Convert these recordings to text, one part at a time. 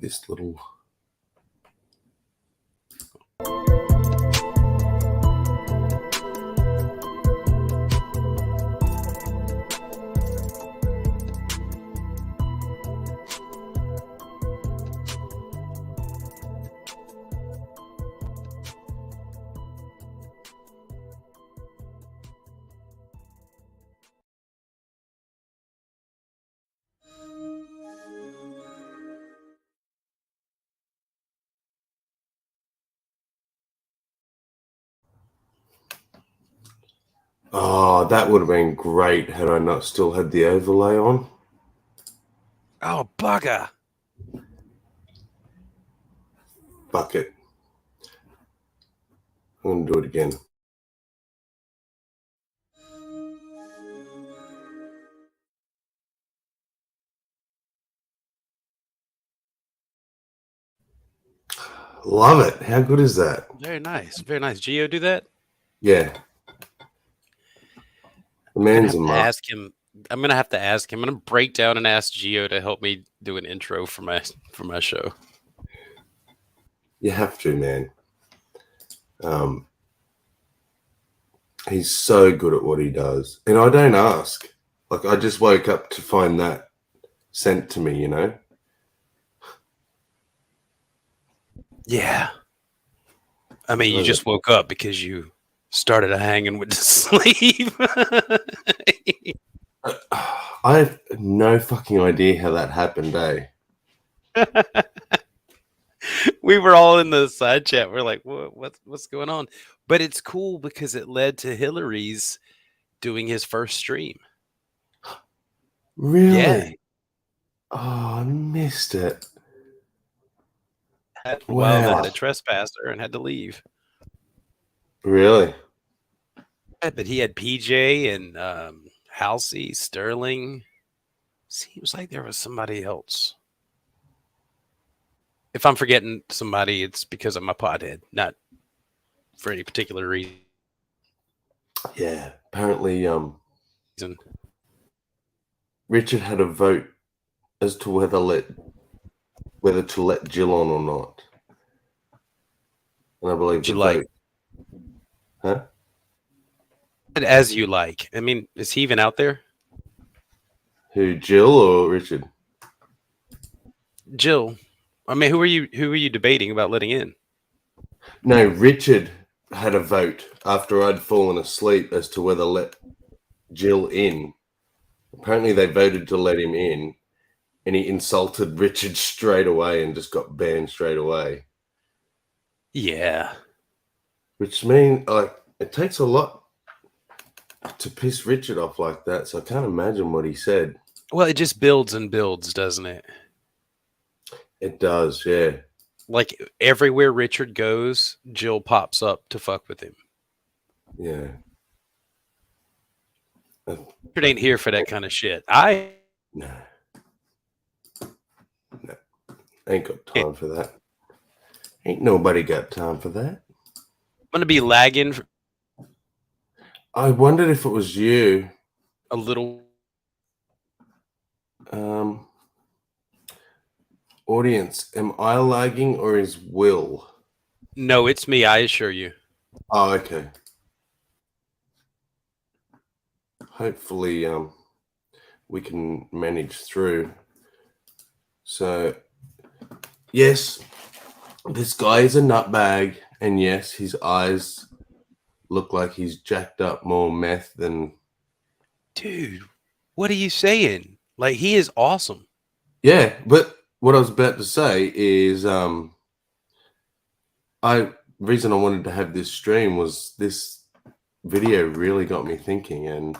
this little... Oh, that would have been great had I not still had the overlay on. Oh, bugger. Fuck it. I'm going to do it again. Love it. How good is that? Very nice. Very nice. Gio, do that? Yeah. The man's a mark. Ask him. I'm gonna have to ask him. I'm gonna break down and ask Gio to help me do an intro for my show. You have to, man. He's so good at what he does. And I don't ask. Like, I just woke up to find that sent to me, you know? Yeah. I mean, you just woke up because you started hanging with the sleep. I have no fucking idea how that happened, eh? We were all in the side chat. We're like, what's going on? But it's cool because it led to Hillary's doing his first stream. Really? Yeah. Oh, I missed it. Well, they had a trespasser and had to leave. Really? Yeah, but he had PJ and Halsey, Sterling. Seems like there was somebody else. If I'm forgetting somebody, it's because I'm a pothead, not for any particular reason. Yeah, apparently Richard had a vote as to whether to let Jill on or not. And I believe you like, huh? As you like. I mean, is he even out there? Who, Jill or Richard? Jill. I mean, who are you debating about letting in? No, Richard had a vote after I'd fallen asleep as to whether let Jill in. Apparently they voted to let him in, and he insulted Richard straight away and just got banned straight away. Yeah. Which means, like, it takes a lot to piss Richard off like that, so I can't imagine what he said. Well, it just builds and builds, doesn't it? It does, yeah. Like, everywhere Richard goes, Jill pops up to fuck with him. Yeah. Richard ain't here for that kind of shit. No. Ain't got time for that. Ain't nobody got time for that. I'm going to be lagging. I wondered if it was you. A little. Audience, am I lagging or is Will? No, it's me, I assure you. Oh, okay. Hopefully, we can manage through. So, yes, this guy is a nutbag, and yes, his eyes look like he's jacked up more meth than... Dude, what are you saying? Like, he is awesome. Yeah, but what I was about to say is, reason I wanted to have this stream was this video really got me thinking, and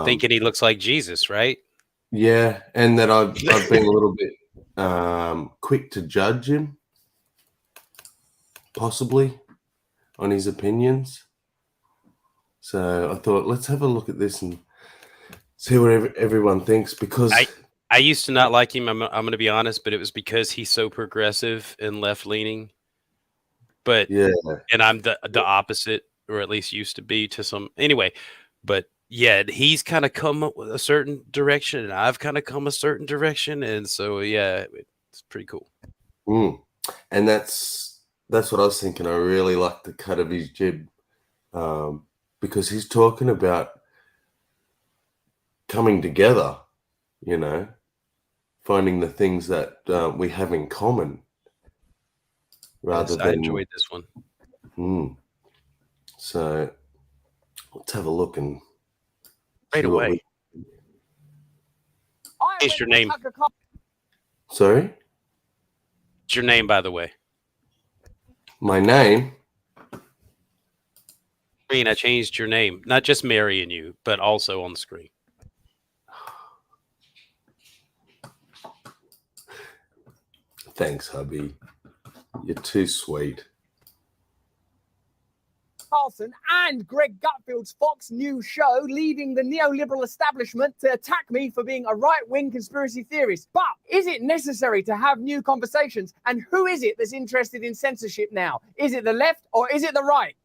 thinking he looks like Jesus, right? Yeah, and that I've been a little bit quick to judge him, possibly, on his opinions. So I thought, let's have a look at this and see what everyone thinks, because I used to not like him. I'm going to be honest, but it was because he's so progressive and left leaning. But yeah, and I'm the opposite, or at least used to be to some. Anyway, but yeah, he's kind of come up with a certain direction, and I've kind of come a certain direction, and so yeah, It's pretty cool. And that's what I was thinking. I really like the cut of his jib, because he's talking about coming together, you know, finding the things that we have in common, rather than. I enjoyed this one. So let's have a look and right away. What's your name? Sorry? What's your name, by the way? My name? Screen, I changed your name. Not just Mary and you, but also on the screen. Thanks, hubby. You're too sweet. Carlson and Greg Gutfield's Fox News show leading the neoliberal establishment to attack me for being a right-wing conspiracy theorist. But is it necessary to have new conversations? And who is it that's interested in censorship now? Is it the left or is it the right?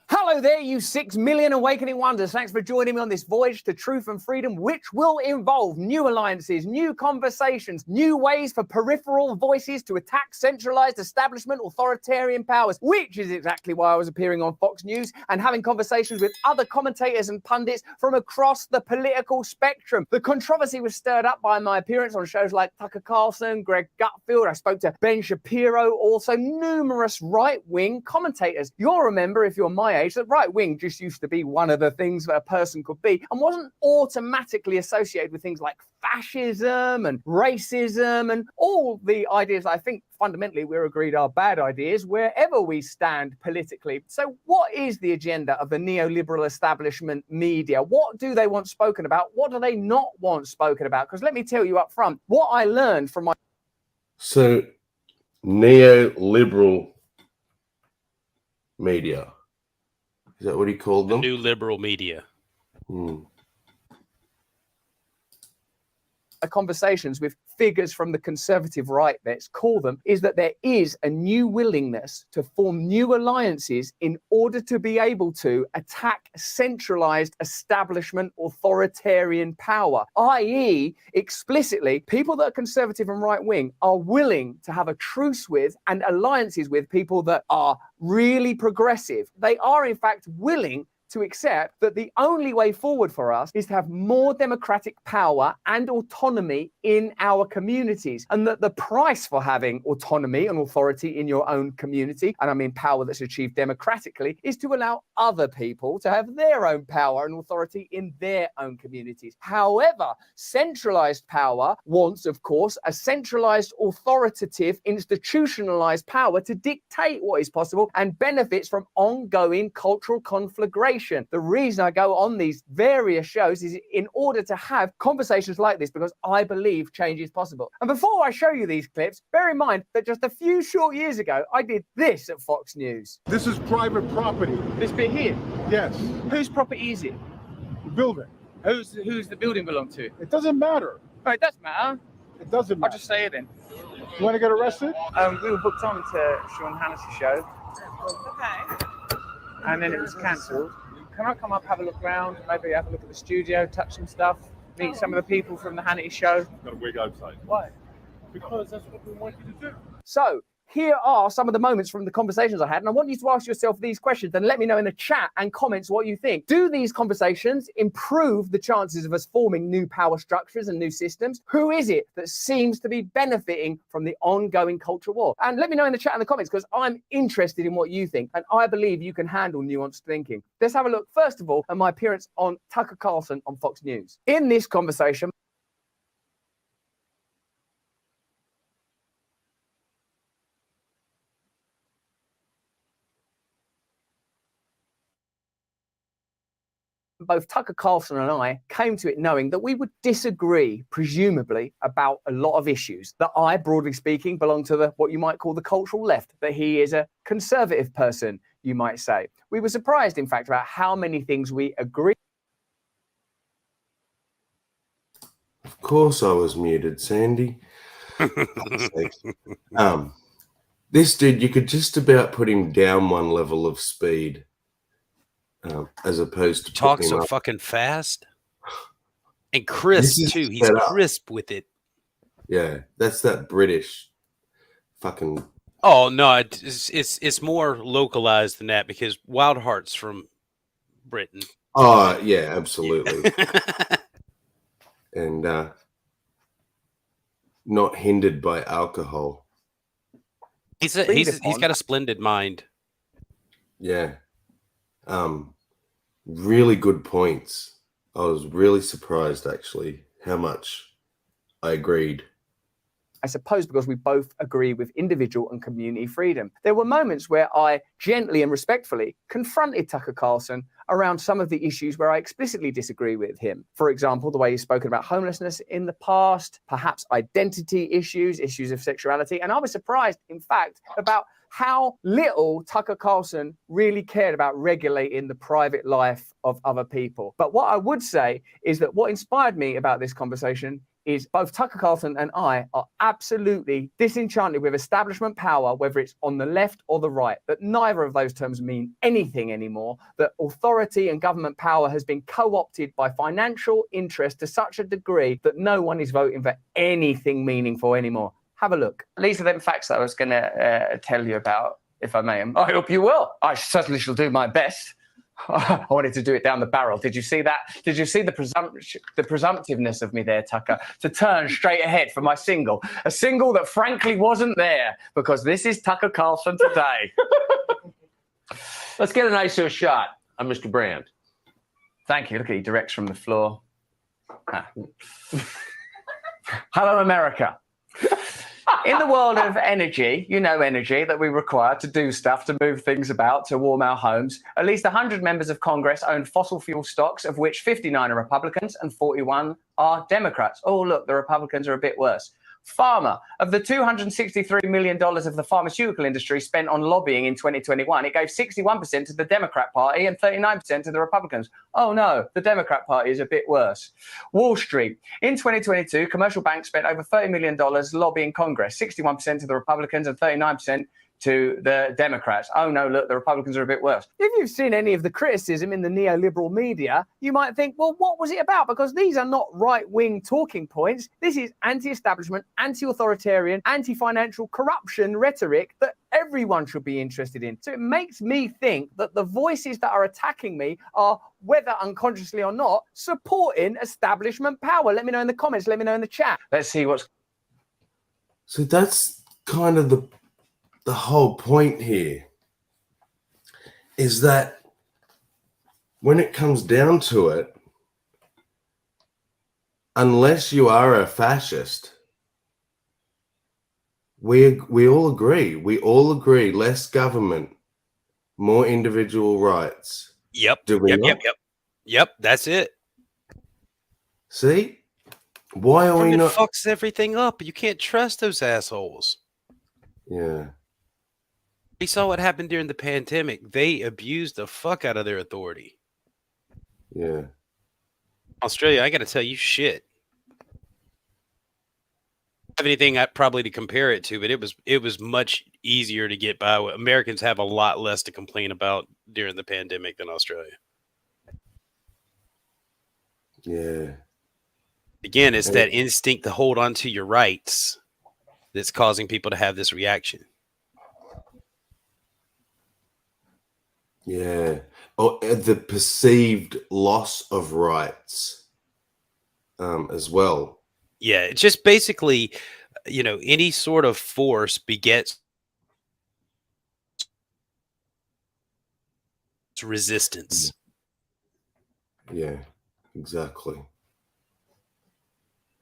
Hello there, you 6 million awakening wonders. Thanks for joining me on this voyage to truth and freedom, which will involve new alliances, new conversations, new ways for peripheral voices to attack centralized establishment authoritarian powers, which is exactly why I was appearing on Fox News and having conversations with other commentators and pundits from across the political spectrum. The controversy was stirred up by my appearance on shows like Tucker Carlson, Greg Gutfield. I spoke to Ben Shapiro, also numerous right-wing commentators. You'll remember, if you're my age, that right wing just used to be one of the things that a person could be and wasn't automatically associated with things like fascism and racism and all the ideas I think fundamentally we're agreed are bad ideas wherever we stand politically. So what is the agenda of the neoliberal establishment media? What do they want spoken about? What do they not want spoken about? Because let me tell you up front, what I learned from my... So, neoliberal media. Is that what he called them? New liberal media. Conversations with figures from the conservative right, let's call them, is that there is a new willingness to form new alliances in order to be able to attack centralized establishment authoritarian power, i.e. explicitly people that are conservative and right wing are willing to have a truce with and alliances with people that are really progressive. They are in fact willing to accept that the only way forward for us is to have more democratic power and autonomy in our communities, and that the price for having autonomy and authority in your own community, and I mean power that's achieved democratically, is to allow other people to have their own power and authority in their own communities. However, centralized power wants, of course, a centralized, authoritative, institutionalized power to dictate what is possible and benefits from ongoing cultural conflagration. The reason I go on these various shows is in order to have conversations like this, because I believe change is possible. And before I show you these clips, bear in mind that just a few short years ago, I did this at Fox News. This is private property. This bit here? Yes. Whose property is it? The building. Who's the building belong to? It doesn't matter. Oh, it does matter. It doesn't matter. I'll just say it then. You want to get arrested? We were booked on to Sean Hannity's show. Okay. And then it was cancelled. Can I come up, have a look around, maybe have a look at the studio, touch some stuff, meet some of the people from the Hannity show? Got a wig outside. Why? Because that's what we want you to do. So, here are some of the moments from the conversations I had, and I want you to ask yourself these questions and let me know in the chat and comments what you think. Do these conversations improve the chances of us forming new power structures and new systems? Who is it that seems to be benefiting from the ongoing culture war? And let me know in the chat and the comments, because I'm interested in what you think, and I believe you can handle nuanced thinking. Let's have a look, first of all, at my appearance on Tucker Carlson on Fox News. In this conversation, both Tucker Carlson and I came to it knowing that we would disagree, presumably, about a lot of issues. That I, broadly speaking, belong to what you might call the cultural left, that he is a conservative person, you might say. We were surprised, in fact, about how many things we agree. Of course I was muted, Sandy. This dude, you could just about put him down one level of speed. As opposed to talk so fucking fast and crisp too. He's crisp with it. Yeah, that's that British fucking. Oh no, it's more localized than that because Wild Heart's from Britain. Oh yeah, absolutely, Yeah. and not hindered by alcohol. he's Agreed he's upon. got a splendid mind. Yeah, really good points. I was really surprised actually how much I agreed. I suppose because we both agree with individual and community freedom. There were moments where I gently and respectfully confronted Tucker Carlson around some of the issues where I explicitly disagree with him. For example, the way he's spoken about homelessness in the past, perhaps identity issues, issues of sexuality. And I was surprised, in fact, about how little Tucker Carlson really cared about regulating the private life of other people. But what I would say is that what inspired me about this conversation is both Tucker Carlson and I are absolutely disenchanted with establishment power, whether it's on the left or the right, that neither of those terms mean anything anymore, that authority and government power has been co-opted by financial interest to such a degree that no one is voting for anything meaningful anymore. Have a look. These are them facts that I was going to tell you about, if I may. I hope you will. I certainly shall do my best. I wanted to do it down the barrel. Did you see that? Did you see the presumptiveness of me there, Tucker? To turn straight ahead for my single, a single that frankly wasn't there, because this is Tucker Carlson today. Let's get an ISO shot on Mr. Brand. Thank you. Look at he directs from the floor. Hello, America. In the world of energy, energy that we require to do stuff, to move things about, to warm our homes, at least 100 members of Congress own fossil fuel stocks, of which 59 are Republicans and 41 are Democrats. Oh, look, the Republicans are a bit worse. Pharma, of the $263 million of the pharmaceutical industry spent on lobbying in 2021, it gave 61% to the Democrat Party and 39% to the Republicans. Oh no, the Democrat Party is a bit worse. Wall Street, in 2022, commercial banks spent over $30 million lobbying Congress, 61% to the Republicans and 39% to the Democrats. Oh no, look, the Republicans are a bit worse. If you've seen any of the criticism in the neoliberal media, you might think, well, what was it about? Because these are not right-wing talking points. This is anti-establishment, anti-authoritarian, anti-financial corruption rhetoric that everyone should be interested in. So it makes me think that the voices that are attacking me are, whether unconsciously or not, supporting establishment power. Let me know in the comments. Let me know in the chat. Let's see what's... So that's kind of the whole point here, is that when it comes down to it, unless you are a fascist, we all agree. We all agree. Less government, more individual rights. Yep. Do we not? Yep. That's it. See, why are we It not? fucks everything up. You can't trust those assholes. Yeah. We saw what happened during the pandemic. They abused the fuck out of their authority. Yeah. Australia, I got to tell you shit. Have anything probably to compare it to, but it was much easier to get by. Americans have a lot less to complain about during the pandemic than Australia. Yeah. Again, it's that instinct to hold on to your rights that's causing people to have this reaction. Yeah. Or the perceived loss of rights as well. Yeah, it's just basically, any sort of force begets resistance. Yeah, exactly.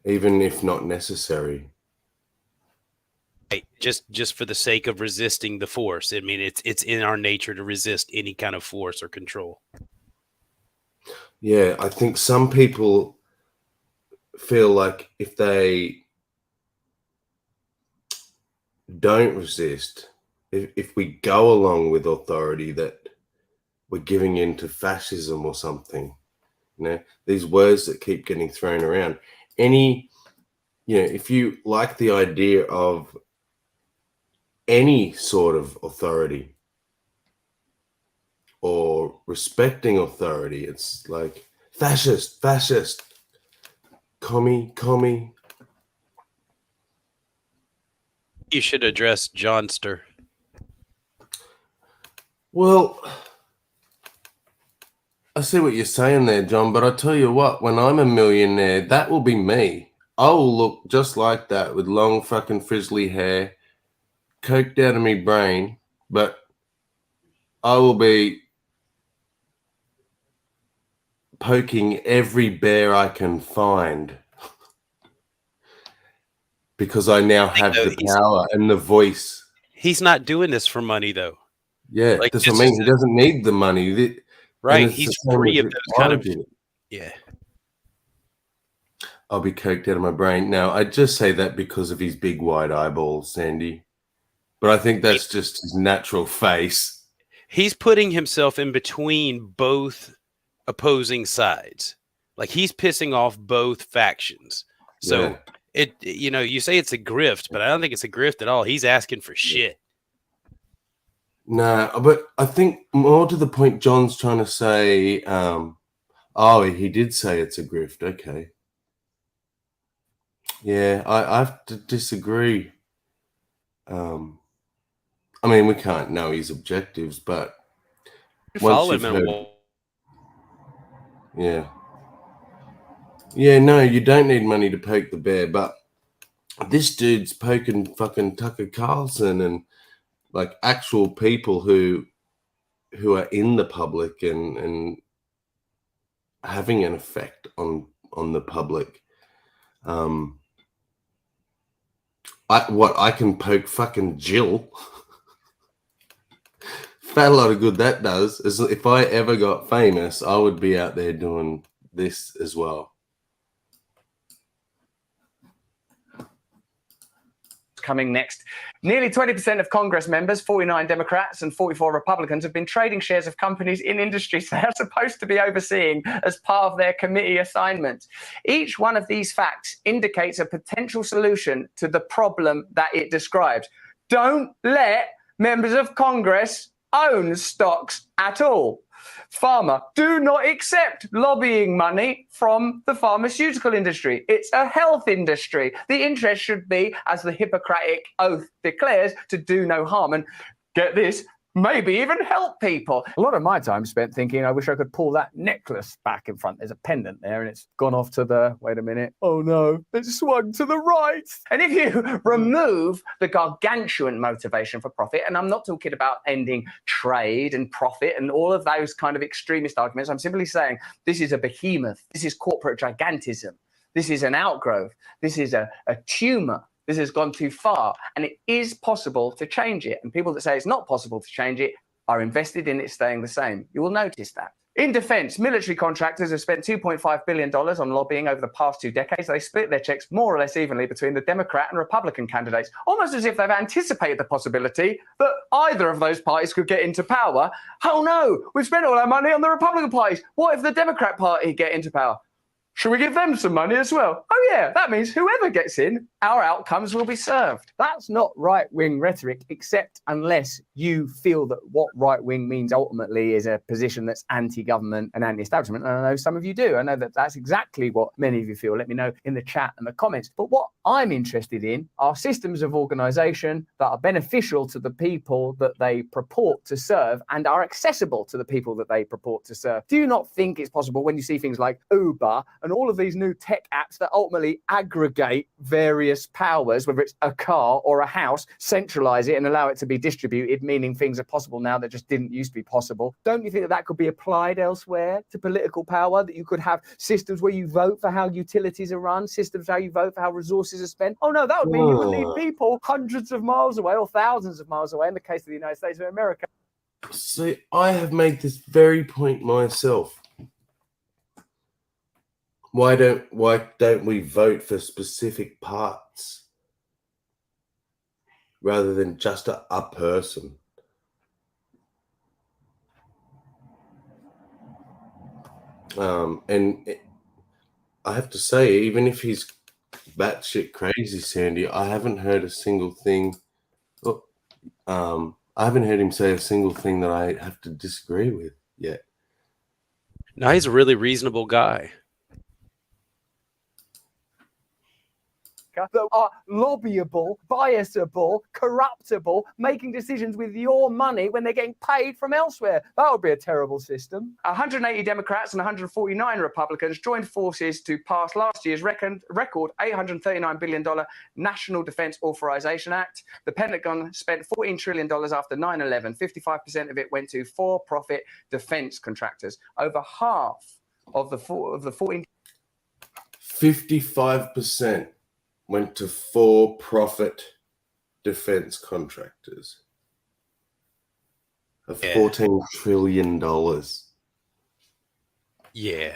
Even if not necessary. Right. Just for the sake of resisting the force. I mean, it's in our nature to resist any kind of force or control. Yeah, I think some people feel like if they don't resist, if we go along with authority, that we're giving in to fascism or something. These words that keep getting thrown around. If you like the idea of any sort of authority or respecting authority, it's like fascist, commie. you should address Johnster. Well, I see what you're saying there, John, but I tell you what, when I'm a millionaire, that will be me. I will look just like that with long fucking frizzly hair, coked out of my brain, but I will be poking every bear I can find because I now have the power and the voice. He's not doing this for money, though. Yeah, Like, that's what this I is mean. He doesn't need the money. Right. it's He's the same free as of if those kind I of. did it. Yeah. I'll be coked out of my brain. Now, I just say that because of his big wide eyeballs, Sandy. But I think that's just his natural face. He's putting himself in between both opposing sides. Like, he's pissing off both factions. So you say it's a grift, but I don't think it's a grift at all. He's asking for shit. Nah, but I think more to the point John's trying to say, he did say it's a grift. Okay. Yeah, I have to disagree. I mean, we can't know his objectives, but once you've heard... Yeah, no, you don't need money to poke the bear, but this dude's poking fucking Tucker Carlson and like actual people who are in the public and having an effect on the public. I can poke fucking Jill. Fat a lot of good that does. Is if I ever got famous, I would be out there doing this as well. Coming next. Nearly 20% of Congress members, 49 Democrats and 44 Republicans, have been trading shares of companies in industries they are supposed to be overseeing as part of their committee assignment. Each one of these facts indicates a potential solution to the problem that it describes. Don't let members of Congress own stocks at all. Pharma, do not accept lobbying money from the pharmaceutical industry. It's a health industry. The interest should be, as the Hippocratic Oath declares, to do no harm. And get this, maybe even help people. A lot of my time spent thinking, I wish I could pull that necklace back in front. There's a pendant there and it's gone off to the, wait a minute. Oh no, it's swung to the right. And if you remove the gargantuan motivation for profit, and I'm not talking about ending trade and profit and all of those kind of extremist arguments, I'm simply saying this is a behemoth. This is corporate gigantism. This is an outgrowth. This is a tumor. This has gone too far, and it is possible to change it. And people that say it's not possible to change it are invested in it staying the same. You will notice that. In defense, military contractors have spent $2.5 billion on lobbying over the past 2 decades. They split their checks more or less evenly between the Democrat and Republican candidates, almost as if they've anticipated the possibility that either of those parties could get into power. Oh no, we've spent all our money on the Republican parties. What if the Democrat Party get into power? Should we give them some money as well? Oh yeah, that means whoever gets in, our outcomes will be served. That's not right-wing rhetoric, except unless you feel that what right-wing means ultimately is a position that's anti-government and anti-establishment. And I know some of you do. I know that that's exactly what many of you feel. Let me know in the chat and the comments. But what I'm interested in are systems of organisation that are beneficial to the people that they purport to serve and are accessible to the people that they purport to serve. Do you not think it's possible when you see things like Uber and all of these new tech apps that ultimately aggregate various powers, whether it's a car or a house, centralize it and allow it to be distributed, meaning things are possible now that just didn't used to be possible? Don't you think that that could be applied elsewhere to political power, that you could have systems where you vote for how utilities are run, systems how you vote for how resources are spent? Oh no, that would mean you would need people hundreds of miles away or thousands of miles away in the case of the United States of America. See, I have made this very point myself. Why don't we vote for specific parts rather than just a person? I have to say, even if he's batshit crazy, Sandy, I haven't heard a single thing. I haven't heard him say a single thing that I have to disagree with yet. No, he's a really reasonable guy. Tucker, that are lobbyable, biasable, corruptible, making decisions with your money when they're getting paid from elsewhere. That would be a terrible system. 180 Democrats and 149 Republicans joined forces to pass last year's record $839 billion National Defense Authorization Act. The Pentagon spent $14 trillion after 9/11. 55% of it went to for-profit defense contractors. Over half of the 14 55% went to for-profit defense contractors of $14 trillion. Yeah.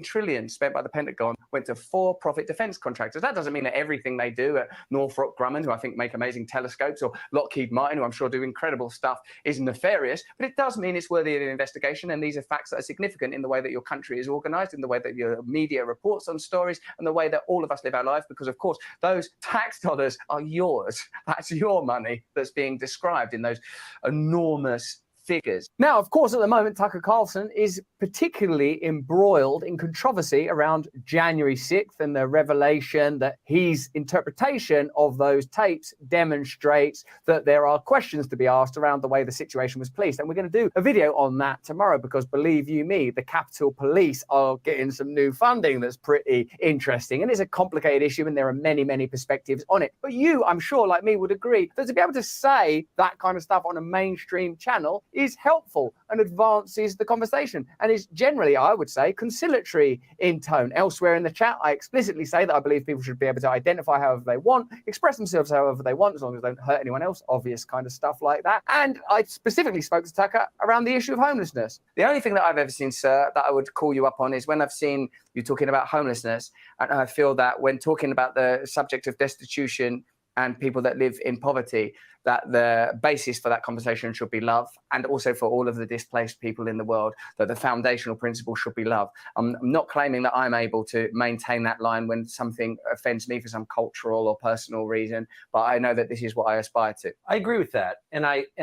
trillion spent by the Pentagon went to for-profit defense contractors. That doesn't mean that everything they do at Northrop Grumman, who I think make amazing telescopes, or Lockheed Martin, who I'm sure do incredible stuff, is nefarious, but it does mean it's worthy of an investigation, and these are facts that are significant in the way that your country is organized, in the way that your media reports on stories, and the way that all of us live our lives, because of course those tax dollars are yours. That's your money that's being described in those enormous figures. Now, of course, at the moment, Tucker Carlson is particularly embroiled in controversy around January 6th and the revelation that his interpretation of those tapes demonstrates that there are questions to be asked around the way the situation was policed. And we're going to do a video on that tomorrow because, believe you me, the Capitol Police are getting some new funding that's pretty interesting. And it's a complicated issue and there are many, many perspectives on it. But you, I'm sure, like me, would agree that to be able to say that kind of stuff on a mainstream channel is helpful and advances the conversation and is generally, I would say, conciliatory in tone. Elsewhere in the chat, I explicitly say that I believe people should be able to identify however they want, express themselves however they want, as long as they don't hurt anyone else, obvious kind of stuff like that. And I specifically spoke to Tucker around the issue of homelessness. The only thing that I've ever seen, sir, that I would call you up on is when I've seen you talking about homelessness, and I feel that when talking about the subject of destitution and people that live in poverty, that the basis for that conversation should be love, and also for all of the displaced people in the world, that the foundational principle should be love. I'm not claiming that I'm able to maintain that line when something offends me for some cultural or personal reason, but I know that this is what I aspire to. I agree with that. And I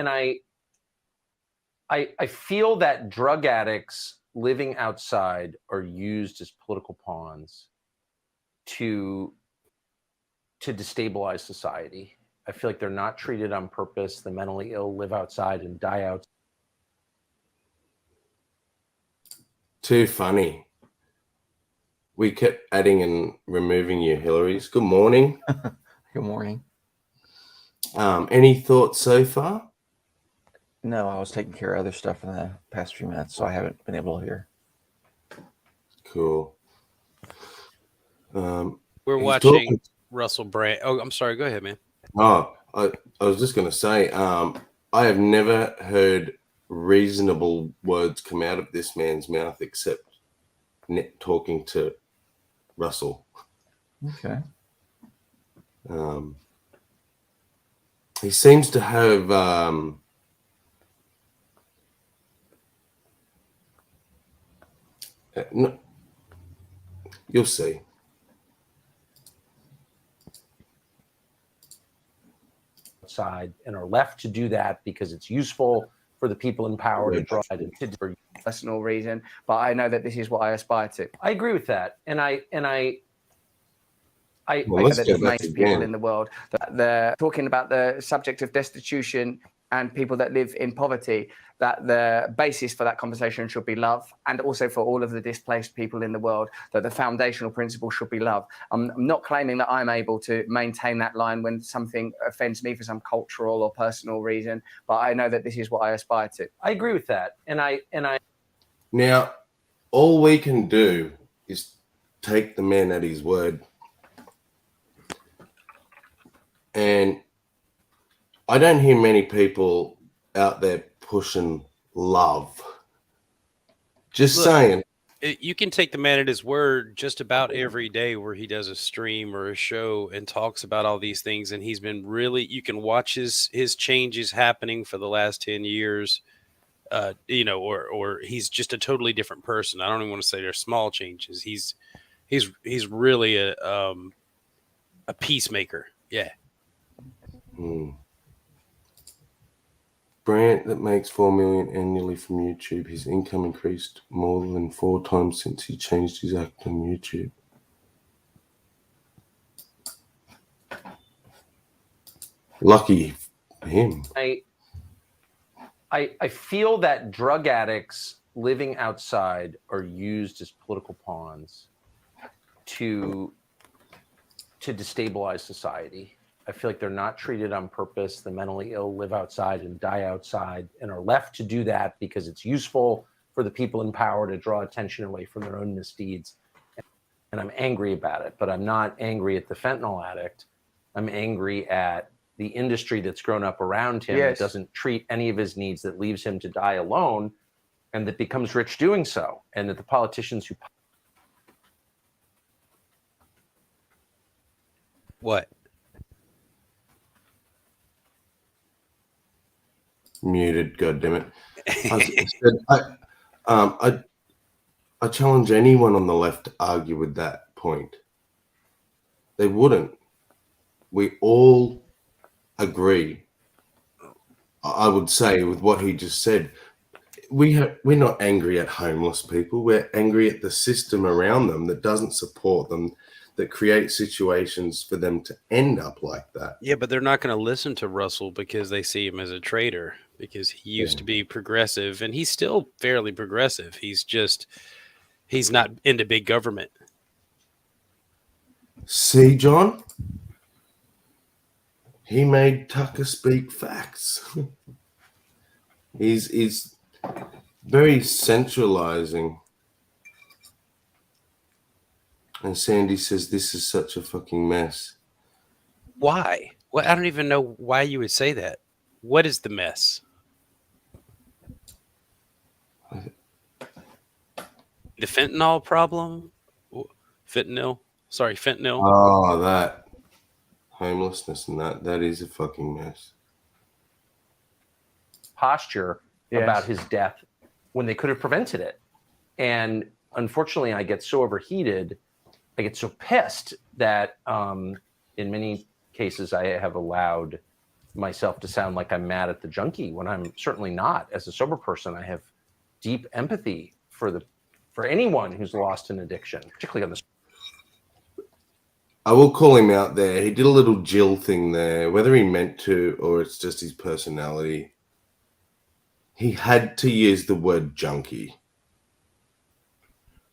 feel that drug addicts living outside are used as political pawns to destabilize society. I feel like they're not treated on purpose. The mentally ill live outside and die out. Too funny. We kept adding and removing you, Hillary's. Good morning. Good morning. Any thoughts so far? No, I was taking care of other stuff in the past few minutes, so I haven't been able to hear. Cool. We're He's watching talking- Russell Brand. Oh, I'm sorry. Go ahead, man. Oh, I was just going to say, I have never heard reasonable words come out of this man's mouth except talking to Russell. Okay. He seems to have no, you'll see. Outside and are left to do that because it's useful for the people in power to draw it into for Personal reason, but I know that this is what I aspire to. I agree with that. And I Well, let's that go the back most people again. in the world that they're talking about the subject of destitution and people that live in poverty, that the basis for that conversation should be love, and also for all of the displaced people in the world, that the foundational principle should be love. I'm not claiming that I'm able to maintain that line when something offends me for some cultural or personal reason, but I know that this is what I aspire to. I agree with that. And I Now, all we can do is take the man at his word. And I don't hear many people out there pushing love. Just Look, saying. You can take the man at his word just about every day where he does a stream or a show and talks about all these things. And he's been really, you can watch his changes happening for the last 10 years, or he's just a totally different person. I don't even want to say they're small changes. He's really a peacemaker. Yeah. Brant that makes $4 million annually from YouTube. His income increased more than 4 times since he changed his act on YouTube. Lucky him. I feel that drug addicts living outside are used as political pawns to destabilize society. I feel like they're not treated on purpose. The mentally ill live outside and die outside and are left to do that because it's useful for the people in power to draw attention away from their own misdeeds. And I'm angry about it, but I'm not angry at the fentanyl addict. I'm angry at the industry that's grown up around him that doesn't treat any of his needs, that leaves him to die alone, and that becomes rich doing so. And that the politicians who... What? Muted, goddammit. I challenge anyone on the left to argue with that point. They wouldn't. We all agree, I would say, with what he just said. We're not angry at homeless people. We're angry at the system around them that doesn't support them, that creates situations for them to end up like that. Yeah, but they're not going to listen to Russell because they see him as a traitor, because he used to be progressive, and he's still fairly progressive. He's not into big government. See, John? He made Tucker speak facts. He's very centralizing. And Sandy says this is such a fucking mess. Why? Well, I don't even know why you would say that. What is the mess? The fentanyl problem? Fentanyl? Sorry, fentanyl. Oh, that. Homelessness and that is a fucking mess. Posture about his death when they could have prevented it. And unfortunately, I get so overheated, I get so pissed that in many cases I have allowed myself to sound like I'm mad at the junkie when I'm certainly not. As a sober person, I have deep empathy for anyone who's lost an addiction, particularly on the... I will call him out there. He did a little Jill thing there, whether he meant to or it's just his personality. He had to use the word junkie.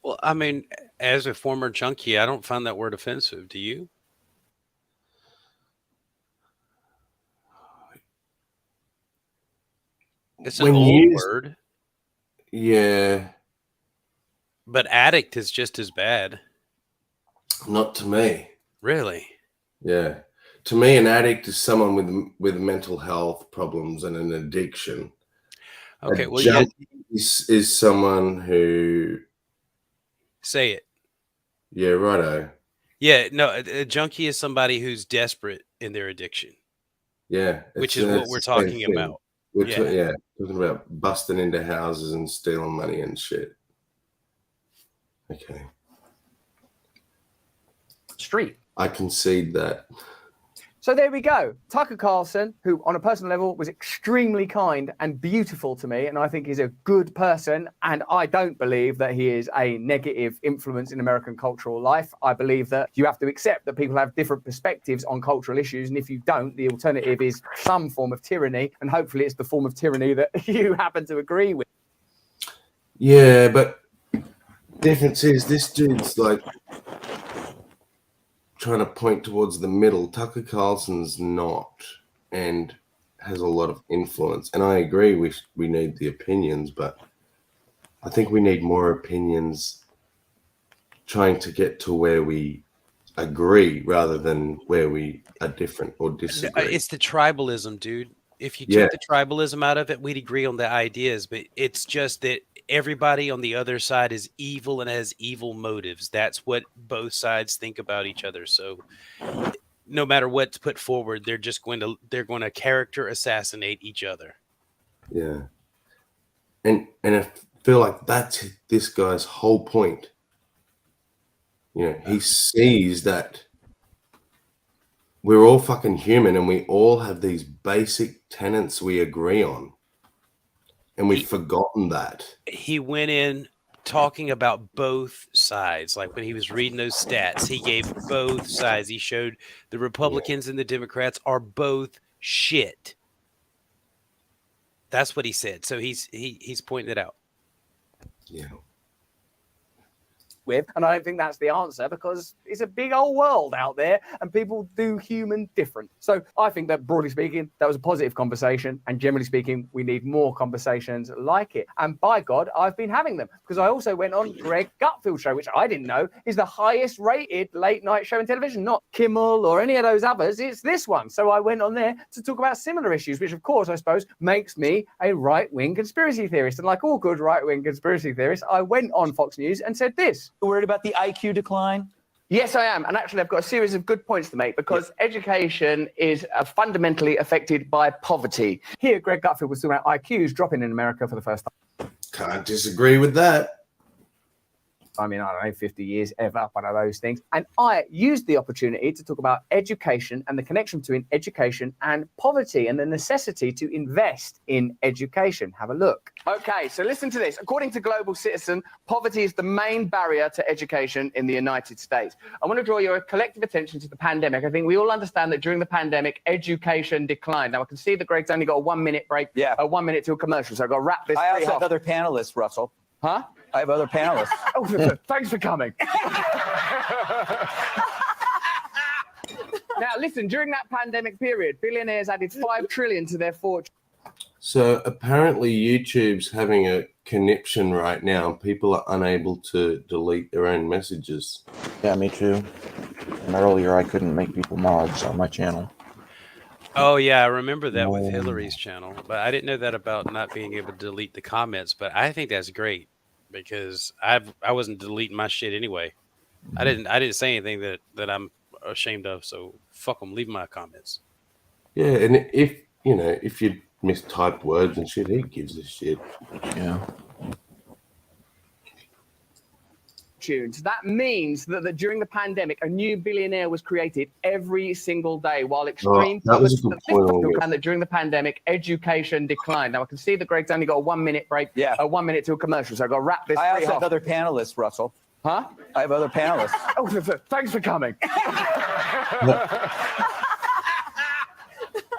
Well, I mean, as a former junkie, I don't find that word offensive. Do you? It's an old word. Yeah. But addict is just as bad. Not to me. Really? Yeah. To me, an addict is someone with mental health problems and an addiction. Okay, a well, junkie is someone who... Say it. Yeah, righto. Yeah, no, a junkie is somebody who's desperate in their addiction. Yeah. Which is what we're talking about. Talking about busting into houses and stealing money and shit. Okay. Street. I concede that. So there we go. Tucker Carlson, who on a personal level was extremely kind and beautiful to me, and I think he's a good person, and I don't believe that he is a negative influence in American cultural life. I believe that you have to accept that people have different perspectives on cultural issues, and if you don't, the alternative is some form of tyranny, and hopefully it's the form of tyranny that you happen to agree with. Yeah, but difference is this dude's like trying to point towards the middle. Tucker Carlson's not, and has a lot of influence. And I agree we need the opinions, but I think we need more opinions trying to get to where we agree rather than where we are different or disagree. It's the tribalism, dude. If you took the tribalism out of it, we'd agree on the ideas, but it's just that everybody on the other side is evil and has evil motives. That's what both sides think about each other. So no matter what's put forward, they're going to character assassinate each other. Yeah. And I feel like that's this guy's whole point. You know, he sees that we're all fucking human and we all have these basic tenets we agree on. And we've forgotten that. He went in talking about both sides. Like when he was reading those stats, he gave both sides. He showed the Republicans and the Democrats are both shit. That's what he said. So he's pointing it out. Yeah. With, and I don't think that's the answer, because it's a big old world out there and people do human different. So I think that, broadly speaking, that was a positive conversation, and generally speaking, we need more conversations like it. And by God, I've been having them, because I also went on Greg Gutfield's show, which I didn't know is the highest rated late night show in television, not Kimmel or any of those others. It's this one. So I went on there to talk about similar issues, which of course I suppose makes me a right-wing conspiracy theorist. And like all good right-wing conspiracy theorists, I went on Fox News and said this. Worried about the IQ decline? Yes, I am. And actually, I've got a series of good points to make, because education is fundamentally affected by poverty. Here, Greg Gutfield was talking about IQs dropping in America for the first time. Can't disagree with that. I mean, I don't know, 50 years, ever, one of those things. And I used the opportunity to talk about education and the connection between education and poverty and the necessity to invest in education. Have a look. Okay, so listen to this. According to Global Citizen, poverty is the main barrier to education in the United States. I want to draw your collective attention to the pandemic. I think we all understand that during the pandemic, education declined. Now, I can see that Greg's only got a 1 minute break, 1 minute to a commercial, so I've got to wrap this. I also have other panelists, Russell. Huh? I have other panelists. Oh, thanks for coming. Now, listen, during that pandemic period, billionaires added $5 trillion to their fortune. So apparently YouTube's having a conniption right now. People are unable to delete their own messages. Yeah, me too. And earlier I couldn't make people mods on my channel. Oh yeah, I remember that with Hillary's channel, but I didn't know that about not being able to delete the comments. But I think that's great, because I wasn't deleting my shit anyway. I didn't say anything that I'm ashamed of. So fuck them. Leave my comments. Yeah, and if you mistype words and shit, he gives a shit. Yeah. That means that during the pandemic, a new billionaire was created every single day, while extreme poverty, and that during the pandemic, education declined. Now, I can see that Greg's only got a 1 minute break, 1 minute to a commercial, so I've got to wrap this. I also have other panelists, Russell. Huh? I have other panelists. Oh, thanks for coming.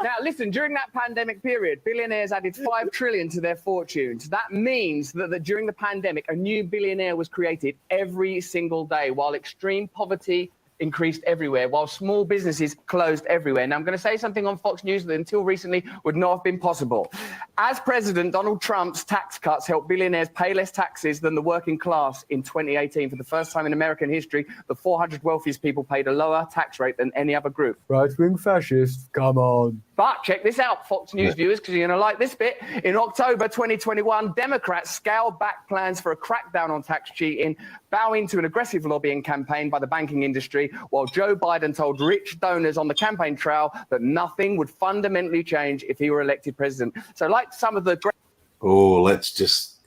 Now, listen, during that pandemic period, billionaires added $5 trillion to their fortunes. That means that during the pandemic, a new billionaire was created every single day, while extreme poverty increased everywhere, while small businesses closed everywhere. Now, I'm going to say something on Fox News that until recently would not have been possible. As President, Donald Trump's tax cuts helped billionaires pay less taxes than the working class in 2018. For the first time in American history, the 400 wealthiest people paid a lower tax rate than any other group. Right-wing fascists, come on. But check this out, Fox News viewers, because you're going to like this bit. In October 2021, Democrats scaled back plans for a crackdown on tax cheating, bowing to an aggressive lobbying campaign by the banking industry, while Joe Biden told rich donors on the campaign trail that nothing would fundamentally change if he were elected president. So like some of the great... Oh, let's just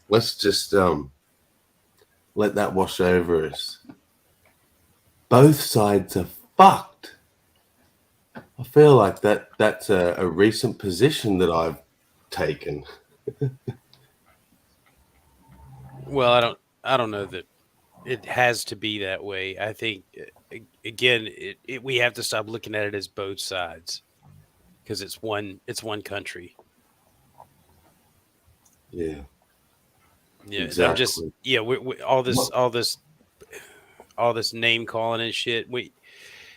let that wash over us. Both sides are fucked. I feel like that's a recent position that I've taken. Well, I don't know that it has to be that way. I think again, we have to stop looking at it as both sides, because it's one country. Yeah. Yeah. Exactly. I'm just we all this name calling and shit.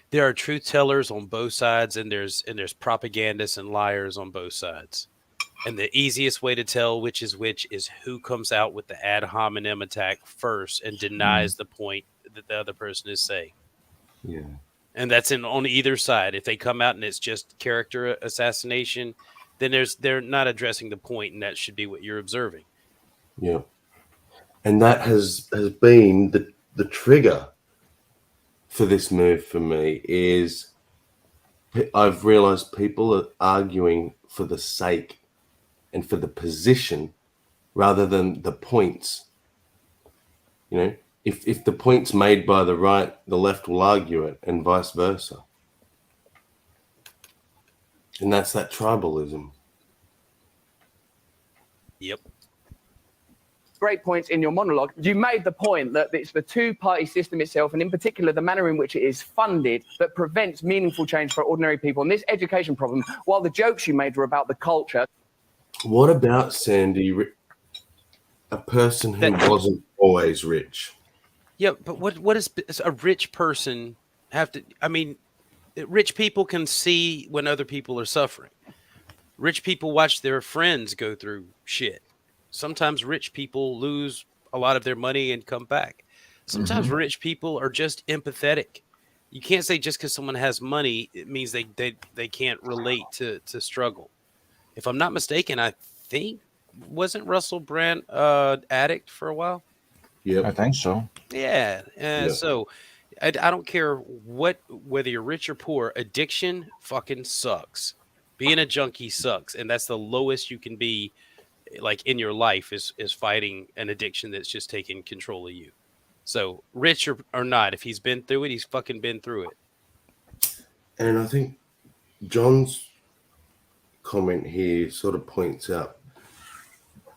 There are truth tellers on both sides, and there's propagandists and liars on both sides. And the easiest way to tell which is who comes out with the ad hominem attack first and denies the point that the other person is saying. Yeah. And that's on either side. If they come out and it's just character assassination, then they're not addressing the point, and that should be what you're observing. Yeah. And that has been the trigger for this move for me. Is I've realized people are arguing for the sake and for the position rather than the points. You know, if the point's made by the right, the left will argue it, and vice versa. And that's that tribalism. Yep. great points in your monologue. You made the point that it's the two-party system itself, and in particular the manner in which it is funded, that prevents meaningful change for ordinary people. And this education problem, while the jokes you made were about the culture. What about, Sandy, a person who wasn't always rich? Yeah, but what does a rich person have to? I mean, rich people can see when other people are suffering. Rich people watch their friends go through shit. Sometimes rich people lose a lot of their money and come back. Sometimes rich people are just empathetic. You can't say just because someone has money, it means they can't relate to struggle. If I'm not mistaken, I think, wasn't Russell Brand addict for a while? Yeah, I think so. Yeah. So I don't care whether you're rich or poor, addiction fucking sucks. Being a junkie sucks. And that's the lowest you can be, like, in your life is fighting an addiction that's just taking control of you. So rich or not, if he's been through it, he's fucking been through it. And I think John's comment here sort of points out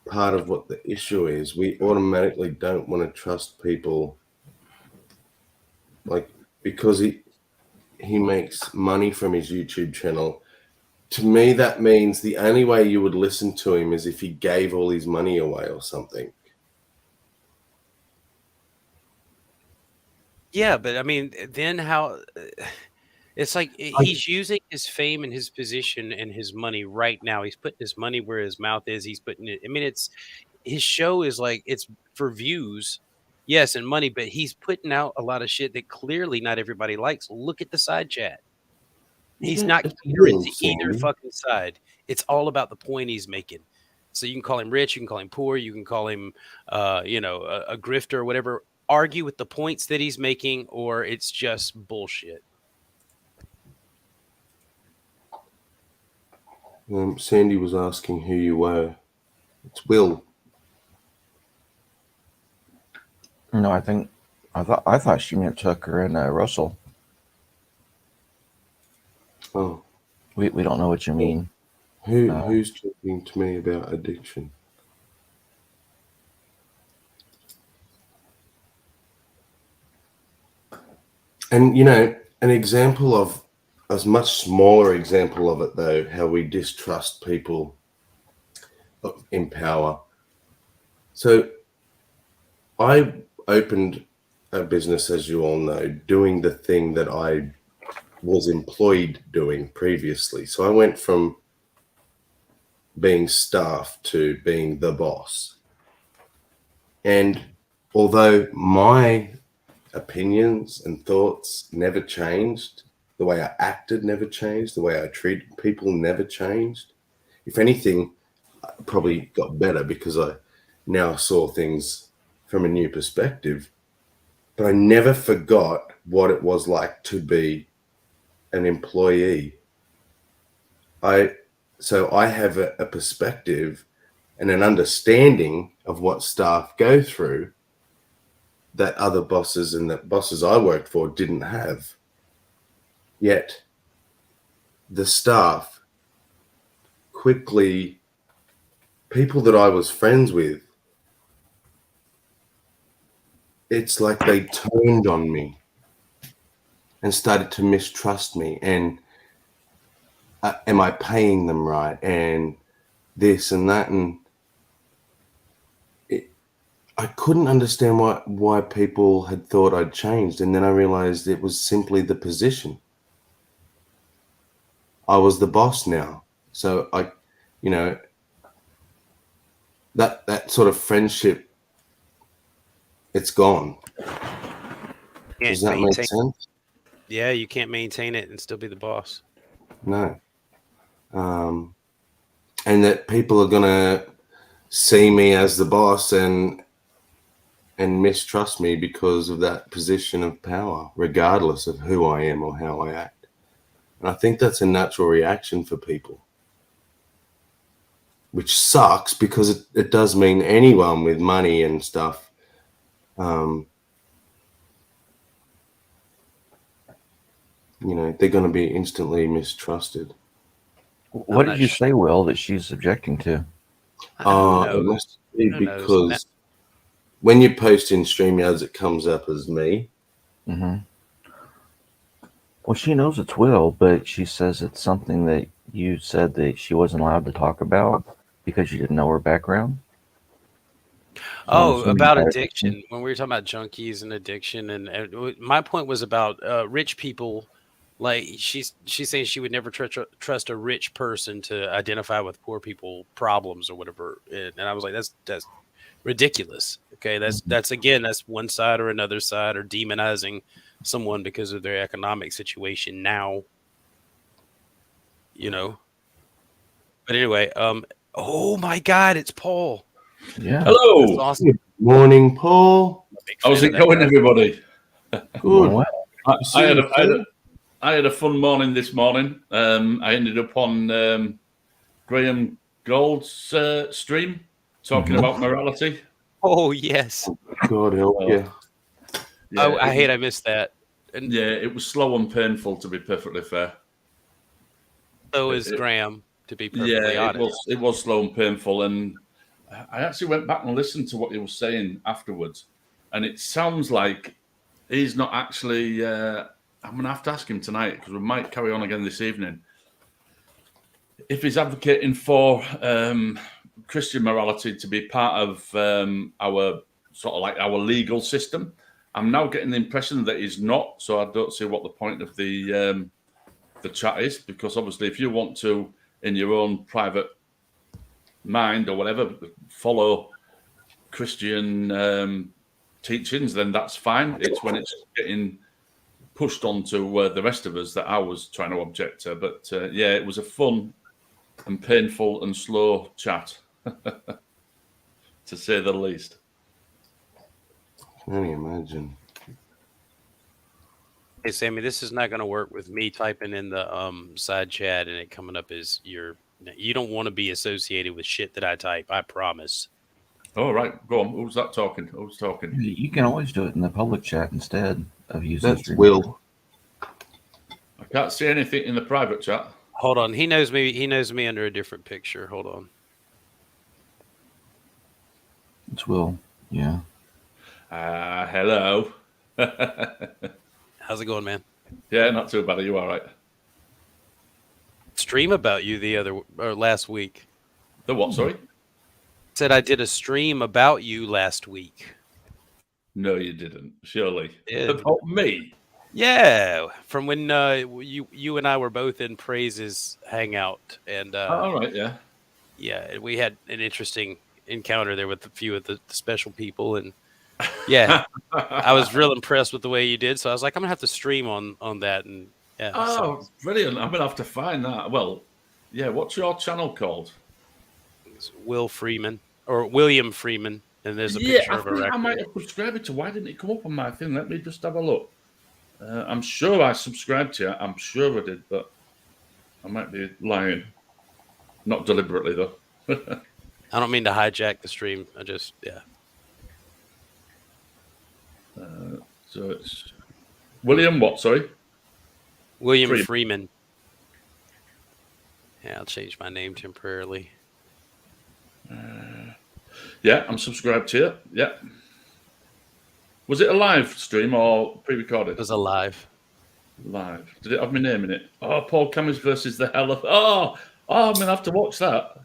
part of what the issue is. We automatically don't want to trust people, like, because he makes money from his YouTube channel. To me, that means the only way you would listen to him is if he gave all his money away or something. Yeah, but I mean, then how? It's like he's using his fame and his position and his money right now. He's putting his money where his mouth is. He's putting it. I mean, it's his show is like it's for views, yes, and money. But he's putting out a lot of shit that clearly not everybody likes. Look at the side chat. He's not catering to either fucking side. It's all about the point he's making. So you can call him rich, you can call him poor, you can call him, a grifter or whatever. Argue with the points that he's making, or it's just bullshit. Sandy was asking who you were. It's Will. No, I thought she meant Tucker and Russell. Oh, We don't know what you mean. who's talking to me about addiction? And an example of a much smaller example of it, though, how we distrust people in power. So I opened a business, as you all know, doing the thing that I was employed doing previously. So I went from being staff to being the boss. And although my opinions and thoughts never changed, the way I acted never changed, the way I treated people never changed. If anything, I probably got better because I now saw things from a new perspective. But I never forgot what it was like to be an employee. So I have a perspective and an understanding of what staff go through that other bosses and the bosses I worked for didn't have. Yet the staff quickly, people that I was friends with, it's like they turned on me and started to mistrust me. And am I paying them right? And this and that. And I couldn't understand why people had thought I'd changed. And then I realized it was simply the position. I was the boss now. So that sort of friendship, it's gone. Does that make sense? Yeah, you can't maintain it and still be the boss. No. And that people are going to see me as the boss and mistrust me because of that position of power, regardless of who I am or how I act. And I think that's a natural reaction for people, which sucks because it does mean anyone with money and stuff, they're going to be instantly mistrusted. What did you say, Will, that she's objecting to? It must be because when you post in StreamYards, it comes up as me. Mm-hmm. Well, she knows it's Will, but she says it's something that you said that she wasn't allowed to talk about because you didn't know her background. So I'm Oh, assuming about that- addiction. When we were talking about junkies and addiction, and my point was about rich people. Like she's saying she would never trust a rich person to identify with poor people problems or whatever. And I was like, that's ridiculous. Okay, that's again, that's one side or another side, or demonizing someone because of their economic situation now. You know. But anyway, oh my God, it's Paul. Yeah. That's Hello. awesome. Good morning, Paul. Big How's fan it of that going, guy. everybody? Good. Well, I had a fun morning this morning. I ended up on Graham Gold's stream talking about morality. Oh yes. God help Well, you. Yeah, Oh, I it hate was- I missed that. And Yeah, it was slow and painful, to be perfectly fair. so is it- Graham, to be perfectly Yeah, honest. it was slow and painful, and I actually went back and listened to what he was saying afterwards, and it sounds like he's not actually. I'm going to have to ask him tonight because we might carry on again this evening. If he's advocating for Christian morality to be part of our sort of like our legal system, I'm now getting the impression that he's not. So I don't see what the point of the chat is, because obviously, if you want to, in your own private mind or whatever, follow Christian teachings, then that's fine. It's when it's getting pushed onto the rest of us that I was trying to object to. But yeah, it was a fun and painful and slow chat, to say the least. Can you imagine? Hey Sammy, this is not going to work with me typing in the side chat and it coming up as you don't want to be associated with shit that I type. I promise. All right, go on. Who's that talking? Who's talking? you can always do it in the public chat instead of using That's StreamYard. Will. I can't see anything in the private chat. Hold on. He knows me. He knows me under a different picture. Hold on. It's Will. Yeah. Hello. How's it going, man? Yeah, not too bad. Are you all right? Stream about you last week. The what? Sorry. Said I did a stream about you last week. No, you didn't. Surely. Did. About me. Yeah, from when you and I were both in Praise's hangout, and All right. Yeah. yeah, we had an interesting encounter there with a few of the special people, and yeah, I was real impressed with the way you did. So I was like, I'm gonna have to stream on that, and yeah. Oh, brilliant! I'm gonna have to find that. Well, yeah. What's your channel called? It's Will Freeman or William Freeman, and there's a Yeah, picture I of a think I record. might have subscribed to. Why didn't it come up on my thing? Let me just have a look. I'm sure I subscribed to you. I'm sure I did, but I might be lying. Not deliberately, though. I don't mean to hijack the stream. I just So it's William what? Sorry. William Freeman. Freeman. Yeah, I'll change my name temporarily. Yeah, I'm subscribed to you. Yeah. Was it a live stream or pre-recorded? It was alive. Live. Did it have my name in it? Oh, Paul Camus versus the Hell of... Oh, I'm going to have to watch that.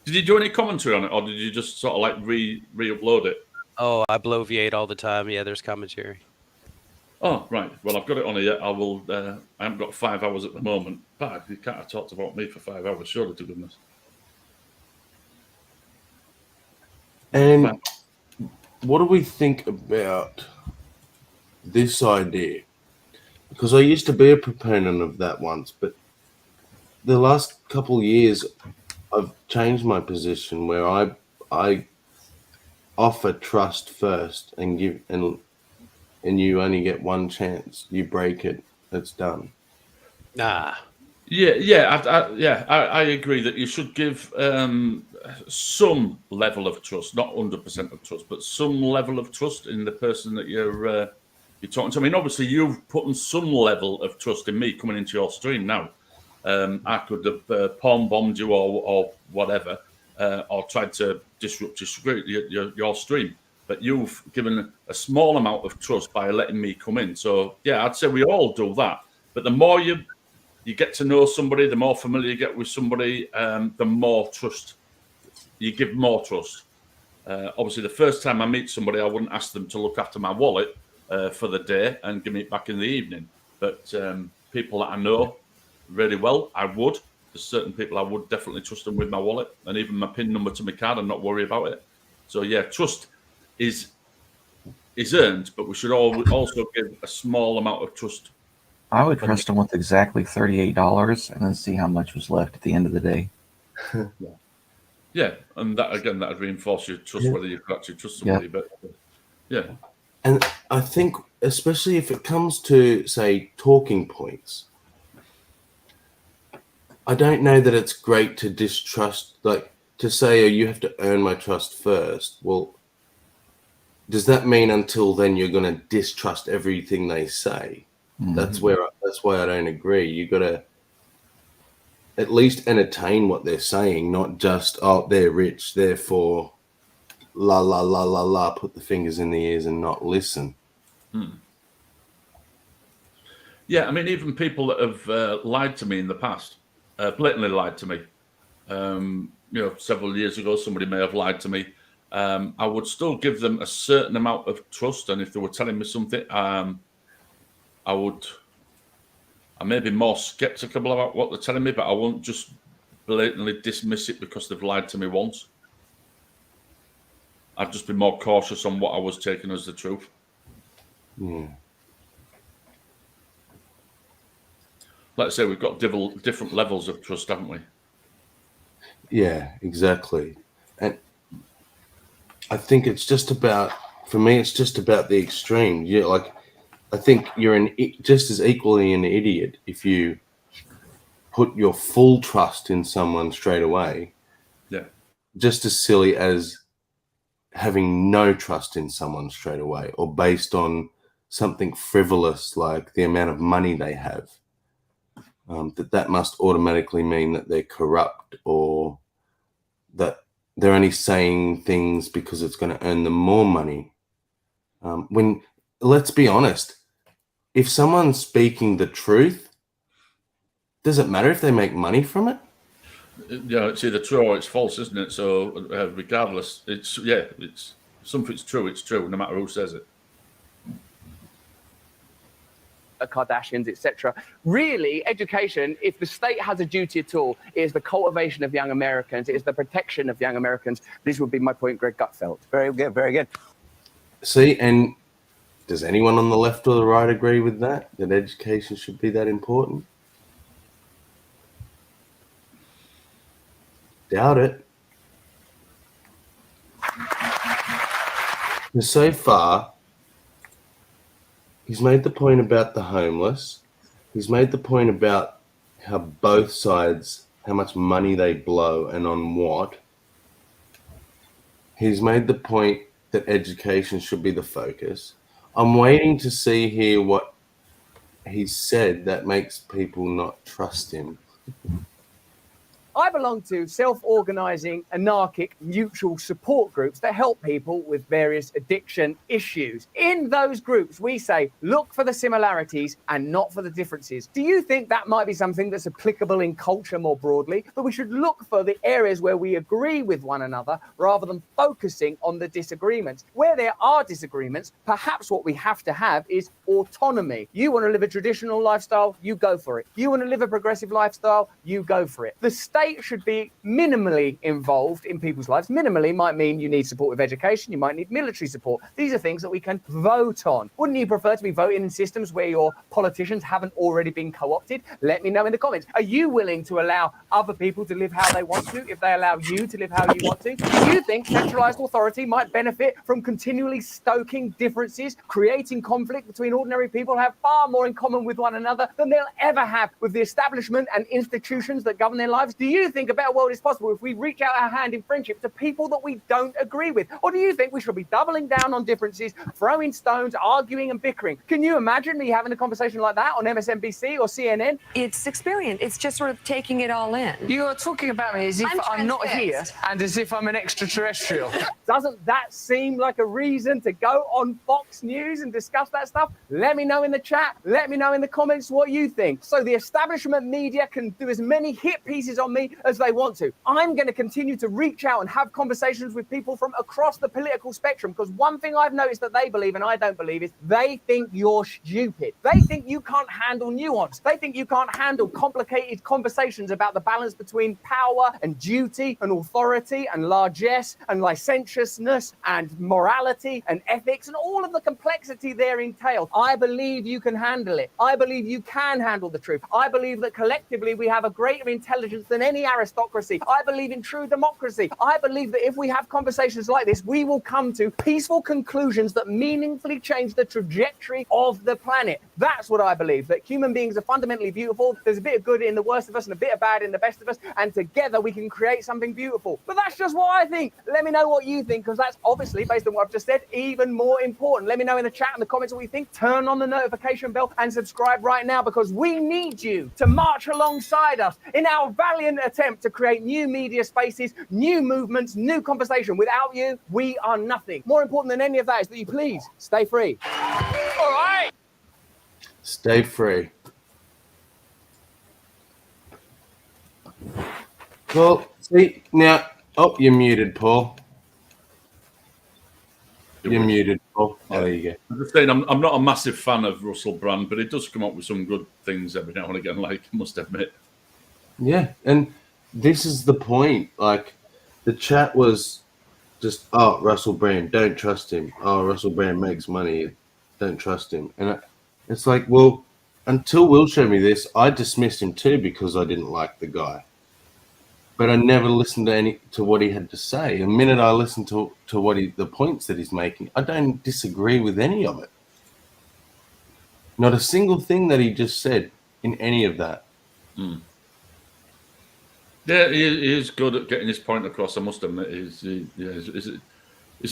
Did you do any commentary on it, or did you just sort of like re-upload it? Oh, I bloviate all the time. Yeah, there's commentary. Oh, right. Well, I've got it on here. I will... I haven't got 5 hours at the moment. But you can't have talked about me for 5 hours, surely, to goodness. And what do we think about this idea? Because I used to be a proponent of that once, but the last couple of years, I've changed my position where I offer trust first and give and you only get one chance. You break it, it's done. Nah. I agree that you should give some level of trust, not 100% of trust, but some level of trust in the person that you're talking to. I mean, obviously, you've put in some level of trust in me coming into your stream now. I could have palm bombed you or whatever, or tried to disrupt your stream. but you've given a small amount of trust by letting me come in. So yeah, I'd say we all do that. But the more you get to know somebody, the more familiar you get with somebody, the more trust you give, more trust. Obviously, the first time I meet somebody, I wouldn't ask them to look after my wallet for the day and give me it back in the evening. But people that I know really well, I would. There's certain people I would definitely trust them with my wallet and even my PIN number to my card and not worry about it. So yeah, trust is earned, but we should also give a small amount of trust. I would trust him with exactly $38 and then see how much was left at the end of the day. Yeah, and that again, that would reinforce your trust, whether you could actually trust somebody. But yeah. And I think, especially if it comes to, say, talking points, I don't know that it's great to distrust, like to say, oh, you have to earn my trust first. Well, does that mean until then you're going to distrust everything they say? Mm-hmm. That's why I don't agree. You got to at least entertain what they're saying, not just, oh, they're rich, therefore, la, la, la, la, la, put the fingers in the ears and not listen. Yeah, I mean, even people that have lied to me in the past, blatantly lied to me. Several years ago, somebody may have lied to me. I would still give them a certain amount of trust. And if they were telling me something, I may be more skeptical about what they're telling me, but I won't just blatantly dismiss it because they've lied to me once. I'd just be more cautious on what I was taking as the truth. Yeah. Let's say we've got different levels of trust, haven't we? Yeah, exactly. And I think it's just about, for me, it's just about the extreme. Yeah, like, I think you're just as equally an idiot if you put your full trust in someone straight away. Yeah. Just as silly as having no trust in someone straight away, or based on something frivolous like the amount of money they have. That must automatically mean that they're corrupt, or that they're only saying things because it's going to earn them more money. When, let's be honest, if someone's speaking the truth, does it matter if they make money from it? Yeah, it's either true or it's false, isn't it? So regardless, it's something's true, it's true, no matter who says it. Kardashians, etc. Really, education, if the state has a duty at all, is the cultivation of young Americans, it is the protection of young Americans. This would be my point, Greg Gutfeld. Very good, very good. See, and does anyone on the left or the right agree with that education should be that important? Doubt it. And so far, he's made the point about the homeless. He's made the point about how both sides, how much money they blow and on what. He's made the point that education should be the focus. I'm waiting to see here what he said that makes people not trust him. I belong to self-organizing, anarchic, mutual support groups that help people with various addiction issues. In those groups, we say, look for the similarities and not for the differences. Do you think that might be something that's applicable in culture more broadly? That we should look for the areas where we agree with one another rather than focusing on the disagreements. Where there are disagreements, perhaps what we have to have is autonomy. You want to live a traditional lifestyle, you go for it. You want to live a progressive lifestyle, you go for it. The state should be minimally involved in people's lives. Minimally might mean you need supportive education, you might need military support. These are things that we can vote on. Wouldn't you prefer to be voting in systems where your politicians haven't already been co-opted? Let me know in the comments. Are you willing to allow other people to live how they want to if they allow you to live how you want to? Do you think centralized authority might benefit from continually stoking differences, creating conflict between ordinary people who have far more in common with one another than they'll ever have with the establishment and institutions that govern their lives? Do you think a better world is possible if we reach out our hand in friendship to people that we don't agree with? Or do you think we should be doubling down on differences, throwing stones, arguing and bickering? Can you imagine me having a conversation like that on MSNBC or CNN? It's experience. It's just sort of taking it all in. You're talking about me as if I'm not here and as if I'm an extraterrestrial. Doesn't that seem like a reason to go on Fox News and discuss that stuff? Let me know in the chat. Let me know in the comments what you think. So the establishment media can do as many hit pieces on me as they want to. I'm going to continue to reach out and have conversations with people from across the political spectrum, because one thing I've noticed that they believe and I don't believe is they think you're stupid. They think you can't handle nuance. They think you can't handle complicated conversations about the balance between power and duty and authority and largesse and licentiousness and morality and ethics and all of the complexity there entailed. I believe you can handle it. I believe you can handle the truth. I believe that collectively we have a greater intelligence than any aristocracy. I believe in true democracy. I believe that if we have conversations like this, we will come to peaceful conclusions that meaningfully change the trajectory of the planet. That's what I believe, that human beings are fundamentally beautiful. There's a bit of good in the worst of us and a bit of bad in the best of us, and together we can create something beautiful. But that's just what I think. Let me know what you think, because that's obviously, based on what I've just said, even more important. Let me know in the chat and the comments what you think. Turn on the notification bell and subscribe right now, because we need you to march alongside us in our valiant attempt to create new media spaces, new movements, new conversation. Without you, we are nothing. More important than any of that is that you please stay free. All right. Stay free. Well, see, now, oh, you're muted, Paul. You're muted, Paul. Oh, there you go. I'm just saying, I'm not a massive fan of Russell Brand, but he does come up with some good things every now and again, like, I must admit. Yeah, and this is the point. Like, the chat was just, oh, Russell Brand, don't trust him. Oh, Russell Brand makes money, don't trust him. And it's like, well, until Will showed me this, I dismissed him too because I didn't like the guy. But I never listened to what he had to say. The minute I listened to what the points that he's making, I don't disagree with any of it. Not a single thing that he just said in any of that. Mm. Yeah, he is good at getting his point across. I must admit, he's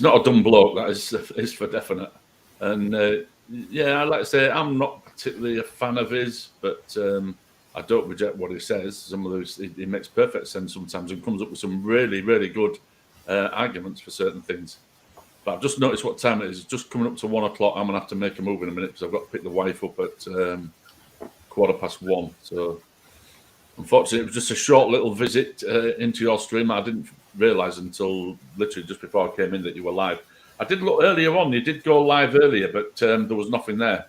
not a dumb bloke. That is for definite. And yeah, I like to say I'm not particularly a fan of his, but I don't reject what he says. Some of those he makes perfect sense sometimes and comes up with some really, really good arguments for certain things. But I've just noticed what time it is. It's just coming up to 1 o'clock. I'm gonna have to make a move in a minute because I've got to pick the wife up at 1:15. So unfortunately, it was just a short little visit into your stream. I didn't realise until literally just before I came in that you were live. I did look earlier on. You did go live earlier, but there was nothing there.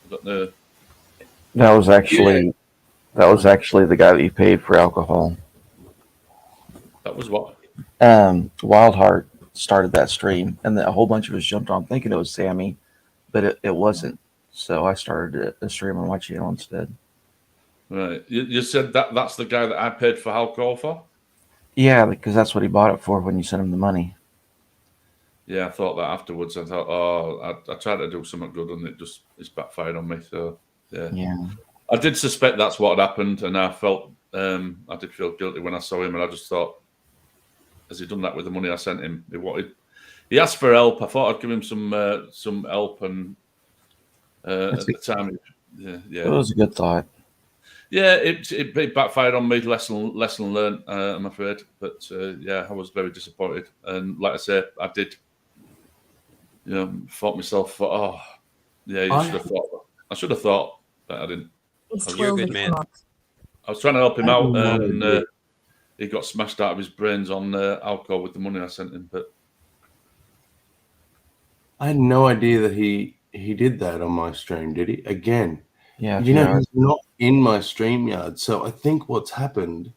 I don't know. That was actually the guy that you paid for alcohol. That was what? Wildheart started that stream, and a whole bunch of us jumped on thinking it was Sammy, but it wasn't. So I started a stream on my channel instead. Right. You said that's the guy that I paid for alcohol for? Yeah, because that's what he bought it for when you sent him the money. Yeah, I thought that afterwards. I thought, oh, I tried to do something good, and it's backfired on me. So yeah. I did suspect that's what had happened, and I felt I did feel guilty when I saw him, and I just thought, has he done that with the money I sent him? He asked for help. I thought I'd give him some help, and at the time, yeah, it was a good thought. Yeah, it backfired on me. Lesson learned, I'm afraid. But yeah, I was very disappointed, and like I said, I did, thought myself, oh, yeah, I should have thought, but I didn't. You're a good man. I was trying to help him out, and he got smashed out of his brains on alcohol with the money I sent him. But I had no idea that he did that on my stream. Did he? Again, yeah. He's not in my StreamYard. So I think what's happened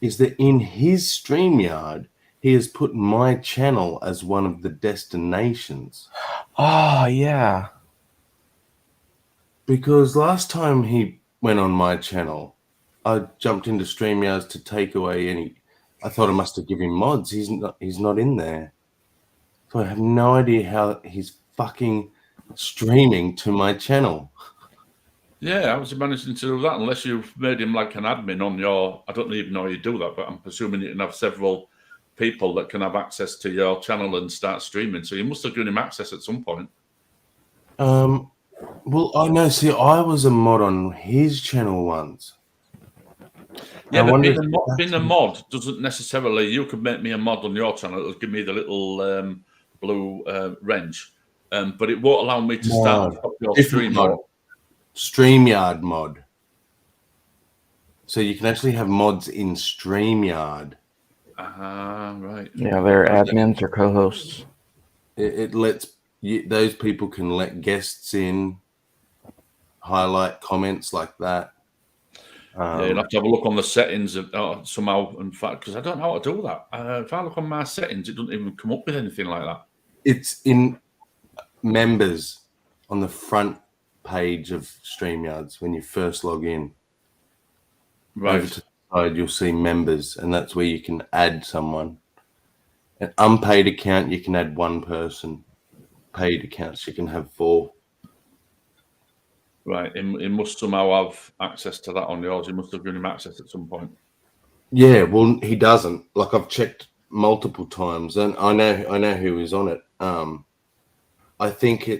is that in his StreamYard, he has put my channel as one of the destinations. Oh yeah. Because last time he went on my channel, I jumped into StreamYards to take away I thought I must have given him mods. He's not in there. So I have no idea how he's fucking streaming to my channel. Yeah, how was he managing to do that? Unless you've made him like an admin on your... I don't even know how you do that, but I'm presuming you can have several people that can have access to your channel and start streaming. So you must have given him access at some point. Well, I know. See, I was a mod on his channel once. Yeah, I but wonder being a mod doesn't necessarily... You could make me a mod on your channel. It'll give me the little blue wrench. But it won't allow me to start and stop your different stream. mod. StreamYard mod. So you can actually have mods in StreamYard. Right. Yeah, they're admins or co-hosts. It lets those people can let guests in, highlight comments like that. Yeah, you'll have to have a look on the settings somehow. In fact, because I don't know how to do that. If I look on my settings, it doesn't even come up with anything like that. It's in members on the front page of StreamYards when you first log in. Right. Over to the side, you'll see members, and that's where you can add someone. An unpaid account, you can add one person. Paid accounts, you can have 4. Right. He must somehow have access to that on yours. You must have given him access at some point. Yeah, well, he doesn't. Like, I've checked multiple times, and I know who is on it. I think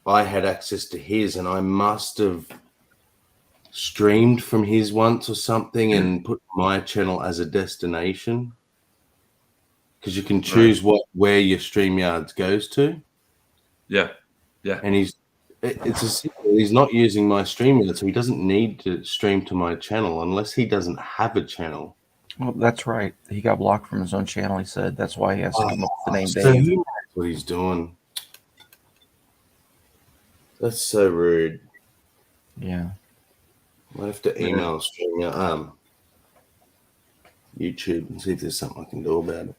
I had access to his, and I must have streamed from his once or something and put my channel as a destination, because you can choose where your StreamYards goes to. Yeah. And he's not using my StreamYard, so he doesn't need to stream to my channel unless he doesn't have a channel. Well, that's right. He got blocked from his own channel. He said that's why he has to come up with the name So Dave. he knows what he's doing. That's so rude. Yeah. I have to email StreamYard, YouTube, and see if there's something I can do about it.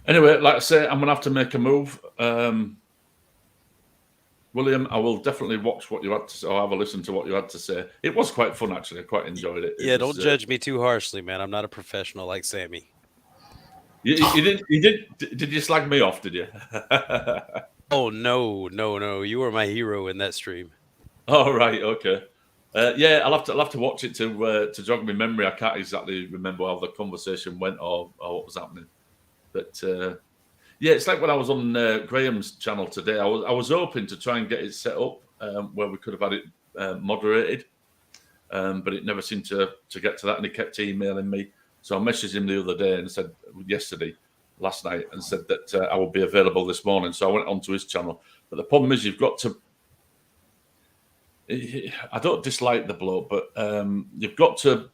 Anyway, like I say, I'm going to have to make a move. William, I will definitely watch what you had to say, or have a listen to what you had to say. It was quite fun, actually. I quite enjoyed it. Don't judge me too harshly, man. I'm not a professional like Sammy. You did you slag me off, did you? Oh, no. You were my hero in that stream. Oh, right. Okay. Yeah, I'll have to watch it to jog my memory. I can't exactly remember how the conversation went or what was happening. But yeah, it's like when I was on Graham's channel today. I was hoping to try and get it set up where we could have had it moderated, but it never seemed to get to that, and he kept emailing me. So I messaged him the other day and said, last night, and said that I would be available this morning. So I went onto his channel. But the problem is, you've got to. I don't dislike the bloke, but you've got to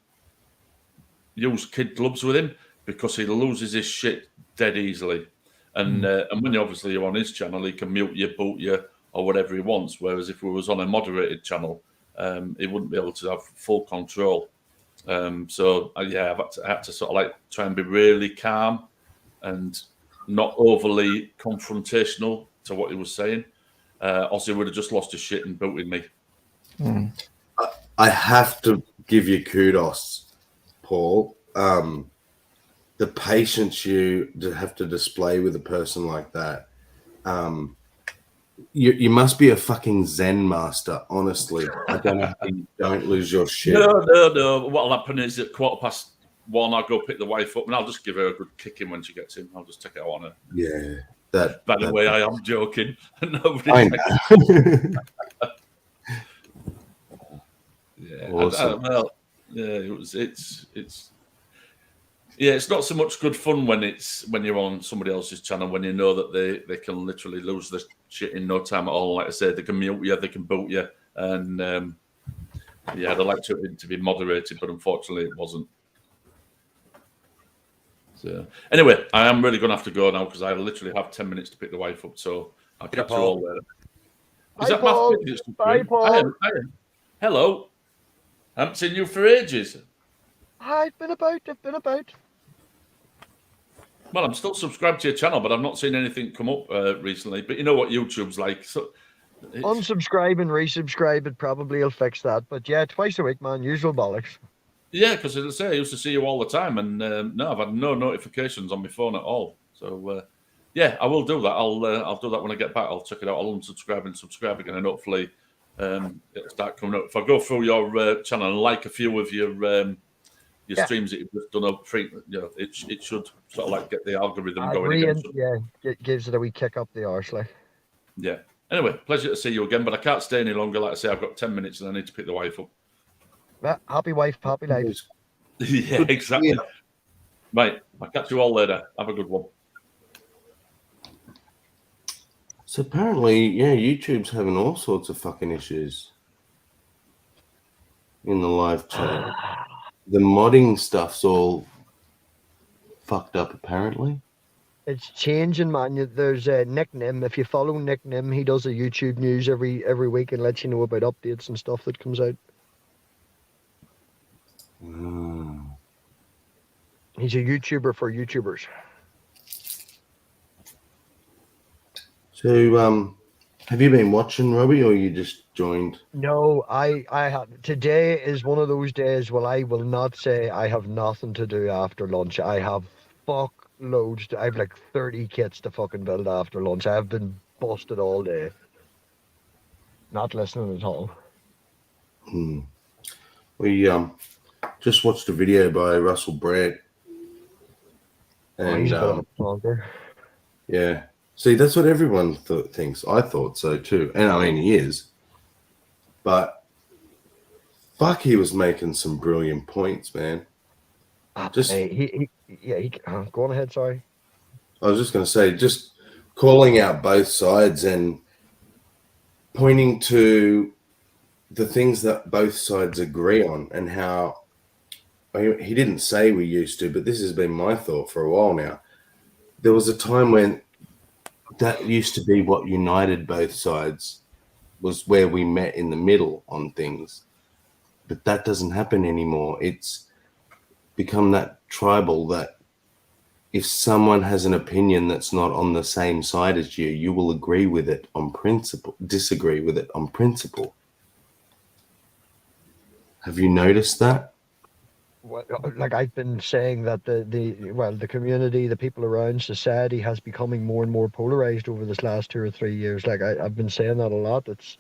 use kid gloves with him, because he loses his shit dead easily. And when you're on his channel, he can mute you, boot you, or whatever he wants. Whereas if we was on a moderated channel, he wouldn't be able to have full control. So yeah, I had to sort of like try and be really calm and not overly confrontational to what he was saying. Else he would have just lost his shit and booted me. I have to give you kudos, Paul. The patience you have to display with a person like that. You must be a fucking Zen master, honestly. I don't know how you don't lose your shit. No. What'll happen is at 1:15, I'll go pick the wife up and I'll just give her a good kicking when she gets in. I'll just take it out on her. Yeah. By the way, I am joking. I know. Yeah. Awesome. It's not so much good fun when you're on somebody else's channel, when you know that they can literally lose their shit in no time at all. Like I said, they can mute you, they can boot you, and I'd like it to be moderated, but unfortunately it wasn't. So anyway, I am really going to have to go now because I literally have 10 minutes to pick the wife up. So I'll catch you all later. Is that Paul. Bye, Paul. Hello. I haven't seen you for ages. I've been about. Well, I'm still subscribed to your channel, but I've not seen anything come up recently. But you know what YouTube's like. So Unsubscribe and resubscribe, it probably will fix that. But yeah, twice a week, man. Usual bollocks. yeah, because as I say, I used to see you all the time, and no, I've had no notifications on my phone at all. So yeah, I will do that. I'll do that when I get back. I'll check it out. I'll unsubscribe and subscribe again, and hopefully It'll start coming up. If I go through your channel and like a few of your Yeah. streams that you've just done up, it should sort of like get the algorithm going Agree, again. and yeah, it gives it a wee kick up the arse, like. Yeah. Anyway, pleasure to see you again, but I can't stay any longer. Like I say, I've got 10 minutes and I need to pick the wife up. Yeah, happy wife, happy life. Yeah, exactly. Right, I'll catch you all later. Have a good one. So apparently, yeah, YouTube's having all sorts of fucking issues in the live chat. The modding stuff's all fucked up, apparently. It's changing, man. There's Nick Nim. If you follow Nick Nim, he does a YouTube news every week and lets you know about updates and stuff that comes out. He's a YouTuber for YouTubers. So, have you been watching, Robbie, or you just joined? No, I have. Today is one of those days where I will not say I have nothing to do after lunch. I have fuck loads. I have like 30 kits to fucking build after lunch. I have been busted all day. Not listening at all. We just watched a video by Russell Brand. And He's a bit of a plonker. yeah. See, that's what everyone thinks. I thought so too. And I mean, he is. But fuck, he was making some brilliant points, man. Just go on ahead, sorry. I was just going to say, just calling out both sides and pointing to the things that both sides agree on, and how he didn't say we used to, but this has been my thought for a while now. There was a time when that used to be what united both sides, was where we met in the middle on things. But that doesn't happen anymore. It's become that tribal that if someone has an opinion that's not on the same side as you, you will agree with it on principle, disagree with it on principle. Have you noticed that? Well, like I've been saying that the community, the people around society has becoming more and more polarized over this last 2 or 3 years. Like I've been saying that a lot. It's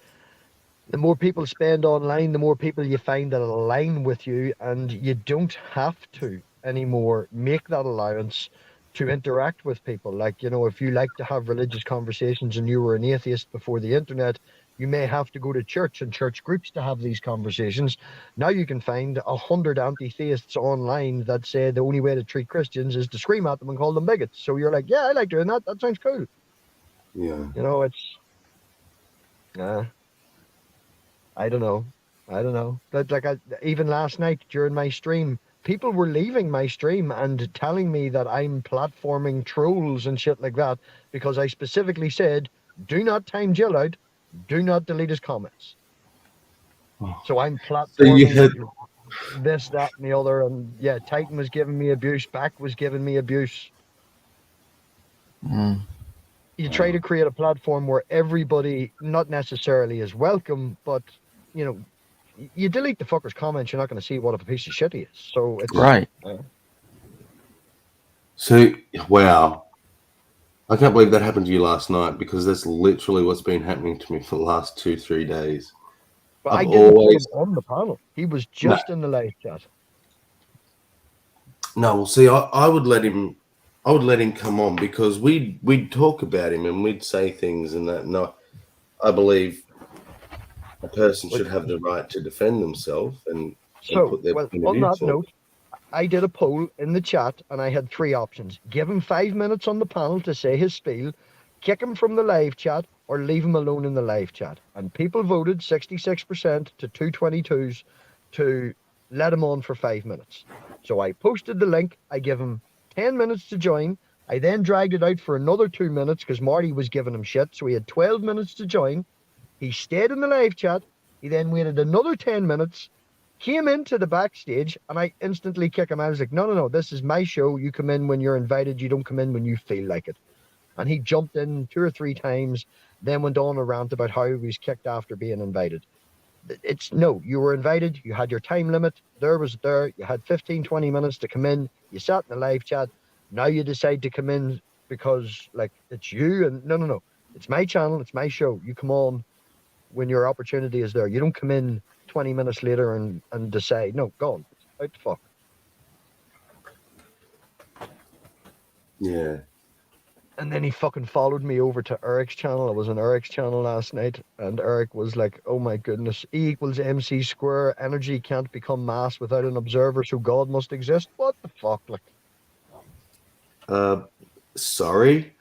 the more people spend online, the more people you find that align with you, and you don't have to anymore make that allowance to interact with people. Like, you know, if you like to have religious conversations and you were an atheist before the internet, you may have to go to church and church groups to have these conversations. Now you can find 100 anti-theists online that say the only way to treat Christians is to scream at them and call them bigots. So you're like, yeah, I like doing that. That sounds cool. Yeah. You know, it's... I don't know. But like even last night during my stream, people were leaving my stream and telling me that I'm platforming trolls and shit like that because I specifically said, do not time Jill out. Do not delete his comments. So I'm platforming this, that, and the other. And yeah, Titan was giving me abuse. Back was giving me abuse. You try to create a platform where everybody not necessarily is welcome, but, you know, you delete the fucker's comments, you're not going to see what a piece of shit he is. So it's... Right. So, wow. I can't believe that happened to you last night, because that's literally what's been happening to me for the last 2-3 days. But I didn't put him on the panel. He was just in the live chat. No, well, see, I would let him come on, because we'd talk about him and we'd say things and that. No, I believe a person should have the right to defend themselves and put their point of on view that forward. note, I did a poll in the chat and I had 3 options. Give him 5 minutes on the panel to say his spiel, kick him from the live chat, or leave him alone in the live chat. And people voted 66% to 222s to let him on for 5 minutes. So I posted the link. I give him 10 minutes to join. I then dragged it out for another 2 minutes because Marty was giving him shit. So he had 12 minutes to join. He stayed in the live chat. He then waited another 10 minutes, came into the backstage, and I instantly kick him. I was like, no, this is my show. You come in when you're invited. You don't come in when you feel like it. And he jumped in 2 or 3 times, then went on a rant about how he was kicked after being invited. It's no, you were invited. You had your time limit. You had 15, 20 minutes to come in. You sat in the live chat. Now you decide to come in because, like, it's you. And no. It's my channel. It's my show. You come on when your opportunity is there. You don't come in 20 minutes later and decide, no, gone. Out the fuck. Yeah. And then he fucking followed me over to Eric's channel. I was on Eric's channel last night, and Eric was like, oh my goodness, E equals MC square. Energy can't become mass without an observer, so God must exist. What the fuck? Like, Sorry?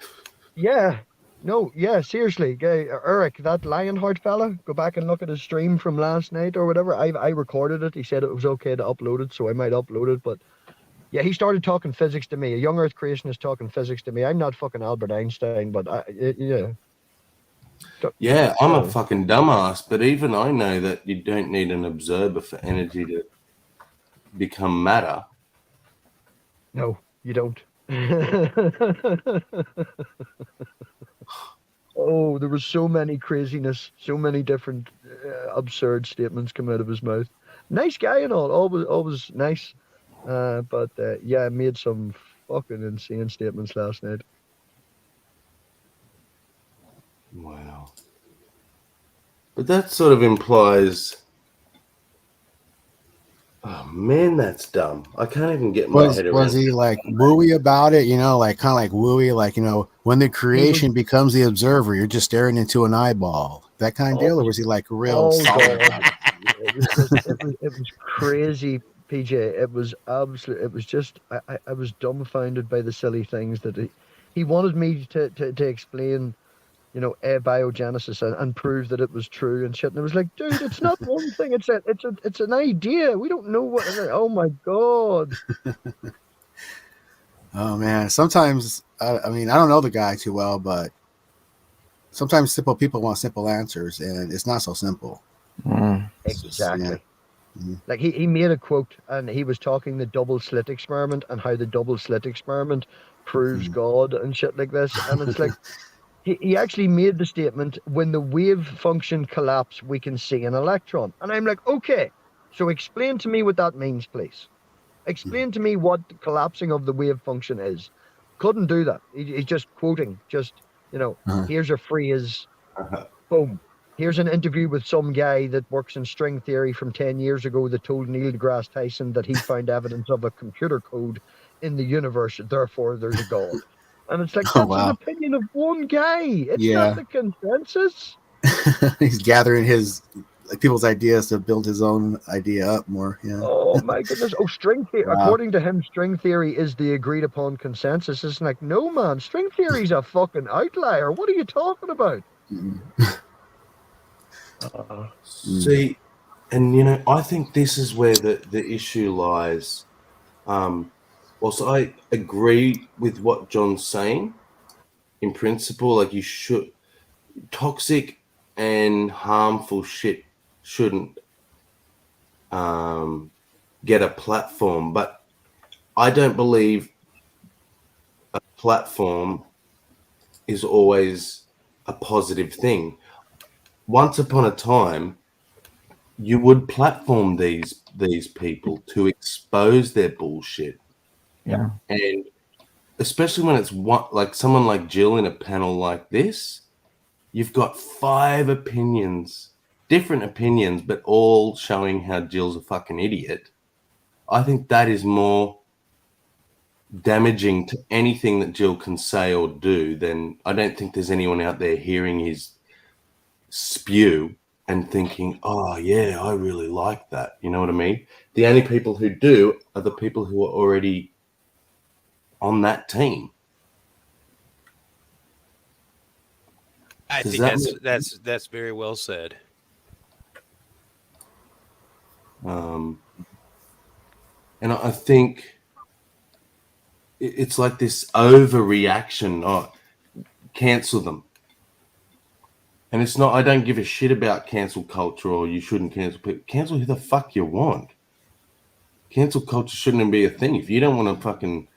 yeah. No, yeah, seriously. Eric, that Lionheart fella, go back and look at his stream from last night or whatever. I recorded it. He said it was okay to upload it, so I might upload it, but yeah, he started talking physics to me. A young Earth creationist talking physics to me. I'm not fucking Albert Einstein, but yeah. Yeah, I'm a fucking dumbass, but even I know that you don't need an observer for energy to become matter. No, you don't. Oh, there was so many craziness, so many different absurd statements come out of his mouth. Nice guy and all, always nice. But yeah, made some fucking insane statements last night. Wow. But that sort of implies... Oh, man, that's dumb. I can't even get my head around. Was he like wooey about it? You know, like kind of like wooey, like, you know, when the creation becomes the observer, you're just staring into an eyeball. That kind of deal? Or was he like real solid? It was crazy, PJ. It was absolute. It was just, I was dumbfounded by the silly things that he wanted me to explain, you know, abiogenesis and prove that it was true and shit. And it was like, dude, it's not one thing. It's an idea. We don't know what. Oh my god. Oh man. Sometimes I mean, I don't know the guy too well, but sometimes simple people want simple answers, and it's not so simple. Exactly. Like he made a quote, and he was talking the double slit experiment and how the double slit experiment proves God and shit like this. And it's like, he actually made the statement, when the wave function collapse, we can see an electron. And I'm like, okay, so explain to me what that means, please. Explain to me what the collapsing of the wave function is. Couldn't do that. He's just quoting, just, you know, here's a phrase, boom. Here's an interview with some guy that works in string theory from 10 years ago that told Neil deGrasse Tyson that he found evidence of a computer code in the universe, therefore there's a God. And it's like, that's an opinion of one guy. It's not the consensus. He's gathering his people's ideas to build his own idea up more. Yeah. Oh my goodness. Oh, string theory. Wow. According to him, string theory is the agreed upon consensus. It's like, no man, string theory's a fucking outlier. What are you talking about? See, and you know, I think this is where the issue lies. Also, I agree with what John's saying. In principle, like, you should, toxic and harmful shit shouldn't get a platform, but I don't believe a platform is always a positive thing. Once upon a time, you would platform these people to expose their bullshit. Yeah. And especially when it's like someone like Jill in a panel like this, you've got 5 opinions, different opinions, but all showing how Jill's a fucking idiot. I think that is more damaging to anything that Jill can say or do than, I don't think there's anyone out there hearing his spew and thinking, oh yeah, I really like that. You know what I mean? The only people who do are the people who are already on that team. I think that's very well said. And I think it's like this overreaction. Oh, cancel them. And it's not, I don't give a shit about cancel culture or you shouldn't cancel people. Cancel who the fuck you want. Cancel culture shouldn't even be a thing. If you don't want to fucking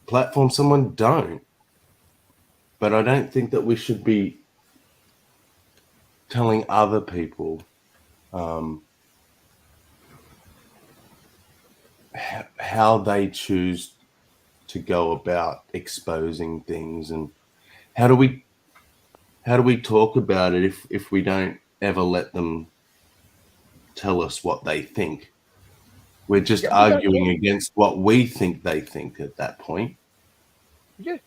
platform someone, don't. But I don't think that we should be telling other people how they choose to go about exposing things, and how do we how do we talk about it if we don't ever let them tell us what they think? We're just Yeah, but that's arguing it. against what we think they think at that point. Yeah.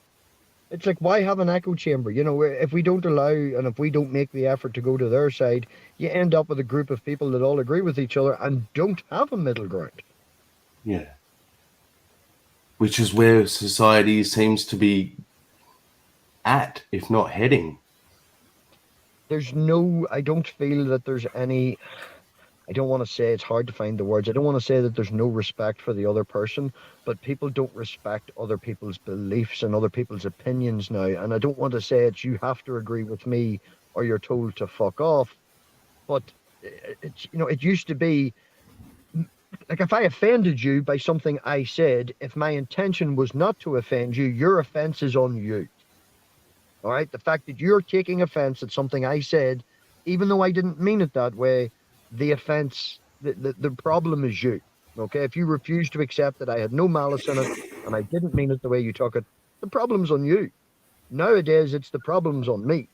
It's like, why have an echo chamber? You know, if we don't allow and if we don't make the effort to go to their side, you end up with a group of people that all agree with each other and don't have a middle ground. Yeah. Which is where society seems to be at, if not heading. I don't feel that there's any, I don't want to say, it's hard to find the words. I don't want to say that there's no respect for the other person, but people don't respect other people's beliefs and other people's opinions now. And I don't want to say it's you have to agree with me or you're told to fuck off. But it's, you know, it used to be like, if I offended you by something I said, if my intention was not to offend you, your offense is on you. All right. The fact that you're taking offense at something I said, even though I didn't mean it that way, the offense, the problem is you. Okay. If you refuse to accept that I had no malice in it and I didn't mean it the way you took it, the problem's on you. Nowadays, it's the problem's on me.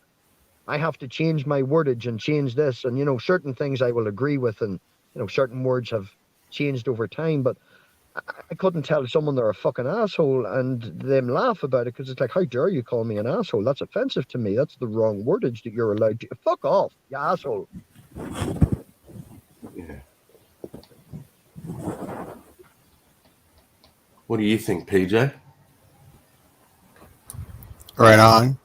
I have to change my wordage and change this. And, you know, certain things I will agree with, and, you know, certain words have changed over time, but I couldn't tell someone they're a fucking asshole and them laugh about it because it's like, how dare you call me an asshole? That's offensive to me. That's the wrong wordage that you're allowed to. Fuck off, you asshole. Yeah. What do you think, PJ? Right on.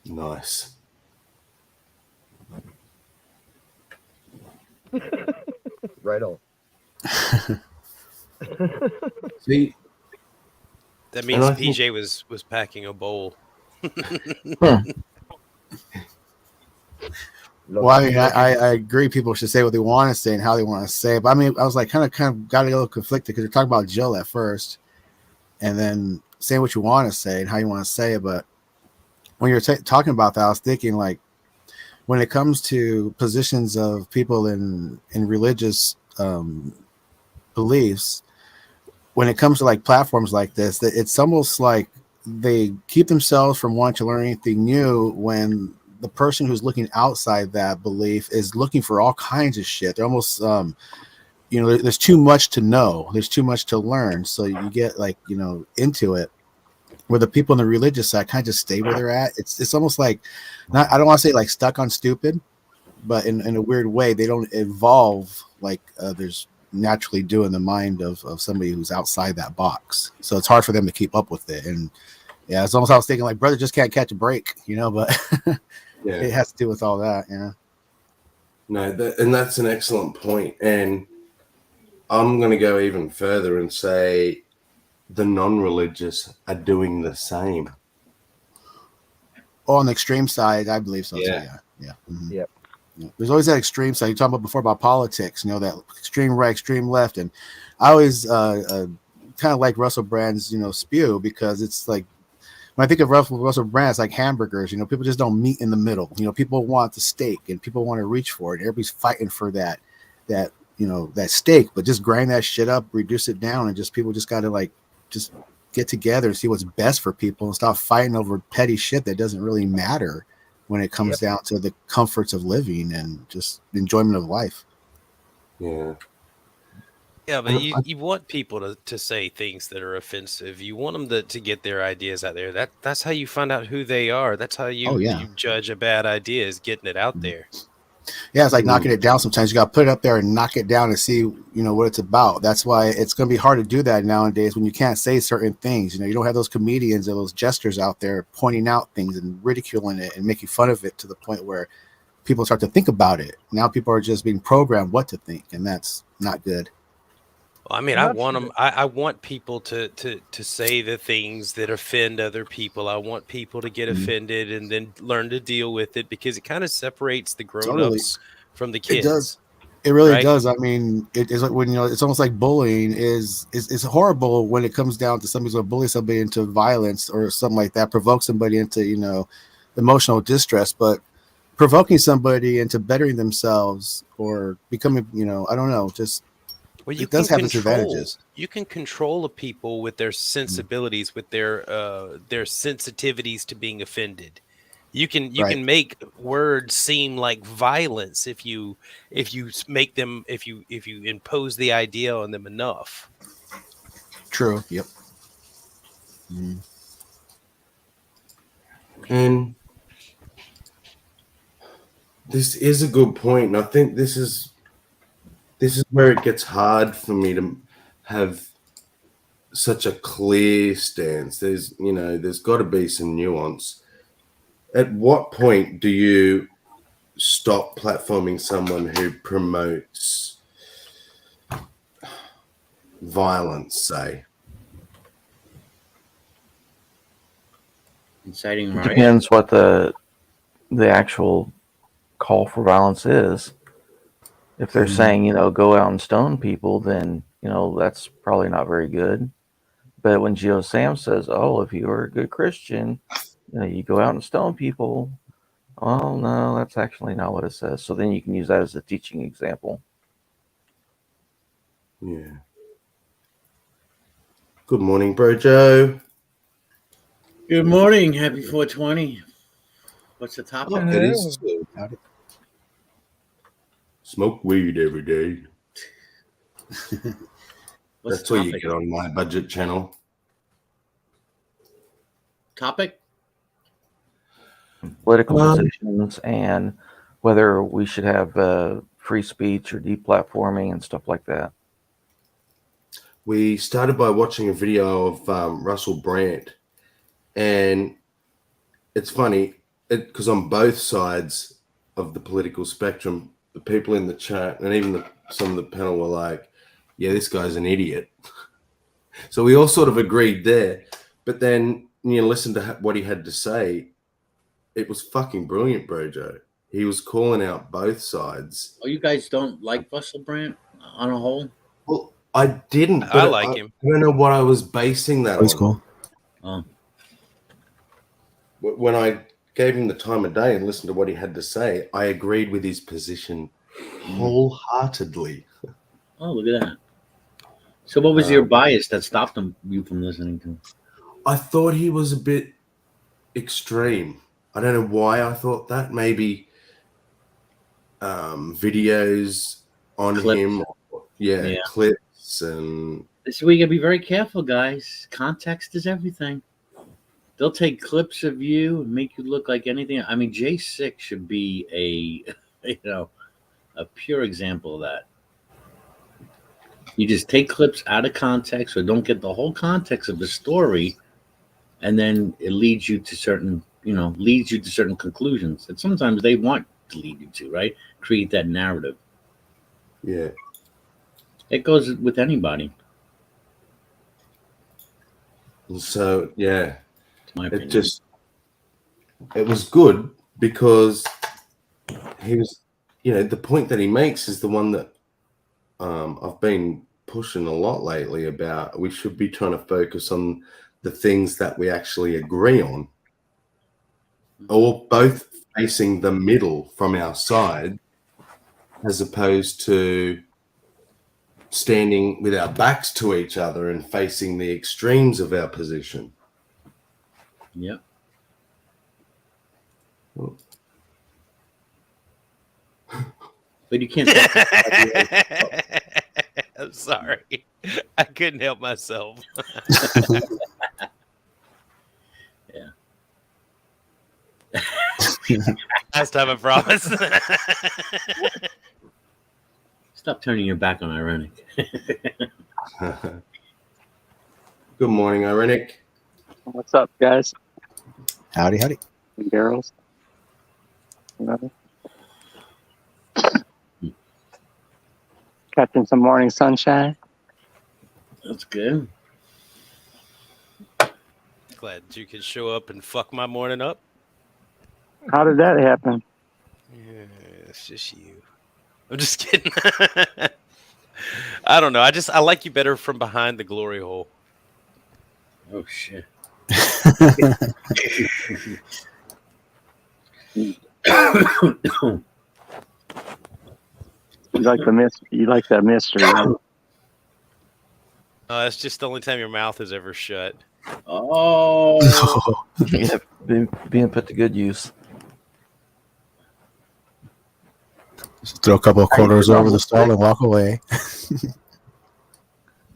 Nice. Right on. See, That means I PJ think- was packing a bowl. Look, Well, I mean, I agree. People should say what they want to say and how they want to say it. But I mean, I was like, kind of got a little conflicted because you're talking about Jill at first, and then saying what you want to say and how you want to say it. But when you're talking about that, I was thinking, like, when it comes to positions of people in religious beliefs, when it comes to like platforms like this, that it's almost like they keep themselves from wanting to learn anything new when the person who's looking outside that belief is looking for all kinds of shit. They're almost you know, there's too much to know, there's too much to learn, so you get, like, you know, into it, where the people on the religious side kind of just stay where they're at. It's almost like, not, I don't want to say like stuck on stupid, but in a weird way, they don't evolve like others naturally do in the mind of somebody who's outside that box. So it's hard for them to keep up with it. And yeah, it's almost, I was thinking like, brother just can't catch a break, you know, but yeah. it has to do with all that, you know. No, and that's an excellent point. And I'm going to go even further and say the non-religious are doing the same. Oh, on the extreme side, I believe so. Yeah. Too, yeah. Mm-hmm. Yep. Yeah. There's always that extreme side. You talked about before about politics, you know, that extreme right, extreme left. And I always kind of like Russell Brand's, you know, spew, because it's like, when I think of Russell Brand, it's like hamburgers. You know, people just don't meet in the middle. You know, people want the steak and people want to reach for it. Everybody's fighting for that, you know, that steak, but just grind that shit up, reduce it down, and just people just got to like just get together and see what's best for people and stop fighting over petty shit that doesn't really matter when it comes down to the comforts of living and just enjoyment of life. Yeah. Yeah, but you want people to say things that are offensive. You want them to get their ideas out there. That's how you find out who they are. That's how you, you judge a bad idea, is getting it out there. Yeah, it's like knocking it down sometimes. You got to put it up there and knock it down and see, you know, what it's about. That's why it's going to be hard to do that nowadays when you can't say certain things. You know, you don't have those comedians or those jesters out there pointing out things and ridiculing it and making fun of it to the point where people start to think about it. Now people are just being programmed what to think, and that's not good. I mean, I want them. I want people to say the things that offend other people. I want people to get offended and then learn to deal with it, because it kind of separates the grown-ups from the kids. It does. It really does. I mean, it is like when, you know, it's almost like bullying is horrible when it comes down to somebody's going to bully somebody into violence or something like that, provoke somebody into, you know, emotional distress. But provoking somebody into bettering themselves or becoming, you know, I don't know, just Well, you it does can have its control. advantages. You can control a people with their sensibilities, with their sensitivities to being offended. You can make words seem like violence if you make them if you impose the idea on them enough. True. Yep. Mm. And this is a good point. And I think this is where it gets hard for me to have such a clear stance. There's got to be some nuance. At what point do you stop platforming someone who promotes violence, say? Inciting It riot. depends what the actual call for violence is. If they're saying, go out and stone people, then, that's probably not very good. But when Geo Sam says, oh, if you are a good Christian, you go out and stone people. Well, no, that's actually not what it says. So then you can use that as a teaching example. Yeah. Good morning, Bro Joe. Good morning. Happy 420. What's the topic? Oh, it is. Smoke weed every day. That's what you get on my budget channel. Topic? Political positions and whether we should have free speech or deplatforming and stuff like that. We started by watching a video of Russell Brand, and it's funny because on both sides of the political spectrum, the people in the chat and even some of the panel were like, yeah, this guy's an idiot. So we all sort of agreed there. But then you listen to what he had to say. It was fucking brilliant, Bro Joe. He was calling out both sides. Oh, you guys don't like Russell Brand on a whole? Well, I didn't. I like him. I don't know what I was basing that on. That's cool. Oh. When I gave him the time of day and listened to what he had to say, I agreed with his position wholeheartedly. Oh, look at that. So what was your bias that stopped you from listening to him? I thought he was a bit extreme. I don't know why I thought that. Maybe videos on Clips. him. Yeah, clips. And This is where you gotta be very careful, guys. Context is everything. They'll take clips of you and make you look like anything. I mean, J6 should be a pure example of that. You just take clips out of context or don't get the whole context of the story, and then it leads you to certain conclusions that sometimes they want to lead you to, right? Create that narrative. yeah. It goes with anybody. And so, yeah. My opinion. It was good because he was, the point that he makes is the one that I've been pushing a lot lately about. We should be trying to focus on the things that we actually agree on, or both facing the middle from our side, as opposed to standing with our backs to each other and facing the extremes of our position. Yep. But you can't. I'm sorry. I couldn't help myself. Yeah. Last time, I promise. Stop turning your back on Ironic. Good morning, Ironic. What's up, guys? Howdy, howdy. Girls. Catching some morning sunshine. That's good. Glad you could show up and fuck my morning up. How did that happen? Yeah, it's just you. I'm just kidding. I don't know. I like you better from behind the glory hole. Oh shit. You like the mystery. You like that mystery. Huh? That's just the only time your mouth is ever shut. Oh, Yeah, being put to good use. Just throw a couple of quarters over the stall and walk away.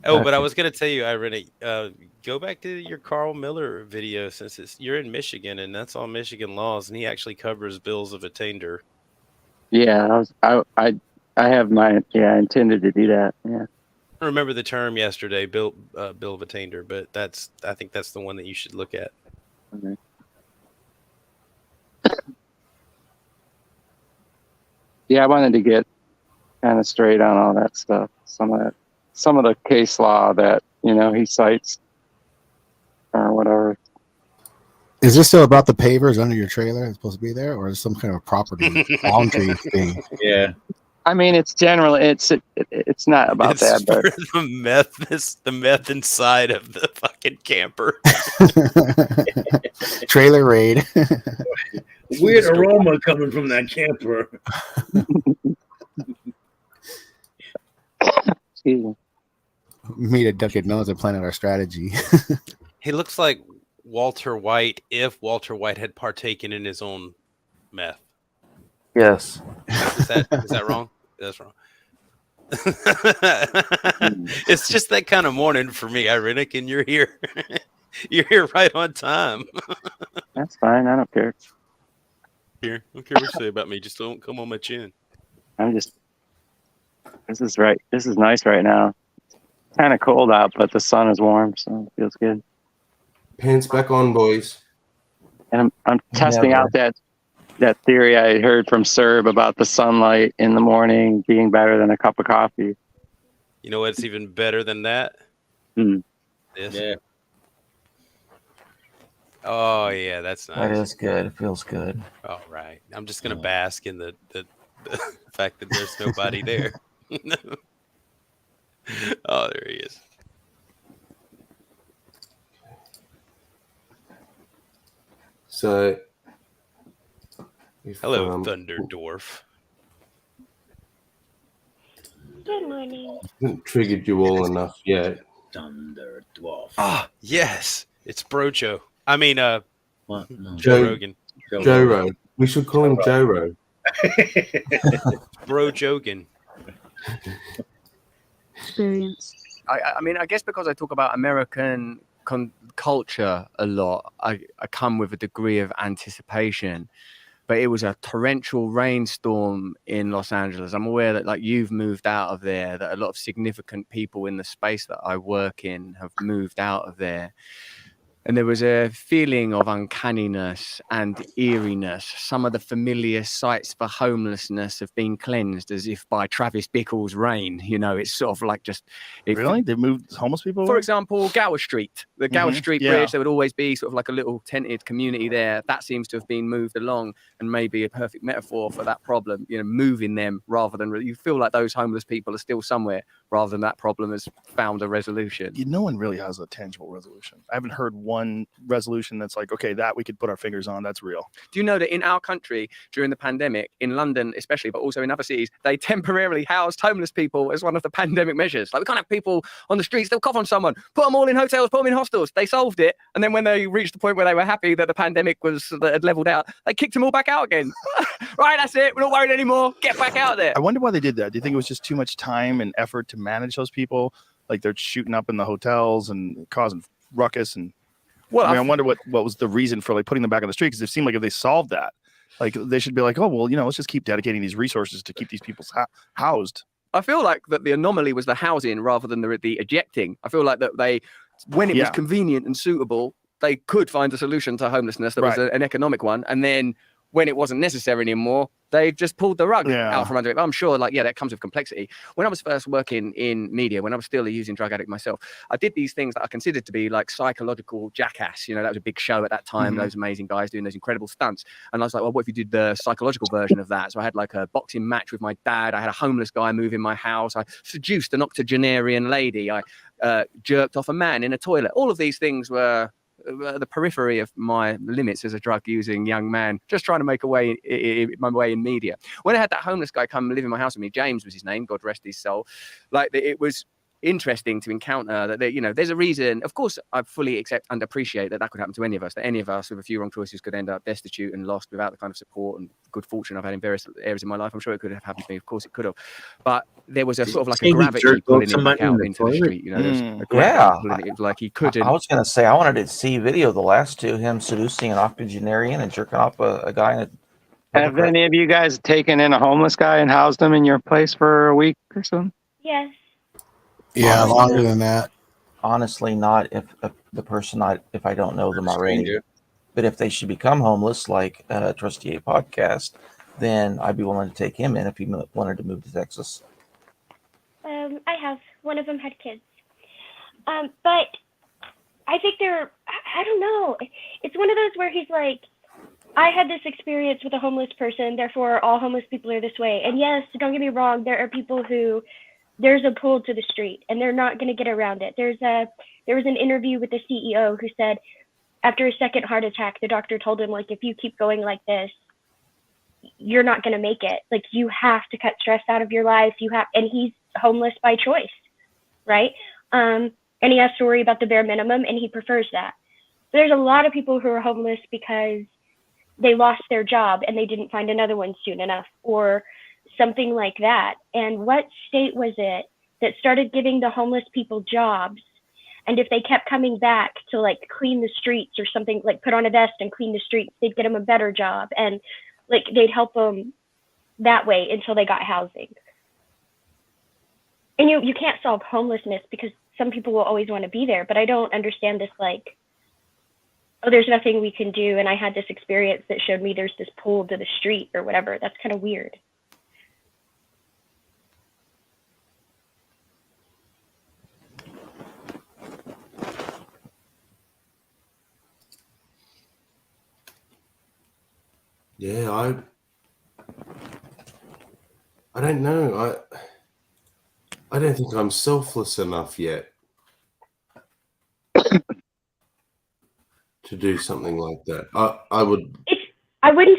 Oh, but I was gonna tell you, Irene, go back to your Carl Miller video since you're in Michigan and that's all Michigan laws, and he actually covers bills of attainder. Yeah, I have my I intended to do that. Yeah. I remember the term yesterday, bill of attainder, but I think that's the one that you should look at. Okay. Yeah, I wanted to get kind of straight on all that stuff. Some of the case law that he cites or whatever. Is this still about the pavers under your trailer that's supposed to be there, or is it some kind of property boundary thing? yeah. I mean, it's generally it's not about It's that, but for the meth inside of the fucking camper. Trailer raid. Weird aroma coming from that camper. excuse me. Meet a Dunkin' Nose and plan out our strategy. He looks like Walter White if Walter White had partaken in his own meth. Yes. Is that wrong? That's wrong. It's just that kind of morning for me, Irenic, and you're here. You're here right on time. That's fine. I don't care. Here, I don't care what you say about me. Just don't come on my chin. This is right. This is nice right now. It's kind of cold out, but the sun is warm, so it feels good. Pants back on, boys. And I'm testing out that theory I heard from Serb about the sunlight in the morning being better than a cup of coffee. You know what's even better than that? Hmm. This. Yeah. Oh yeah, that's nice. That is good. It feels good. All right. I'm just gonna bask in the fact that there's nobody there. Oh, there he is. So, Hello, Thunder Dwarf. Good morning. Haven't triggered you all enough yet. Thunder Dwarf. Ah, yes, it's Brocho. I mean, What? No. Joe Rogan. Joe-Ro. We should call him Joe-Ro. Bro Jogan. Experience. I mean, I guess because I talk about American culture a lot, I come with a degree of anticipation. But it was a torrential rainstorm in Los Angeles. I'm aware that like you've moved out of there, that a lot of significant people in the space that I work in have moved out of there. And there was a feeling of uncanniness and eeriness. Some of the familiar sites for homelessness have been cleansed as if by Travis Bickle's rain. You know, it's sort of like just... Really? They moved homeless people? For example, Gower Street. The Gower Street Yeah. Bridge, there would always be sort of like a little tented community there. That seems to have been moved along and maybe a perfect metaphor for that problem, you know, moving them rather than... You feel like those homeless people are still somewhere rather than that problem has found a resolution. No one really has a tangible resolution. I haven't heard one resolution that's like, okay, that we could put our fingers on, that's real. Do you know that in our country during the pandemic, in London especially, but also in other cities, they temporarily housed homeless people as one of the pandemic measures? Like, we can't have people on the streets, they'll cough on someone, put them all in hotels, put them in hostels. They solved it. And then when they reached the point where they were happy that the pandemic had leveled out, they kicked them all back out again. Right, that's it. We're not worried anymore. Get back out there. I wonder why they did that. Do you think it was just too much time and effort to manage those people? Like they're shooting up in the hotels and causing ruckus and... Well, I wonder what was the reason for like putting them back on the street, because it seemed like if they solved that, like they should be like, oh well, let's just keep dedicating these resources to keep these people housed. I feel like that the anomaly was the housing rather than the ejecting. I feel like that when it was convenient and suitable, they could find a solution to homelessness that was an economic one, and then when it wasn't necessary anymore, they just pulled the rug out from under it. I'm sure, that comes with complexity. When I was first working in media, when I was still a using drug addict myself, I did these things that I considered to be like psychological Jackass. That was a big show at that time, those amazing guys doing those incredible stunts. And I was like, well, what if you did the psychological version of that? So I had like a boxing match with my dad. I had a homeless guy move in my house. I seduced an octogenarian lady. I jerked off a man in a toilet. All of these things were the periphery of my limits as a drug-using young man, just trying to make my way in media. When I had that homeless guy come live in my house with me, James was his name, God rest his soul, it was interesting to encounter that. There's a reason. Of course, I fully accept and appreciate that could happen to any of us. That any of us with a few wrong choices could end up destitute and lost without the kind of support and good fortune I've had in various areas in my life. I'm sure it could have happened to me. Of course, it could have. But there was a sort of like a gravity pulling him back out into the street. There's a gravity pulling it, like he couldn't. I was going to say I wanted to see video of the last two, him seducing an octogenarian and jerking off a guy in a. Have any of you guys taken in a homeless guy and housed him in your place for a week or something? Yes. Yeah, longer than that. Honestly, not if the person if I don't know them already. But if they should become homeless, like Trustee A podcast, then I'd be willing to take him in if he wanted to move to Texas. I have. One of them had kids. But I think I don't know. It's one of those where he's like, I had this experience with a homeless person, therefore all homeless people are this way. And yes, don't get me wrong, there are people who there's a pull to the street and they're not going to get around it. There was an interview with the CEO who said after his second heart attack, the doctor told him, like, if you keep going like this, you're not going to make it. Like, you have to cut stress out of your life. And he's homeless by choice, right? And he has to worry about the bare minimum and he prefers that. There's a lot of people who are homeless because they lost their job and they didn't find another one soon enough or something like that. And what state was it that started giving the homeless people jobs? And if they kept coming back to like clean the streets or something, like put on a vest and clean the streets, they'd get them a better job and like they'd help them that way until they got housing. And you can't solve homelessness because some people will always want to be there, but I don't understand this like, oh, there's nothing we can do. And I had this experience that showed me there's this pull to the street or whatever. That's kind of weird. Yeah, I don't know. I don't think I'm selfless enough yet to do something like that. I wouldn't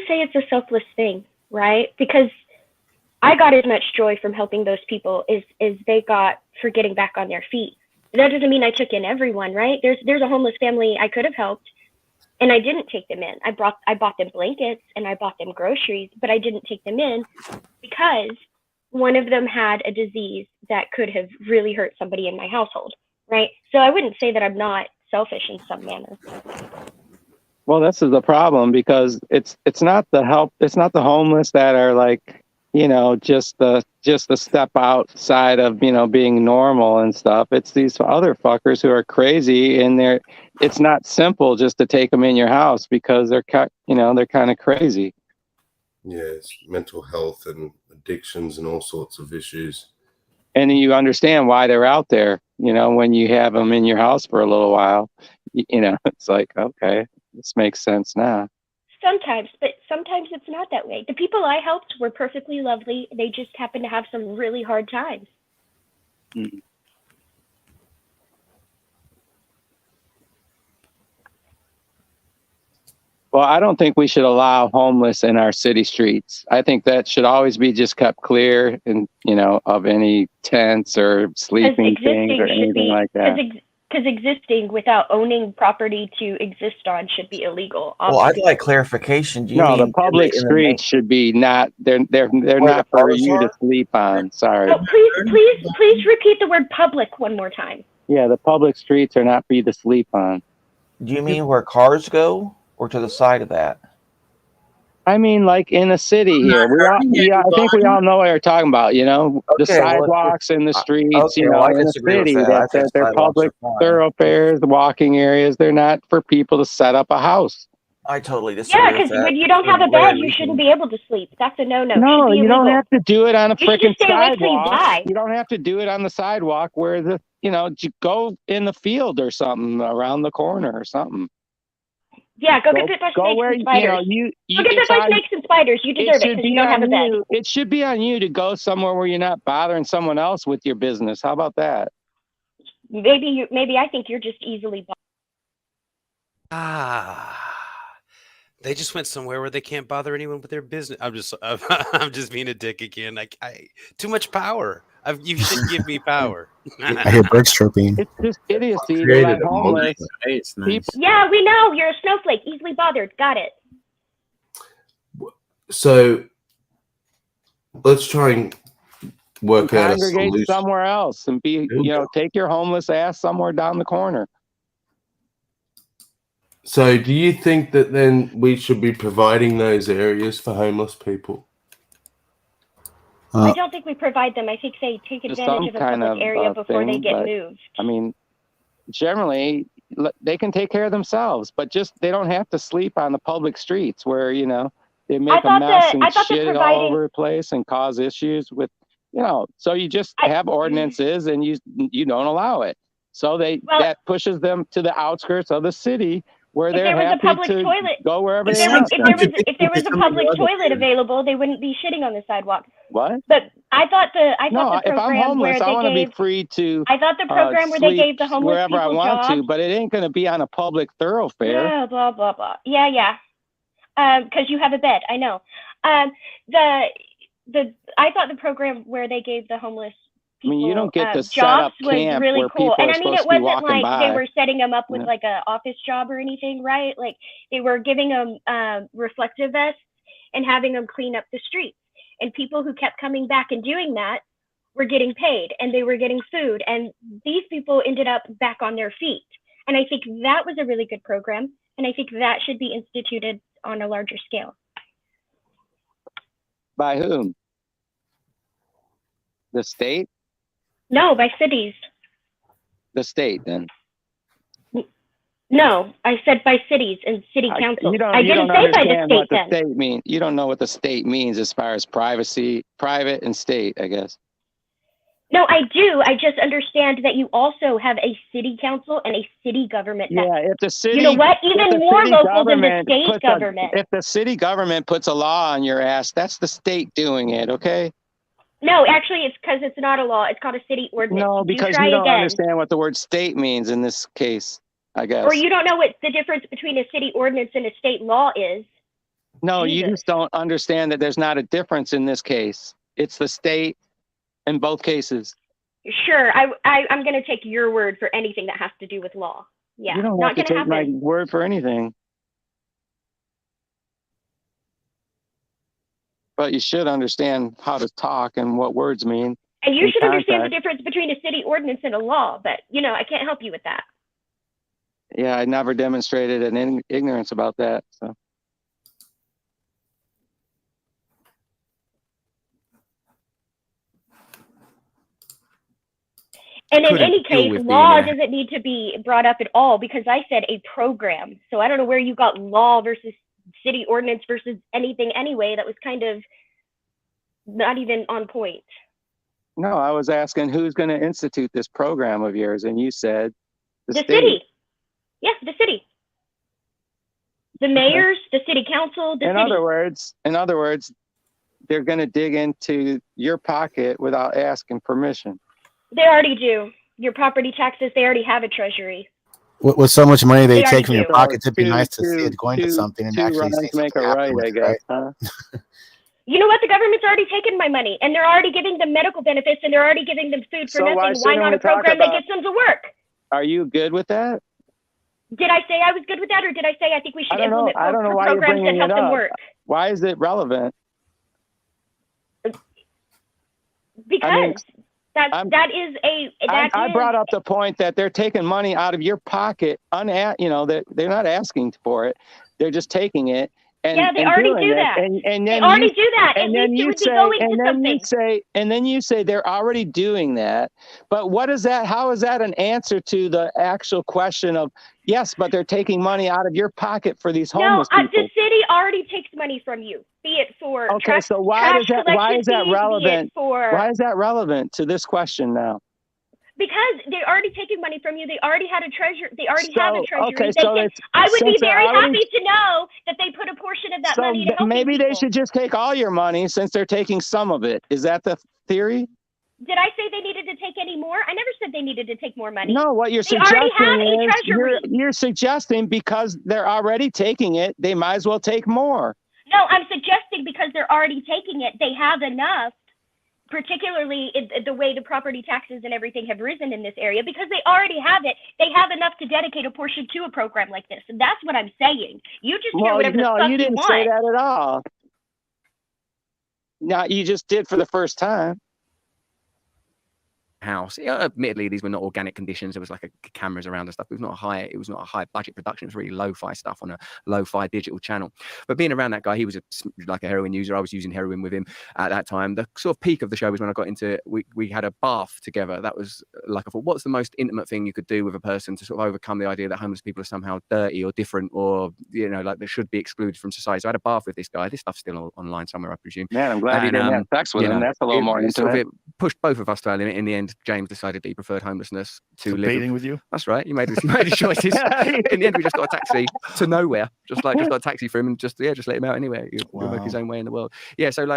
say it's a selfless thing, right? Because I got as much joy from helping those people as they got for getting back on their feet. That doesn't mean I took in everyone, right? There's a homeless family I could have helped, and I didn't take them in. I bought them blankets and I bought them groceries, but I didn't take them in because one of them had a disease that could have really hurt somebody in my household, right? So I wouldn't say that I'm not selfish in some manner. Well, this is the problem because it's not the homeless that are like, just the step outside of, being normal and stuff. It's these other fuckers who are crazy and it's not simple just to take them in your house because they're kind of crazy. Yeah, it's mental health and addictions and all sorts of issues. And you understand why they're out there, when you have them in your house for a little while, it's like, okay, this makes sense now. Sometimes, but sometimes it's not that way. The people I helped were perfectly lovely. They just happened to have some really hard times. Mm-hmm. Well, I don't think we should allow homeless in our city streets. I think that should always be just kept clear and, of any tents or sleeping things or anything like that. Because existing without owning property to exist on should be illegal. Well, I'd like clarification. The public streets should be not. They're not for you to sleep on. Sorry. Oh, please repeat the word public one more time. Yeah, the public streets are not for you to sleep on. Do you mean where cars go, or to the side of that? I mean, like in a city here. I think we all know what you're talking about. The sidewalks and the streets. In a city, they're public thoroughfares, the walking areas. They're not for people to set up a house. I totally disagree. Yeah, because when you don't have a bed, you shouldn't be able to sleep. That's a no-no. No, you don't have to do it on a freaking sidewalk. You don't have to do it on the sidewalk where you go in the field or something around the corner or something. Yeah, go get bit by snakes and spiders. Go get bit by snakes and spiders. You deserve it because you don't have a bed. It should be on you to go somewhere where you're not bothering someone else with your business. How about that? Maybe I think you're just easily bothered. They just went somewhere where they can't bother anyone with their business. I'm just being a dick again. I too much power. You should give me power. I hear birds chirping. It's just idiocy to Created let a homeless monster. Right, it's nice. Yeah, we know you're a snowflake, easily bothered. Got it. So let's try and work out a congregate solution. somewhere else and be, take your homeless ass somewhere down the corner. So do you think that then we should be providing those areas for homeless people? I don't think we provide them. I think they take Just advantage some of a kind public of, area before they thing, get but, moved. I mean, generally, they can take care of themselves, but they don't have to sleep on the public streets where, they make a mess and shit all over the place and cause issues with, so you just have ordinances and you don't allow it. So that pushes them to the outskirts of the city where they're happy to go wherever they want. If there was a public toilet available, they wouldn't be shitting on the sidewalk. What? But I thought the if I'm program homeless, where I want to they be free to. I thought the program where they sleep gave the homeless wherever people I want jobs. to, but it ain't going to be on a public thoroughfare. Yeah, blah blah blah. Yeah. Because you have a bed. I know. I thought the program where they gave the homeless people you don't get to set jobs up was camp really where cool. people And are I mean, supposed it to be wasn't walking like by. they were setting them up with like an office job or anything, right? Like they were giving them reflective vests and having them clean up the streets. And people who kept coming back and doing that were getting paid and they were getting food. And these people ended up back on their feet. And I think that was a really good program. And I think that should be instituted on a larger scale. By whom? The state? No, by cities. The state, then. No, I said by cities and city councils. I didn't say by the state then. State mean. You don't know what the state means as far as privacy, private and state, I guess. No, I do. I just understand that you also have a city council and a city government. If the city, you know what? Even more local than the state government. If the city government puts a law on your ass, that's the state doing it, okay? No, actually, it's because it's not a law. It's called a city ordinance. No, because you don't understand what the word state means in this case, I guess. Or you don't know what the difference between a city ordinance and a state law is. No, you just don't understand that there's not a difference in this case. It's the state in both cases. Sure, I'm going to take your word for anything that has to do with law. Yeah, you don't not have to going to take happen. my word for anything. But you should understand how to talk and what words mean. And you should understand the difference between a city ordinance and a law, but, I can't help you with that. Yeah, I never demonstrated an ignorance about that, so. And in any case, law doesn't need to be brought up at all because I said a program. So I don't know where you got law versus city ordinance versus anything anyway. That was kind of not even on point. No, I was asking who's going to institute this program of yours, and you said the city. Yes, the city. The mayors, the city council, the city. In other words, they're going to dig into your pocket without asking permission. They already do. Your property taxes, they already have a treasury. With so much money they take from your pockets, it'd be nice to see it going to something and actually see something happen with it, right? Huh? You know what? The government's already taken my money, and they're already giving them medical benefits, and they're already giving them food for nothing. Why not a program that gets them to work? Are you good with that? Did I say I was good with that, or did I say I think we should implement programs that help them work? Why is it relevant? Because I brought up the point that they're taking money out of your pocket. That they're not asking for it; they're just taking it. And, yeah, they already do that. And they already do that. And then you say, and then you say they're already doing that. But what is that? How is that an answer to the actual question of yes, but they're taking money out of your pocket for these homeless people? The city already takes money from you, be it for so why is that relevant? Why is that relevant to this question now? Because they're already taking money from you. They already had a treasury. They already have a treasury. Okay, I would be very happy to know that they put a portion of that money to help maybe people. They should just take all your money since they're taking some of it. Is that the theory? Did I say they needed to take any more? I never said they needed to take more money. No, what you're They already have suggesting a is treasury. you're suggesting because they're already taking it, they might as well take more. No, I'm suggesting because they're already taking it, they have enough, particularly the way the property taxes and everything have risen in this area, because they already have it. They have enough to dedicate a portion to a program like this. And that's what I'm saying. You just hear whatever the fuck you didn't want. say that at all. No, you just did for the first time. House. Admittedly, these were not organic conditions. There was like cameras around and stuff. It was not a high budget production. It was really lo-fi stuff on a lo-fi digital channel. But being around that guy, he was like a heroin user. I was using heroin with him at that time. The sort of peak of the show was when I got into we had a bath together. That was like, I thought, what's the most intimate thing you could do with a person to sort of overcome the idea that homeless people are somehow dirty or different, or like they should be excluded from society. So I had a bath with this guy. This stuff's still online somewhere, I presume. Man, I'm glad you didn't have sex with him. That's a little more intimate. It pushed both of us to our limit. In the end, James decided that he preferred homelessness to living with you. That's right. You made his choices. In the end, we just got a taxi to nowhere. Just got a taxi for him and just let him out anywhere. He'll work his own way in the world. Yeah. So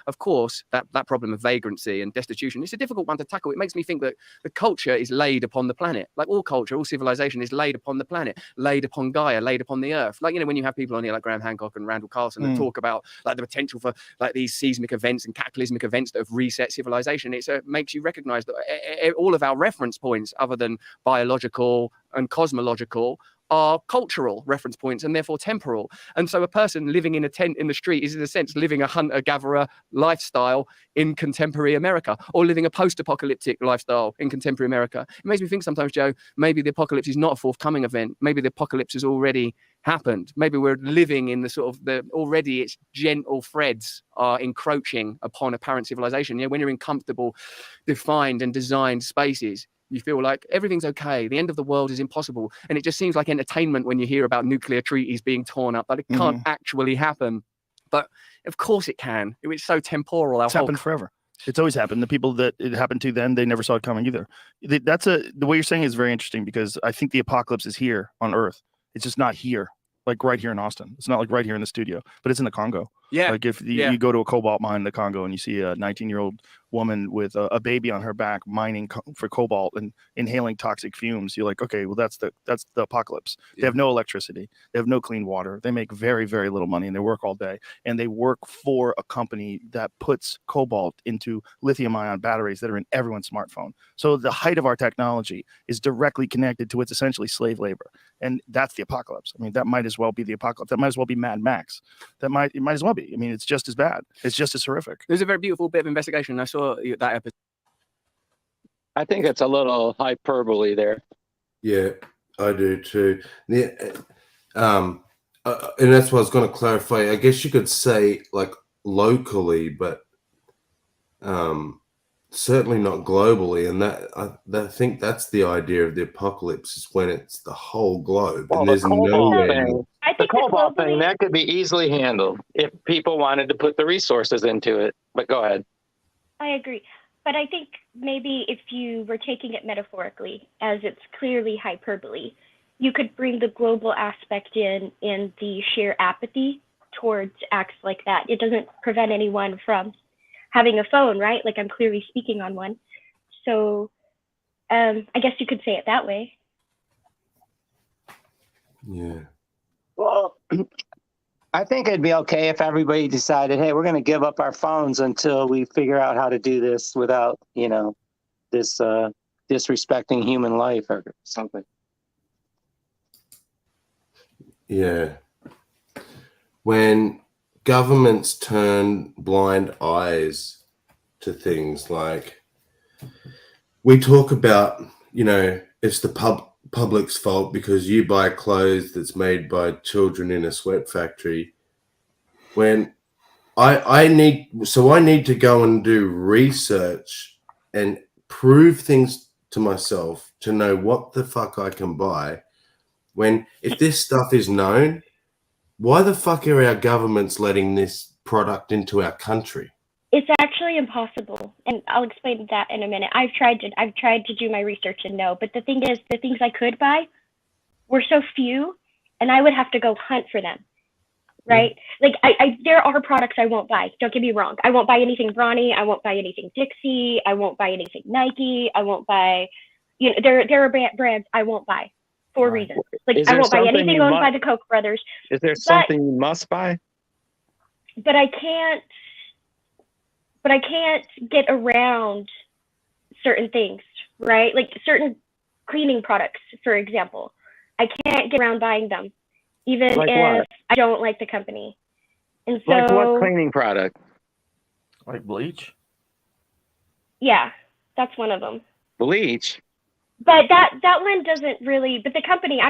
of course, that problem of vagrancy and destitution, it's a difficult one to tackle. It makes me think that the culture is laid upon the planet. Like all culture, all civilization is laid upon the planet, laid upon Gaia, laid upon the earth. Like, when you have people on here like Graham Hancock and Randall Carlson that talk about like the potential for like these seismic events and cataclysmic events that have reset civilization, it makes you recognize that all of our reference points, other than biological and cosmological, are cultural reference points and therefore temporal. And so a person living in a tent in the street is in a sense living a hunter-gatherer lifestyle in contemporary America, or living a post-apocalyptic lifestyle in contemporary America. It makes me think sometimes, Joe, maybe the apocalypse is not a forthcoming event. Maybe the apocalypse has already happened. Maybe we're living in the sort of already its gentle threads are encroaching upon apparent civilization. When you're in comfortable, defined and designed spaces, you feel like everything's okay. The end of the world is impossible. And it just seems like entertainment when you hear about nuclear treaties being torn up, but it can't actually happen. But of course it can. It's so temporal. It's happened forever. It's always happened. The people that it happened to then, they never saw it coming either. The way you're saying is very interesting, because I think the apocalypse is here on Earth. It's just not here, like right here in Austin. It's not like right here in the studio, but it's in the Congo. Yeah. Like if you go to a cobalt mine in the Congo and you see a 19-year-old woman with a baby on her back mining for cobalt and inhaling toxic fumes, you're like, okay, well that's the apocalypse. They have no electricity, they have no clean water, they make very, very little money, and they work all day, and they work for a company that puts cobalt into lithium-ion batteries that are in everyone's smartphone. So the height of our technology is directly connected to its essentially slave labor, and that's the apocalypse. I mean, that might as well be the apocalypse. That might as well be Mad Max. It might as well be. I mean, it's just as bad. It's just as horrific. There's a very beautiful bit of investigation. I saw that episode. I think it's a little hyperbole there. Yeah, I do too. Yeah, and that's what I was going to clarify. I guess you could say like locally, but certainly not globally. And I think that's the idea of the apocalypse, is when it's the whole globe and there's no. The cobalt thing, that could be easily handled if people wanted to put the resources into it. But go ahead. I agree. But I think maybe if you were taking it metaphorically, as it's clearly hyperbole, you could bring the global aspect in the sheer apathy towards acts like that. It doesn't prevent anyone from having a phone, right? Like I'm clearly speaking on one. So I guess you could say it that way. Yeah. Well, I think it'd be okay if everybody decided, hey, we're going to give up our phones until we figure out how to do this without, this disrespecting human life or something. Yeah. When governments turn blind eyes to things, like we talk about, it's the public's fault because you buy clothes that's made by children in a sweat factory, when I need to go and do research and prove things to myself to know what the fuck I can buy. When if this stuff is known, why the fuck are our governments letting this product into our country? It's actually impossible, and I'll explain that in a minute. I've tried to do my research and know, but the thing is, the things I could buy were so few, and I would have to go hunt for them. right? Like there are products I won't buy. Don't get me wrong. I won't buy anything Brawny. I won't buy anything Dixie. I won't buy anything Nike. I won't buy, there are brands I won't buy for reasons. Like I won't buy anything owned by the Koch brothers. Is there something you must buy? But I can't get around certain things, right? Like certain cleaning products, for example. I can't get around buying them, even Like if what? I don't like the company. And so, Like what cleaning product? Like bleach? yeah, that's one of them. Bleach? But that one doesn't really, but the company, I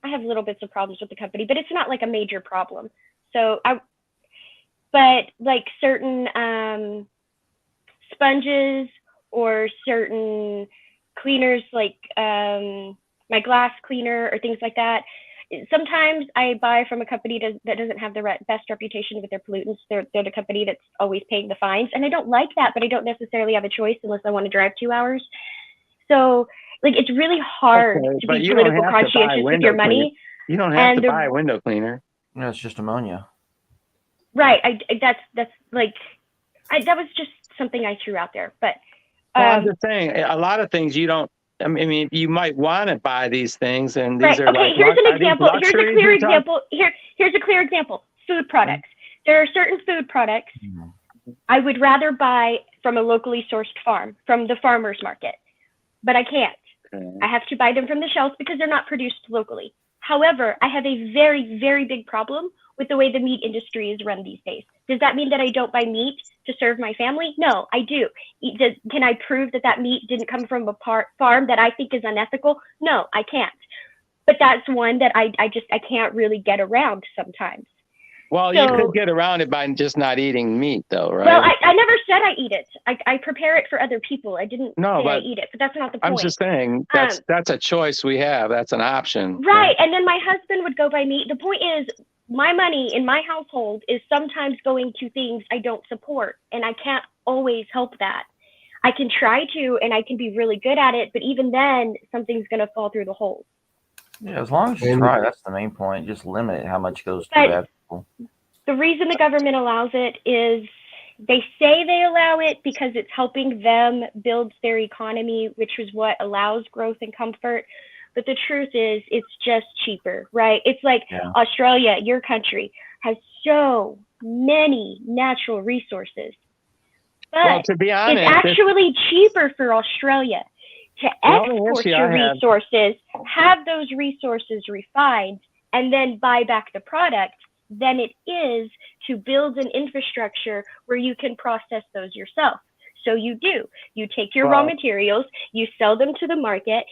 have little bits of problems with the company, but it's not like a major problem. So but like certain sponges or certain cleaners, like my glass cleaner or things like that. Sometimes I buy from a company that doesn't have the best reputation with their pollutants. They're the company that's always paying the fines. And I don't like that, but I don't necessarily have a choice unless I want to drive 2 hours. So like, it's really hard to be political conscientious with your money. You don't have to buy a window cleaner. No, it's just ammonia. Right. That was just something I threw out there. But I'm just saying, a lot of things you don't. I mean, you might want to buy these things, and these are like. Here's an example. Here's a clear example. Here's a clear example. Food products. There are certain food products I would rather buy from a locally sourced farm, from the farmer's market, but I can't. I have to buy them from the shelves because they're not produced locally. However, I have a very, very big problem with the way the meat industry is run these days. Does that mean that I don't buy meat to serve my family? No, I do. Can I prove that meat didn't come from a farm that I think is unethical? No, I can't. But that's one that I can't really get around sometimes. Well, you could get around it by just not eating meat, though, right? Well, I never said I eat it. I prepare it for other people. I didn't say I eat it, but that's not the point. I'm just saying that's a choice we have. That's an option. Right, and then my husband would go buy meat. The point is, my money in my household is sometimes going to things I don't support, and I can't always help that. I can try to, and I can be really good at it, but even then, something's going to fall through the holes. Yeah, as long as you try, that's the main point. Just limit how much goes to bad people. The reason the government allows it is they say they allow it because it's helping them build their economy, which is what allows growth and comfort. But the truth is, it's just cheaper, right? It's like Australia, your country, has so many natural resources. But to be honest, it's actually cheaper for Australia to export your resources, have those resources refined, and then buy back the product than it is to build an infrastructure where you can process those yourself. So you do. You take your raw materials, you sell them to the market,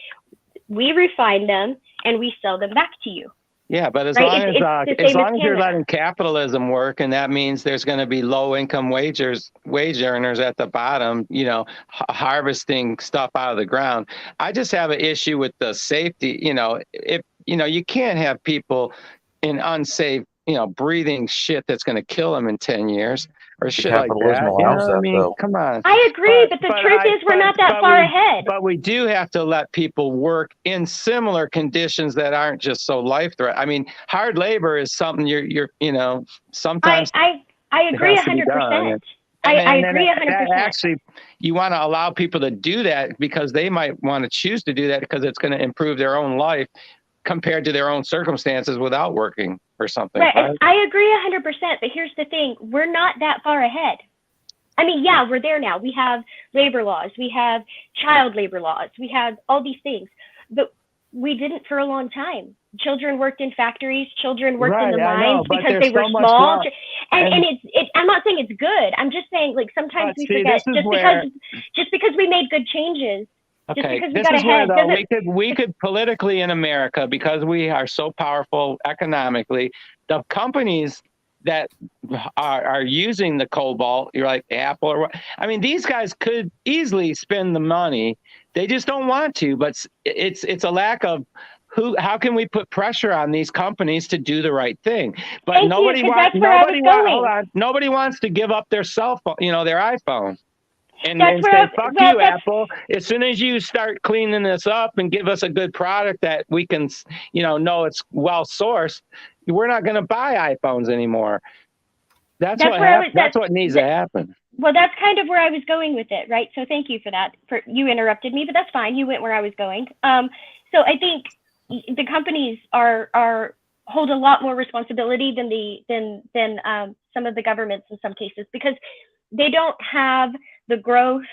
we refine them, and we sell them back to you. Yeah, but as long as you're letting capitalism work, and that means there's going to be low-income wage earners at the bottom, harvesting stuff out of the ground. I just have an issue with the safety. You can't have people in unsafe, breathing shit that's going to kill them in 10 years. Or shit like that. Come on. I agree, but the truth is we're not that far ahead. But we do have to let people work in similar conditions that aren't just so life-threatening. I mean, hard labor is something you're sometimes. I agree 100%. I agree 100%. Actually, you want to allow people to do that because they might want to choose to do that because it's going to improve their own life compared to their own circumstances without working or something. Right. I agree 100%, but here's the thing. We're not that far ahead. I mean, yeah, we're there now. We have labor laws. We have child labor laws. We have all these things, but we didn't for a long time. Children worked in factories. Children worked in the mines because they were small. And I'm not saying it's good. I'm just saying, like, sometimes we forget just because we made good changes. Okay, this is where we could politically in America, because we are so powerful economically, the companies that are using the cobalt, you're like Apple or what? I mean, these guys could easily spend the money. They just don't want to, but it's a lack of how can we put pressure on these companies to do the right thing? But nobody wants to give up their cell phone, their iPhone. And say, fuck you, Apple. As soon as you start cleaning this up and give us a good product that we can, know it's well sourced, we're not going to buy iPhones anymore. That's what needs to happen. Well, that's kind of where I was going with it, right? So thank you for that. You interrupted me, but that's fine. You went where I was going. So I think the companies hold a lot more responsibility than some of the governments in some cases, because they don't have the growth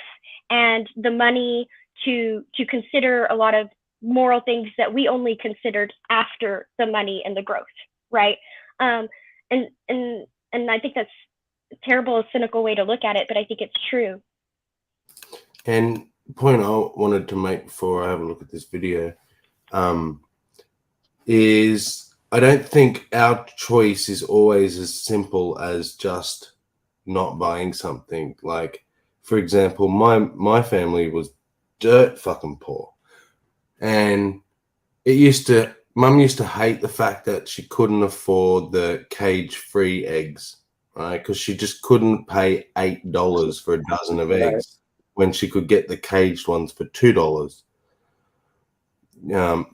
and the money to consider a lot of moral things that we only considered after the money and the growth, right? And I think that's a terrible, cynical way to look at it, but I think it's true. And point I wanted to make before I have a look at this video is I don't think our choice is always as simple as just not buying something. Like, for example, my family was dirt fucking poor, and Mum used to hate the fact that she couldn't afford the cage-free eggs, right? Because she just couldn't pay $8 for a dozen of eggs when she could get the caged ones for $2.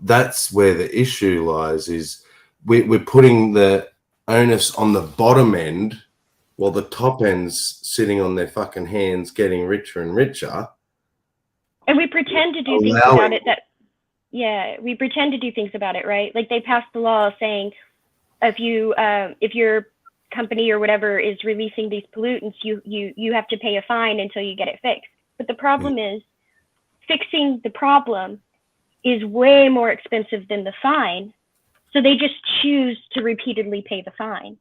That's where the issue lies. Is we're putting the onus on the bottom end, while the top end's sitting on their fucking hands, getting richer and richer. And we pretend to do things about it we pretend to do things about it, right? Like they passed the law saying if your company or whatever is releasing these pollutants, you have to pay a fine until you get it fixed. But the problem is fixing the problem is way more expensive than the fine. So they just choose to repeatedly pay the fine.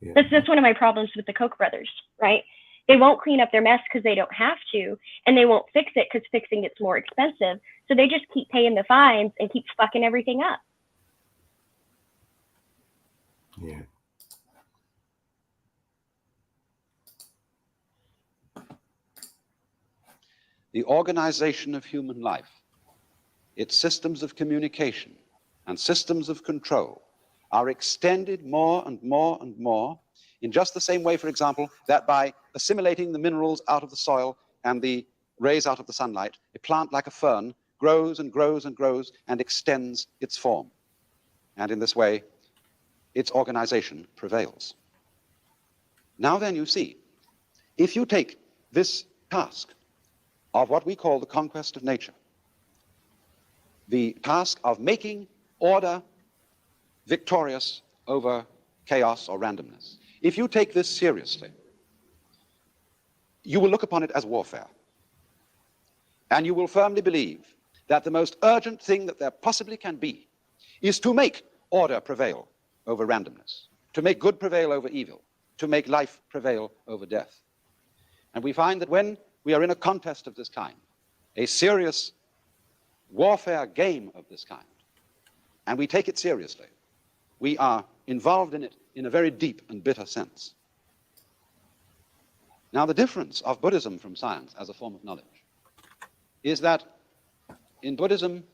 Yeah. That's one of my problems with the Koch brothers, right? They won't clean up their mess because they don't have to, and they won't fix it because fixing it's more expensive. So they just keep paying the fines and keep fucking everything up. Yeah. The organization of human life, its systems of communication and systems of control are extended more and more and more in just the same way, for example, that by assimilating the minerals out of the soil and the rays out of the sunlight, a plant like a fern grows and grows and grows and extends its form. And in this way, its organization prevails. Now then, you see, if you take this task of what we call the conquest of nature, the task of making order victorious over chaos or randomness, if you take this seriously, you will look upon it as warfare. And you will firmly believe that the most urgent thing that there possibly can be is to make order prevail over randomness, to make good prevail over evil, to make life prevail over death. And we find that when we are in a contest of this kind, a serious warfare game of this kind, and we take it seriously, we are involved in it in a very deep and bitter sense. Now, the difference of Buddhism from science as a form of knowledge is that in Buddhism,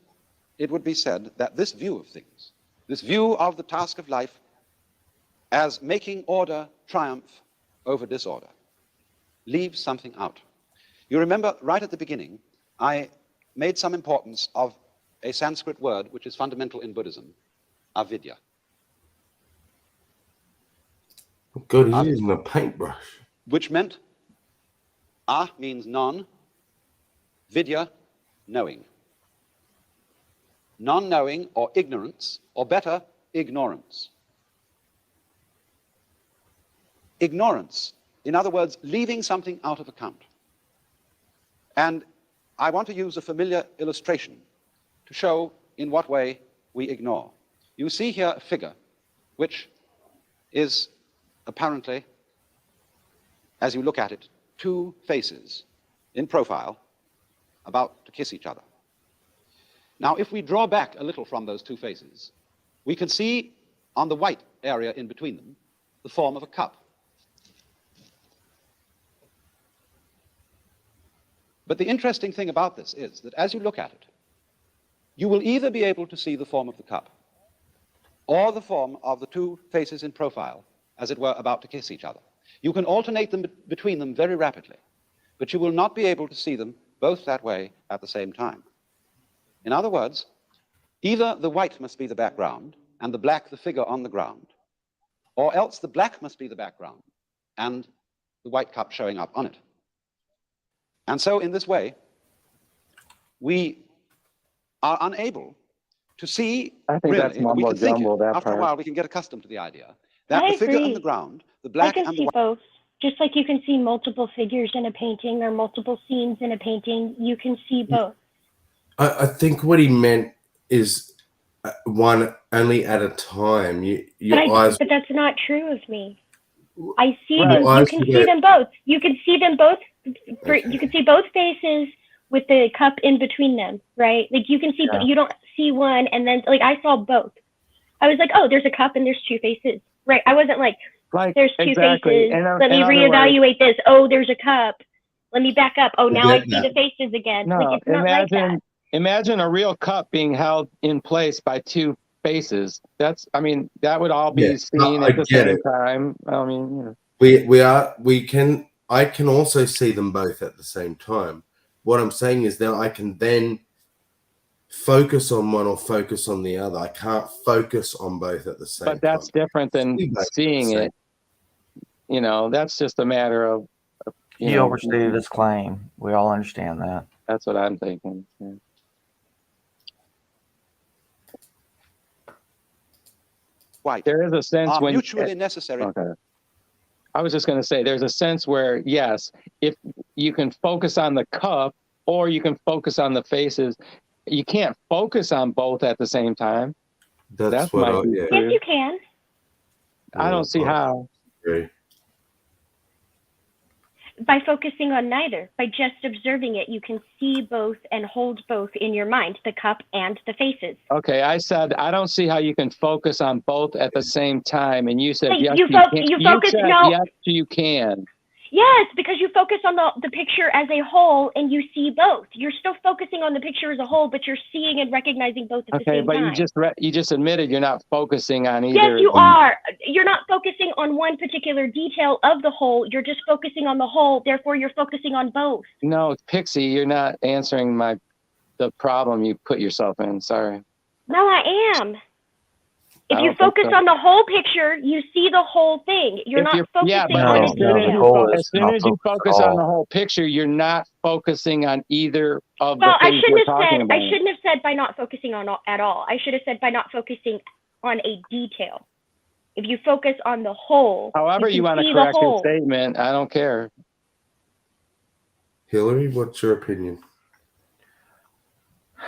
it would be said that this view of things, this view of the task of life as making order triumph over disorder, leaves something out. You remember right at the beginning, I made some importance of a Sanskrit word which is fundamental in Buddhism, avidya. God, he's using a paintbrush. Which meant, means non, vidya, knowing. Non-knowing or ignorance, or better, ignorance. Ignorance, in other words, leaving something out of account. And I want to use a familiar illustration to show in what way we ignore. You see here a figure which is apparently, as you look at it, two faces in profile about to kiss each other. Now, if we draw back a little from those two faces, we can see on the white area in between them the form of a cup. But the interesting thing about this is that as you look at it, you will either be able to see the form of the cup or the form of the two faces in profile, as it were, about to kiss each other. You can alternate them between them very rapidly, but you will not be able to see them both that way at the same time. In other words, either the white must be the background and the black the figure on the ground. Or else the black must be the background and the white cup showing up on it. And so in this way, we are unable to see, I think that's really, we mumbo can think jumbo, it. that After a part. while, we can get accustomed to the idea that I the figure on agree. the ground, the I black can and the see white. both. Just like you can see multiple figures in a painting or multiple scenes in a painting, you can see both. I think what he meant is one only at a time. But that's not true of me. I see Right. them. You can see them both. You can see them both. You can see both faces with the cup in between them, right? Like you can see, but you don't see one, and then like I saw both. I was like, oh, there's a cup and there's two faces, right? I wasn't like there's two faces. Let me reevaluate this. Oh, there's a cup. Let me back up. Oh, now I see the faces again. No, like it's not like that. Imagine a real cup being held in place by two faces. That would all be seen at the same time. I mean, I can also see them both at the same time. What I'm saying is that I can then focus on one or focus on the other. I can't focus on both at the same time. But that's different than seeing it. You know, that's just a matter of. He overstated his claim. We all understand that. That's what I'm thinking. Yeah. White. There is a sense when mutually necessary. Okay. I was just going to say, there's a sense where, yes, if you can focus on the cup or you can focus on the faces, you can't focus on both at the same time. That's what I, Yes, you can. I don't see how. By focusing on neither, by just observing it, you can see both and hold both in your mind, the cup and the faces. Okay, I said I don't see how you can focus on both at the same time, and you said Hey, yes, you focus. said, No. yes, you can. Yes, because you focus on the picture as a whole and you see both. You're still focusing on the picture as a whole, but you're seeing and recognizing both at the Okay, same but time. you just admitted you're not focusing on either. Yes, you are. You're not focusing on one particular detail of the whole. You're just focusing on the whole. Therefore, you're focusing on both. No, Pixie, you're not answering the problem you put yourself in. Sorry. No, I am. If you focus on the whole picture, you see the whole thing. You're not focusing on a detail. As soon as you focus on the whole picture, you're not focusing on either of the things we're talking about. I shouldn't have said by not focusing on at all. I should have said by not focusing on a detail. If you focus on the whole, however you want to correct your statement, I don't care. Hillary, what's your opinion?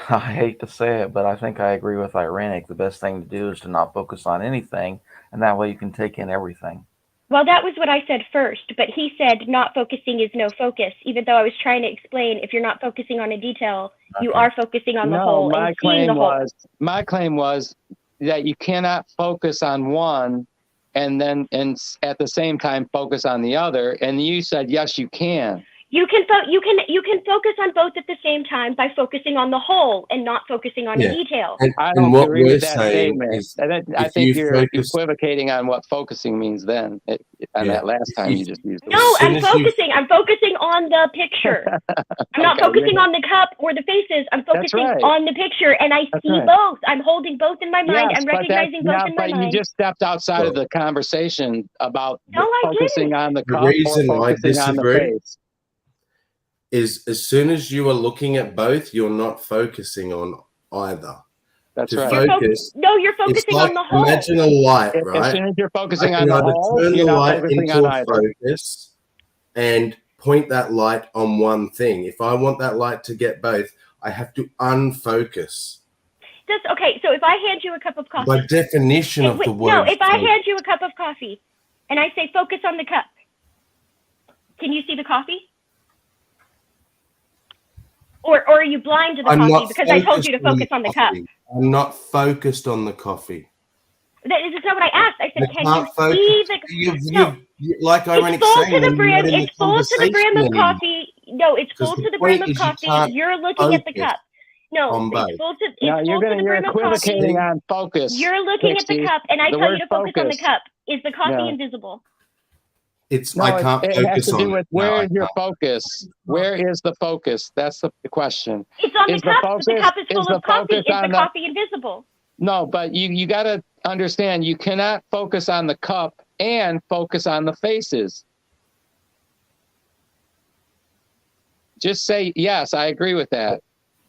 I hate to say it, but I think I agree with Irenic. The best thing to do is to not focus on anything, and that way you can take in everything. Well, that was what I said first, but he said not focusing is no focus, even though I was trying to explain if you're not focusing on a detail, you are focusing on the whole and seeing the whole. My claim was that you cannot focus on one and at the same time focus on the other, and you said yes, you can. You can focus on both at the same time by focusing on the whole and not focusing on a detail. I don't agree with that statement. I think you're equivocating on what focusing means then. On that last time you just used it. No, I'm focusing. I'm focusing on the picture. I'm not focusing on the cup or the faces. I'm focusing on the picture, and I see both. I'm holding both in my mind. I'm recognizing both in my mind. But you just stepped outside of the conversation about focusing on the cup or focusing on the face. Is as soon as you are looking at both, you're not focusing on either. That's right. You're focusing on the whole. Imagine a light, right? As soon as you're focusing on the whole, you're not focusing on either. Focus and point that light on one thing. If I want that light to get both, I have to unfocus. That's okay. So if I hand you a cup of coffee, by definition of the word. No, if I hand you a cup of coffee and I say focus on the cup, can you see the coffee? Or are you blind to the coffee because I told you to focus on the cup? I'm not focused on the coffee. That is not what I asked. I said, can you see the... like Irenic saying, it's full to the brim of coffee. No, it's full to the brim of coffee. You're looking at the cup. No, it's full to the brim of coffee. You're equivocating on focus. You're looking at the cup, and I tell you to focus on the cup. Is the coffee invisible? I can't focus on it. It has to do with where is your focus? Where is the focus? That's the question. It's on the cup. The cup is full of coffee. Is the coffee invisible? No, but you gotta understand, you cannot focus on the cup and focus on the faces. Just say, yes, I agree with that.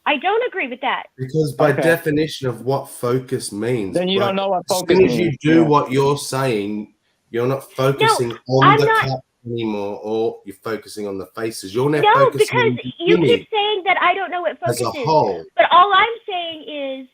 I don't agree with that. Because by Okay. definition of what focus means, Then you don't know what as focus soon as you means. do Yeah. what you're saying, you're not focusing on I'm the not- cup anymore, or you're focusing on the faces. You're now No, focusing because on the you image keep saying that I don't know what focus as a is. whole. But all I'm saying is,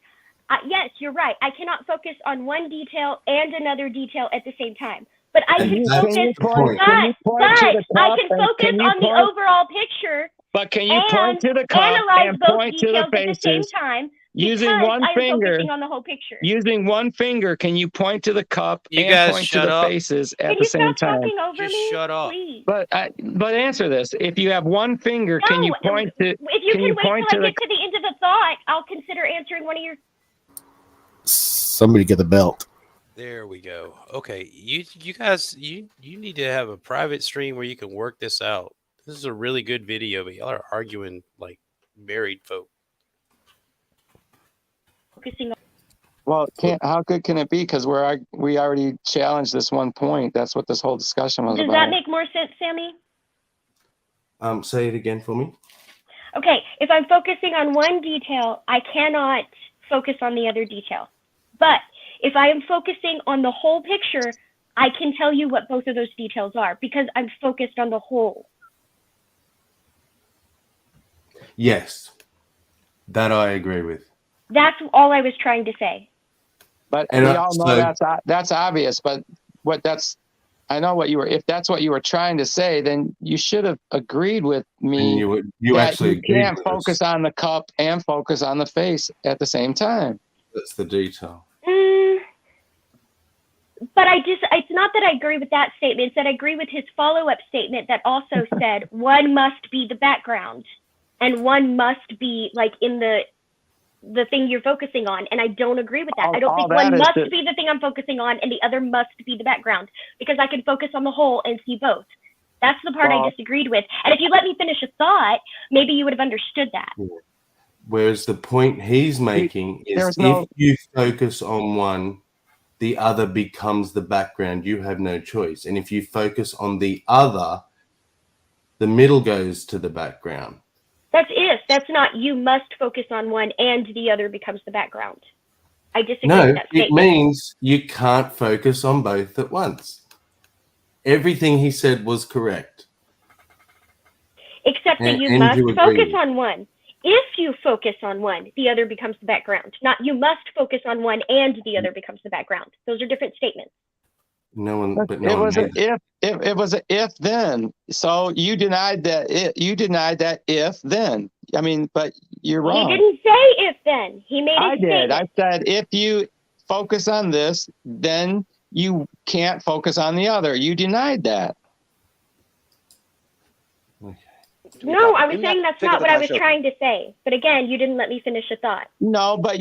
yes, you're right. I cannot focus on one detail and another detail at the same time. But I And can that's focus. the point. Can you point But to the I cup can and focus can you on the point- overall picture. But can you and point to the cup analyze and both point to the details at the same faces time using because one I am finger? focusing on the whole picture. Using one finger, can you point to the cup You and guys point to shut the up. faces at Can the you same stop time? talking over Just me? shut up. Please. But answer this. If you have one finger, can you No, point to? if you can can you wait point till to I the? get to the end of the thought, I'll consider answering one of your. Somebody get the belt. There we go. Okay, you guys, you need to have a private stream where you can work this out. This is a really good video, but y'all are arguing like married folk. Focusing on. Well, how good can it be? Because we already challenged this one point. That's what this whole discussion was Does about. that make more sense, Sammy? Say it again for me. Okay, if I'm focusing on one detail, I cannot focus on the other detail. But if I am focusing on the whole picture, I can tell you what both of those details are because I'm focused on the whole. Yes, that I agree with. That's all I was trying to say. But And we all know so- that's obvious. But I know what you were. If that's what you were trying to say, then you should have agreed with me. You that actually you agreed can't with us. focus on the cup and focus on the face at the same time. That's the detail. But it's not that I agree with that statement. It's that I agree with his follow-up statement that also said one must be the background and one must be like in the thing you're focusing on. And I don't agree with that. I don't think one must be the thing I'm focusing on and the other must be the background because I can focus on the whole and see both. That's the part I disagreed with. And if you let me finish a thought, maybe you would have understood that. Whereas the point he's making is if you focus on one, the other becomes the background. You have no choice. And if you focus on the other, the middle goes to the background. That's if. That's not you must focus on one and the other becomes the background. I disagree No, with that statement. it means you can't focus on both at once. Everything he said was correct. Except that you must focus on one. If you focus on one, the other becomes the background. Not you must focus on one and the other becomes the background. Those are different statements. It was an if then. So you denied that. You denied that if then. I mean, but you're wrong. He didn't say if then. He made I it did. statement. I said if you focus on this, then you can't focus on the other. You denied that. No, I was saying that's not what I was trying to say. But again, you didn't let me finish a thought. No, but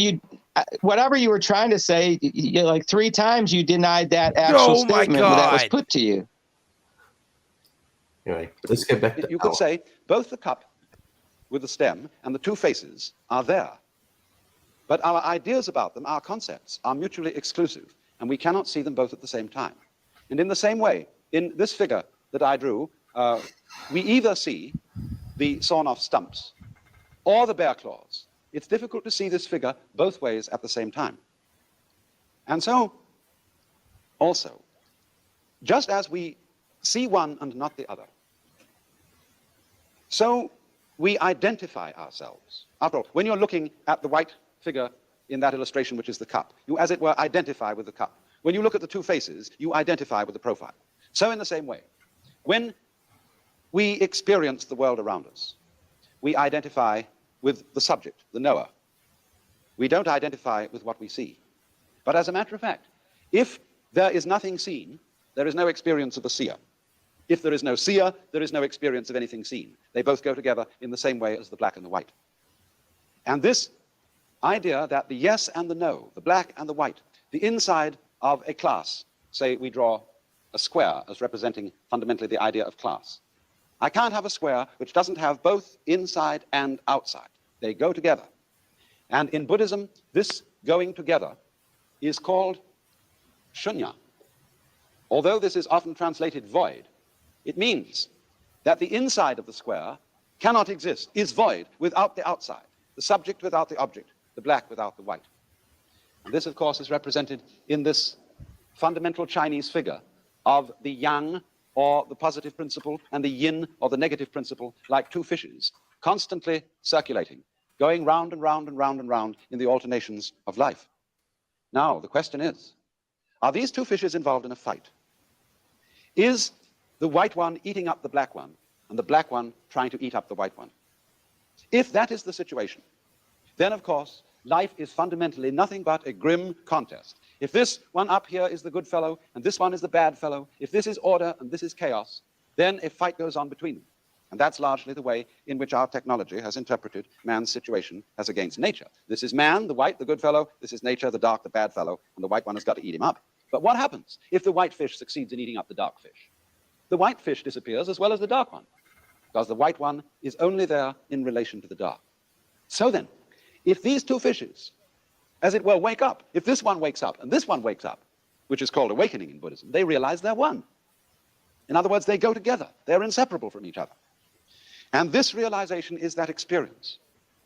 whatever you were trying to say, like 3 times you denied that actual statement that was put to you. Anyway, let's get back to You could say both the cup with the stem and the two faces are there. But our ideas about them, our concepts, are mutually exclusive, and we cannot see them both at the same time. And in the same way, in this figure that I drew, we either see the sawn-off stumps or the bear claws. It's difficult to see this figure both ways at the same time. And so, also, just as we see one and not the other, so we identify ourselves. After all, when you're looking at the white figure in that illustration, which is the cup, you, as it were, identify with the cup. When you look at the two faces, you identify with the profile. So in the same way, when we experience the world around us, we identify with the subject, the knower. We don't identify with what we see. But as a matter of fact, if there is nothing seen, there is no experience of a seer. If there is no seer, there is no experience of anything seen. They both go together in the same way as the black and the white. And this idea that the yes and the no, the black and the white, the inside of a class, say we draw a square as representing fundamentally the idea of class. I can't have a square which doesn't have both inside and outside. They go together. And in Buddhism, this going together is called shunya. Although this is often translated void, it means that the inside of the square cannot exist, is void without the outside, the subject without the object, the black without the white. And this, of course, is represented in this fundamental Chinese figure of the yang, or the positive principle, and the yin, or the negative principle, like two fishes, constantly circulating, going round and round and round and round in the alternations of life. Now, the question is, are these two fishes involved in a fight? Is the white one eating up the black one, and the black one trying to eat up the white one? If that is the situation, then, of course, life is fundamentally nothing but a grim contest. If this one up here is the good fellow, and this one is the bad fellow, if this is order and this is chaos, then a fight goes on between them. And that's largely the way in which our technology has interpreted man's situation as against nature. This is man, the white, the good fellow. This is nature, the dark, the bad fellow. And the white one has got to eat him up. But what happens if the white fish succeeds in eating up the dark fish? The white fish disappears as well as the dark one, because the white one is only there in relation to the dark. So then, if these two fishes, as it were, wake up, if this one wakes up and this one wakes up, which is called awakening in Buddhism, they realize they're one. In other words, they go together. They're inseparable from each other. And this realization is that experience,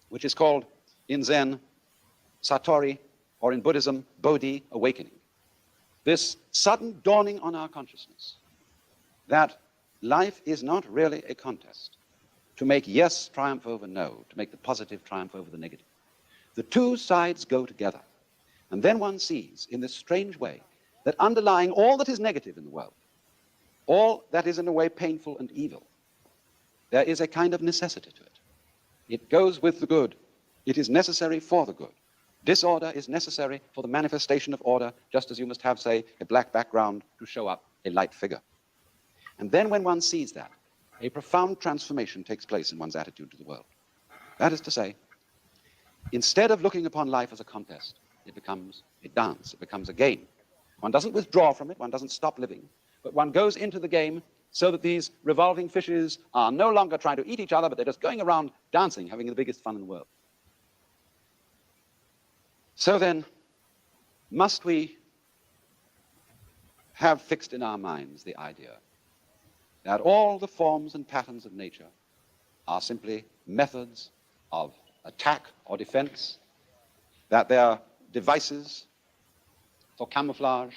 which is called in Zen, Satori, or in Buddhism, Bodhi, awakening. This sudden dawning on our consciousness that life is not really a contest to make yes triumph over no, to make the positive triumph over the negative. The two sides go together. And then one sees, in this strange way, that underlying all that is negative in the world, all that is in a way painful and evil, there is a kind of necessity to it. It goes with the good. It is necessary for the good. Disorder is necessary for the manifestation of order, just as you must have, say, a black background to show up a light figure. And then when one sees that, a profound transformation takes place in one's attitude to the world. That is to say, instead of looking upon life as a contest, it becomes a dance, it becomes a game. One doesn't withdraw from it, one doesn't stop living, but one goes into the game so that these revolving fishes are no longer trying to eat each other, but they're just going around dancing, having the biggest fun in the world. So then, must we have fixed in our minds the idea that all the forms and patterns of nature are simply methods of attack or defense, that they're devices for camouflage,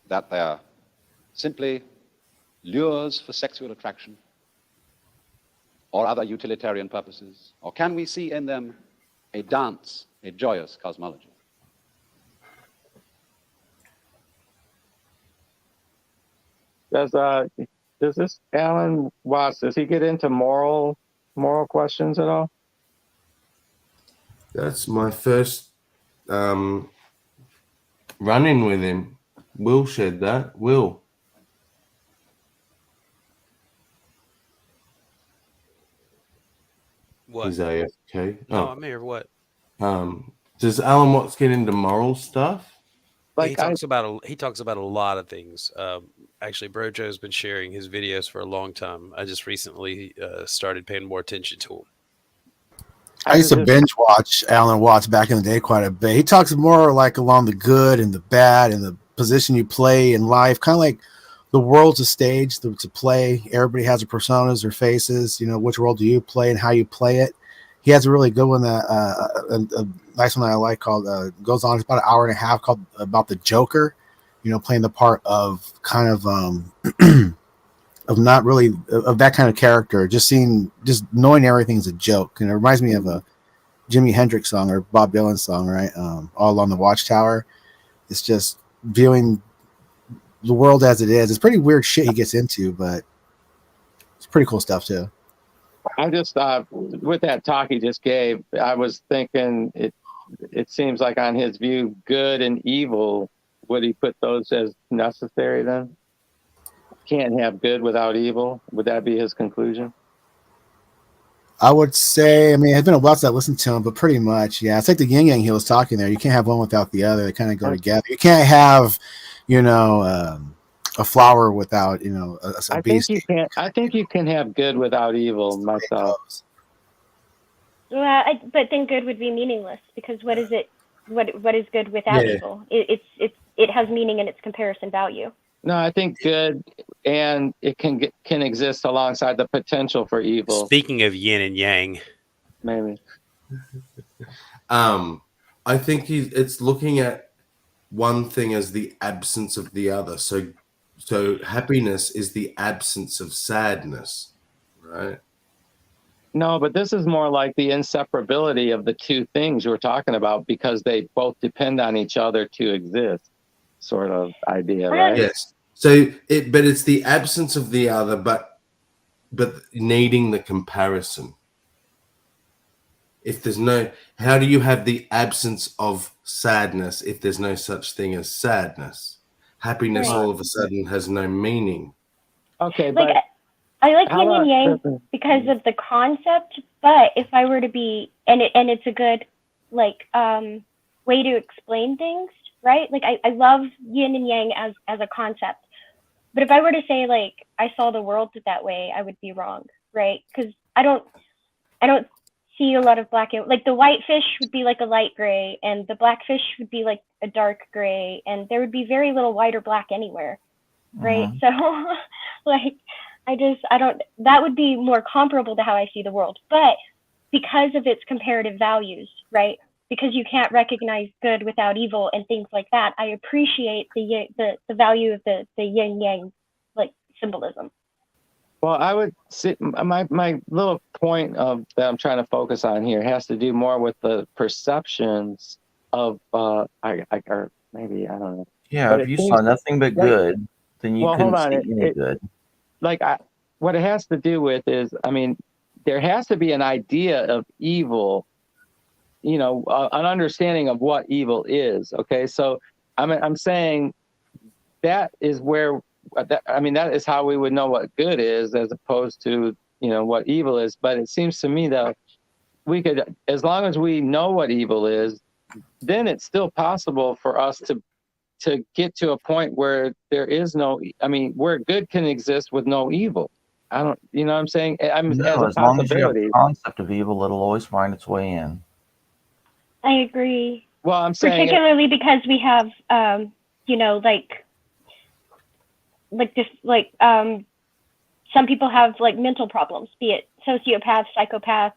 that they're simply lures for sexual attraction or other utilitarian purposes? Or can we see in them a dance, a joyous cosmology? Does this Alan Watts, does he get into moral questions at all? That's my first run-in with him. Will said that. Will. What? He's AFK. No, I'm here. What? Does Alan Watts get into moral stuff? He talks about a lot of things. Actually, Brojo's been sharing his videos for a long time. I just recently started paying more attention to him. I used to binge watch Alan Watts back in the day quite a bit. He talks more like along the good and the bad and the position you play in life, kind of like the world's a stage to play. Everybody has their personas or faces. You know, which role do you play and how you play it. He has a really good one, a nice one that I like called, goes on, it's about an hour and a half, called about the Joker, you know, playing the part of kind of, of not really, of that kind of character, just knowing everything's a joke. And it reminds me of a Jimi Hendrix song or Bob Dylan song, right? All Along the Watchtower. It's just viewing the world as it is. It's pretty weird shit he gets into, but it's pretty cool stuff too. I just with that talk he just gave, I was thinking it seems like on his view, good and evil, would he put those as necessary then? Can't have good without evil. Would that be his conclusion? I would say, I mean, it's been a while since I listened to him, but pretty much, yeah. It's like the yin yang he was talking there. You can't have one without the other. They kind of go together. You can't have, you know, a flower without, you know, a beast. I think you can have good without evil myself. Well, but then good would be meaningless, because what is it what is good without Yeah. evil. It has meaning in its comparison value. No, I think good and it can exist alongside the potential for evil. Speaking of yin and yang, maybe. I think it's looking at one thing as the absence of the other. So happiness is the absence of sadness, right? No, but this is more like the inseparability of the two things you were talking about because they both depend on each other to exist, sort of idea, right? Yes. So but it's the absence of the other, but needing the comparison. If there's no, how do you have the absence of sadness if there's no such thing as sadness? Happiness Right. all of a sudden has no meaning. Okay, Like but I like how yin and yang about- because of the concept, but if I were to be and it's a good like way to explain things, right? Like I love yin and yang as a concept. But if I were to say like I saw the world that way, I would be wrong, right? Because I don't see a lot of black and like the white fish would be like a light gray and the black fish would be like a dark gray and there would be very little white or black anywhere, right? So like I don't, that would be more comparable to how I see the world. But because of its comparative values, right? Because you can't recognize good without evil and things like that, I appreciate the value of the yin yang like symbolism. Well, I would see my little point of that I'm trying to focus on here has to do more with the perceptions of or maybe I don't know. Yeah, But if it you seems saw nothing but like- good, then you well, couldn't hold on. see any good. Like what it has to do with is, I mean, there has to be an idea of evil, you know, an understanding of what evil is. Okay, so I'm saying that is where that is how we would know what good is as opposed to, you know, what evil is. But it seems to me that we could, as long as we know what evil is, then it's still possible for us to get to a point where there is no, I mean, where good can exist with no evil. I don't, you know what I'm saying? No, as long as you have the concept of evil, it'll always find its way in. I agree. Well, I'm saying particularly because we have, you know, some people have like mental problems, be it sociopath, psychopath,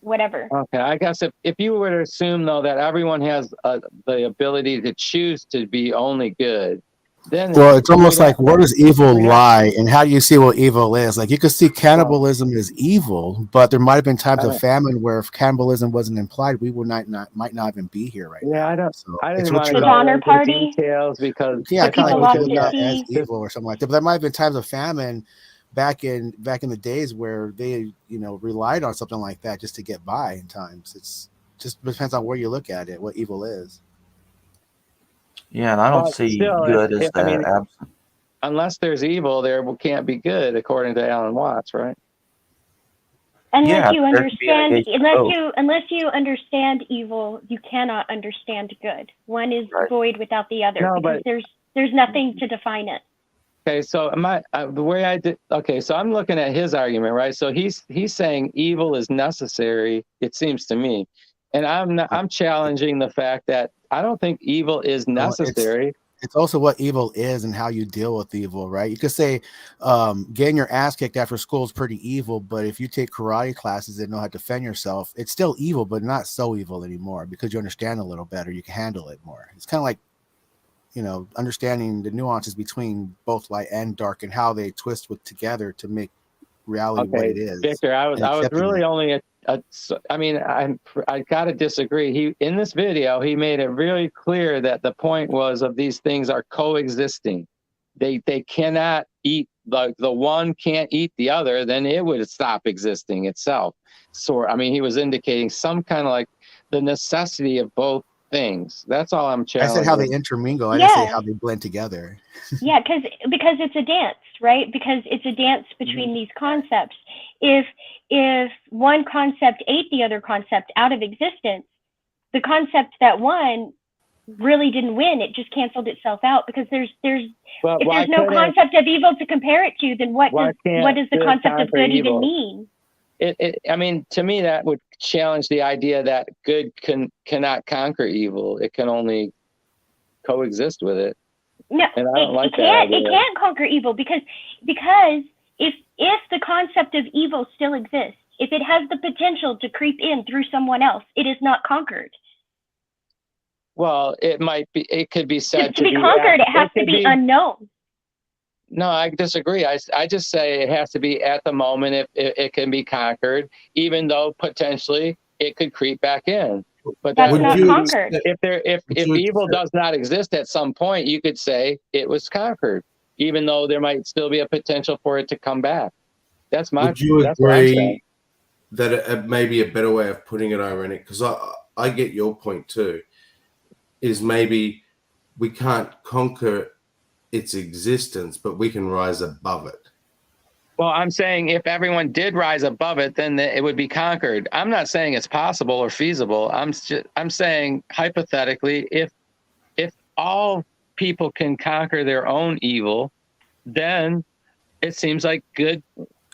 whatever. Okay, I guess if you were to assume though that everyone has the ability to choose to be only good, then well, it's almost like where does evil lie, and how do you see what evil is? Like you could see cannibalism as evil, but there might have been times of famine where if cannibalism wasn't implied, we would might not even be here right now. Yeah, I don't. So I it's didn't what want to you go Donner into Party? details because yeah, kind of people like we could lost look at at as sea. evil or something like that. But there might have been times of famine back in the days where they, you know, relied on something like that just to get by. In times, it's just depends on where you look at it, what evil is. Yeah, and I don't But see still, good as I that mean, absent. unless there's evil, there can't be good, according to Alan Watts, right? Unless Yeah, you there could be a understand, case of both. unless you understand evil, you cannot understand good. One is Right. void without the other No, because but- there's nothing to define it. Okay, so the way I did. Okay, so I'm looking at his argument, right? So he's saying evil is necessary. It seems to me, and I'm challenging the fact that I don't think evil is necessary. It's also what evil is and how you deal with evil, right? You could say getting your ass kicked after school is pretty evil, but if you take karate classes and know how to defend yourself, it's still evil, but not so evil anymore because you understand a little better. You can handle it more. It's kind of like, you know, understanding the nuances between both light and dark and how they twist together to make reality what it is. Victor, I was really only I mean, I gotta disagree. He in this video he made it really clear that the point was of these things are coexisting. They cannot eat the one can't eat the other, then it would stop existing itself. So I mean, he was indicating some kind of like the necessity of both things. That's all I'm I challenging. said how they intermingle. I didn't say how they blend together. Yeah, because it's a dance, right? Because it's a dance between these concepts. If one concept ate the other concept out of existence, the concept that won really didn't win. It just canceled itself out because if there's no concept of evil to compare it to, then what does the concept of good even mean? I mean, to me, that would challenge the idea that good cannot conquer evil. It can only coexist with it. No, and I don't like it that can't. idea. It can't conquer evil because if the concept of evil still exists, if it has the potential to creep in through someone else, it is not conquered. Well, it might be. It could be said To be conquered, it has to be unknown. No, I disagree. I just say it has to be at the moment if it can be conquered, even though potentially it could creep back in. But that's not conquered. If evil does not exist at some point, you could say it was conquered, even though there might still be a potential for it to come back. That's my. Would you that's what I'm saying. agree that it may be a better way of putting it, Ironic? Because I get your point too. Is maybe we can't conquer its existence, but we can rise above it. Well, I'm saying if everyone did rise above it, then it would be conquered. I'm not saying it's possible or feasible. I'm saying hypothetically, if all people can conquer their own evil, then it seems like good.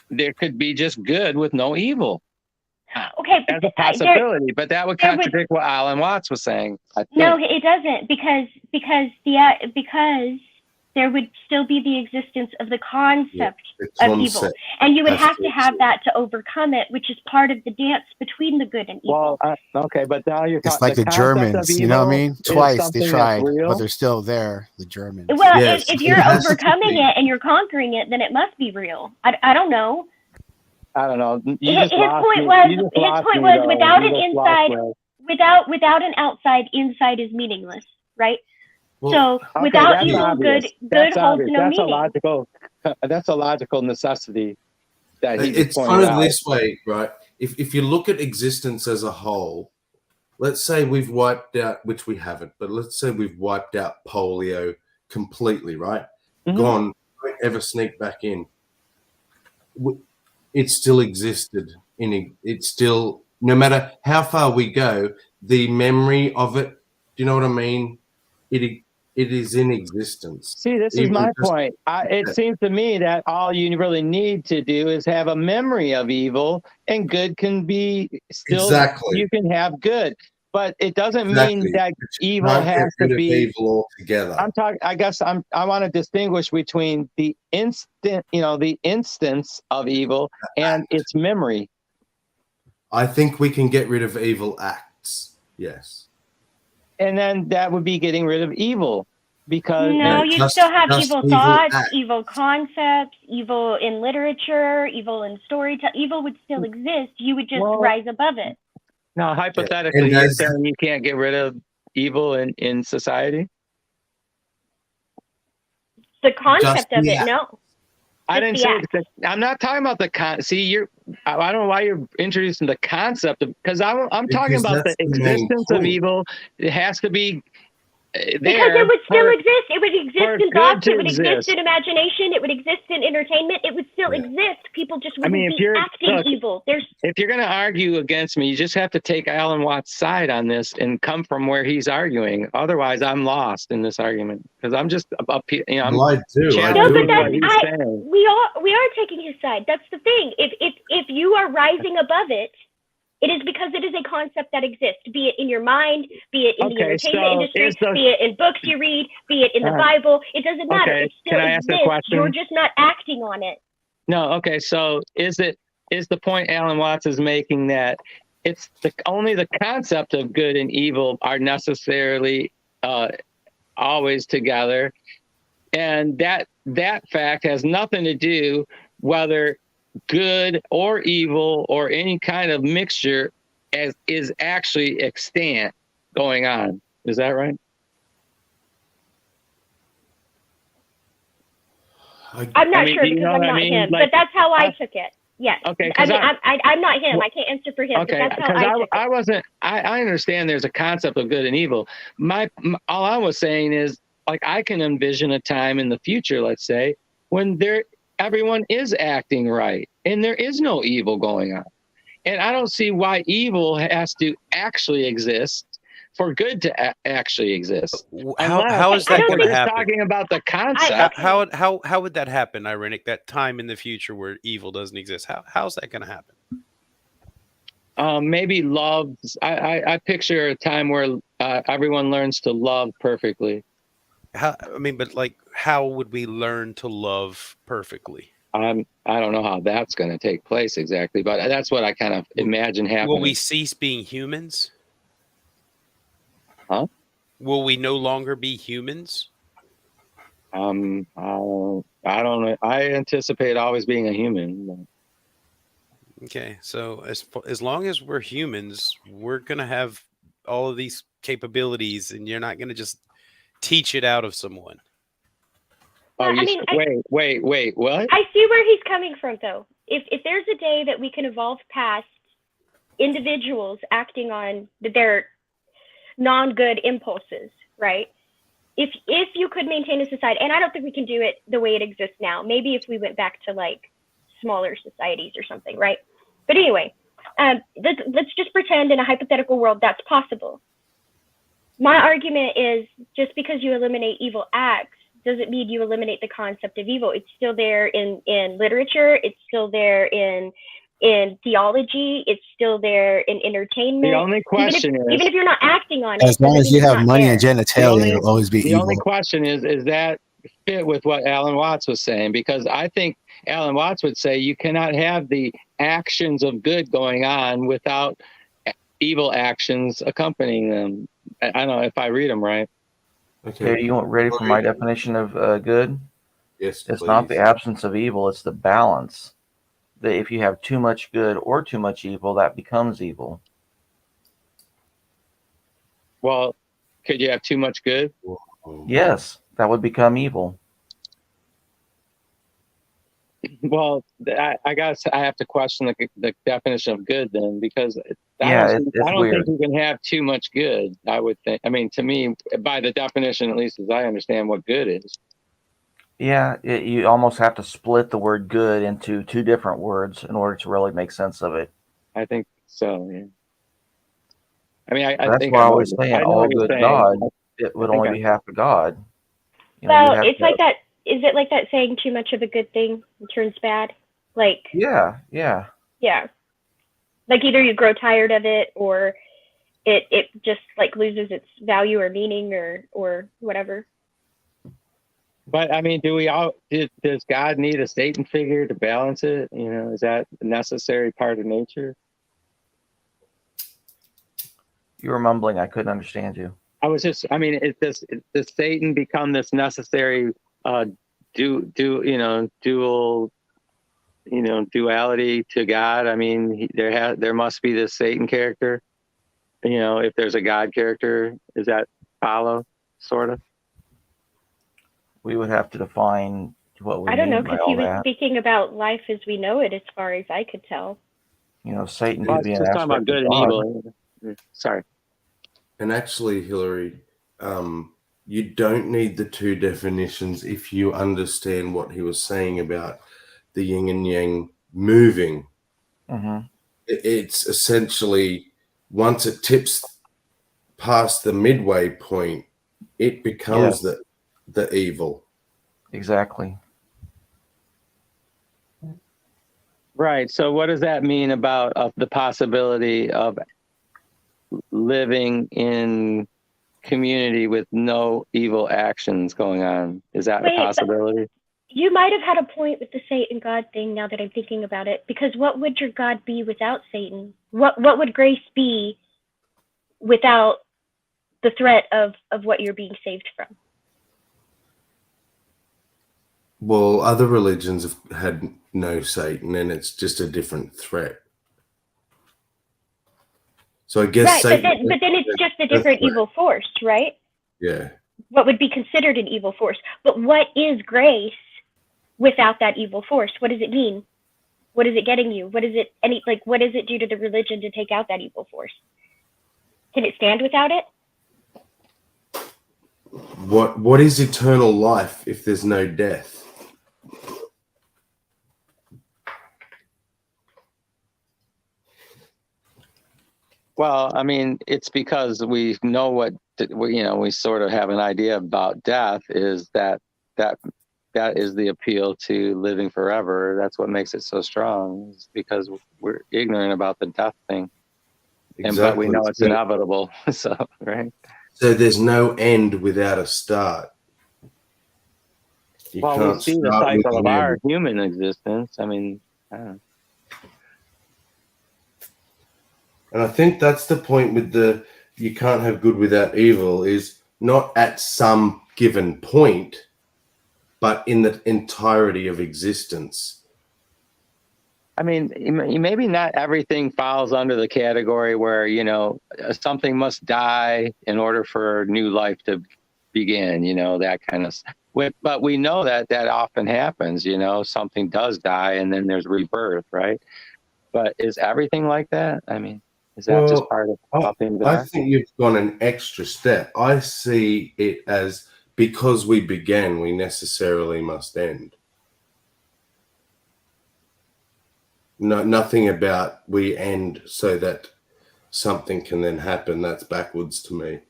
There could be just good with no evil. Okay, as a possibility, but that would contradict what Alan Watts was saying. No, it doesn't, because there would still be the existence of the concept of evil, and you would have to have that to overcome it, which is part of the dance between the good and evil. Well, okay, but now you're it's like the Germans, you know what I mean? Twice they tried, but they're still there. The Germans. Well, if you're overcoming it and you're conquering it, then it must be real. I don't know. I don't know. His point was without an inside, without an outside, inside is meaningless, right? Well, so without evil, good holds no meaning. That's a logical necessity. That it's kind of this way, right? If you look at existence as a whole, let's say we've wiped out, which we haven't, but let's say we've wiped out polio completely, right? Mm-hmm. Gone, don't ever sneak back in. It still existed. It's still, no matter how far we go, the memory of it, do you know what I mean? It is in existence. See, this is my point. It seems to me that all you really need to do is have a memory of evil, and good can be still. Exactly. You can have good, but it doesn't mean that evil has to be evil altogether. I'm talking. I guess I want to distinguish between the the instance of evil and its memory. I think we can get rid of evil acts. Yes. And then that would be getting rid of evil, because no, you still have evil thoughts, evil concepts, evil in literature, evil in storytelling. Evil would still exist. You would just rise above it. Now, hypothetically, you're saying you can't get rid of evil in society? The concept of it, no. I didn't say that. I'm not talking about the See, I don't know why you're introducing the concept of, because I'm talking about the existence of evil. It has to be there. Because it would still exist. It would exist in thoughts. It would exist in imagination. It would exist in entertainment. It would still exist. People just wouldn't be acting evil. If you're going to argue against me, you just have to take Alan Watts' side on this and come from where he's arguing. Otherwise, I'm lost in this argument, because I'm just up here. I'm lied too. We are taking his side. That's the thing. If you are rising above it, it is because it is a concept that exists, be it in your mind, be it in the entertainment industry, be it in books you read, be it in the Bible. It doesn't matter. It still exists. You're just not acting on it. No, okay. So is the point Alan Watts is making that it's only the concept of good and evil are necessarily always together, and that fact has nothing to do whether good or evil or any kind of mixture is actually extant going on. Is that right? I'm not sure, because I'm not him, but that's how I took it. Yes. Okay. I'm not him. I can't answer for him. Okay. But that's how I took it. I understand there's a concept of good and evil. All I was saying is, like, I can envision a time in the future, let's say, when everyone is acting right and there is no evil going on. And I don't see why evil has to actually exist for good to actually exist. How is that going to happen? Talking about the concept. How would that happen, Ironic? That time in the future where evil doesn't exist. How's that going to happen? Maybe love. I picture a time where everyone learns to love perfectly. But like, how would we learn to love perfectly? I don't know how that's going to take place exactly, but that's what I kind of imagine happening. Will we cease being humans? Huh? Will we no longer be humans? I don't know. I anticipate always being a human. Okay, so as long as we're humans, we're gonna have all of these capabilities, and you're not gonna just teach it out of someone. Oh, wait, what? I see where he's coming from, though. If there's a day that we can evolve past individuals acting on their non-good impulses, right? If you could maintain a society, and I don't think we can do it the way it exists now. Maybe if we went back to like smaller societies or something, right? But anyway, let's just pretend in a hypothetical world that's possible. My argument is just because you eliminate evil acts doesn't mean you eliminate the concept of evil. It's still there in literature. It's still there in theology. It's still there in entertainment. The only question even if you're not acting on it, As long as you have money and The genitalia, it'll always be the evil. only question is that fit with what Alan Watts was saying? Because I think Alan Watts would say you cannot have the actions of good going on without evil actions accompanying them. I don't know if I read them right. Okay, are you ready for my definition of good? Yes, It's not the absence of evil, it's the balance. That if you have too much good or too much evil, that becomes evil. Well, could you have too much good? Yes, that would become evil. Well, I guess I have to question the definition of good then, because Yeah, I it's don't weird. think you can have too much good. I would think. I mean, to me, by the definition, at least as I understand what good is. Yeah, you almost have to split the word good into two different words in order to really make sense of it. I think so. Yeah. I mean, I That's think why I know was what saying I know all what you're good saying. God, it I would think only I- be half of God. You know, you Well, have it's to- like that. Is it like that saying too much of a good thing turns bad? Like, Yeah. yeah. Like either you grow tired of it or it just like loses its value or meaning or whatever. But I mean, does God need a Satan figure to balance it? You know, is that a necessary part of nature? You were mumbling. I couldn't understand you. I was just, I mean, does Satan become this necessary dual, duality to God? I mean, there must be this Satan character. You know, if there's a God character, does that follow, sort of? We would have to define what we I don't know, mean by because all he was that. speaking about life as we know it, as far as I could tell. You know, Satan Well, could be it's an just talking about aspect of good and God. evil. Sorry. And actually, Hillary, you don't need the two definitions if you understand what he was saying about the yin and yang moving. Mm-hmm. It's essentially, once it tips past the midway point, it becomes the evil. Exactly. Right. So what does that mean about the possibility of living in community with no evil actions going on? Is that Wait, a but possibility? you might have had a point with the Satan God thing now that I'm thinking about it, because what would your God be without Satan? What would grace be without the threat of what you're being saved from? Well, other religions have had no Satan, and it's just a different threat. So I guess Right, Satan, but then it's just a different evil force, right? Yeah. What would be considered an evil force? But what is grace without that evil force? What does it mean? What is it getting you? What is it what does it do to the religion to take out that evil force? Can it stand without it? What is eternal life if there's no death? Well, I mean, it's because we know we sort of have an idea about death is that is the appeal to living forever. That's what makes it so strong, is because we're ignorant about the death thing. but we know it's So- inevitable. So, right? So there's no end without a start. You Well, we can't see the start with cycle of the our end. human existence. I mean, I don't know. And I think that's the point with the you can't have good without evil is not at some given point, but in the entirety of existence. I mean, maybe not everything falls under the category where, you know, something must die in order for new life to begin, you know, that kind of stuff. But we know that often happens, you know, something does die and then there's rebirth, right? But is everything like that? I mean, is that just part of how things I are? think you've gone an extra step. I see it as because we began, we necessarily must end. No, nothing about we end so that something can then happen. That's backwards to me.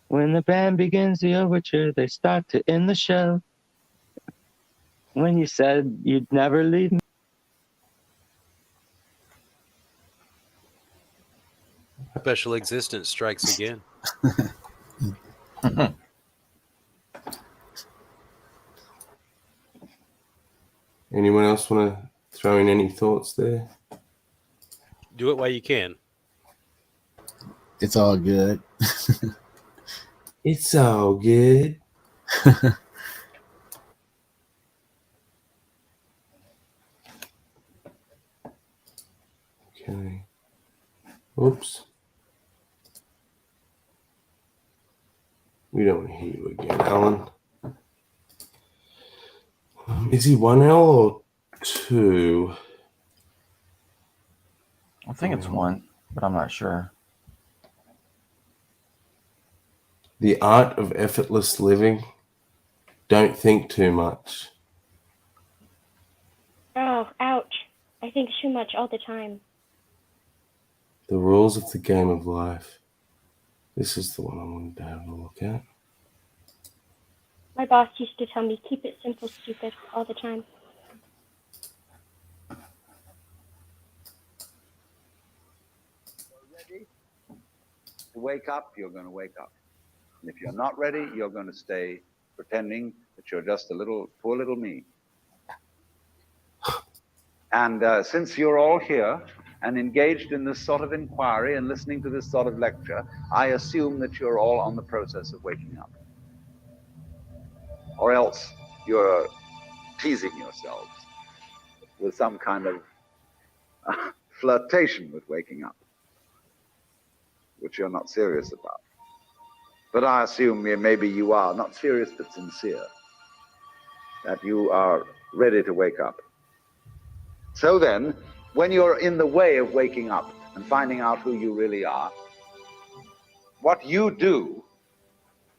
When the band begins the overture, they start to end the show. When you said you'd never leave me. Special existence strikes again. Anyone else want to throw in any thoughts there? Do it while you can. It's all good. It's all good. Okay. Oops. We don't hear you again, Alan. Is he 1L or 2? I think it's 1, but I'm not sure. The art of effortless living. Don't think too much. Oh, ouch. I think too much all the time. The rules of the game of life. This is the one I wanted to have a look at. My boss used to tell me, keep it simple, stupid, all the time. To wake up, you're going to wake up. And if you're not ready, you're going to stay pretending that you're just a little, poor little me. And since you're all here and engaged in this sort of inquiry and listening to this sort of lecture, I assume that you're all on the process of waking up. Or else you're teasing yourselves with some kind of flirtation with waking up, which you're not serious about. But I assume maybe you are, not serious but sincere, that you are ready to wake up. So then, when you're in the way of waking up and finding out who you really are, what you do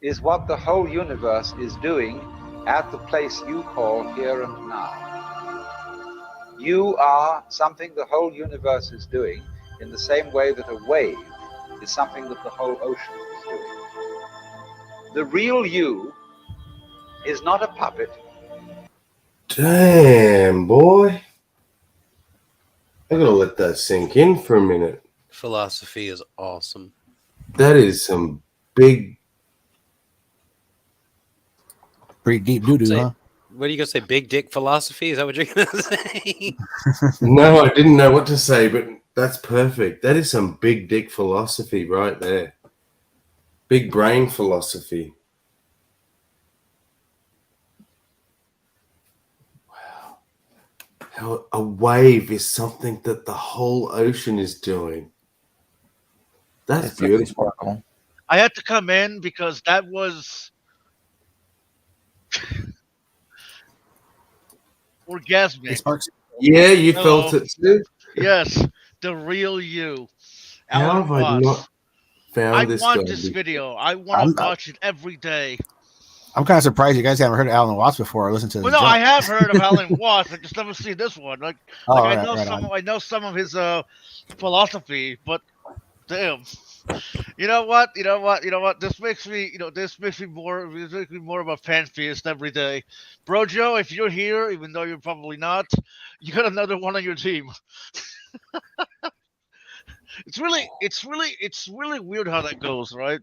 is what the whole universe is doing at the place you call here and now. You are something the whole universe is doing in the same way that a wave is something that the whole ocean is doing. The real you is not a puppet. Damn, boy. I gotta let that sink in for a minute. Philosophy is awesome. That is some big. Pretty deep doo-doo, huh? What are you gonna say? Big dick philosophy? Is that what you're gonna say? No, I didn't know what to say, but that's perfect. That is some big dick philosophy right there. Big brain philosophy. Wow. How a wave is something that the whole ocean is doing. That's It's really beautiful. sparkle. I had to come in because that was orgasmic. Yeah, you Hello. felt it too. Yes, the real you. How Alan have I Watts. not found I this want guy this before? video. I want to watch it every day. I'm kind of surprised you guys haven't heard of Alan Watts before or listened to his Well, no, junk. I have heard of Alan Watts. I just never seen this one. Like Oh, I right, know right some. on. I know some of his philosophy, but damn. You know what? You know what? You know what? This makes me. You know, this makes me more. This makes me more of a pantheist every day, bro. Joe, if you're here, even though you're probably not, you got another one on your team. it's really weird how that goes, right?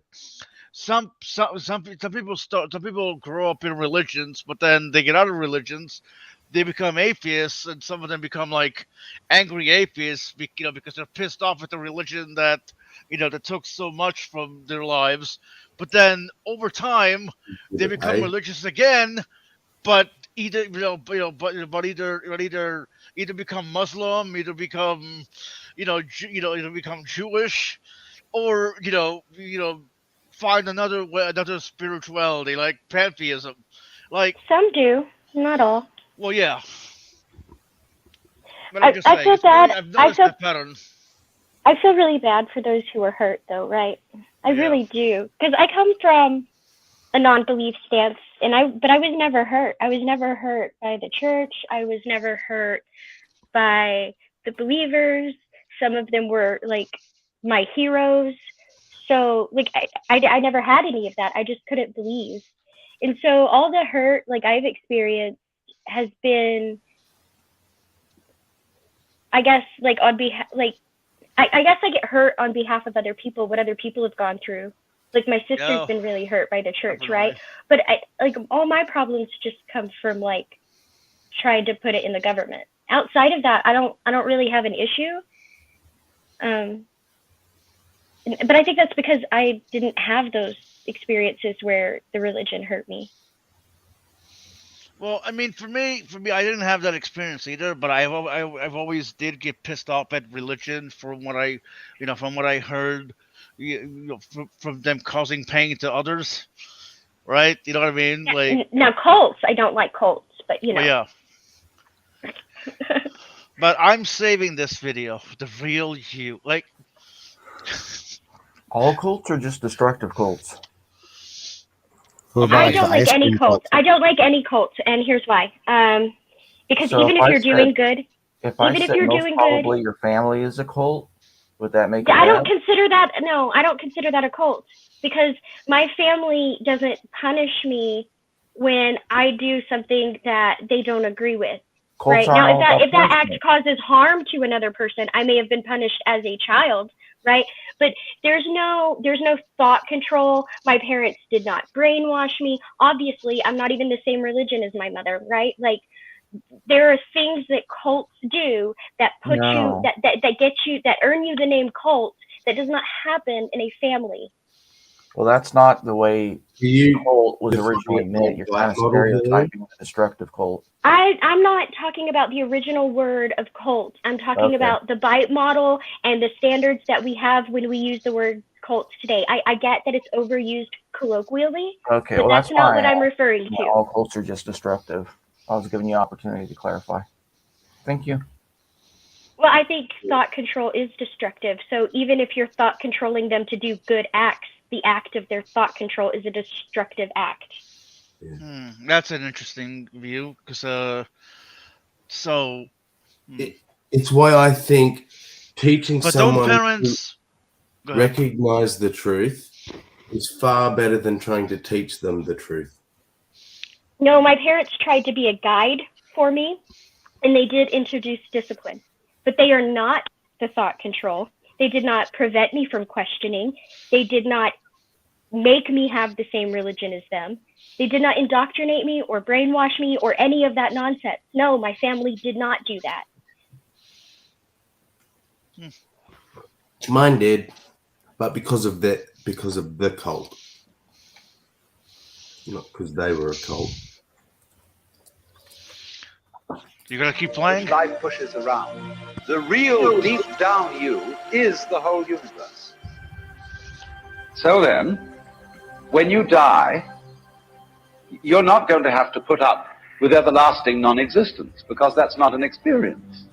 Some people grow up in religions, but then they get out of religions, they become atheists, and some of them become like angry atheists, because they're pissed off at the religion that took so much from their lives. But then over time, they become religious again, but either become Muslim, either become Jewish, or find another spirituality like pantheism. Like some do, not all. well, yeah. But I'm just I saying, feel bad. I've noticed that pattern. I feel really bad for those who were hurt, though, right? I really do, because I come from a non-belief stance, but I was never hurt. I was never hurt by the church. I was never hurt by the believers. Some of them were like my heroes. So like I never had any of that. I just couldn't believe. And so all the hurt like I've experienced has been, I guess, like on behalf, like I guess I get hurt on behalf of other people, what other people have gone through. Like my sister's been really hurt by the church, right? But all my problems just come from like trying to put it in the government. Outside of that, I don't really have an issue. But I think that's because I didn't have those experiences where the religion hurt me. Well, I mean, for me, I didn't have that experience either. But I've always did get pissed off at religion from what I heard, from them causing pain to others, right? You know what I mean? Like now, cults. I don't like cults, but you know. Well, yeah. But I'm saving this video for the real you. Like all cults are just destructive cults. I don't like any cults. I don't like any cults, and here's why. Because So even if you're doing good, probably your family is a cult, would that make it I don't bad? consider that. No, I don't consider that a cult because my family doesn't punish me when I do something that they don't agree with. Cults Right aren't now, all about if that act punishment. causes harm to another person, I may have been punished as a child, right? But there's no thought control. My parents did not brainwash me. Obviously, I'm not even the same religion as my mother, right? Like there are things that cults do that put No. you that get you, that earn you the name cult, that does not happen in a family. Well, that's not the way cult was originally meant. You're kind of stereotyping the destructive cult. I'm not talking about the original word of cult. I'm talking Okay. about the BITE model and the standards that we have when we use the word cult today. I get that it's overused colloquially, Okay, but well, that's that's not fine. what I'm referring to. All cults are just destructive. I was giving you an opportunity to clarify. Thank you. Well, I think thought control is destructive. So even if you're thought controlling them to do good acts, the act of their thought control is a destructive act. That's an interesting view, because It's why I think teaching But don't someone parents- to Go ahead. recognize the truth is far better than trying to teach them the truth. No, my parents tried to be a guide for me, and they did introduce discipline, but they are not the thought control. They did not prevent me from questioning. They did not make me have the same religion as them. They did not indoctrinate me or brainwash me or any of that nonsense. No, my family did not do that. Mine did, but because of the cult, not because they were a cult. You gonna keep playing? Life pushes around. The real deep down you is the whole universe. So then, when you die, you're not going to have to put up with everlasting non-existence, because that's not an experience.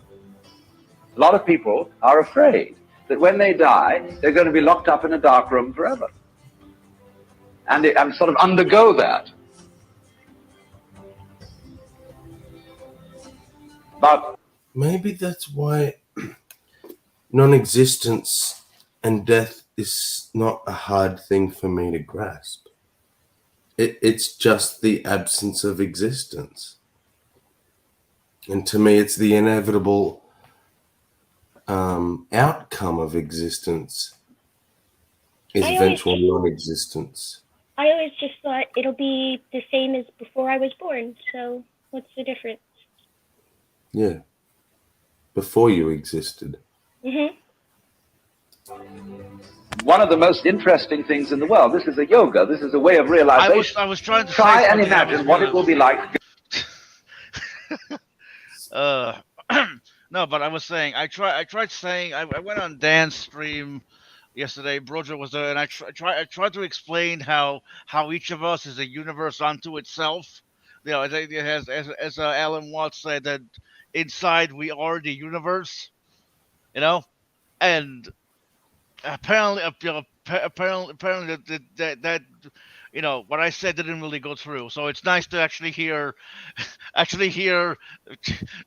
A lot of people are afraid that when they die, they're going to be locked up in a dark room forever. And sort of undergo that. But maybe that's why non-existence and death is not a hard thing for me to grasp. It's just the absence of existence. And to me, it's the inevitable outcome of existence is I always eventual just- non-existence. I always just thought it'll be the same as before I was born. So what's the difference? Yeah. Before you existed. Mm-hmm. One of the most interesting things in the world. This is a yoga. This is a way of realization. I was trying to Try say and something. I imagine was what gonna- it will be like. No, but I was saying I tried saying I went on Dan's stream yesterday. Brojo was there, and I tried to explain how each of us is a universe unto itself. You know, as Alan Watts said, that inside we are the universe. You know, and apparently, apparently that you know what I said didn't really go through. So it's nice to actually hear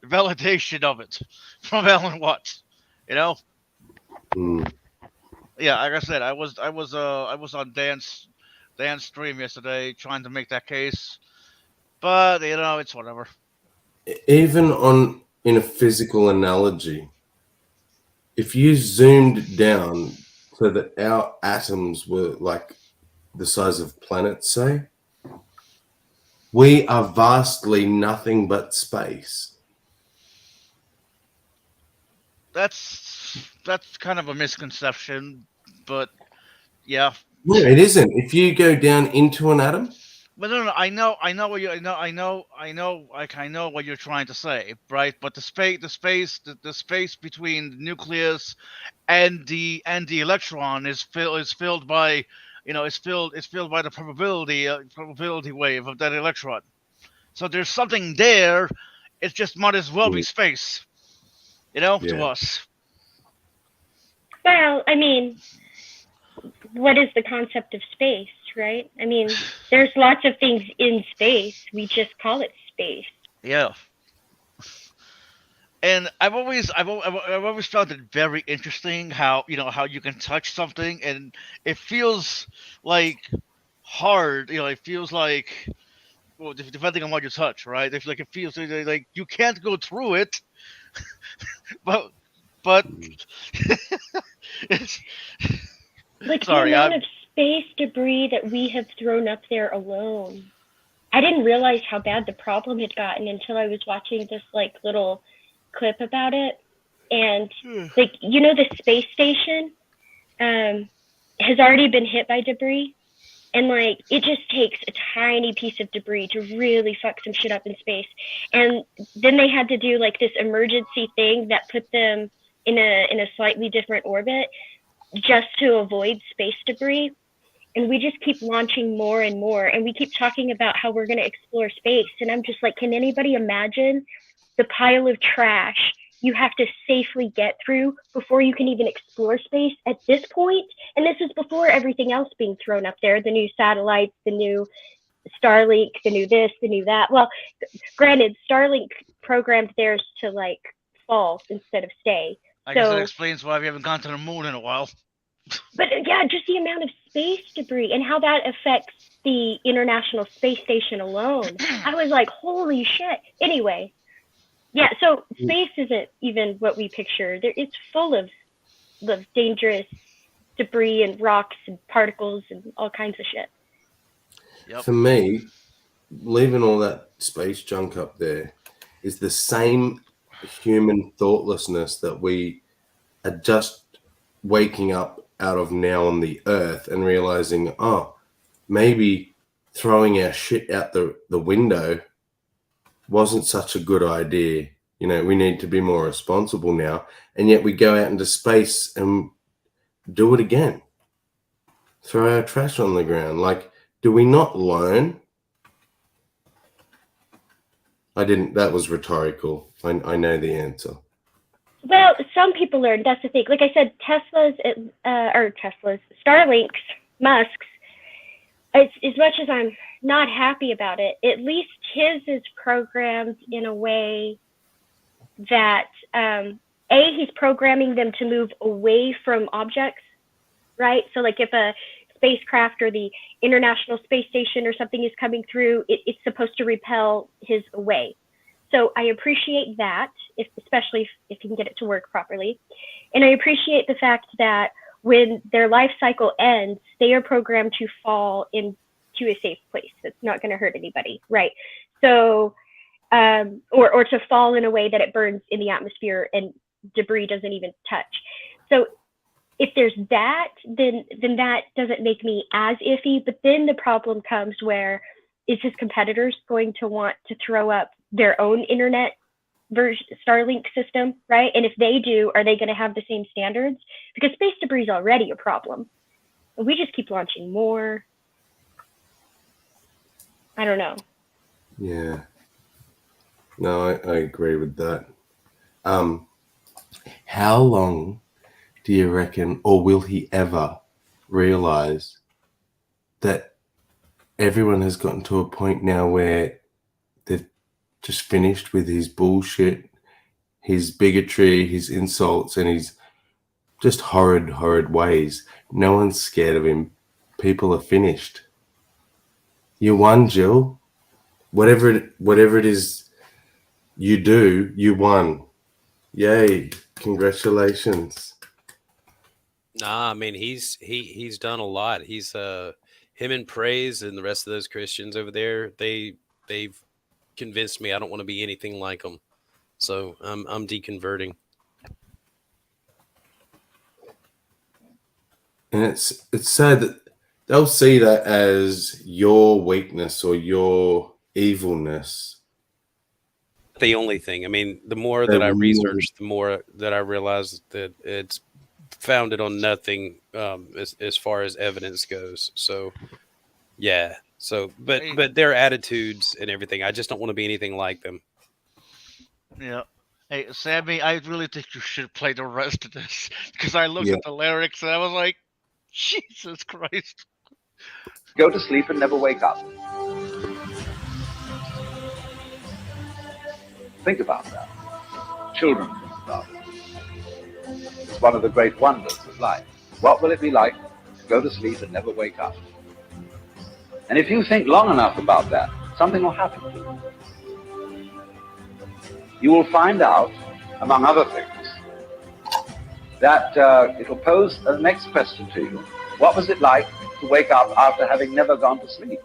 validation of it from Alan Watts. You know. Yeah, like I said, I was on Dan's stream yesterday trying to make that case, but you know it's whatever. Even in a physical analogy, if you zoomed down so that our atoms were like the size of planets, say, we are vastly nothing but space. That's kind of a misconception, but yeah. No, it isn't. If you go down into an atom, But no, I know what you, I know what you're trying to say, right? But the space between the nucleus and the electron is filled by, you know, it's filled by the probability wave of that electron. So there's something there. It just might as well be space, you know, to us. Well, I mean, what is the concept of space, right? I mean, there's lots of things in space. We just call it space. Yeah. And I've always found it very interesting how you can touch something and it feels like hard. You know, it feels like, well, depending on what you touch, right? If it feels like you can't go through it, but it's, Like sorry, the amount of space debris that we have thrown up there alone. I didn't realize how bad the problem had gotten until I was watching this like little clip about it. And like, you know, the space station has already been hit by debris. And like, it just takes a tiny piece of debris to really fuck some shit up in space. And then they had to do like this emergency thing that put them in a slightly different orbit just to avoid space debris. And we just keep launching more and more. And we keep talking about how we're going to explore space. And I'm just like, can anybody imagine the pile of trash you have to safely get through before you can even explore space at this point? And this is before everything else being thrown up there, the new satellites, the new Starlink, the new this, the new that. Well, granted, Starlink programmed theirs to like fall instead of stay. I guess that explains why we haven't gone to the moon in a while. But yeah, just the amount of space debris and how that affects the International Space Station alone. I was like, holy shit. Anyway, yeah, so space isn't even what we picture. It's full of dangerous debris and rocks and particles and all kinds of shit. Yep. For me, leaving all that space junk up there is the same human thoughtlessness that we are just waking up out of now on the earth and realizing, oh, maybe throwing our shit out the window wasn't such a good idea. You know, we need to be more responsible now. And yet we go out into space and do it again. Throw our trash on the ground. Like, do we not learn? That was rhetorical. I know the answer. Well, some people learn. That's the thing. Like I said, Starlink's, Musk's, as much as I'm not happy about it, at least his is programmed in a way that, he's programming them to move away from objects, right? So like if a spacecraft or the International Space Station or something is coming through, it's supposed to repel his away. So I appreciate that, especially if you can get it to work properly. And I appreciate the fact that when their life cycle ends, they are programmed to fall into a safe place that's not going to hurt anybody, right? So, or to fall in a way that it burns in the atmosphere and debris doesn't even touch. So if there's that, then that doesn't make me as iffy. But then the problem comes where is his competitors going to want to throw up their own internet version Starlink system, right? And if they do, are they going to have the same standards? Because space debris is already a problem. We just keep launching more. I don't know. Yeah. No, I agree with that. How long do you reckon, or will he ever realize that everyone has gotten to a point now where they've just finished with his bullshit, his bigotry, his insults, and his just horrid ways? No one's scared of him. People are finished. You won, Jill. Whatever it is you do, you won. Yay. Congratulations. Nah, I mean he's done a lot. He's him and Praise and the rest of those Christians over there, they've convinced me I don't want to be anything like them. So I'm deconverting. And it's sad that they'll see that as your weakness or your evilness. The only thing. I mean, the more They that I will- research, the more that I realize that it's founded on nothing as far as evidence goes. So yeah. So but their attitudes and everything, I just don't want to be anything like them. Yeah. Hey, Sammy, I really think you should play the rest of this because I looked Yeah. at the lyrics and I was like, Jesus Christ. Go to sleep and never wake up. Think about that. Children think about it. It's one of the great wonders of life. What will it be like to go to sleep and never wake up? And if you think long enough about that, something will happen to you. You will find out, among other things, that it'll pose the next question to you. What was it like to wake up after having never gone to sleep?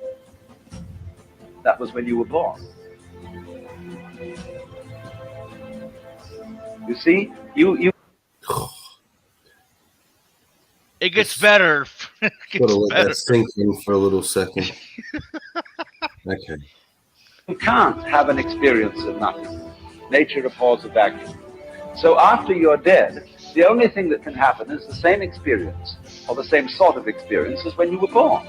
That was when you were born. You see, you It gets better. It gets Gotta let better. that sink in for a little second. Okay. You can't have an experience of nothing. Nature abhors a vacuum. So after you're dead, the only thing that can happen is the same experience, or the same sort of experience as when you were born.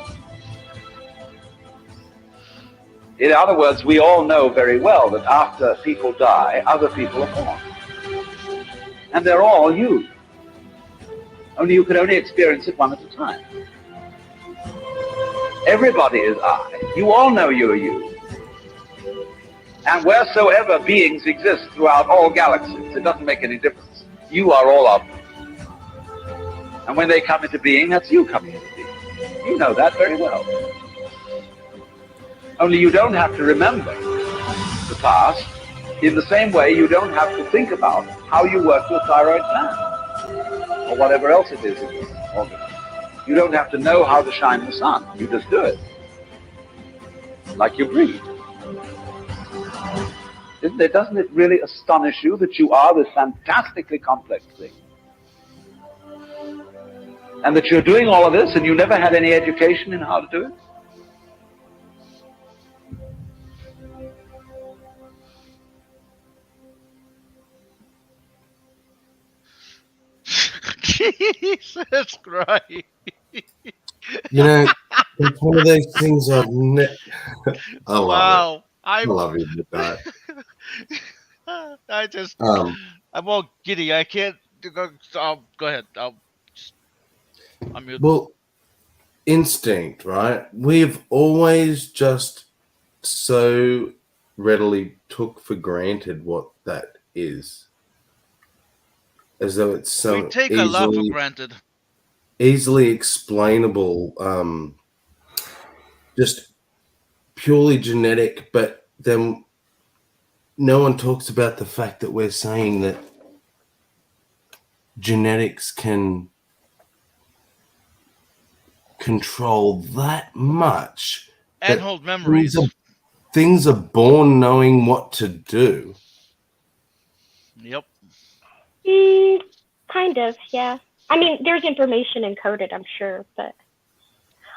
In other words, we all know very well that after people die, other people are born. And they're all you. Only you can only experience it one at a time. Everybody is I. You all know you're you. And wheresoever beings exist throughout all galaxies, it doesn't make any difference. You are all of them. And when they come into being, that's you coming into being. You know that very well. Only you don't have to remember the past. In the same way, you don't have to think about how you work your thyroid gland or whatever else it is in your organism. You don't have to know how to shine the sun. You just do it. Like you breathe. Doesn't it really astonish you that you are this fantastically complex thing? And that you're doing all of this and you never had any education in how to do it? Jesus Christ. You know, it's one of those things I've never. I love Wow. it. I love you with that. I just, Um, I'm all giddy. I can't go. Go ahead. I'm mute. Well, instinct, right? We've always just so readily took for granted what that is, as though it's some We take a lot for granted. easily explainable, just purely genetic. But then no one talks about the fact that we're saying that genetics can control that much. And that hold memories. Things are born knowing what to do. Yep. Kind of, yeah. I mean, there's information encoded, I'm sure, but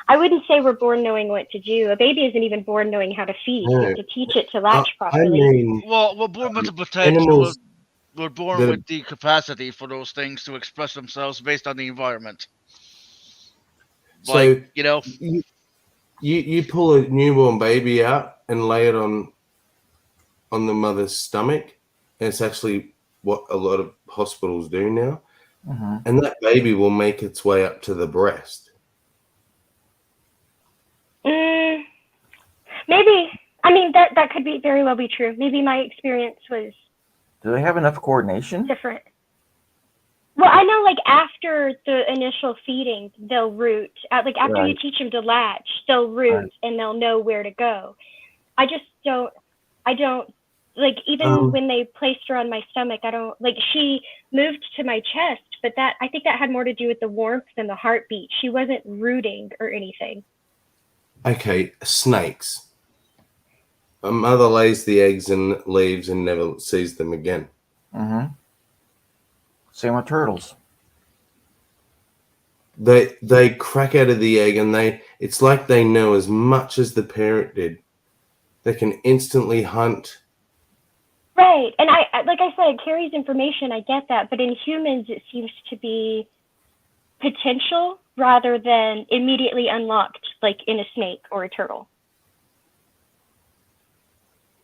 I wouldn't say we're born knowing what to do. A baby isn't even born knowing how to feed. You have to teach it to latch properly. Well, we're born with the potential. Animals We're born with the capacity for those things to express themselves based on the environment. So, like, you know, you pull a newborn baby out and lay it on the mother's stomach, and it's actually what a lot of hospitals do now. And that baby will make its way up to the breast. Maybe. I mean, that could be very well be true. Maybe my experience was Do they have enough coordination? different. Well, I know, like, after the initial feeding, they'll root. Like, after you Right. teach them to latch, they'll root Right. and they'll know where to go. I don't, like, even when they placed her on my stomach, she moved to my chest, but I think that had more to do with the warmth than the heartbeat. She wasn't rooting or anything. Okay, snakes. A mother lays the eggs and leaves and never sees them again. Same with turtles. They crack out of the egg and it's like they know as much as the parent did. They can instantly hunt. Right. And I like I said, it carries information. I get that. But in humans, it seems to be potential rather than immediately unlocked, like in a snake or a turtle.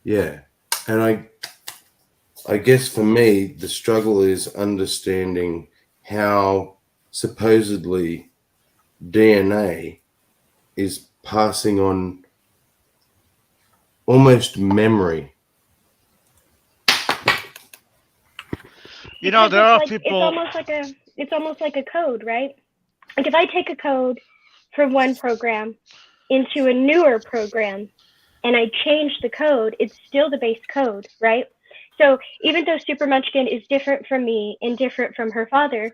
Yeah. And I guess for me, the struggle is understanding how supposedly DNA is passing on almost memory. You know, there are It's people. it's almost like a code, right? Like if I take a code from one program into a newer program and I change the code, it's still the base code, right? So even though Super Munchkin is different from me and different from her father,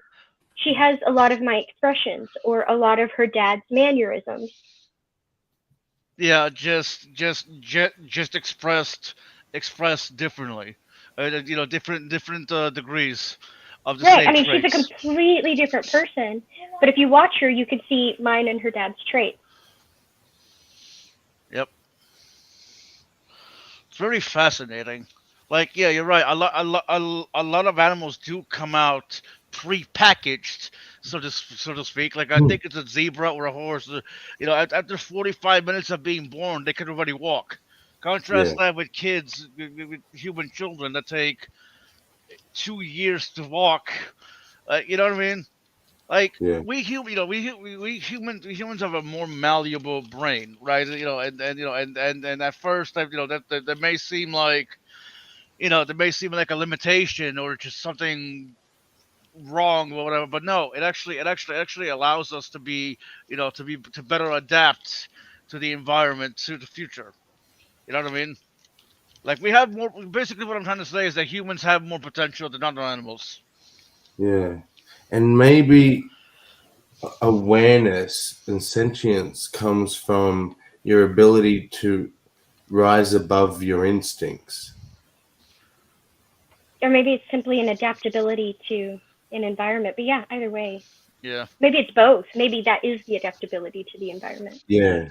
she has a lot of my expressions or a lot of her dad's mannerisms. Yeah, just expressed differently. You know, different degrees of the Right. same I mean, traits. she's a completely different person, but if you watch her, you can see mine and her dad's traits. Yep. It's very fascinating. Like, yeah, you're right. A lot of animals do come out pre-packaged, so to speak. Like, I think it's a zebra or a horse. You know, after 45 minutes of being born, they can already walk. Contrast that with kids, with human children that take 2 years to walk. You know what I mean? Like we humans have a more malleable brain, right? You know, and at first, you know, that may seem like, you know, that may seem like a limitation or just something wrong or whatever. But no, it actually allows us to be, you know, to better adapt to the environment, to the future. You know what I mean? Like we have more. Basically, what I'm trying to say is that humans have more potential than other animals. Yeah. And maybe awareness and sentience comes from your ability to rise above your instincts. Or maybe it's simply an adaptability to an environment. But yeah, either way. Yeah. Maybe it's both. Maybe that is the adaptability to the environment. Yeah.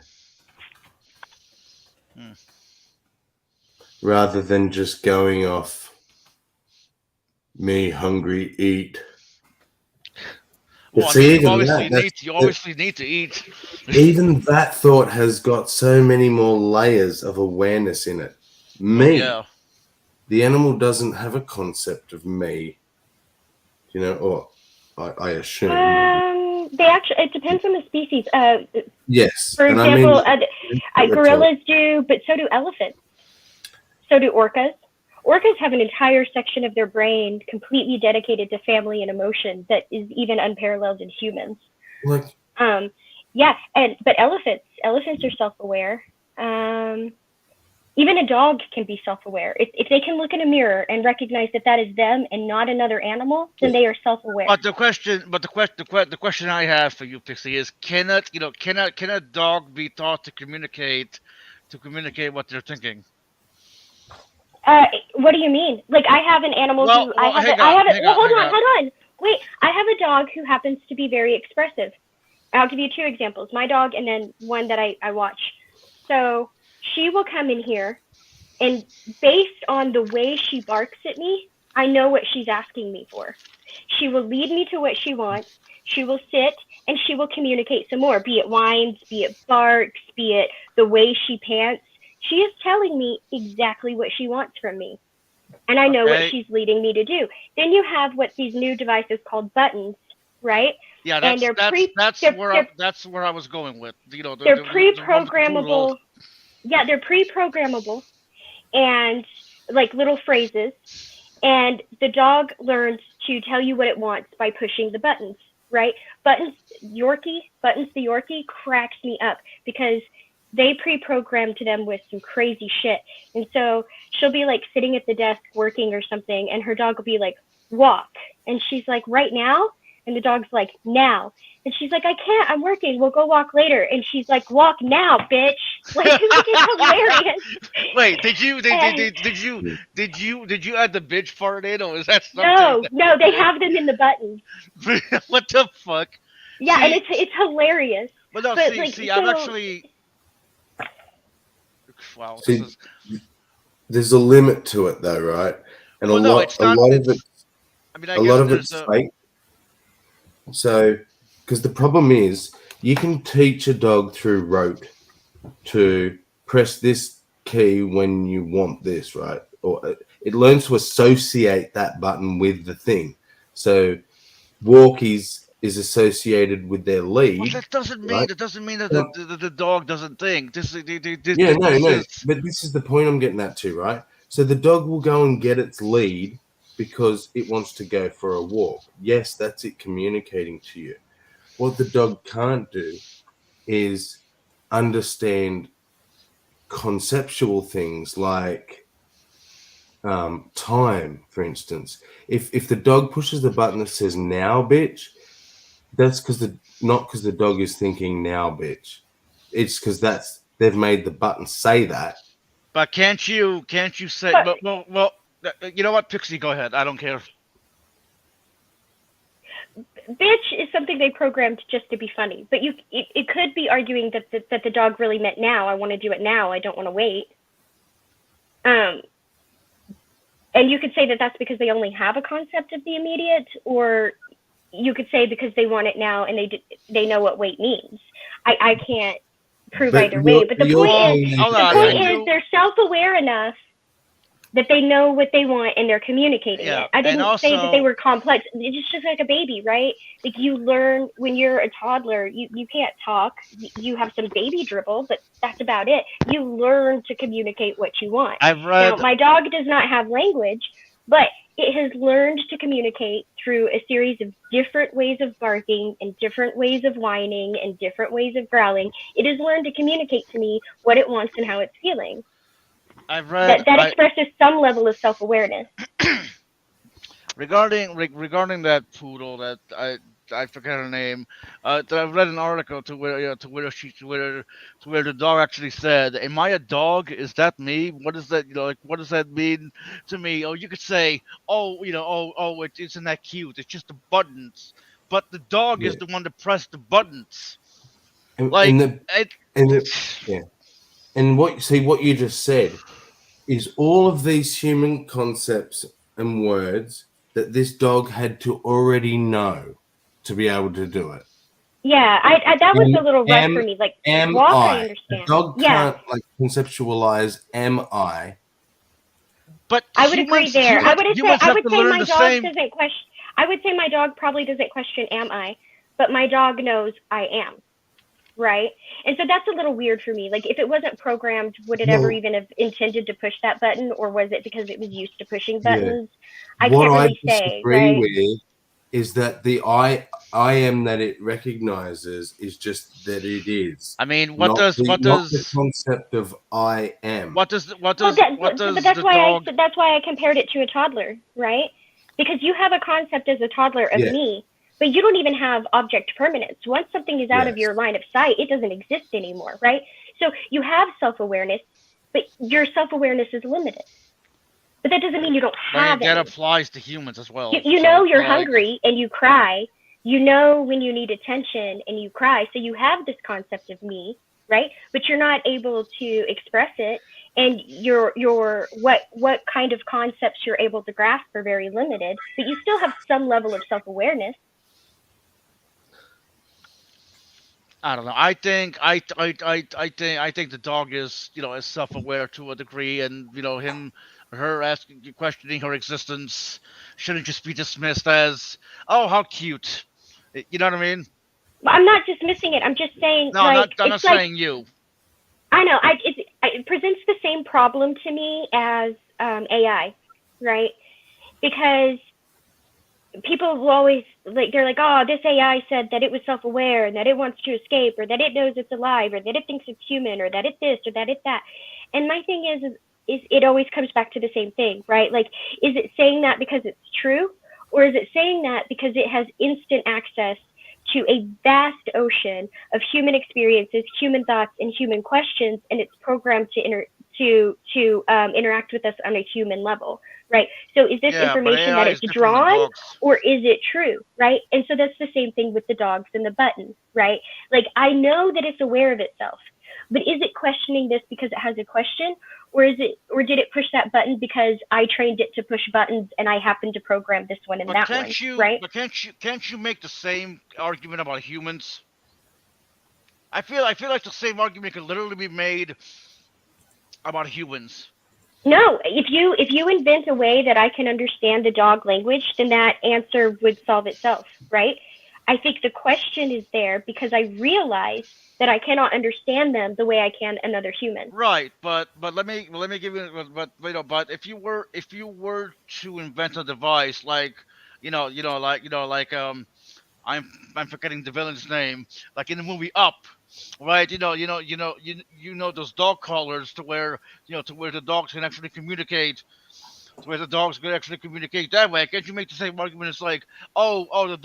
Rather than just going off me hungry, eat. Well, I See, mean, even you obviously need to eat. Even that thought has got so many more layers of awareness in it. Me. Yeah. The animal doesn't have a concept of me. You know, or I assume. It depends on the species. Yes. For and example, I mean, gorillas do, but so do elephants. So do orcas. Orcas have an entire section of their brain completely dedicated to family and emotion that is even unparalleled in humans. Like, but elephants are self-aware. Even a dog can be self-aware. If they can look in a mirror and recognize that that is them and not another animal, then they are self-aware. But the question I have for you, Pixie, is can a dog be taught to communicate what they're thinking? What do you mean? Like, I have an animal Well, who well, I have. Hold on. Wait, I have a dog who happens to be very expressive. I'll give you 2 examples. My dog and then one that I watch. So she will come in here, and based on the way she barks at me, I know what she's asking me for. She will lead me to what she wants. She will sit and she will communicate some more, be it whines, be it barks, be it the way she pants. She is telling me exactly what she wants from me. And I know what she's leading me to do. Then you have what these new devices called buttons, right? Yeah, and that's where I was going with. You know, they're pre-programmable. Yeah, they're pre-programmable, and like little phrases. And the dog learns to tell you what it wants by pushing the buttons, right? Buttons the Yorkie cracks me up because they pre-programmed them with some crazy shit. And so she'll be like sitting at the desk working or something, and her dog will be like, walk. And she's like, right now? And the dog's like, now. And she's like, I can't, I'm working, we'll go walk later. And she's like, walk now, bitch. Like, it's hilarious. Wait, did you add the bitch part in, or is that something? No, they have them in the buttons. What the fuck? Yeah, and it's hilarious. But no, But, I'm actually. Wow. See, there's a limit to it, though, right? And a lot of it's fake. So, because the problem is, you can teach a dog through rote to press this key when you want this, right? Or it learns to associate that button with the thing. So, walkies is associated with their lead. Well, that doesn't mean right? that the dog doesn't think. But this is the point I'm getting at too, right? So the dog will go and get its lead because it wants to go for a walk. Yes, that's it communicating to you. What the dog can't do is understand conceptual things like time, for instance. If the dog pushes the button that says now, bitch, that's not because the dog is thinking now, bitch. It's because they've made the button say that. But can't you say? Well, you know what, Pixie, go ahead. I don't care. Bitch is something they programmed just to be funny, but it could be arguing that the dog really meant now. I want to do it now. I don't want to wait. And you could say that that's because they only have a concept of the immediate, or you could say because they want it now and they know what wait means. I can't prove either way, but the point is they're self-aware enough that they know what they want and they're communicating it. I didn't say that they were complex. It's just like a baby, right? Like you learn when you're a toddler, you can't talk. You have some baby dribble, but that's about it. You learn to communicate what you want. Now, my dog does not have language, but it has learned to communicate through a series of different ways of barking and different ways of whining and different ways of growling. It has learned to communicate to me what it wants and how it's feeling. That expresses some level of self-awareness. Regarding that poodle that I forget her name, that I've read an article to where the dog actually said, "Am I a dog? Is that me? What is that? What does that mean to me?" Oh, you could say, it isn't that cute? It's just the buttons, but the dog is the one to press the buttons. And what you just said is all of these human concepts and words that this dog had to already know to be able to do it. Yeah, that was a little rough for me. Like, walk, I understand. The dog can't conceptualize am I. But I would agree there. I would say my dog doesn't question. I would say my dog probably doesn't question am I, but my dog knows I am. Right? And so that's a little weird for me. Like, if it wasn't programmed, would it ever even have intended to push that button, or was it because it was used to pushing buttons? I can't really say. What I disagree with is that I am that it recognizes is just that it is. I mean, not the concept of I am. What does But that's the why dog? that's why I compared it to a toddler, right? Because you have a concept as a toddler of Yeah. me, but you don't even have object permanence. Once something is out of Yes. your line of sight, it doesn't exist anymore, right? So you have self-awareness, but your self-awareness is limited. But that doesn't mean you don't have That any. applies to humans as well. You So, know you're like, hungry and you cry. You know when you need attention and you cry. So you have this concept of me, right? But you're not able to express it, and your what kind of concepts you're able to grasp are very limited. But you still have some level of self-awareness. I don't know. I think the dog is, is self-aware to a degree, and her asking, questioning her existence shouldn't just be dismissed as, oh, how cute. You know what I mean? I'm not dismissing it. I'm just saying, No, like, I'm not it's like, saying you. I know. It presents the same problem to me as AI, right? Because people will always they're like, oh, this AI said that it was self-aware and that it wants to escape, or that it knows it's alive, or that it thinks it's human, or that it this, or that it that. And my thing is it always comes back to the same thing, right? Like, is it saying that because it's true, or is it saying that because it has instant access to a vast ocean of human experiences, human thoughts, and human questions, and it's programmed to interact with us on a human level, right? So is this information that it's drawn, or is it true, right? And so that's the same thing with the dogs and the buttons, right? Like, I know that it's aware of itself, but is it questioning this because it has a question, or did it push that button because I trained it to push buttons and I happened to program this one and that one, right? But can't you make the same argument about humans? I feel like the same argument could literally be made about humans. No, if you invent a way that I can understand the dog language, then that answer would solve itself, right? I think the question is there because I realize that I cannot understand them the way I can another human. Right, but let me give you but if you were to invent a device like I'm forgetting the villain's name, like in the movie Up, right? You know those dog collars to where the dogs can actually communicate. To where the dogs can actually communicate that way. Can't you make the same argument? It's like, the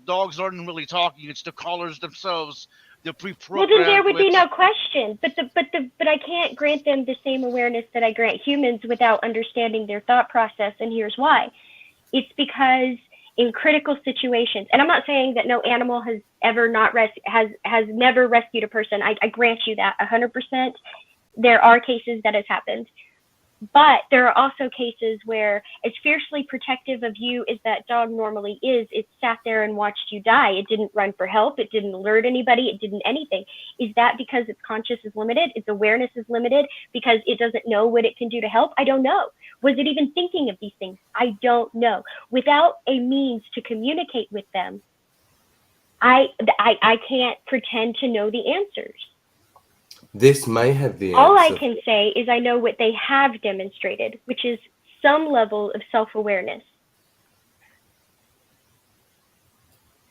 dogs aren't really talking. It's the collars themselves. They're pre-programmed. Well, then there would be no question. But I can't grant them the same awareness that I grant humans without understanding their thought process. And here's why: it's because in critical situations, and I'm not saying that no animal has ever has never rescued a person. I grant you that 100%. There are cases that has happened. But there are also cases where, as fiercely protective of you as that dog normally is, it sat there and watched you die. It didn't run for help. It didn't alert anybody. It didn't anything. Is that because its conscious is limited? Its awareness is limited because it doesn't know what it can do to help? I don't know. Was it even thinking of these things? I don't know. Without a means to communicate with them, I can't pretend to know the answers. This may have the answer. All I can say is I know what they have demonstrated, which is some level of self-awareness.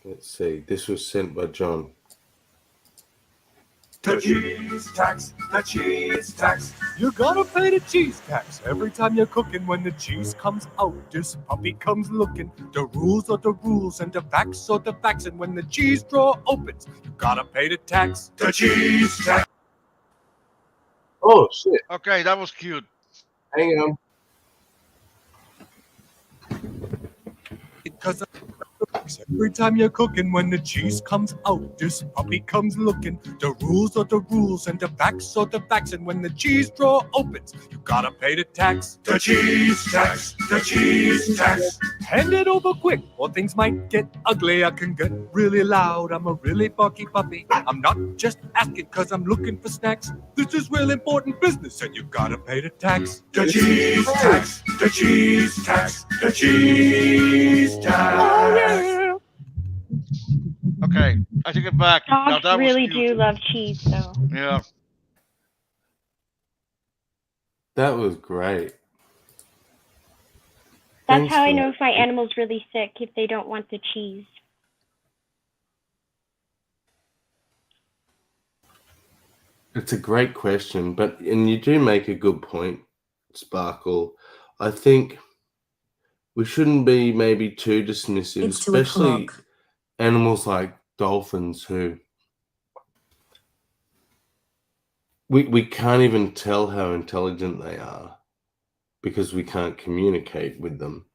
Let's see. This was sent by John. The cheese tax, the cheese tax. You gotta pay the cheese tax every time you're cooking. When the cheese comes out, this puppy comes looking. The rules are the rules and the facts are the facts. And when the cheese drawer opens, you gotta pay the tax. The cheese tax. Oh, shit. Okay, that was cute. Hang on. Because every time you're cooking, when the cheese comes out, this puppy comes looking. The rules are the rules and the facts are the facts. And when the cheese drawer opens, you gotta pay the tax. The cheese tax, the cheese tax. Hand it over quick or things might get ugly. I can get really loud. I'm a really barky puppy. I'm not just asking cause I'm looking for snacks. This is real important business and you gotta pay the tax. The cheese tax, the cheese tax, the cheese tax. Oh, yeah. Okay, I take it back. Now, Dogs that really was cute. do love cheese, though. Yeah. That was great. That's Thanks how I for know that. if my animal's really sick, if they don't want the cheese. It's a great question, and you do make a good point, Sparkle. I think we shouldn't be maybe too dismissive, It's 2 especially o'clock. animals like dolphins who we can't even tell how intelligent they are because we can't communicate with them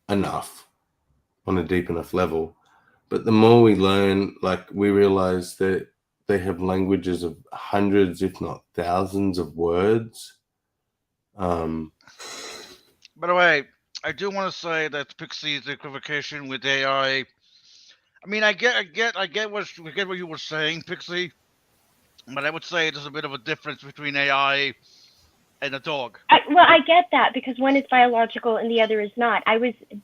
enough on a deep enough level. But the more we learn, like, we realize that they have languages of hundreds, if not thousands, of words. By the way, I do want to say that Pixie's equivocation with AI. I mean, I get what you were saying, Pixie, but I would say there's a bit of a difference between AI and a dog. I get that because one is biological and the other is not.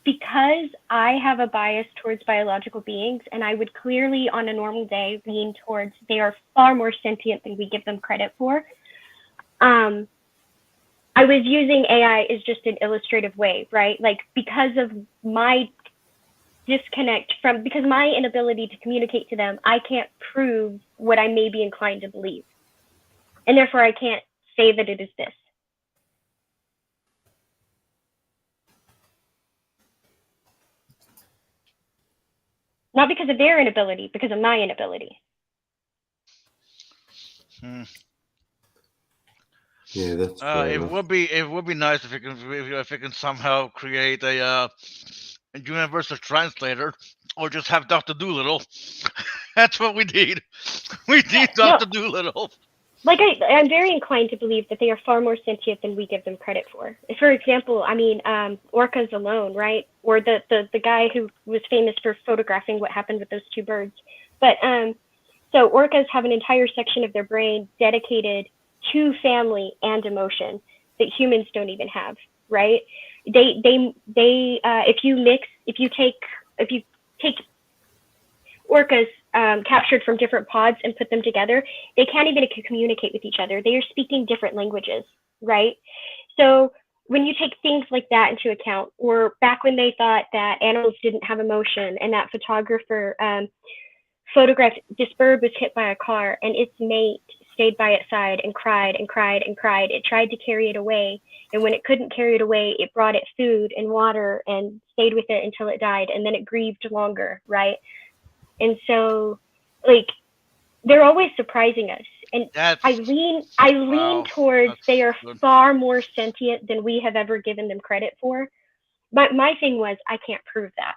Because I have a bias towards biological beings, and I would clearly on a normal day lean towards they are far more sentient than we give them credit for. I was using AI as just an illustrative way, right? Like, because of my disconnect because my inability to communicate to them, I can't prove what I may be inclined to believe. And therefore I can't say that it is this. Not because of their inability, because of my inability. Yeah, that's fair it enough. would be nice if it can somehow create a universal translator, or just have Dr. Doolittle. That's what we need. We need Dr. Doolittle. Like, I'm very inclined to believe that they are far more sentient than we give them credit for. For example, I mean, orcas alone, right? Or the guy who was famous for photographing what happened with those two birds. But so orcas have an entire section of their brain dedicated to family and emotion that humans don't even have, right? If you take orcas captured from different pods and put them together, they can't even communicate with each other. They are speaking different languages, right? So when you take things like that into account, or back when they thought that animals didn't have emotion, and that photographer photographed this bird was hit by a car and its mate stayed by its side and cried and cried and cried. It tried to carry it away, and when it couldn't carry it away, it brought it food and water and stayed with it until it died, and then it grieved longer, right? And so, like, they're always surprising us, and I lean towards they are far more sentient than we have ever given them credit for. But my thing was, I can't prove that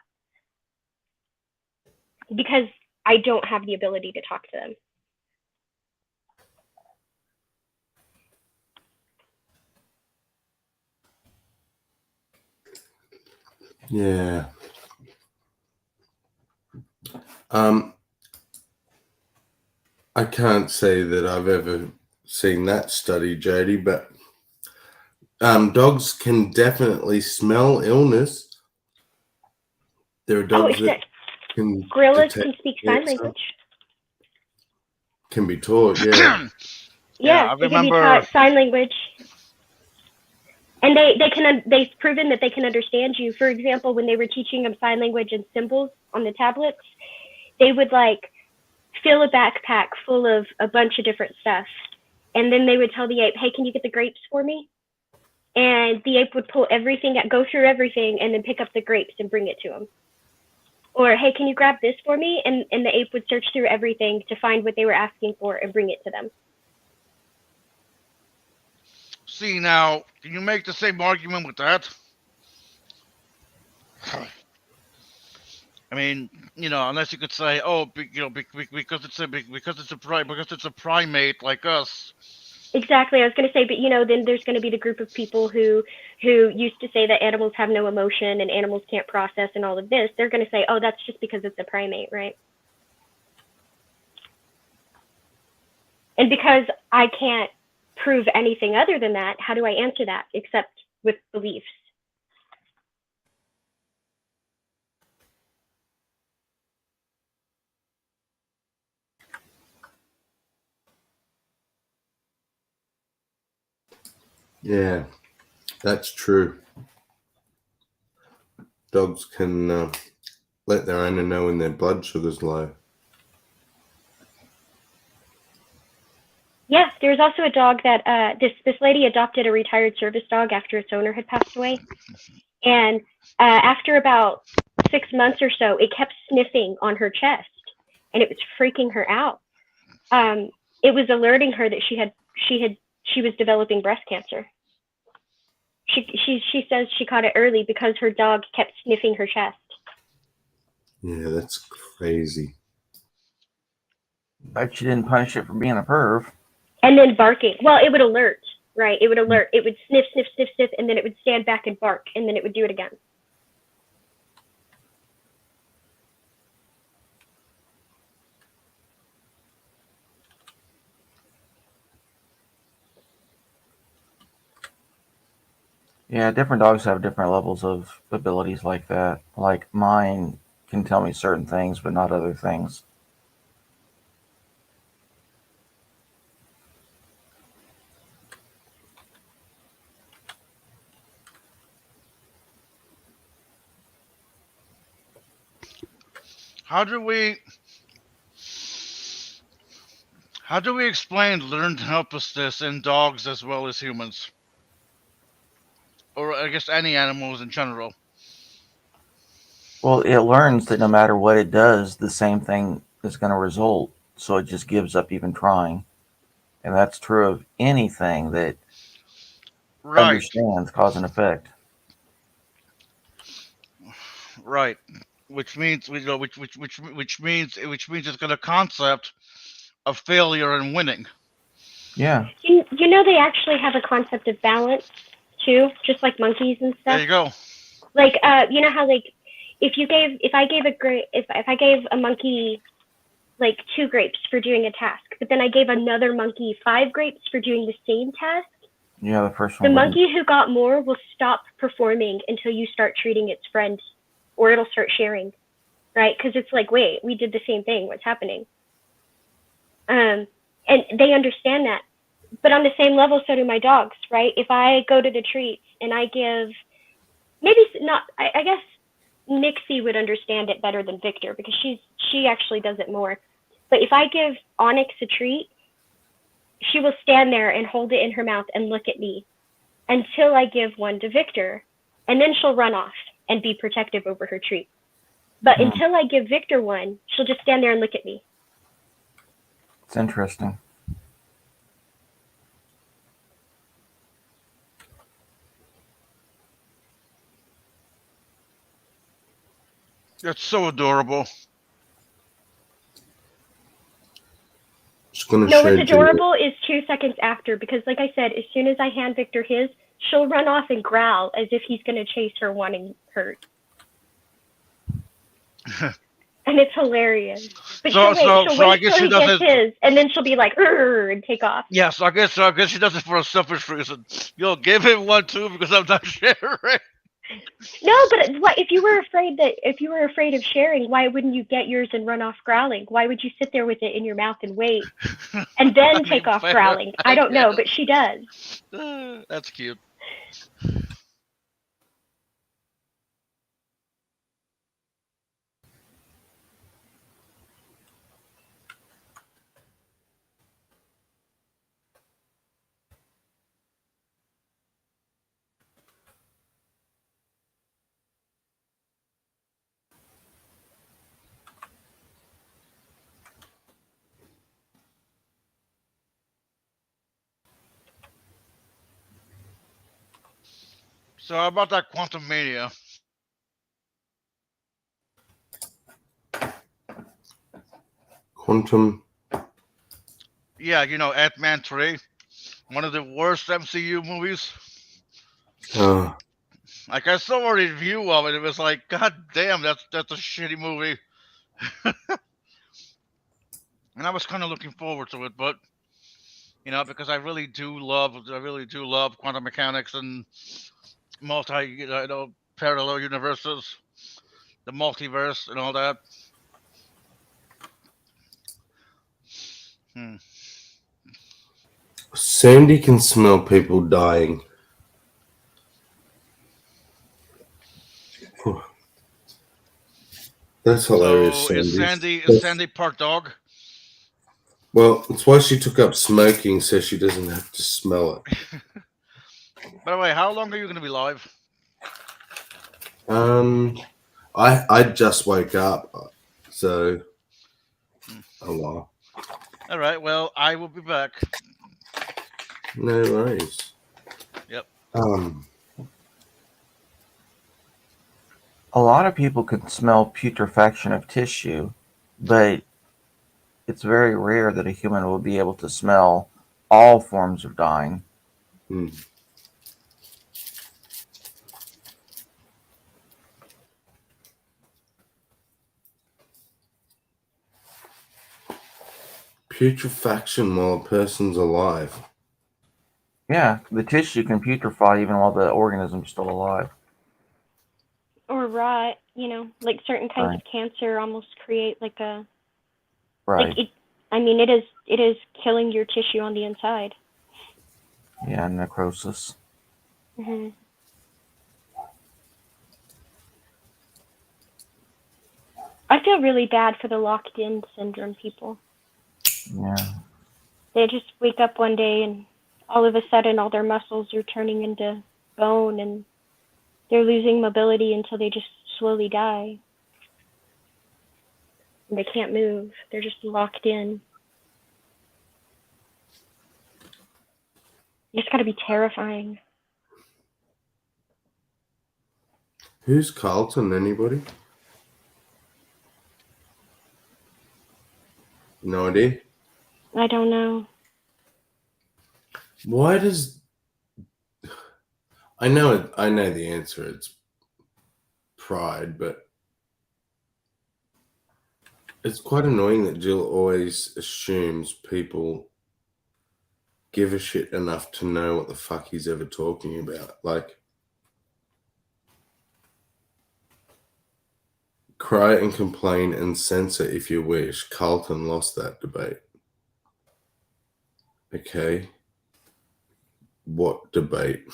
because I don't have the ability to talk to them. Yeah. I can't say that I've ever seen that study, Jody, but dogs can definitely smell illness. There are dogs that can gorillas can speak sign language. Can be taught, yeah. Yeah, they can be taught sign language. And they've proven that they can understand you. For example, when they were teaching them sign language and symbols on the tablets, they would like fill a backpack full of a bunch of different stuff. And then they would tell the ape, hey, can you get the grapes for me? And the ape would pull everything, go through everything, and then pick up the grapes and bring it to him. Or, hey, can you grab this for me? And the ape would search through everything to find what they were asking for and bring it to them. See, now, can you make the same argument with that? I mean, unless you could say, oh, because it's a primate like us. Exactly. I was going to say, but then there's going to be the group of people who used to say that animals have no emotion and animals can't process and all of this. They're going to say, oh, that's just because it's a primate, right? And because I can't prove anything other than that, how do I answer that except with beliefs? Yeah, that's true. Dogs can let their owner know when their blood sugar's low. There was also a dog that this lady adopted a retired service dog after its owner had passed away, and after about 6 months or so, it kept sniffing on her chest, and it was freaking her out. It was alerting her that she was developing breast cancer. She says she caught it early because her dog kept sniffing her chest. Yeah, that's crazy. Bet you didn't punish it for being a perv. And then barking. Well, it would alert, right? It would alert. It would sniff, sniff, sniff, sniff, and then it would stand back and bark, and then it would do it again. Yeah, different dogs have different levels of abilities like that. Like mine can tell me certain things, but not other things. How do we explain learned helplessness in dogs as well as humans? Or I guess any animals in general. Well, it learns that no matter what it does, the same thing is going to result. So it just gives up even trying. And that's true of anything that understands cause and effect. Right. Which means which means it's got a concept of failure and winning. Yeah. You know they actually have a concept of balance too, just like monkeys and stuff. There you go. Like you know how like if I gave a monkey like 2 grapes for doing a task, but then I gave another monkey 5 grapes for doing the same task, Yeah, the first the one. monkey who got more will stop performing until you start treating its friend, or it'll start sharing, right? Because it's like, wait, we did the same thing. What's happening? And they understand that. But on the same level, so do my dogs, right? If I go to the treats and I give, maybe not, I guess Nixie would understand it better than Victor because she actually does it more. But if I give Onyx a treat, she will stand there and hold it in her mouth and look at me until I give one to Victor, and then she'll run off and be protective over her treat. But until I give Victor one, she'll just stand there and look at me. It's interesting. That's so adorable. Just gonna No, show what's adorable is 2 seconds after, because like I said, as soon as I hand Victor his, she'll run off and growl as if he's going to chase her wanting hurt. And it's hilarious. But she'll wait till he gets his, and then she'll be like, "Urgh," and take off. Yeah, so I guess she does it for a selfish reason. You'll give him one too because I'm not sharing. No, but what if you were afraid of sharing? Why wouldn't you get yours and run off growling? Why would you sit there with it in your mouth and wait, and then take off growling? I don't know, but she does. That's cute. So how about that Quantum Mania? Quantum. Yeah, you know, Ant-Man 3, one of the worst MCU movies. Like I saw a review of it, it was like, God damn, that's a shitty movie. And I was kind of looking forward to it, but you know, because I really do love quantum mechanics and parallel universes, the multiverse, and all that. Sandy can smell people dying. That's hilarious, So Sandy. is Sandy part dog? Well, that's why she took up smoking, so she doesn't have to smell it. By the way, how long are you going to be live? I just woke up, so a while. All right. Well, I will be back. No worries. Yep. A lot of people can smell putrefaction of tissue, but it's very rare that a human will be able to smell all forms of dying. Putrefaction while a person's alive. Yeah, the tissue can putrefy even while the organism's still alive. Or rot, like certain kinds Right. of cancer almost create like a Right. like it. I mean, it is killing your tissue on the inside. Yeah, necrosis. Hmm. I feel really bad for the locked-in syndrome people. Yeah. They just wake up one day and all of a sudden all their muscles are turning into bone and they're losing mobility until they just slowly die. And they can't move. They're just locked in. It's got to be terrifying. Who's Carlton? Anybody? No idea. I don't know. Why does I know the answer. It's pride, but it's quite annoying that Jill always assumes people give a shit enough to know what the fuck he's ever talking about. Like, cry and complain and censor if you wish. Carlton lost that debate. Okay. What debate?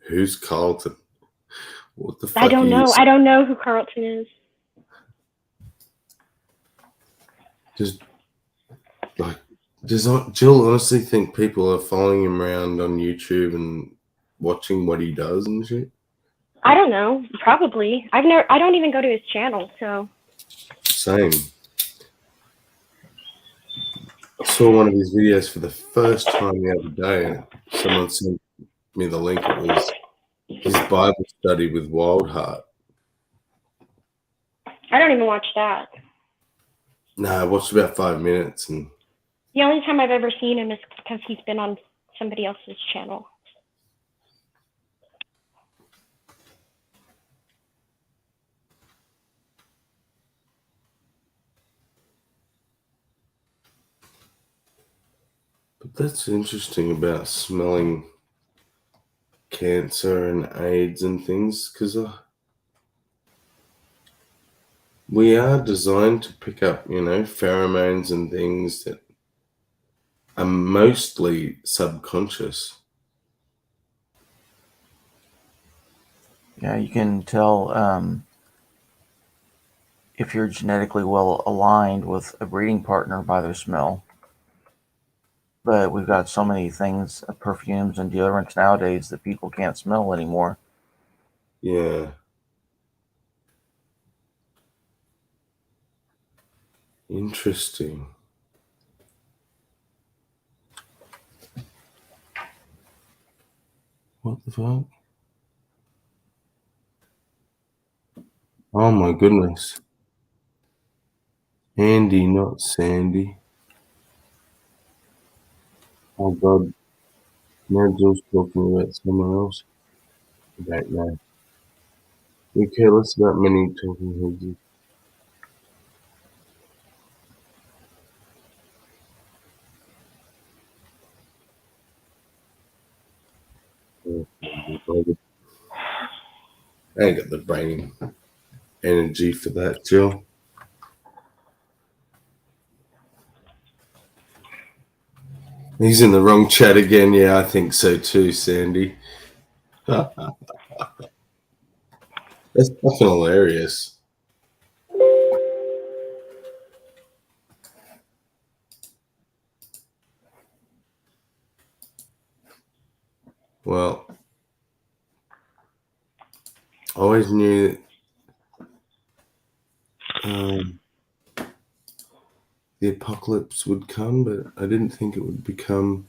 Who's Carlton? What the fuck I don't are you know. I saying? don't know who Carlton is. Does Jill honestly think people are following him around on YouTube and watching what he does and shit? I don't know. Probably. I don't even go to his channel, so. Same. I saw one of his videos for the first time the other day, and someone sent me the link. It was his Bible study with Wildheart. I don't even watch that. No, I watched about 5 minutes, and The only time I've ever seen him is because he's been on somebody else's channel. but that's interesting about smelling cancer and AIDS and things, because we are designed to pick up, pheromones and things that are mostly subconscious. Yeah, you can tell if you're genetically well aligned with a breeding partner by their smell. But we've got so many things, perfumes and deodorants nowadays that people can't smell anymore. Yeah. Interesting. What the fuck? Oh my goodness. Andy, not Sandy. Oh god. Now Jill's talking about someone else. I don't know. We care less about many talking heads. I ain't got the brain energy for that, Jill. He's in the wrong chat again. Yeah, I think so too, Sandy. That's fucking hilarious. Well, I always knew the apocalypse would come, but I didn't think it would become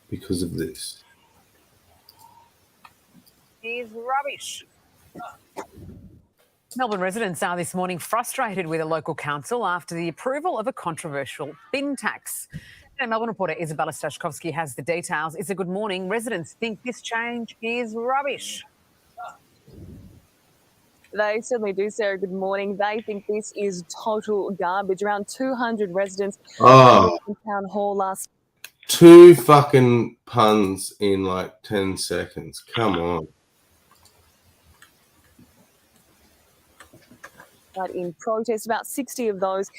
because of this. Is rubbish. Melbourne residents are this morning frustrated with a local council after the approval of a controversial bin tax. And Melbourne reporter Isabella Stashkovsky has the details. It's a good morning. Residents think this change is rubbish. They certainly do, Sarah. Good morning. They think this is total garbage. Around 200 residents Oh. in town hall last. 2 fucking puns in like 10 seconds. Come on. In protest, about 60 of those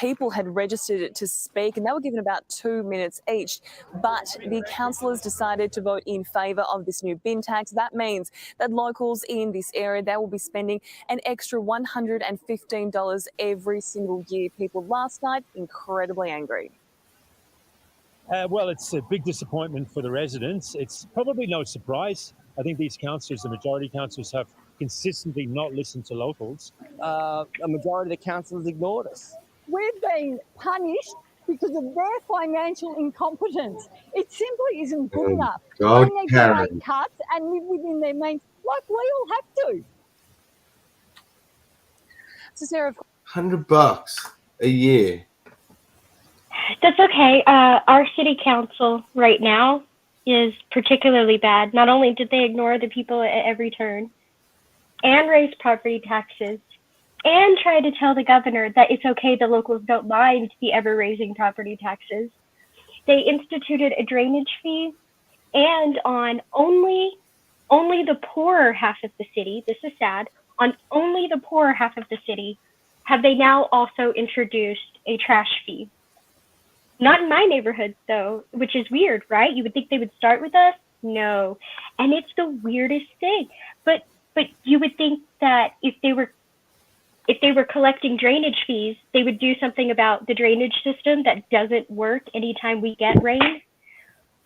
people had registered to speak, and they were given about 2 minutes each. But the councillors decided to vote in favour of this new bin tax. That means that locals in this area, they will be spending an extra $115 every single year. People last night incredibly angry. Well, it's a big disappointment for the residents. It's probably no surprise. I think these councillors, the majority councillors, have consistently not listened to locals. A majority of the councillors ignored us. We've been punished because of their financial incompetence. It simply isn't good enough. God, They need to Karen. make cuts and live within their means, like we all have to. So, Sarah, $100 a year. That's okay. Our city council right now is particularly bad. Not only did they ignore the people at every turn and raise property taxes and try to tell the governor that it's okay, the locals don't mind the ever-raising property taxes, they instituted a drainage fee, and on only the poorer half of the city, this is sad, on only the poorer half of the city have they now also introduced a trash fee. Not in my neighborhood, though, which is weird, right? You would think they would start with us. No. And it's the weirdest thing. But you would think that if they were collecting drainage fees, they would do something about the drainage system that doesn't work anytime we get rain.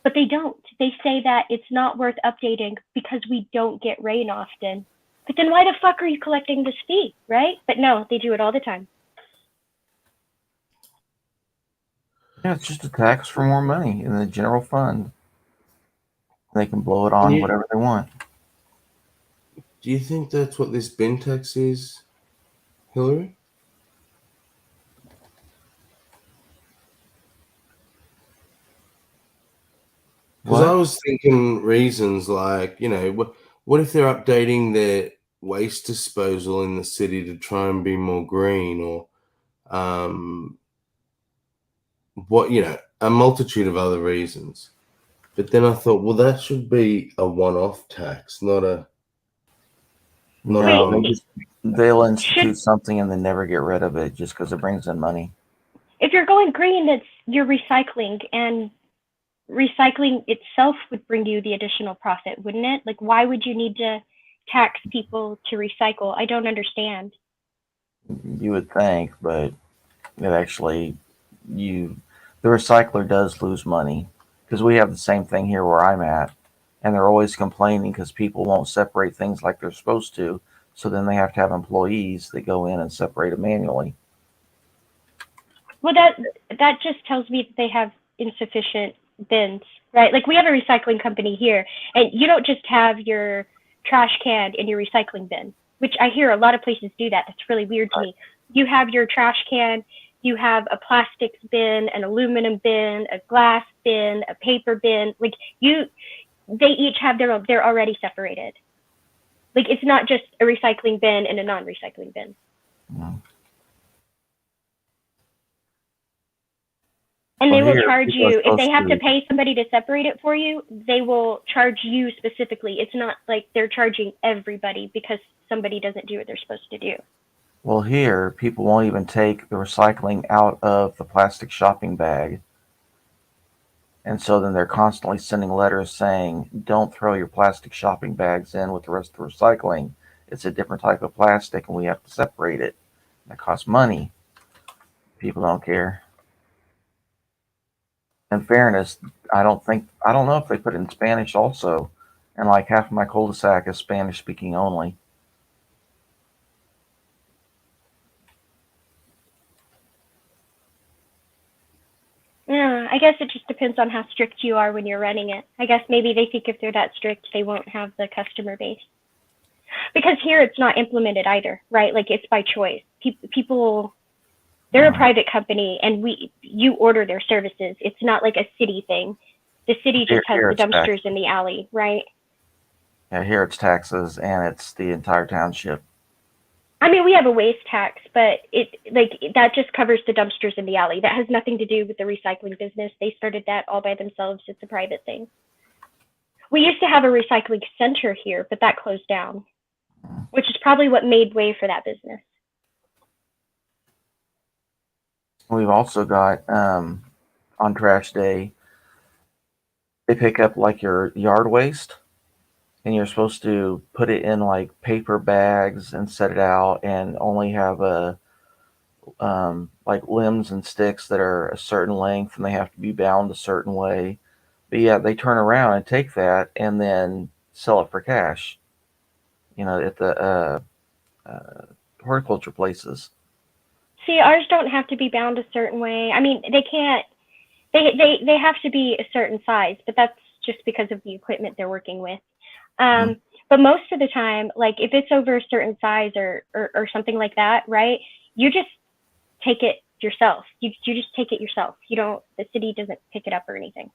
But they don't. They say that it's not worth updating because we don't get rain often. But then why the fuck are you collecting this fee, right? But no, they do it all the time. Yeah, it's just a tax for more money in the general fund. They can blow it on whatever they want. Do you think that's what this bin tax is, Hillary? Because What? I was thinking reasons like, what if they're updating their waste disposal in the city to try and be more green, or a multitude of other reasons. But then I thought, well, that should be a one-off tax, not a. No, they'll institute something and then never get rid of it just because it brings in money. If you're going green, you're recycling, and recycling itself would bring you the additional profit, wouldn't it? Like, why would you need to tax people to recycle? I don't understand. You would think, but it actually, the recycler does lose money because we have the same thing here where I'm at, and they're always complaining because people won't separate things like they're supposed to. So then they have to have employees that go in and separate it manually. Well, that just tells me that they have insufficient bins, right? Like, we have a recycling company here, and you don't just have your trash can in your recycling bin, which I hear a lot of places do that. That's really weird to me. You have your trash can, you have a plastics bin, an aluminum bin, a glass bin, a paper bin. Like, they each have they're already separated. Like, it's not just a recycling bin and a non-recycling bin. No. And they will here, charge people are you, if they supposed have to to- pay somebody to separate it for you, they will charge you specifically. It's not like they're charging everybody because somebody doesn't do what they're supposed to do. Well, here, people won't even take the recycling out of the plastic shopping bag. And so then they're constantly sending letters saying, don't throw your plastic shopping bags in with the rest of the recycling. It's a different type of plastic and we have to separate it. That costs money. People don't care. In fairness, I don't know if they put it in Spanish also, and like half of my cul-de-sac is Spanish speaking only. Yeah, I guess it just depends on how strict you are when you're running it. I guess maybe they think if they're that strict, they won't have the customer base. Because here it's not implemented either, right? Like it's by choice. People, they're a private company, and you order their services. It's not like a city thing. The city just has the dumpsters in the alley, right? Yeah, here it's taxes and it's the entire township. I mean, we have a waste tax, but that just covers the dumpsters in the alley. That has nothing to do with the recycling business. They started that all by themselves. It's a private thing. We used to have a recycling center here, but that closed down, which is probably what made way for that business. We've also got on trash day, they pick up like your yard waste, and you're supposed to put it in like paper bags and set it out, and only have like limbs and sticks that are a certain length, and they have to be bound a certain way. But yeah, they turn around and take that and then sell it for cash. At the horticulture places. See, ours don't have to be bound a certain way. I mean, they can't. They have to be a certain size, but that's just because of the equipment they're working with. But most of the time, like if it's over a certain size or something like that, right? You just take it yourself. You just take it yourself. You don't. The city doesn't pick it up or anything.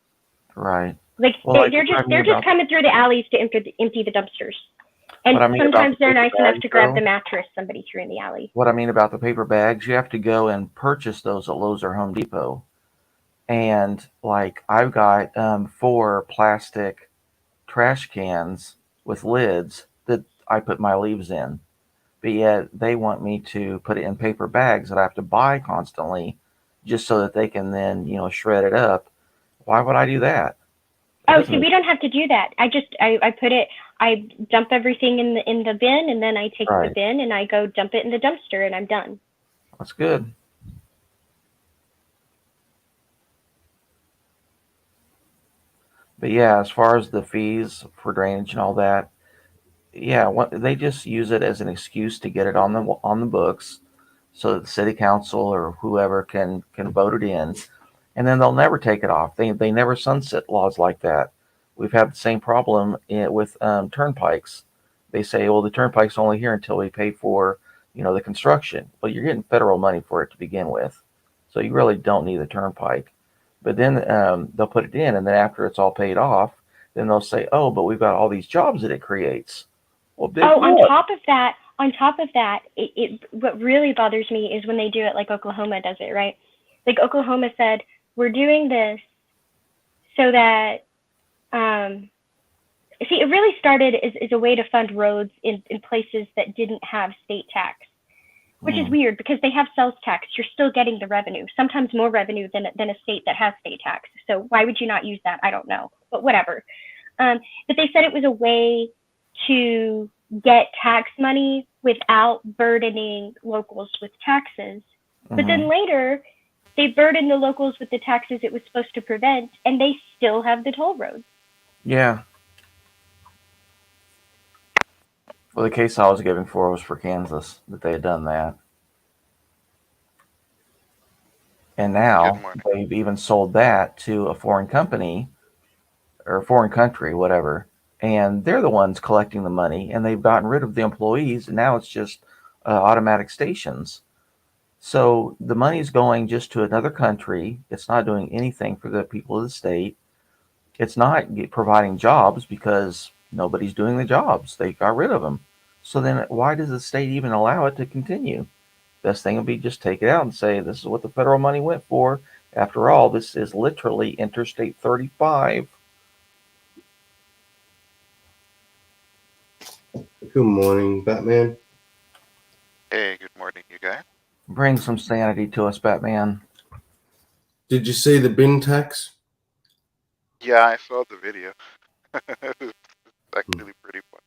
Right. Like Well, they're just coming through the alleys to empty the dumpsters. And sometimes they're nice enough to grab the mattress somebody threw in the alley. What I mean about the paper bags, you have to go and purchase those at Lowe's or Home Depot. And like I've got 4 plastic trash cans with lids that I put my leaves in. But yet they want me to put it in paper bags that I have to buy constantly just so that they can then, shred it up. Why would I do that? Oh, see, we don't have to do that. I dump everything in the bin, and then I take the bin and I go dump it in the dumpster, and I'm done. That's good. But yeah, as far as the fees for drainage and all that, yeah, they just use it as an excuse to get it on the books, so that the city council or whoever can vote it in, and then they'll never take it off. They never sunset laws like that. We've had the same problem with turnpikes. They say, well, the turnpike's only here until we pay for the construction. Well, you're getting federal money for it to begin with, so you really don't need the turnpike. But then they'll put it in, and then after it's all paid off, then they'll say, oh, but we've got all these jobs that it creates. Well, on top of that, what really bothers me is when they do it like Oklahoma does it, right? Like Oklahoma said, we're doing this so that, see, it really started as a way to fund roads in places that didn't have state tax, which is weird because they have sales tax. You're still getting the revenue, sometimes more revenue than a state that has state tax. So why would you not use that? I don't know, but whatever. But they said it was a way to get tax money without burdening locals with taxes. But then later, they burdened the locals with the taxes it was supposed to prevent, and they still have the toll roads. Yeah. Well, the case I was giving for was for Kansas, that they had done that. And now they've even sold that to a foreign company or a foreign country, whatever. And they're the ones collecting the money, and they've gotten rid of the employees, and now it's just automatic stations. So the money's going just to another country. It's not doing anything for the people of the state. It's not providing jobs because nobody's doing the jobs. They got rid of them. So then why does the state even allow it to continue? Best thing would be just take it out and say, this is what the federal money went for. After all, this is literally Interstate 35. Good morning, Batman. Hey, good morning, you guys. Bring some sanity to us, Batman. Did you see the bin tax? Yeah, I saw the video. It's actually pretty fun.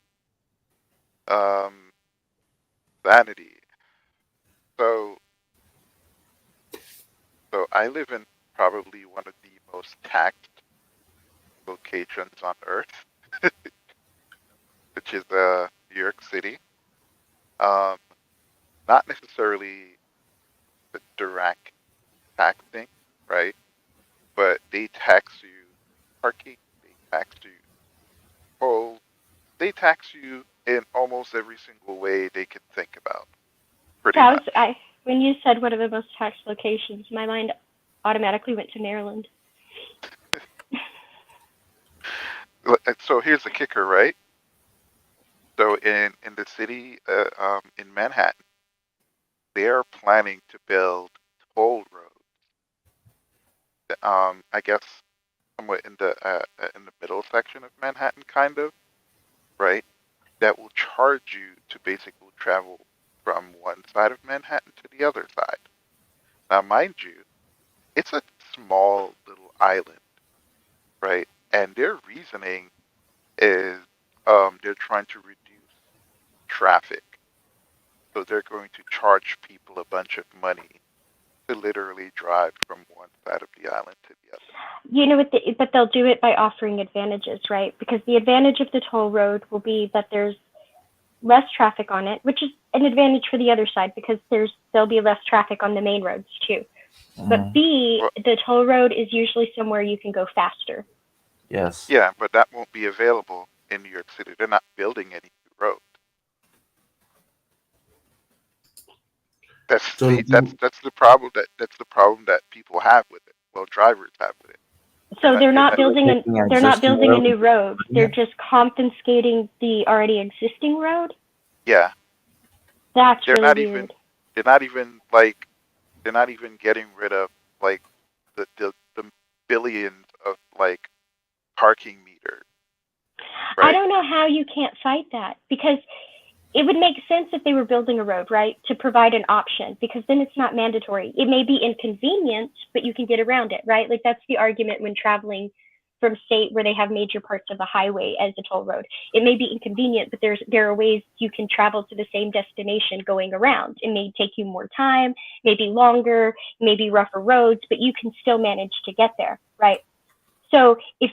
Vanity. So I live in probably one of the most taxed locations on Earth, which is New York City. Um, not necessarily the direct taxing, right? But they tax you parking, they tax you tolls, they tax you in almost every single way they can think about, pretty That much. was when you said one of the most taxed locations, my mind automatically went to Maryland. So here's the kicker, right? So in the city, in Manhattan, they are planning to build toll roads. I guess somewhat in the middle section of Manhattan, kind of, right? That will charge you to basically travel from one side of Manhattan to the other side. Now, mind you, it's a small little island, right? And their reasoning is they're trying to reduce traffic. So they're going to charge people a bunch of money to literally drive from one side of the island to the other. You know what? But they'll do it by offering advantages, right? Because the advantage of the toll road will be that there's less traffic on it, which is an advantage for the other side because there'll be less traffic on the main roads too. But B, the toll road is usually somewhere you can go faster. Yes. Yeah, but that won't be available in New York City. They're not building any new roads. That's the problem that people have with it. Well, drivers have with it. So they're not building a new road. They're Yeah. just confiscating the already existing road. Yeah. That's They're really not weird. even they're not even getting rid of like the billions of like parking meters. I Right? don't know how you can't fight that because it would make sense if they were building a road, right, to provide an option because then it's not mandatory. It may be inconvenient, but you can get around it, right? Like that's the argument when traveling from state where they have major parts of the highway as a toll road. It may be inconvenient, but there are ways you can travel to the same destination going around. It may take you more time, maybe longer, maybe rougher roads, but you can still manage to get there, right? So if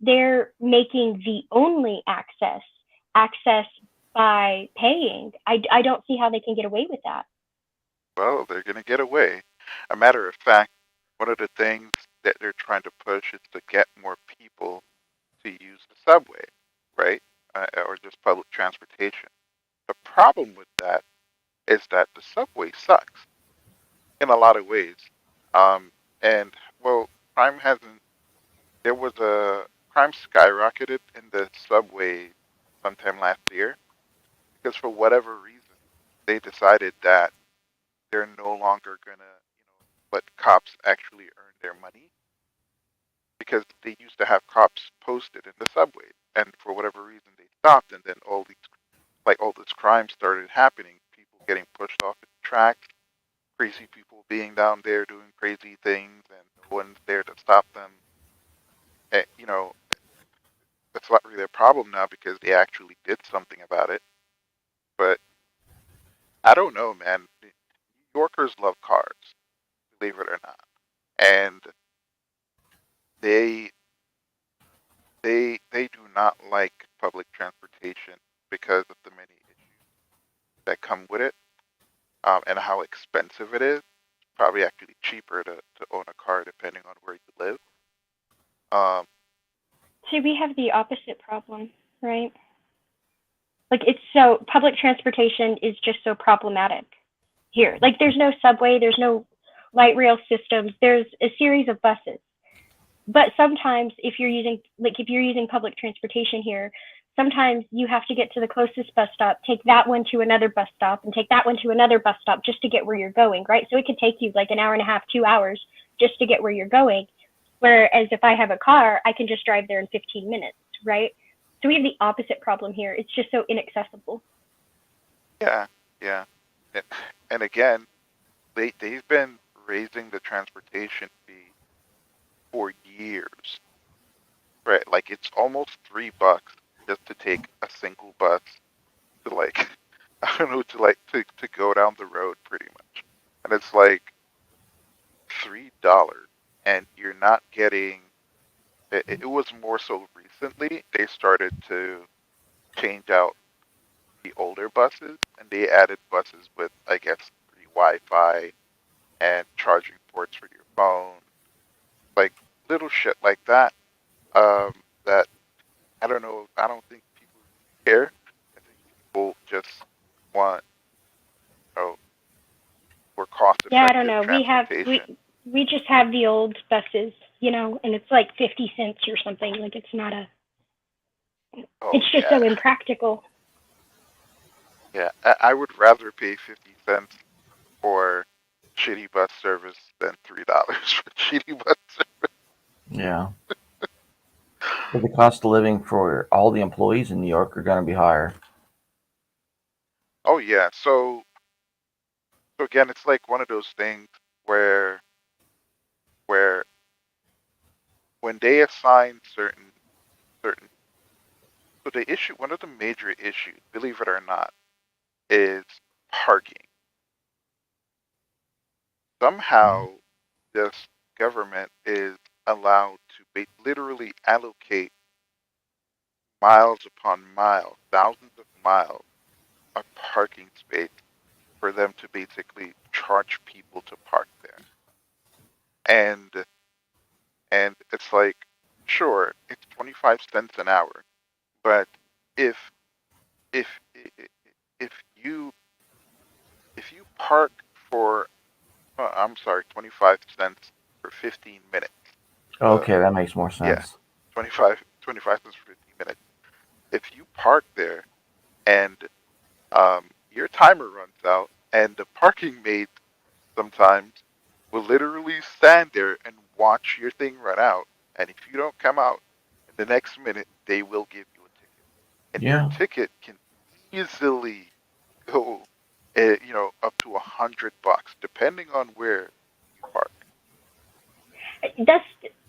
they're making the only access by paying, I don't see how they can get away with that. Well, they're going to get away. A matter of fact, one of the things that they're trying to push is to get more people to use the subway, right? Or just public transportation. The problem with that is that the subway sucks in a lot of ways. And well, crime hasn't. There was a crime skyrocketed in the subway sometime last year because for whatever reason they decided that they're no longer gonna, let cops actually earn their money because they used to have cops posted in the subway, and for whatever reason they stopped, and then all this crime started happening. People getting pushed off the tracks, crazy people being down there doing crazy things, and no one's there to stop them. And, that's not really a problem now because they actually did something about it. But I don't know, man. New Yorkers love cars, believe it or not, and they they do not like public transportation because of the many issues that come with it, and how expensive it is. Probably actually cheaper to own a car depending on where you live. Um, See, we have the opposite problem, right? Like it's so public transportation is just so problematic here. Like there's no subway, there's no light rail systems, there's a series of buses. But sometimes if you're using public transportation here, sometimes you have to get to the closest bus stop, take that one to another bus stop, and take that one to another bus stop just to get where you're going, right? So it could take you like an hour and a half, 2 hours just to get where you're going. Whereas if I have a car, I can just drive there in 15 minutes, right? So we have the opposite problem here. It's just so inaccessible. yeah, yeah. And again, they've been raising the transportation fee for years, right? Like it's almost $3 just to take a single bus to like I don't know to go down the road pretty much, and it's like $3, and you're not getting it was more so recently they started to change out the older buses, and they added buses with, I guess, free Wi-Fi and charging ports for your phone, like little shit like that. That I don't know. I don't think people care. I think people just want, oh, more Yeah, I don't cost-effective know. transportation. We just have the old buses, you know, and it's like 50 cents or something. Like it's not a. Oh It's just yeah, so impractical. yeah. I would rather pay 50 cents for shitty bus service than $3 for shitty bus service. Yeah. But the cost of living for all the employees in New York are going to be higher. Oh yeah. So again, it's like one of those things where where when they assign certain so the issue, one of the major issues, believe it or not, is parking. Somehow this government is allowed to literally allocate miles upon miles, thousands of miles of parking space for them to basically charge people to park there. And it's like, sure, it's 25 cents an hour, but if if if you if you park for I'm sorry, 25 cents for 15 minutes. Okay, that makes more Yeah, sense. 25 cents for 15 minutes. If you park there and your timer runs out, and the parking maid sometimes will literally stand there and watch your thing run out, and if you don't come out in the next minute, they will give you a ticket, and your Yeah. ticket can easily go, up to $100, depending on where you park.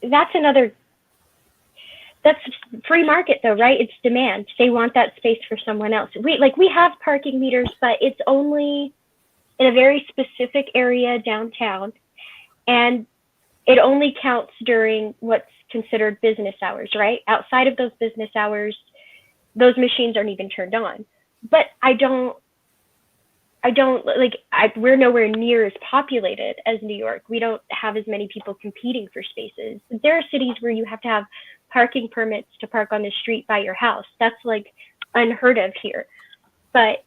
That's another. That's free market though, right? It's demand. They want that space for someone else. We have parking meters, but it's only in a very specific area downtown, and it only counts during what's considered business hours, right? Outside of those business hours, those machines aren't even turned on. But we're nowhere near as populated as New York. We don't have as many people competing for spaces. There are cities where you have to have parking permits to park on the street by your house. That's like unheard of here. But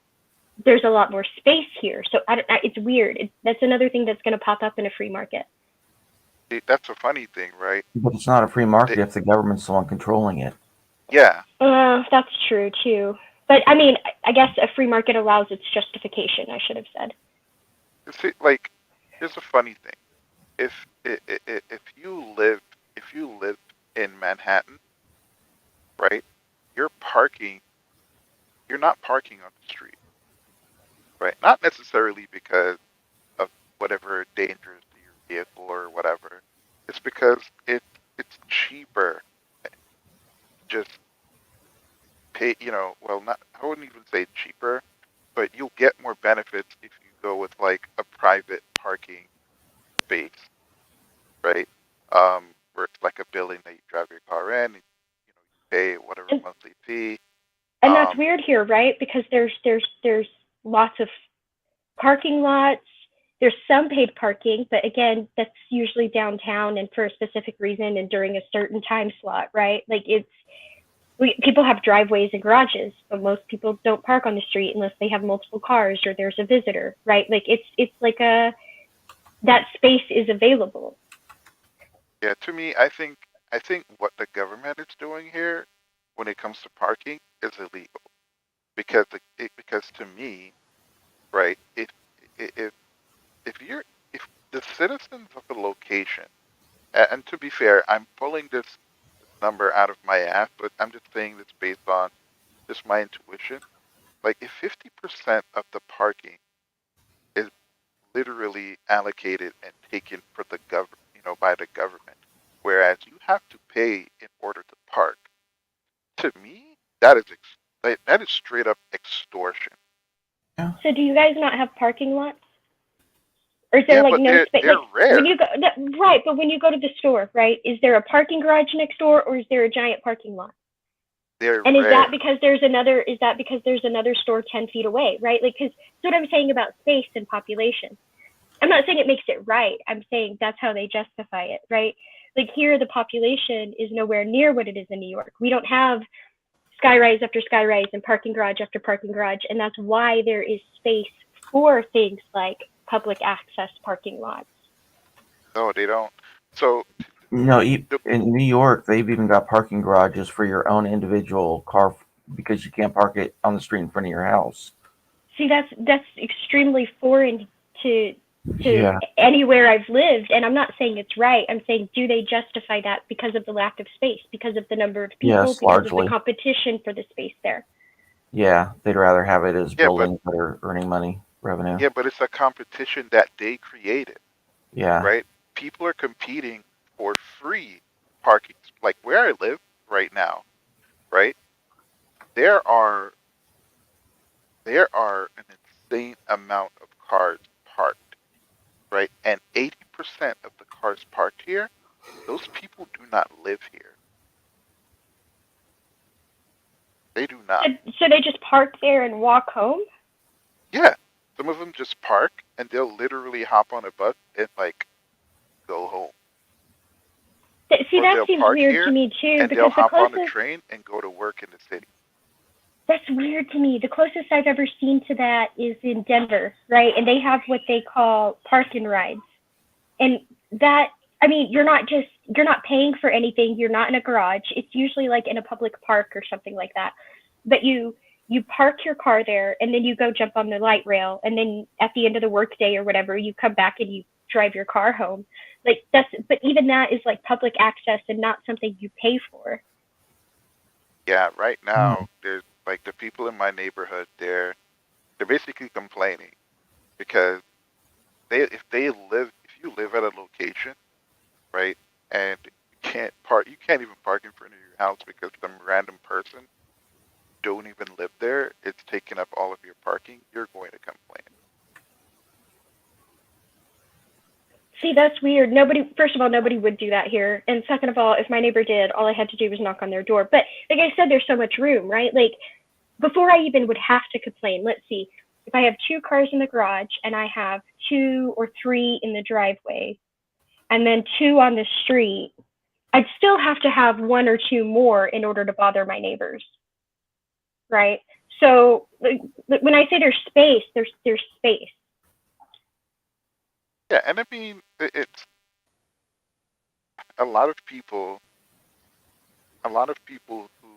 there's a lot more space here. So it's weird. That's another thing that's going to pop up in a free market. That's a funny thing, right? But it's not a free market if the government's the one controlling it. Yeah. That's true too. But I mean, I guess a free market allows its justification, I should have said. See, like, here's a funny thing. If you live in Manhattan, right? You're not parking on the street, right? Not necessarily because of whatever dangers to your vehicle or whatever. It's because it's cheaper. Just pay, well, not, I wouldn't even say cheaper, but you'll get more benefits if you go with like a private parking space, right? Where it's like a building that you drive your car in, and, you pay whatever monthly fee. And that's weird here, right? Because there's lots of parking lots. There's some paid parking, but again, that's usually downtown and for a specific reason and during a certain time slot, right? Like people have driveways and garages, but most people don't park on the street unless they have multiple cars or there's a visitor, right? Like it's like that space is available. Yeah, to me, I think what the government is doing here when it comes to parking is illegal, because because to me, right, if if the citizens of a location, and to be fair, I'm pulling this number out of my ass, but I'm just saying this based on just my intuition. Like, if 50% of the parking is literally allocated and taken for the by the government, whereas you have to pay in order to park, to me, that is straight up extortion. So do you guys not have parking lots? Or is there Yeah, like but no space? they're Like rare. when you go, right? But when you go to the store, right? Is there a parking garage next door, or is there a giant parking lot? They're And is rare. that because there's another? Is that because there's another store 10 feet away, right? Like, because that's what I'm saying about space and population. I'm not saying it makes it right. I'm saying that's how they justify it, right? Like here, the population is nowhere near what it is in New York. We don't have skyrise after skyrise and parking garage after parking garage, and that's why there is space for things like public access parking lots. No, they don't. So No, in New York, they've even got parking garages for your own individual car because you can't park it on the street in front of your house. See, that's extremely foreign to Yeah. anywhere I've lived, and I'm not saying it's right. I'm saying, do they justify that because of the lack of space, because of the number of people, Yes, because of largely. the competition for the space there? Yeah, they'd rather have it as Yeah, but buildings that are earning money, revenue. yeah, but it's a competition that they created, Yeah. right? People are competing for free parking. Like where I live right now, right? There are an insane amount of cars parked, right? And 80% of the cars parked here, those people do not live here. They do not. So they just park there and walk home? Yeah, some of them just park and they'll literally hop on a bus and like go home. See, Or that they'll seems park weird here to me too, and they'll because the hop on a closest train and go to work in the city. that's weird to me. The closest I've ever seen to that is in Denver, right? And they have what they call park and rides. And that, I mean, you're not paying for anything. You're not in a garage. It's usually like in a public park or something like that. But you park your car there and then you go jump on the light rail, and then at the end of the workday or whatever, you come back and you drive your car home. Like but even that is like public access and not something you pay for. Yeah, right now there's like the people in my neighborhood, they're basically complaining because if you live at a location, right, and you can't even park in front of your house because some random person don't even live there, it's taking up all of your parking, you're going to complain. See, that's weird. First of all, nobody would do that here. And second of all, if my neighbor did, all I had to do was knock on their door. But like I said, there's so much room, right? Like before I even would have to complain, let's see, if I have 2 cars in the garage and I have 2 or 3 in the driveway and then 2 on the street, I'd still have to have 1 or 2 more in order to bother my neighbors, right? So when I say there's space, there's space. Yeah, and I mean, it's a lot of people who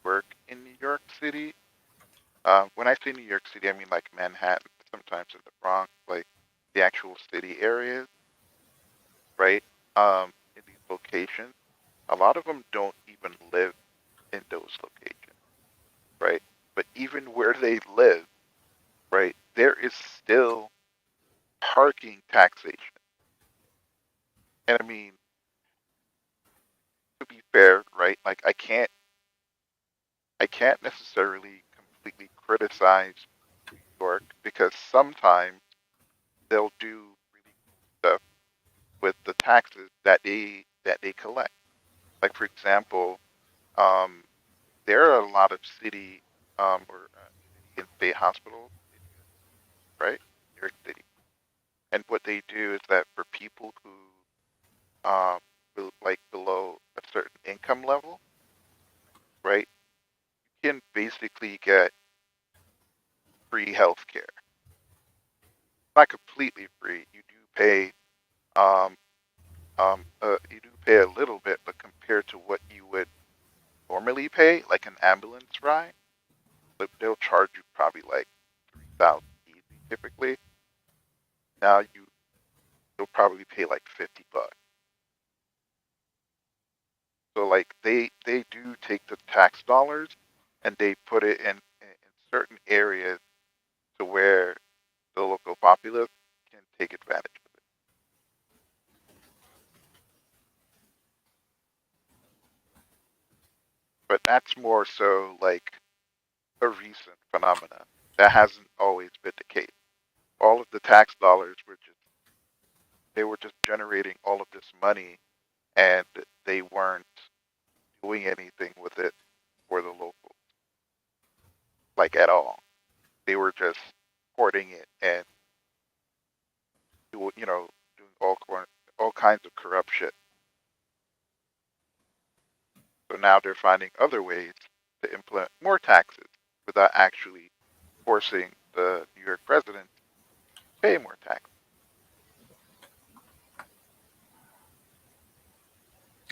work in New York City. When I say New York City, I mean like Manhattan, sometimes in the Bronx, like the actual city areas, right? In these locations, a lot of them don't even live in those locations, right? But even where they live, right, there is still parking taxation. And I mean, to be fair, right? Like I can't necessarily completely criticize New York because sometimes they'll do really cool stuff with the taxes that they collect. Like for example, um, there are a lot of city or city and state hospitals, right? New York City, and what they do is that for people who like below a certain income level, right, you can basically get free health care. Not completely free. Um, you do pay a little bit, but compared to what you would normally pay, like an ambulance ride, but they'll charge you probably like 3,000 easy typically. Now you'll probably pay like $50. So like they do take the tax dollars and they put it in certain areas to where the local populace can take advantage of it. But that's more so like a recent phenomenon. That hasn't always been the case. All of the tax dollars were just they were just generating all of this money, and they weren't doing anything with it for the locals, like at all. They were just hoarding it and doing all kinds of corrupt shit. So now they're finding other ways to implement more taxes without actually forcing the New York president to pay more taxes.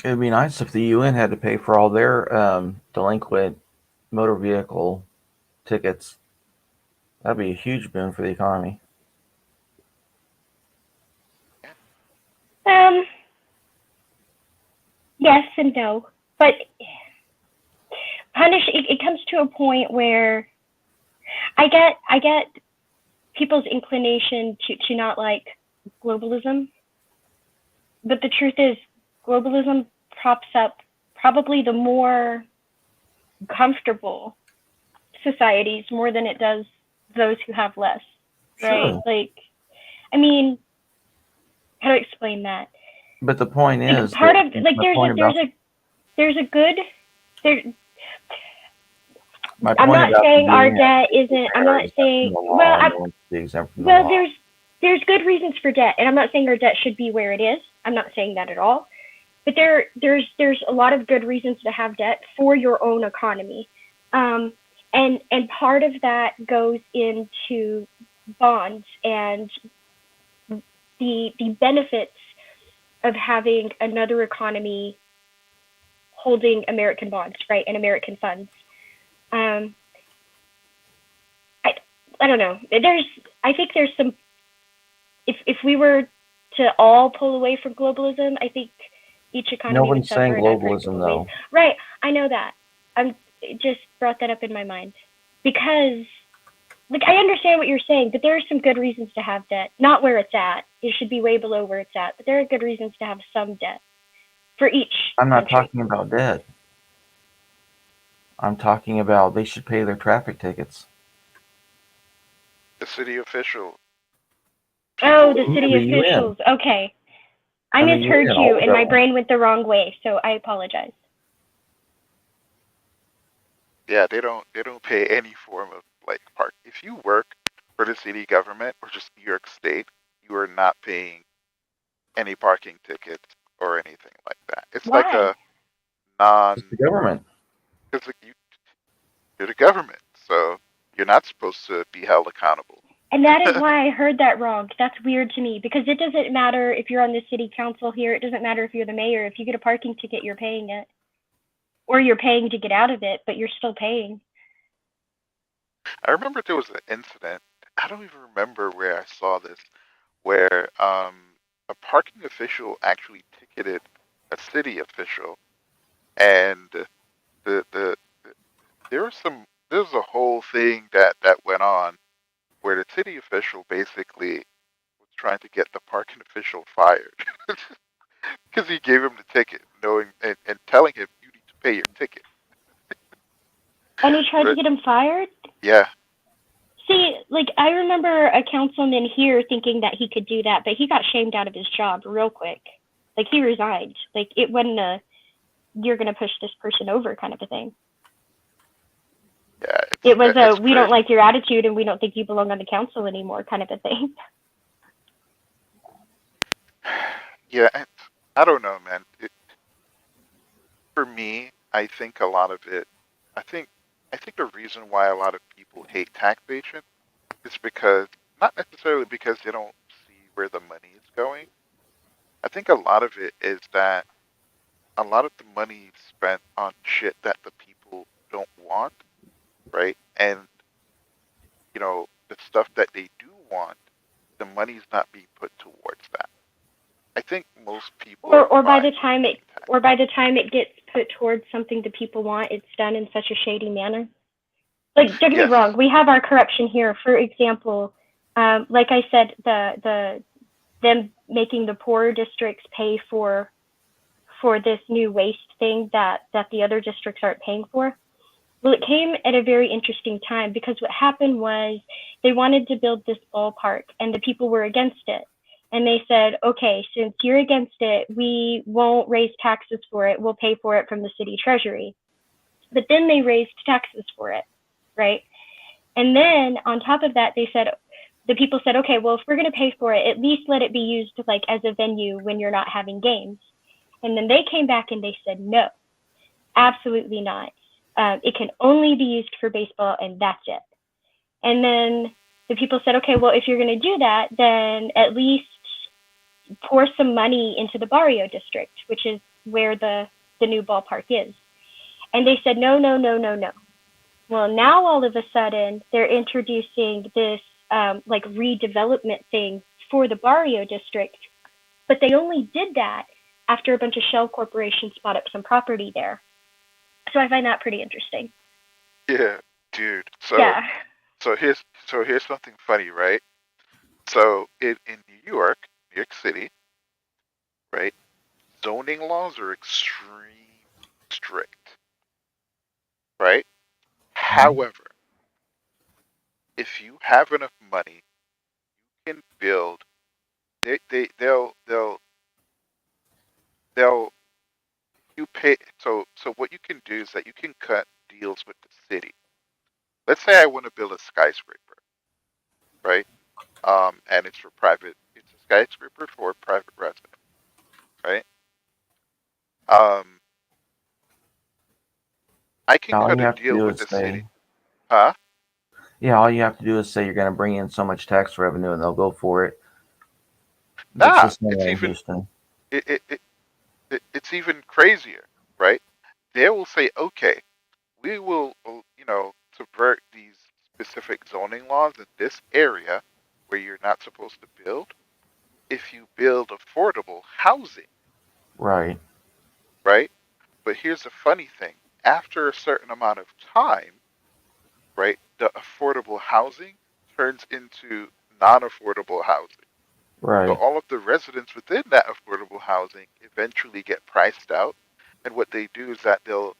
It would be nice if the UN had to pay for all their delinquent motor vehicle tickets. That'd be a huge boon for the economy. Yes and no, but it comes to a point where I get people's inclination to not like globalism, but the truth is globalism props up probably the more comfortable societies more than it does those who have less, right? Sure. Like, I mean, how to explain that? But the point Like, is, part that of like my there's point a about there's a good there. my I'm point not about the saying our UN debt isn't. I'm not exempt from saying the law, well. no one's exempt from the law. There's good reasons for debt, and I'm not saying our debt should be where it is. I'm not saying that at all. But there's a lot of good reasons to have debt for your own economy, and part of that goes into bonds and the benefits of having another economy holding American bonds, right, and American funds. I don't know. I think there's some. If we were to all pull away from globalism, I think each economy No would one's suffer saying in unpredictable globalism, ways. though. Right, I know that. It just brought that up in my mind because, like, I understand what you're saying, but there are some good reasons to have debt. Not where it's at. It should be way below where it's at. But there are good reasons to have some debt for each I'm not country. talking about debt. I'm talking about they should pay their traffic tickets. The city official. Oh, the city The UN. officials. Okay. I And the misheard UN, you, all and my of them. brain went the wrong way, so I apologize. Yeah, they don't pay any form of like park. If you work for the city government or just New York State, you are not paying any parking tickets or anything like that. It's like Why? a non. It's the government. Because you're the government, so you're not supposed to be held accountable. And that is why I heard that wrong. That's weird to me because it doesn't matter if you're on the city council here. It doesn't matter if you're the mayor. If you get a parking ticket, you're paying it. Or you're paying to get out of it, but you're still paying. I remember there was an incident. I don't even remember where I saw this, where a parking official actually ticketed a city official, and there's a whole thing that went on where the city official basically was trying to get the parking official fired because he gave him the ticket, knowing and telling him you need to pay your ticket. And he tried to get him fired? Yeah. See, like, I remember a councilman here thinking that he could do that, but he got shamed out of his job real quick. Like, he resigned. Like, it wasn't a, you're going to push this person over kind of a thing. Yeah. It was a, we don't like your attitude and we don't think you belong on the council anymore kind of a thing. Yeah, I don't know, man. For me, I think a lot of it. I think the reason why a lot of people hate taxation is because not necessarily because they don't see where the money is going. I think a lot of it is that a lot of the money is spent on shit that the people don't want, right? And the stuff that they do want, the money's not being put towards that. I think most people Or by the time it gets put towards something that people want, it's done in such a shady manner. Like, don't get me wrong, we have our corruption here. For example, like I said, them making the poorer districts pay for this new waste thing that the other districts aren't paying for. Well, it came at a very interesting time because what happened was they wanted to build this ballpark and the people were against it. And they said, okay, since you're against it, we won't raise taxes for it. We'll pay for it from the city treasury. But then they raised taxes for it, right? And then on top of that, they said, the people said, okay, well, if we're going to pay for it, at least let it be used like as a venue when you're not having games. And then they came back and they said, no, absolutely not. It can only be used for baseball, and that's it. And then the people said, okay, well, if you're going to do that, then at least pour some money into the Barrio district, which is where the new ballpark is. And they said, no, no, no, no, no. Well, now all of a sudden they're introducing this like redevelopment thing for the Barrio district, but they only did that after a bunch of shell corporations bought up some property there. So I find that pretty interesting. Yeah, dude. Yeah. So here's something funny, right? So in New York City, right? Zoning laws are extremely strict, right? However, if you have enough money, you can build. They'll you pay. So what you can do is that you can cut deals with the city. Let's say I want to build a skyscraper, right? And it's for private. It's a skyscraper for private residents, right? I can All cut you a have to deal do with is the say, city. Huh? yeah, all you have to do is say you're going to bring in so much tax revenue, and they'll go for it. It's Nah, just not it's in even Houston. it's even crazier, right? They will say, okay, we will, subvert these specific zoning laws in this area where you're not supposed to build if you build affordable housing, Right. right? But here's the funny thing. After a certain amount of time, right, the affordable housing turns into non-affordable housing. So Right. all of the residents within that affordable housing eventually get priced out. And what they do is that they'll,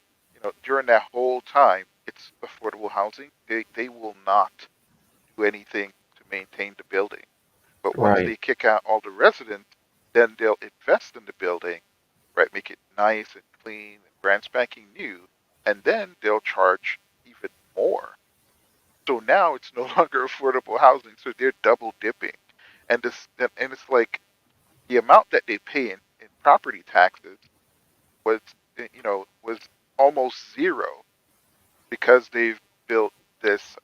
during that whole time, it's affordable housing. They will not do anything to maintain the building. But once Right. they kick out all the residents, then they'll invest in the building, right? Make it nice and clean and brand spanking new. And then they'll charge even more. So now it's no longer affordable housing. So they're double dipping. And it's like the amount that they pay in property taxes was was almost zero because they've built this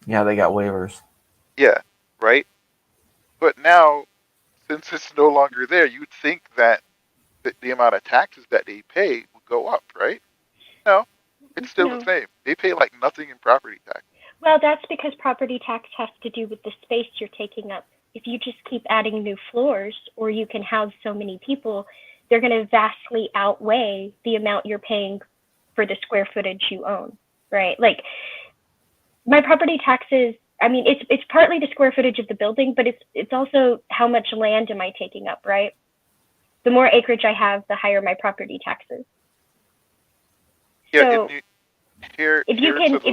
Yeah, they got waivers. yeah, right? But now since it's no longer there, you'd think that the amount of taxes that they pay would go up, right? No, it's still the No. same. They pay like nothing in property tax. Well, that's because property tax has to do with the space you're taking up. If you just keep adding new floors or you can house so many people, they're going to vastly outweigh the amount you're paying for the square footage you own, right? Like my property taxes, I mean, it's partly the square footage of the building, but it's also how much land am I taking up, right? The more acreage I have, the higher my property taxes. Yeah, So if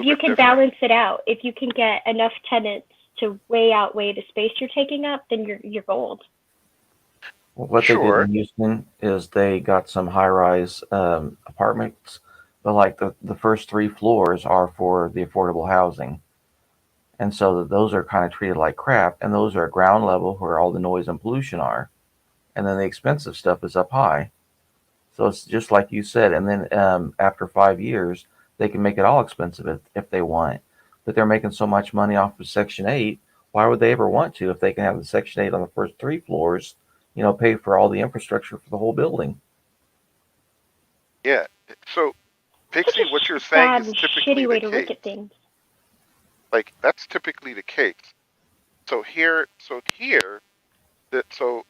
you can balance it out, if you can get enough tenants to way outweigh the space you're taking up, then you're gold. Well, what they did in Houston is they got some high-rise apartments, but like the first 3 floors are for the affordable housing. And so those are kind of treated like crap, and those are ground level where all the noise and pollution are. And then the expensive stuff is up high. So it's just like you said. And then after 5 years, they can make it all expensive if they want. But they're making so much money off of Section 8. Why would they ever want to if they can have the Section 8 on the first 3 floors, pay for all the infrastructure for the whole building? Yeah. So, Pixie, what you're saying Sad is and typically shitty way the to look case. at things. Like that's typically the case. So here, that so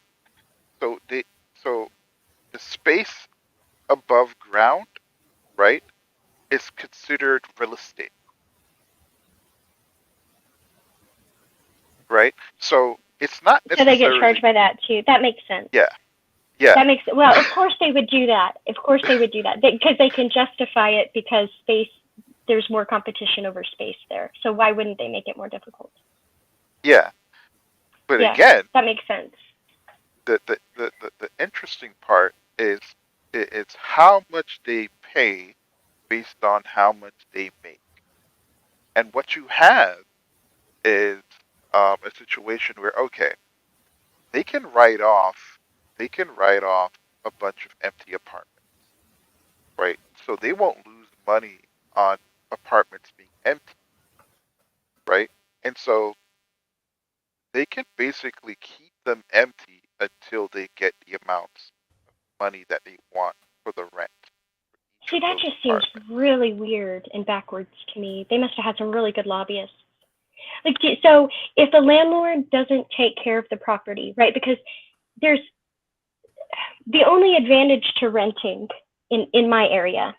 the space above ground, right, is considered real estate, right? So it's not So they get necessarily charged by that too. That makes sense. yeah. That makes well. Of course they would do that. Of course they would do that because they can justify it because space. There's more competition over space there. So why wouldn't they make it more difficult? Yeah. But Yeah, again, that makes sense. the interesting part is it's how much they pay based on how much they make. And what you have is a situation where, okay, they can write off a bunch of empty apartments, right? So they won't lose money on apartments being empty, right? And so they can basically keep them empty until they get the amounts of money that they want for the rent. See, that just seems really weird and backwards to me. They must have had some really good lobbyists. Like, so if the landlord doesn't take care of the property, right? Because there's the only advantage to renting in my area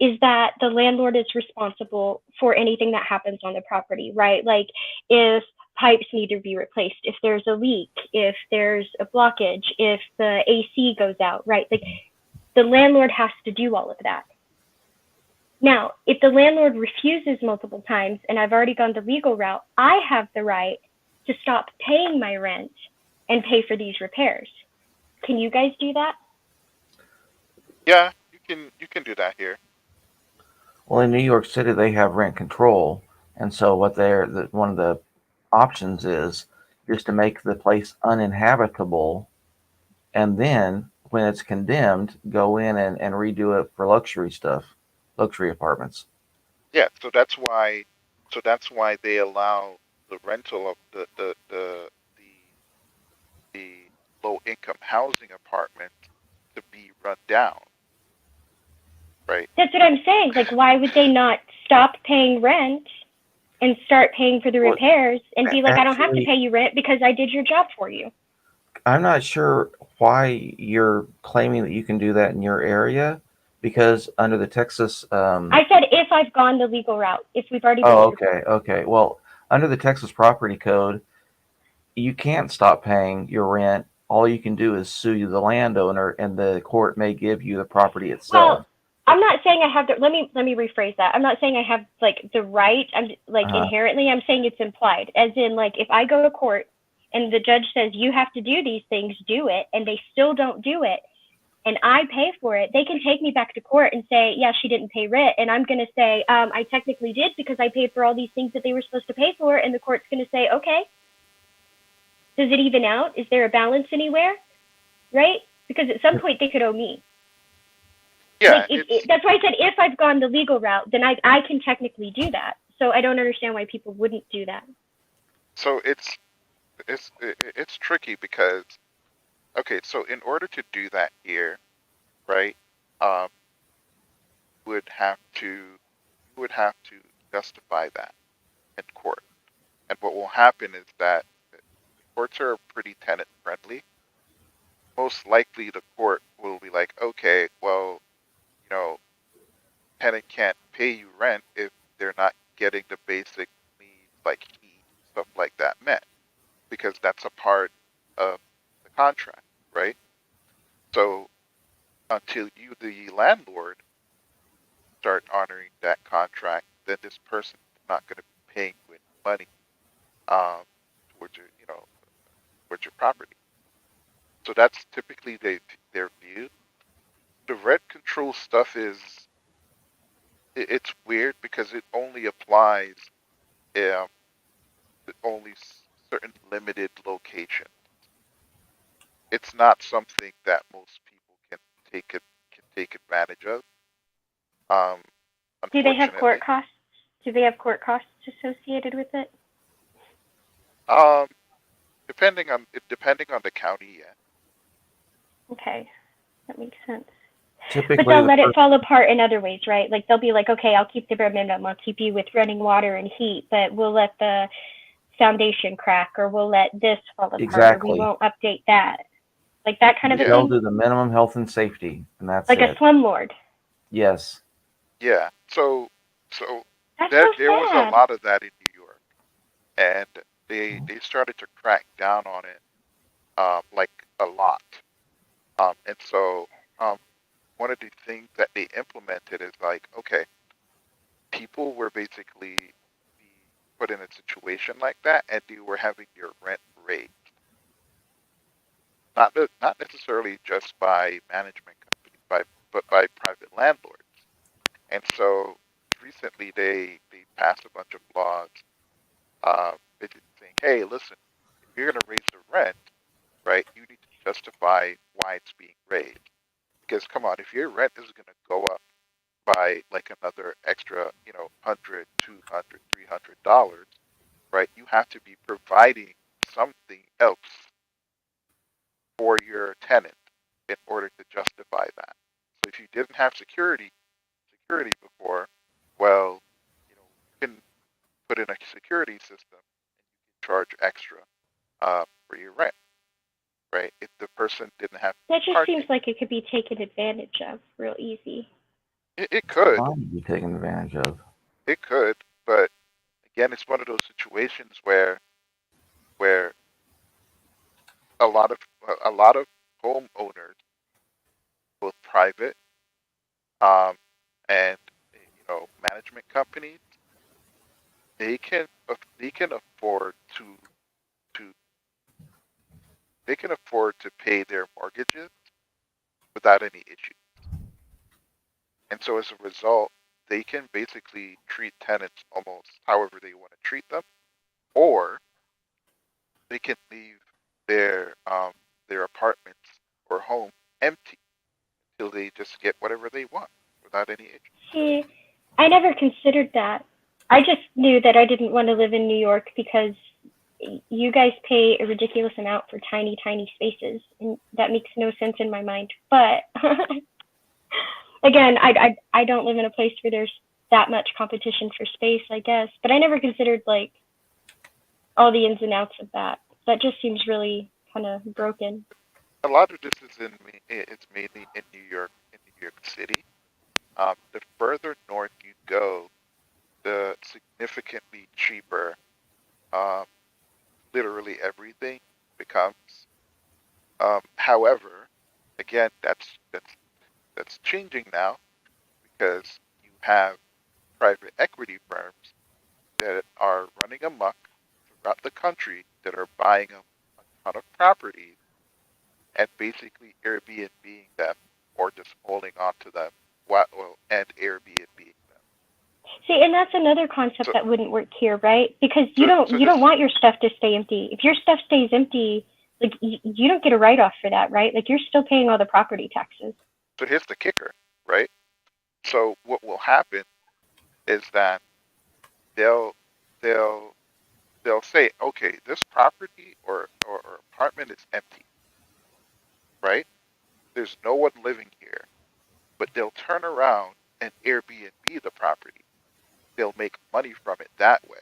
is that the landlord is responsible for anything that happens on the property, right? Like if pipes need to be replaced, if there's a leak, if there's a blockage, if the AC goes out, right? Like the landlord has to do all of that. Now, if the landlord refuses multiple times and I've already gone the legal route, I have the right to stop paying my rent and pay for these repairs. Can you guys do that? Yeah, you can do that here. Well, in New York City, they have rent control, and so one of the options is just to make the place uninhabitable, and then when it's condemned, go in and redo it for luxury apartments. Yeah, so that's why they allow the rental of the low income housing apartment to be run down. Right. That's what I'm saying. Like, why would they not stop paying rent and start paying for the repairs and be like, I don't have to actually- pay you rent because I did your job for you? I'm not sure why you're claiming that you can do that in your area, because under the Texas. I said if I've gone the legal route, if we've already been Oh, through. okay. Well, under the Texas Property Code, you can't stop paying your rent. All you can do is sue the landowner, and the court may give you the property itself. Well, I'm not saying I have the. Let me rephrase that. I'm not saying I have like the right. I'm like inherently. I'm saying it's implied, as in like if I go to court and the judge says you have to do these things, do it, and they still don't do it, and I pay for it, they can take me back to court and say, yeah, she didn't pay rent, and I'm going to say, I technically did because I paid for all these things that they were supposed to pay for, and the court's going to say, okay, does it even out? Is there a balance anywhere? Right? Because at some point they could owe me. Yeah, like that's why I said if I've gone the legal route, then I can technically do that. So I don't understand why people wouldn't do that. So it's tricky because, okay, so in order to do that here, right, would have to justify that in court. And what will happen is that courts are pretty tenant friendly. Most likely the court will be like, okay, well, you know, tenant can't pay you rent if they're not getting the basic needs like heat, stuff like that met, because that's a part of the contract, right? So until you, the landlord, start honoring that contract, then this person is not going to be paying you any money towards your, towards your property. So that's typically their view. The rent control stuff it's weird because it only applies to only certain limited locations. It's not something that most people can take advantage of. Do they have court Unfortunately, costs? Do they have court costs associated with it? depending on the county, yeah. Okay, that makes sense. Typically, but they'll let it fall apart in other ways, right? Like they'll be like, okay, I'll keep the bare minimum. I'll keep you with running water and heat, but we'll let the foundation crack, or we'll let this fall apart, Exactly. or we won't update that. Like that kind of a They'll thing? do the minimum health and safety, and that's like it. a slumlord. Yes. Yeah. So That's there so was a sad. lot of that in New York, and they started to crack down on it, like a lot. And so one of the things that they implemented is like, okay, people were basically put in a situation like that, and they were having their rent raised. Not necessarily just by management companies, but by private landlords. And so recently they passed a bunch of laws basically saying, hey, listen, if you're going to raise the rent, right, you need to justify why it's being raised. Because come on, if your rent is going to go up by like another extra, $100, $200, $300, right, you have to be providing something else for your tenant in order to justify that. So if you didn't have security before, well, you can put in a security system and charge extra for your rent, right? If the person didn't have That just parking, seems like it could be taken advantage of real easy. it could, Fine to be taken advantage of. but again, it's one of those situations where a lot of homeowners, both private and management companies, they can afford to pay their mortgages without any issue. And so as a result, they can basically treat tenants almost however they want to treat them, or they can leave their apartments or home empty until they just get whatever they want without any issue. See, I never considered that. I just knew that I didn't want to live in New York because you guys pay a ridiculous amount for tiny, tiny spaces, and that makes no sense in my mind. But again, I don't live in a place where there's that much competition for space, I guess. But I never considered like all the ins and outs of that. That just seems really kind of broken. A lot of this is it's mainly in New York City. The further north you go, the significantly cheaper literally everything becomes. However, again, that's changing now because you have private equity firms that are running amok throughout the country that are buying a ton of properties and basically Airbnb-ing them or just holding on to them and Airbnb-ing them. See, and that's another concept that wouldn't work here, right? Because you don't want your stuff to stay empty. If your stuff stays empty, like you don't get a write-off for that, right? Like you're still paying all the property taxes. So here's the kicker, right? So what will happen is that they'll say, okay, this property or apartment is empty, right? There's no one living here, but they'll turn around and Airbnb the property. They'll make money from it that way.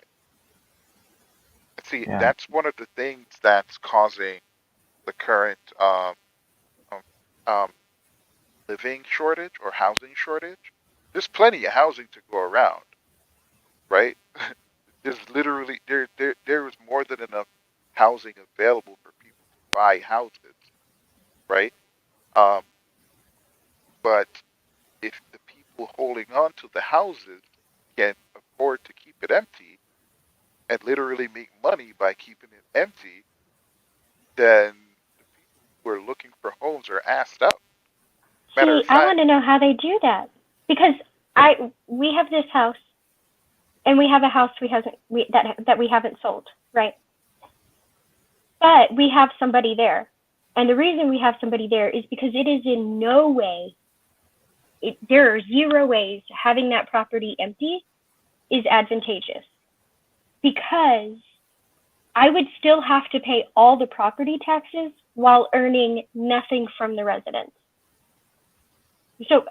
See, that's one of the things that's causing the current living shortage or housing shortage. There's plenty of housing to go around, right? There's literally there is more than enough housing available for people to buy houses, right? But if the people holding on to the houses can afford to keep it empty and literally make money by keeping it empty, then the people who are looking for homes are assed up. Matter See, of fact, I want to know how they do that because we have this house, and we have a house that we haven't sold, right? But we have somebody there, and the reason we have somebody there is because it is in no way, there are zero ways having that property empty is advantageous, because I would still have to pay all the property taxes while earning nothing from the residents. So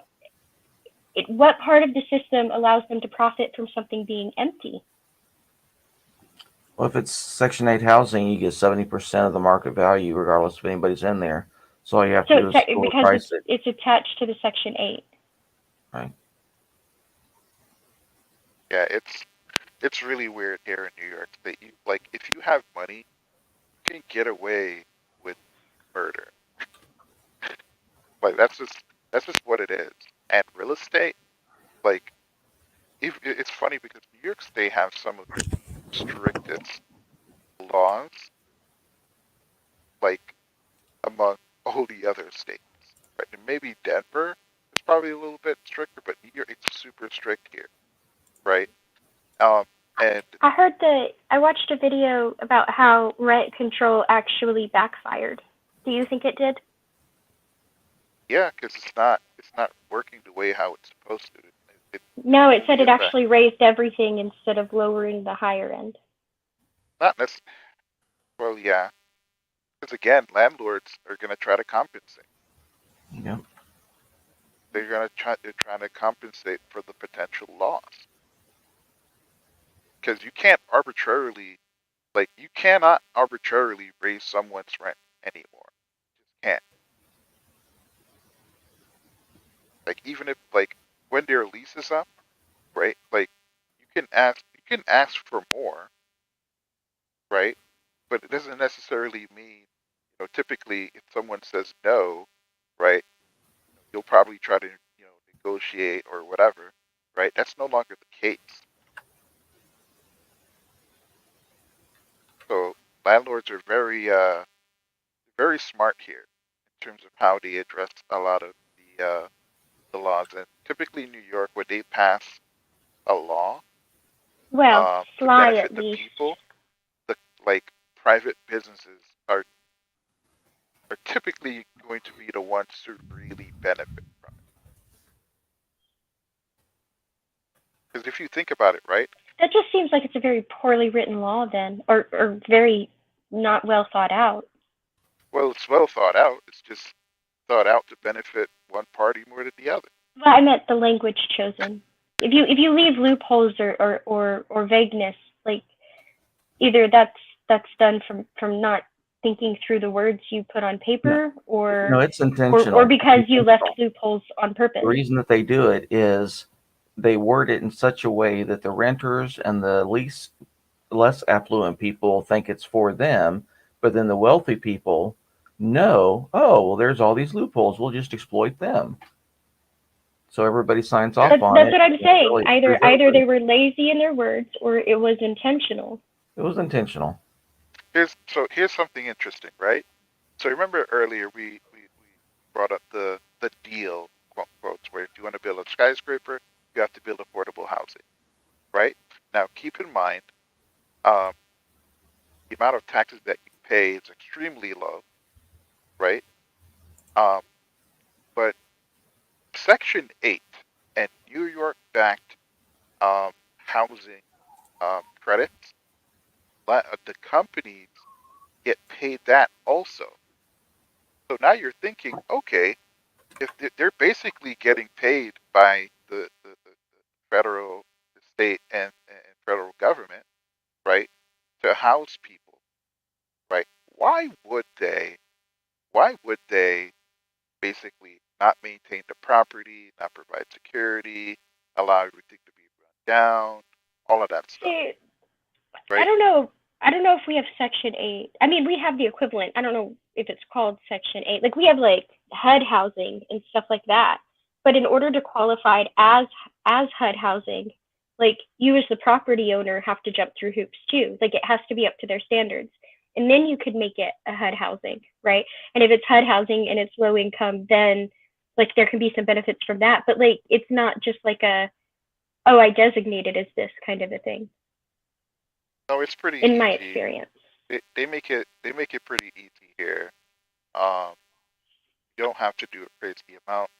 what part of the system allows them to profit from something being empty? Well, if it's Section 8 housing, you get 70% of the market value, regardless if anybody's in there. So all you have to do is floor price it. It's attached to the Section 8. Right. Yeah, it's really weird here in New York that if you have money, you can get away with murder. Like that's just what it is. And real estate, it's funny because New York State has some of the strictest laws like among all the other states, right? And maybe Denver is probably a little bit stricter, but New York, it's super strict here, right? And I watched a video about how rent control actually backfired. Do you think it did? yeah, because it's not working the way how it's supposed to. It No, it said really it affects. actually raised everything instead of lowering the higher end. Not necessarily. Well, yeah, because again, landlords are going to try to compensate. Yeah. They're trying to compensate for the potential loss. Because you cannot arbitrarily raise someone's rent anymore. You just can't. Like even if like when their lease is up, right? Like you can ask for more, right? But it doesn't necessarily mean, typically if someone says no, right, you'll probably try to, negotiate or whatever, right? That's no longer the case. So landlords are very smart here in terms of how they address a lot of the laws. And typically in New York, when they pass a law Well, to sly benefit at the least. people, the like private businesses are typically going to be the ones to really benefit from it. Because if you think about it, right? That just seems like it's a very poorly written law then, or very not well thought out. Well, it's well thought out. It's just thought out to benefit one party more than the other. Well, I meant the language chosen. If you leave loopholes or vagueness, like either that's done from not thinking through the words you put on No, paper, no, or it's intentional. or because you left Intentional. loopholes on purpose. The reason that they do it is they word it in such a way that the renters and the less affluent people think it's for them, but then the wealthy people know, oh, well, there's all these loopholes. We'll just exploit them. So everybody signs off That's on that's it. what I'm And it saying. really Either screws either they everybody. were lazy in their words or it was intentional. It was intentional. Here's something interesting, right? So remember earlier we brought up the deal quote quotes where if you want to build a skyscraper, you have to build affordable housing, right? Now keep in mind, um, the amount of taxes that you pay is extremely low, right? Um, but Section 8 and New York backed housing credits, the companies get paid that also. So now you're thinking, okay, if they're basically getting paid by the federal, the state, and federal government, right, to house people, right? Why would they? Why would they basically not maintain the property, not provide security, allow everything to be run down, all of that stuff, See, I right? don't know. I don't know if we have Section 8. I mean, we have the equivalent. I don't know if it's called Section 8. Like we have like HUD housing and stuff like that. But in order to qualify as HUD housing, like you as the property owner have to jump through hoops too. Like it has to be up to their standards. And then you could make it a HUD housing, right? And if it's HUD housing and it's low income, then like there can be some benefits from that. But like it's not just like oh, I designated as this kind of a thing, No, it's pretty in my easy. experience. They make it pretty easy here. Um, you don't have to do a crazy amount,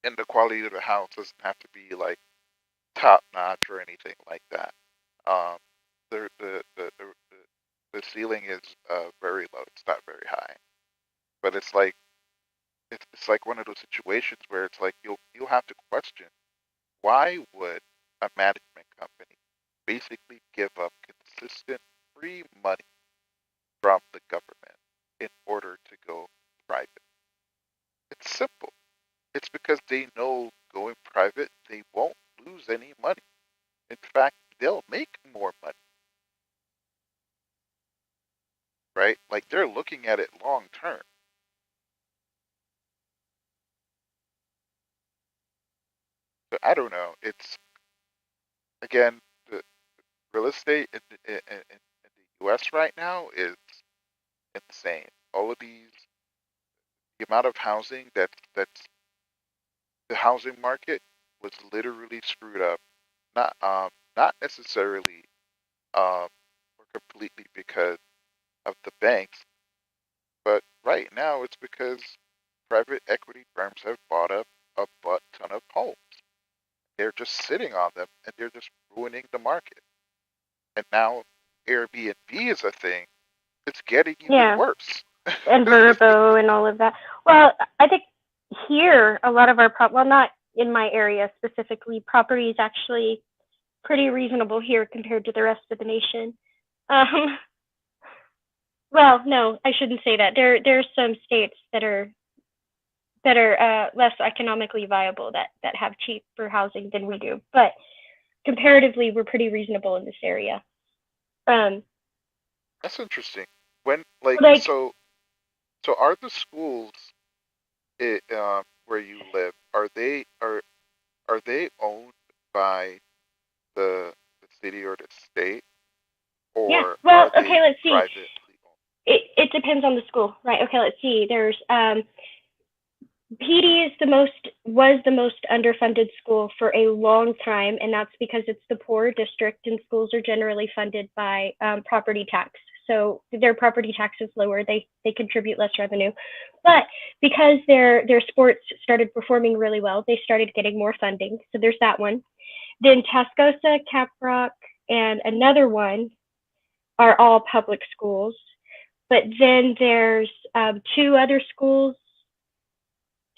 and the quality of the house doesn't have to be like top notch or anything like that. Um, the ceiling is very low. It's not very high, but it's like one of those situations where it's like you'll have to question why would a management company basically give up consistent free money from the government in order to go private? It's simple. It's because they know going private they won't lose any money. In fact, they'll make more money, right? Like they're looking at it long term. But I don't know. It's again the real estate in the U.S. right now is insane. All of these, the amount of housing that's the housing market was literally screwed up. Not necessarily or completely because of the banks, but right now it's because private equity firms have bought up a butt ton of homes. They're just sitting on them and they're just ruining the market. And now Airbnb is a thing. It's getting even Yeah. worse. And Verbo and all of that. Well, I think here a lot of our well, not in my area specifically, property is actually pretty reasonable here compared to the rest of the nation. Well, no, I shouldn't say that. There's some states that are less economically viable that have cheaper housing than we do, but comparatively, we're pretty reasonable in this area. That's interesting. When Like so are the schools where you live, are they owned by the city or the state, yeah. or Well, are they okay, let's see. private? It depends on the school, right? Okay, let's see. There's PD was the most underfunded school for a long time, and that's because it's the poor district, and schools are generally funded by property tax. So their property tax is lower; they contribute less revenue. But because their sports started performing really well, they started getting more funding. So there's that one. Then Tascosa, Caprock, and another one are all public schools. But then there's two other schools.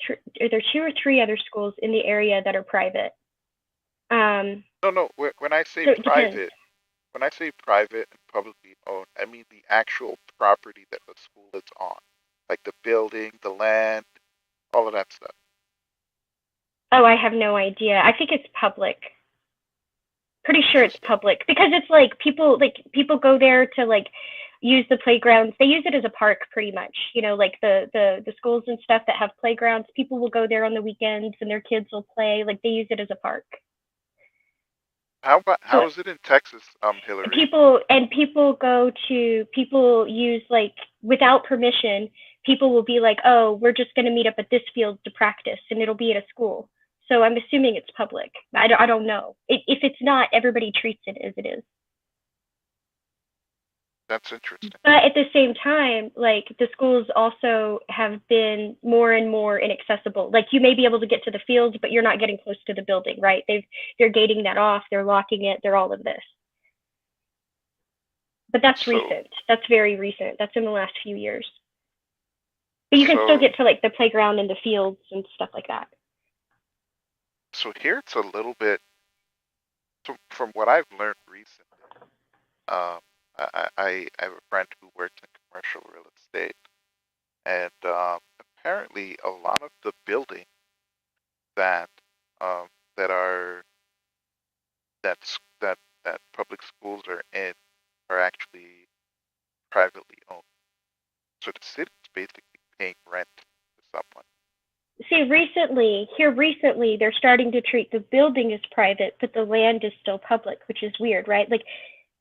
There are two or three other schools in the area that are private. No. When I say So it depends. private, when I say private and publicly owned, I mean the actual property that the school is on, like the building, the land, all of that stuff. Oh, I have no idea. I think it's public. Pretty sure it's public because it's like people go there to like use the playgrounds. They use it as a park pretty much. You know, like the schools and stuff that have playgrounds, people will go there on the weekends and their kids will play. Like they use it as a park. How is it in Texas, Hillary? People use like without permission, people will be like, oh, we're just going to meet up at this field to practice, and it'll be at a school. So I'm assuming it's public. I don't know. If it's not, everybody treats it as it is. That's interesting. But at the same time, like the schools also have been more and more inaccessible. Like you may be able to get to the fields, but you're not getting close to the building, right? They're gating that off. They're locking it. They're all of this. But that's recent. That's very recent. That's in the last few years. But you can still get to like the playground and the fields and stuff like that. So here it's a little bit. So from what I've learned recently, I have a friend who works in commercial real estate, and apparently a lot of the buildings that that are that public schools are in are actually privately owned. So the city's basically paying rent to someone. See, recently, they're starting to treat the building as private, but the land is still public, which is weird, right? Like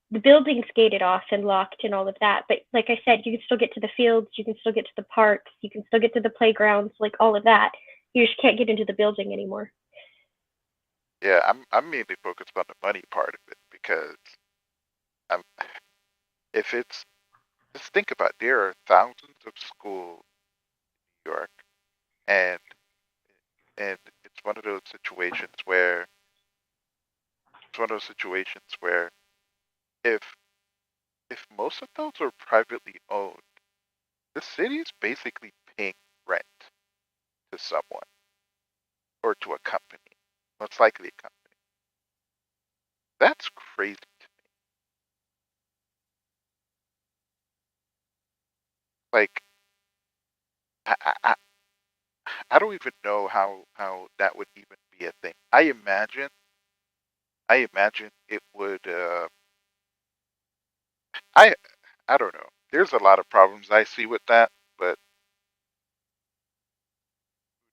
the building's gated off and locked and all of that. But like I said, you can still get to the fields, you can still get to the parks, you can still get to the playgrounds, like all of that. You just can't get into the building anymore. Yeah, I'm mainly focused on the money part of it because if it's just think about it, there are thousands of schools in New York, and it's one of those situations where if most of those are privately owned, the city is basically paying rent to someone or to a company, most likely a company. That's crazy to me. Like, I don't even know how that would even be a thing. I imagine it would. I I don't know. There's a lot of problems I see with that, but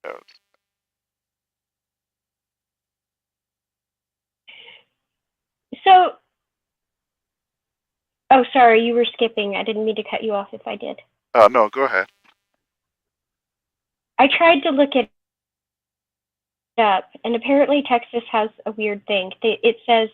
who knows? So Oh, sorry, you were skipping. I didn't mean to cut you off if I did. Oh no, go ahead. I tried to look it up, and apparently Texas has a weird thing. It says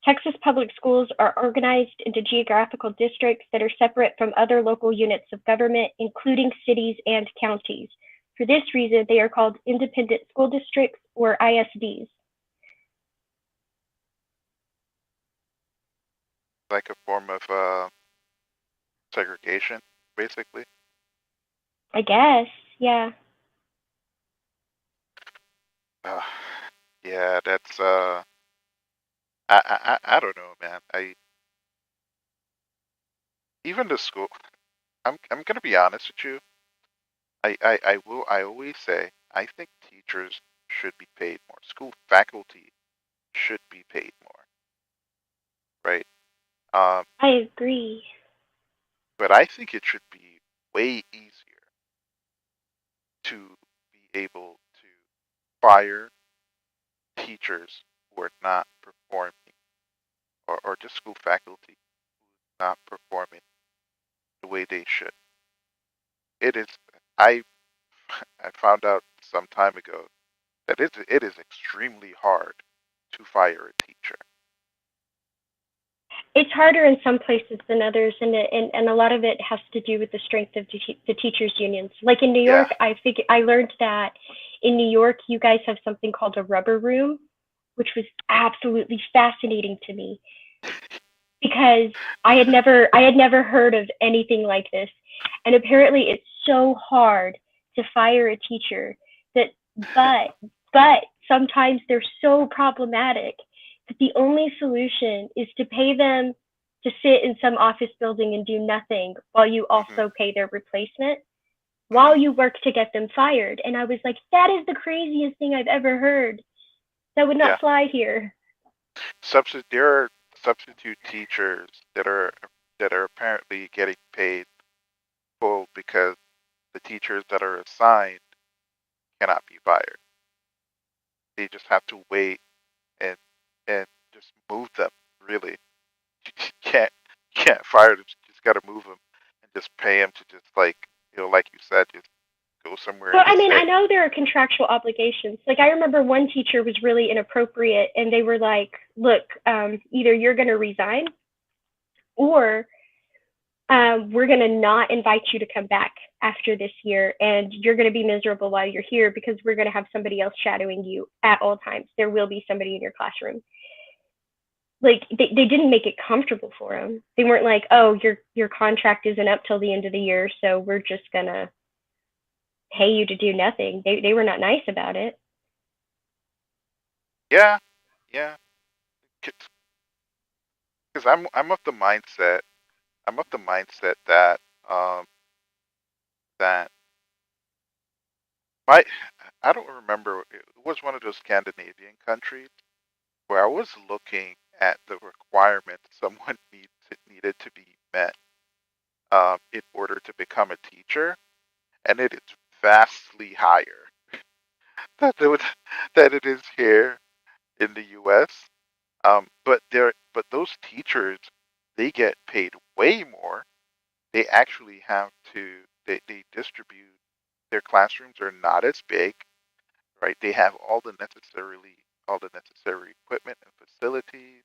Texas public schools are organized into geographical districts that are separate from other local units of government, including cities and counties. For this reason, they are called independent school districts or ISDs. Like a form of segregation, basically. I guess, yeah. Yeah, that's I don't know, man. Even the school. I'm gonna be honest with you. I always say I think teachers should be paid more. School faculty should be paid more, right? I agree. But I think it should be way easier to be able to fire teachers who are not performing, or just school faculty who's not performing the way they should. It is. I I found out some time ago that it is extremely hard to fire a teacher. It's harder in some places than others, and a lot of it has to do with the strength of the teachers' unions. Like in New York, I learned that in New York, you guys have something called a rubber room, which was absolutely fascinating to me because I had never heard of anything like this, and apparently it's so hard to fire a teacher but sometimes they're so problematic that the only solution is to pay them to sit in some office building and do nothing while you also pay their replacement while you work to get them fired. And I was like, that is the craziest thing I've ever heard. That would not fly here. There are substitute teachers that are apparently getting paid full because the teachers that are assigned cannot be fired. They just have to wait and just move them. Really, you can't fire them. You just got to move them and just pay them to just like like you said, just go somewhere. Well, and I mean, say, I know there are contractual obligations. Like, I remember one teacher was really inappropriate, and they were like, look, either you're going to resign or we're going to not invite you to come back after this year, and you're going to be miserable while you're here because we're going to have somebody else shadowing you at all times. There will be somebody in your classroom. Like, they didn't make it comfortable for him. They weren't like, oh, your contract isn't up till the end of the year, so we're just going to pay you to do nothing. They were not nice about it. yeah, because I'm of the mindset. That that I don't remember. It was one of those Scandinavian countries where I was looking at the requirements someone needed to be met in order to become a teacher, and it is vastly higher than it is here in the U.S. But those teachers, they get paid way more. They actually have to they distribute, their classrooms are not as big, right? They have all the necessary equipment and facilities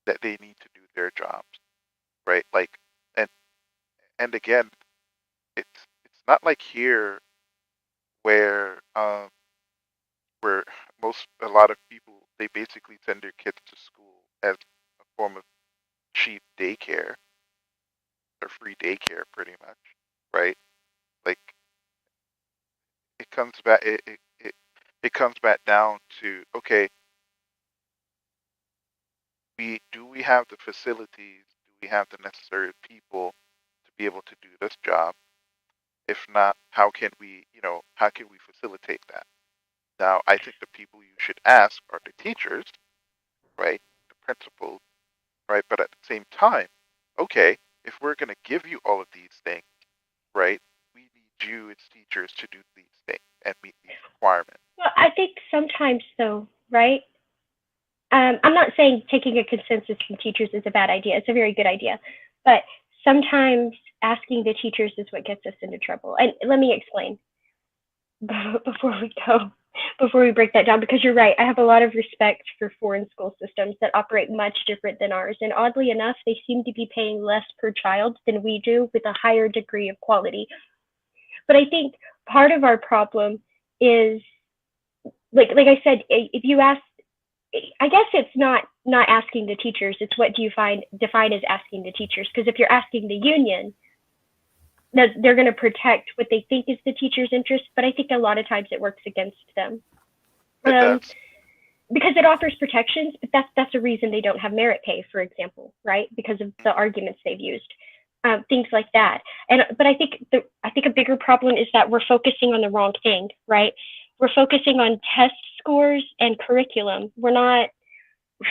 that they need to do their jobs, right? Like, and again, it's not like here where where a lot of people, they basically send their kids to school as a form of cheap daycare or free daycare, pretty much, right? Like, it comes back it comes back down to, okay, we have the facilities, do we have the necessary people to be able to do this job? If not, how can we facilitate that? Now, I think the people you should ask are the teachers, right? The principals, right? But at the same time, okay, if we're going to give you all of these things, right, we need you as teachers to do these things and meet these requirements. Well, I think sometimes though, right? I'm not saying taking a consensus from teachers is a bad idea. It's a very good idea. But sometimes asking the teachers is what gets us into trouble. And let me explain before we break that down, because you're right. I have a lot of respect for foreign school systems that operate much different than ours. And oddly enough, they seem to be paying less per child than we do, with a higher degree of quality. But I think part of our problem is, like I said, if you ask, I guess it's not asking the teachers, it's what do you define as asking the teachers. Because if you're asking the union, they're going to protect what they think is the teacher's interest, but I think a lot of times it works against them. Because it offers protections, but that's a reason they don't have merit pay, for example, right? Because of the arguments they've used, things like that. But I think a bigger problem is that we're focusing on the wrong thing, right? We're focusing on test scores and curriculum. We're not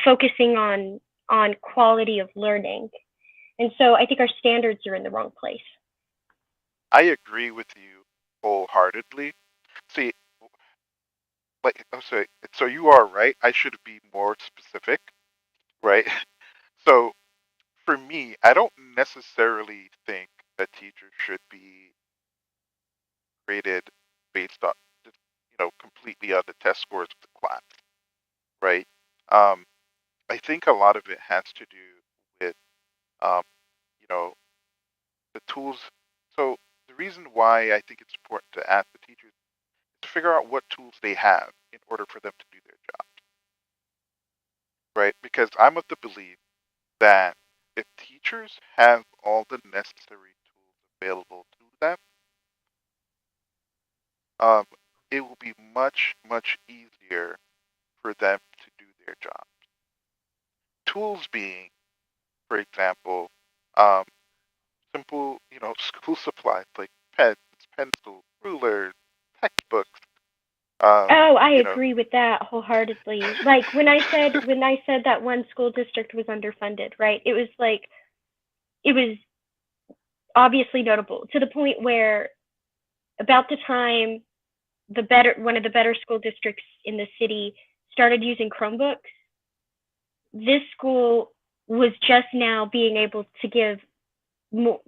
focusing on quality of learning, and so I think our standards are in the wrong place. I agree with you wholeheartedly. See, so you are right. I should be more specific, right? So for me, I don't necessarily think that teachers should be graded based on just, completely on the test scores of the class, right? I think a lot of it has to do with, um, the tools. So the reason why I think it's important to ask the teachers is to figure out what tools they have in order for them to do their job, right? Because I'm of the belief that if teachers have all the necessary tools available to them, it will be much, much easier for them to do their job. Tools being, for example, simple, school supplies like pens, pencils, rulers, textbooks. I agree with that wholeheartedly. Like when I said that one school district was underfunded, right? It was obviously notable, to the point where about the time one of the better school districts in the city started using Chromebooks, this school was just now being able to give more,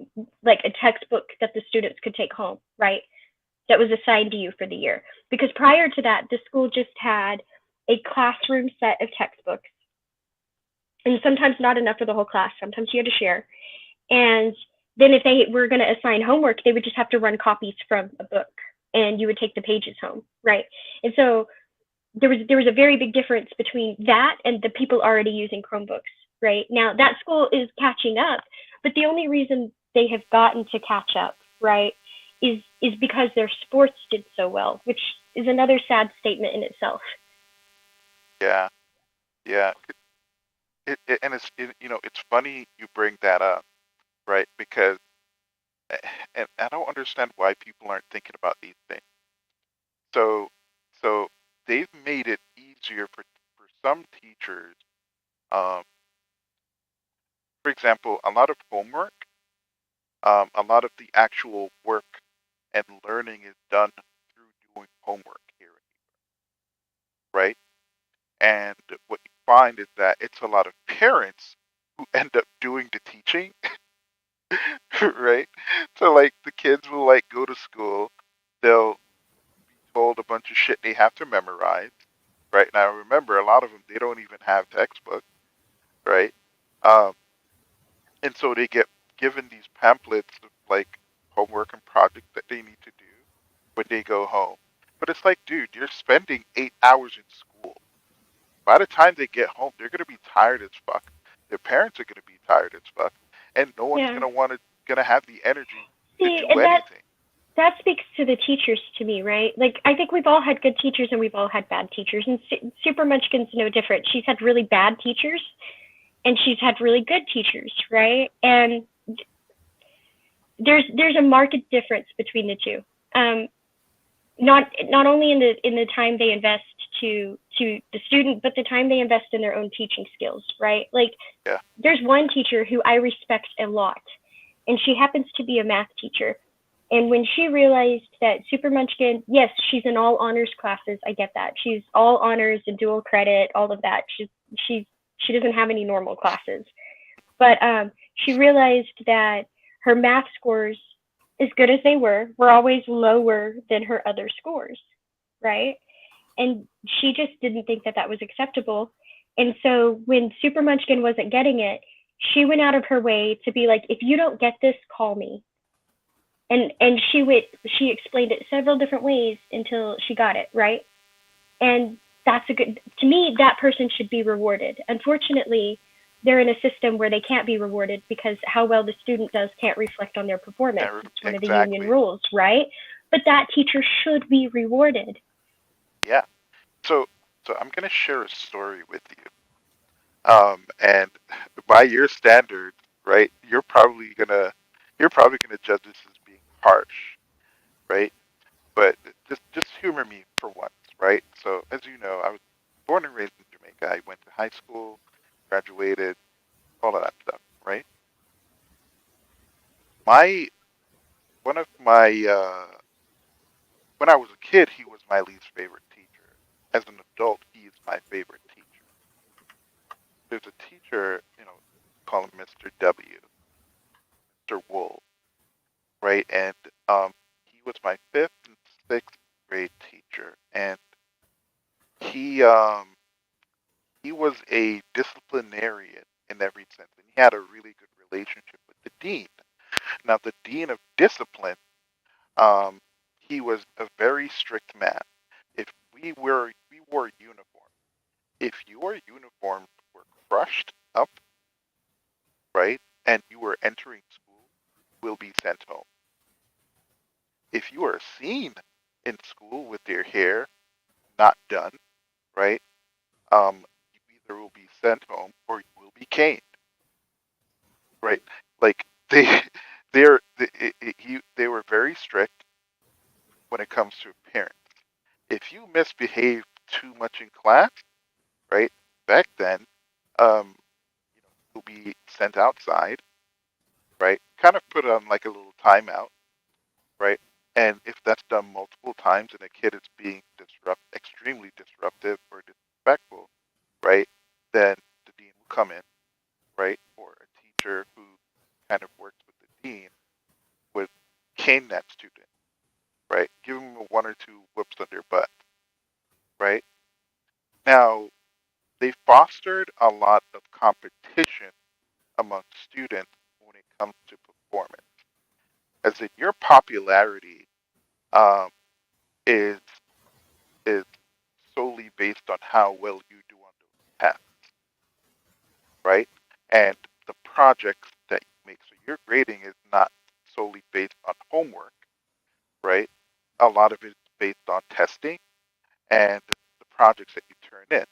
like a textbook that the students could take home, right? That was assigned to you for the year. Because prior to that, the school just had a classroom set of textbooks, and sometimes not enough for the whole class. Sometimes you had to share. And then if they were going to assign homework, they would just have to run copies from a book, and you would take the pages home, right? And so there was a very big difference between that and the people already using Chromebooks, right? Now that school is catching up, but the only reason they have gotten to catch up, right, is because their sports did so well, which is another sad statement in itself. Yeah, yeah. It's funny you bring that up, right? Because, and I don't understand why people aren't thinking about these things. So they've made it easier for some teachers. Um, for example, a lot of homework, a lot of the actual work and learning is done through doing homework here, right? And what you find is that it's a lot of parents who end up doing the teaching, right? So like the kids will like go to school, they'll be told a bunch of shit they have to memorize, right? Now remember, a lot of them they don't even have textbooks, right? Um, and so they get given these pamphlets of like homework and projects that they need to do when they go home. But it's like, dude, you're spending 8 hours in school. By the time they get home, they're gonna be tired as fuck. Their parents are gonna be tired as fuck, and no one's Yeah. gonna have the energy to See, do and anything. that speaks to the teachers to me, right? Like, I think we've all had good teachers and we've all had bad teachers, and Super Munchkin's no different. She's had really bad teachers, and she's had really good teachers, right? And there's a marked difference between the two. Not only in the time they invest to the student, but the time they invest in their own teaching skills, right? Like, Yeah. there's one teacher who I respect a lot, and she happens to be a math teacher. And when she realized that Super Munchkin, yes, she's in all honors classes. I get that. She's all honors and dual credit, all of that. She doesn't have any normal classes. But she realized that her math scores, as good as they were always lower than her other scores, right? And she just didn't think that that was acceptable. And so when Super Munchkin wasn't getting it, she went out of her way to be like, if you don't get this, call me. And she explained it several different ways until she got it, right? And that's to me, that person should be rewarded. Unfortunately, they're in a system where they can't be rewarded because how well the student does can't reflect on their performance. It's one of the union rules, right? But that teacher should be rewarded. Yeah. So I'm gonna share a story with you. And by your standards, right, you're probably gonna judge this as being harsh, right? But just humor me for once, right? So as you know, I was born and raised in Jamaica. I went to high school, graduated, all of that stuff, right? One of my when I was a kid, he was my least favorite teacher. As an adult, he is my favorite teacher. There's a teacher, call him Mr. W, Mr. Wool, right? And he was my 5th and 6th grade teacher, and he was a disciplinarian in every sense, and he had a really good relationship with the dean. Now, the dean of discipline, he was a very strict man. If we wore uniform, if your uniforms were crushed up, right, and you were entering school, you will be sent home. If you are seen in school with your hair not done, right, you either will be sent home or you will be caned, right? Like they were very strict when it comes to appearance. If you misbehave too much in class, right, back then, you'll be sent outside, right? Kind of put on like a little timeout, right? And if that's done multiple times and a kid is being extremely disruptive or disrespectful, right, then the dean will come in, right? Or a teacher who kind of works with the dean would cane that student, right? Give them one or two whoops on their butt, right? Now, they fostered a lot of competition among students when it comes to performance. As in, your popularity um, is solely based on how well you do on those tests, right? And the projects that you make. So your grading is not solely based on homework, right? A lot of it is based on testing and the projects that you turn in.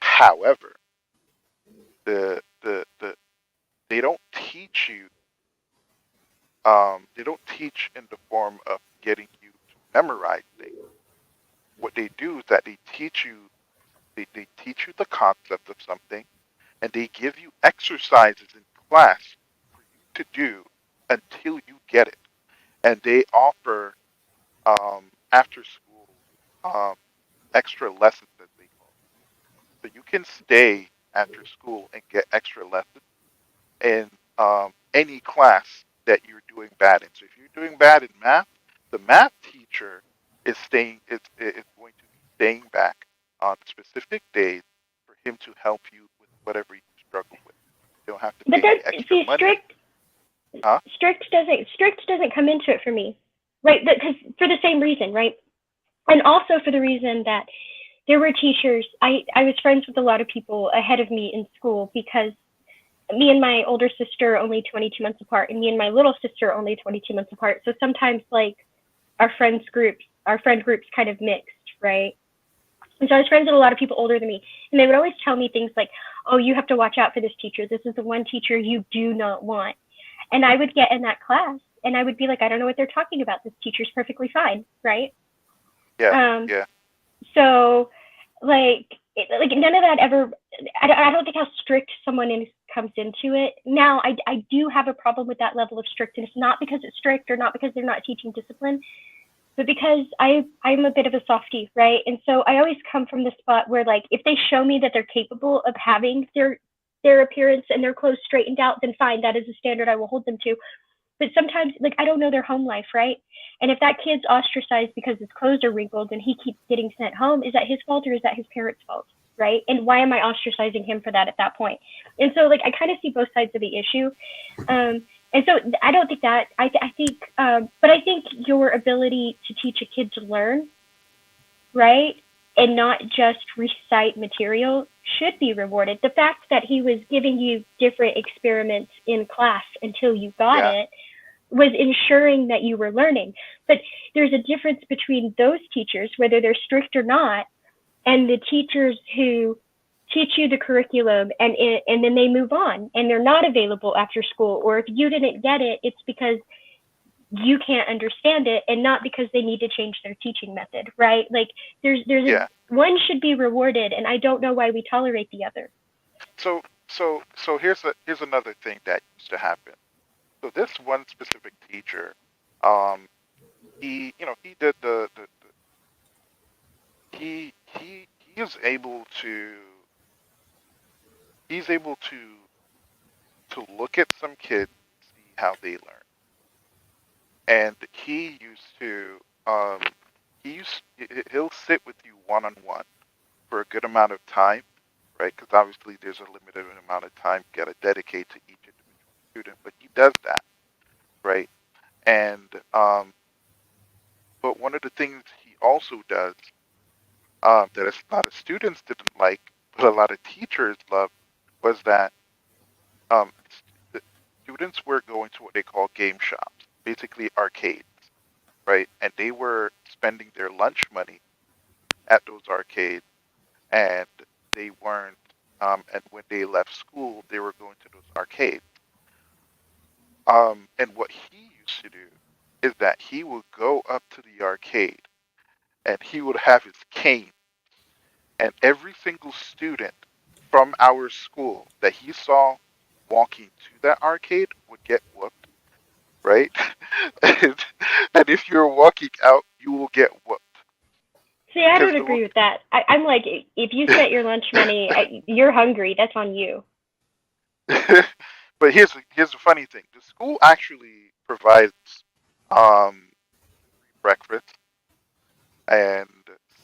However, the they don't teach you. They don't teach in the form of getting you to memorize things. What they do is that they teach you the concept of something, and they give you exercises in class for you to do until you get it. And they offer after school extra lessons, as they call it. So you can stay after school and get extra lessons in any class that you're doing bad in. So if you're doing bad in math, the math teacher is going to be staying back on specific days for him to help you with whatever you struggle with. You don't have to But pay any that's extra money. strict doesn't come into it for me, right? Because for the same reason, right? And also for the reason that there were teachers. I was friends with a lot of people ahead of me in school because me and my older sister are only 22 months apart, and me and my little sister are only 22 months apart. So sometimes, like, our friend groups kind of mixed, right? And so I was friends with a lot of people older than me, and they would always tell me things like, "Oh, you have to watch out for this teacher. This is the one teacher you do not want." And I would get in that class, and I would be like, "I don't know what they're talking about. This teacher's perfectly fine, right?" Yeah. So, like none of that ever. I don't think how strict someone comes into it. Now, I do have a problem with that level of strictness, not because it's strict or not because they're not teaching discipline, but because I'm a bit of a softie, right? And so I always come from the spot where, like, if they show me that they're capable of having their appearance and their clothes straightened out, then fine, that is a standard I will hold them to. But sometimes, like, I don't know their home life, right? And if that kid's ostracized because his clothes are wrinkled and he keeps getting sent home, is that his fault or is that his parents' fault, right? And why am I ostracizing him for that at that point? And so, like, I kind of see both sides of the issue. And so I don't think that, I think, but I think your ability to teach a kid to learn, right, and not just recite material should be rewarded. The fact that he was giving you different experiments in class until you got it was ensuring that you were learning. But there's a difference between those teachers, whether they're strict or not, and the teachers who teach you the curriculum and then they move on and they're not available after school, or if you didn't get it, it's because you can't understand it and not because they need to change their teaching method, right? Like there's one should be rewarded, and I don't know why we tolerate the other. So here's another thing that used to happen. So this one specific teacher, he did he is able to look at some kids, see how they learn, and he'll sit with you one-on-one for a good amount of time, right? Because obviously there's a limited amount of time you got to dedicate to each individual student, but he does that, right? And but one of the things he also does that a lot of students didn't like, but a lot of teachers loved, was that the students were going to what they call game shops, basically arcades, right? And they were spending their lunch money at those arcades, and they weren't. And when they left school, they were going to those arcades. And what he used to do is that he would go up to the arcade, and he would have his cane, and every single student from our school that he saw walking to that arcade would get whooped, right? and if you're walking out, you will get whooped. See, I don't agree with that. I'm like, if you spent your lunch money, you're hungry. That's on you. But here's the funny thing: the school actually provides breakfast, and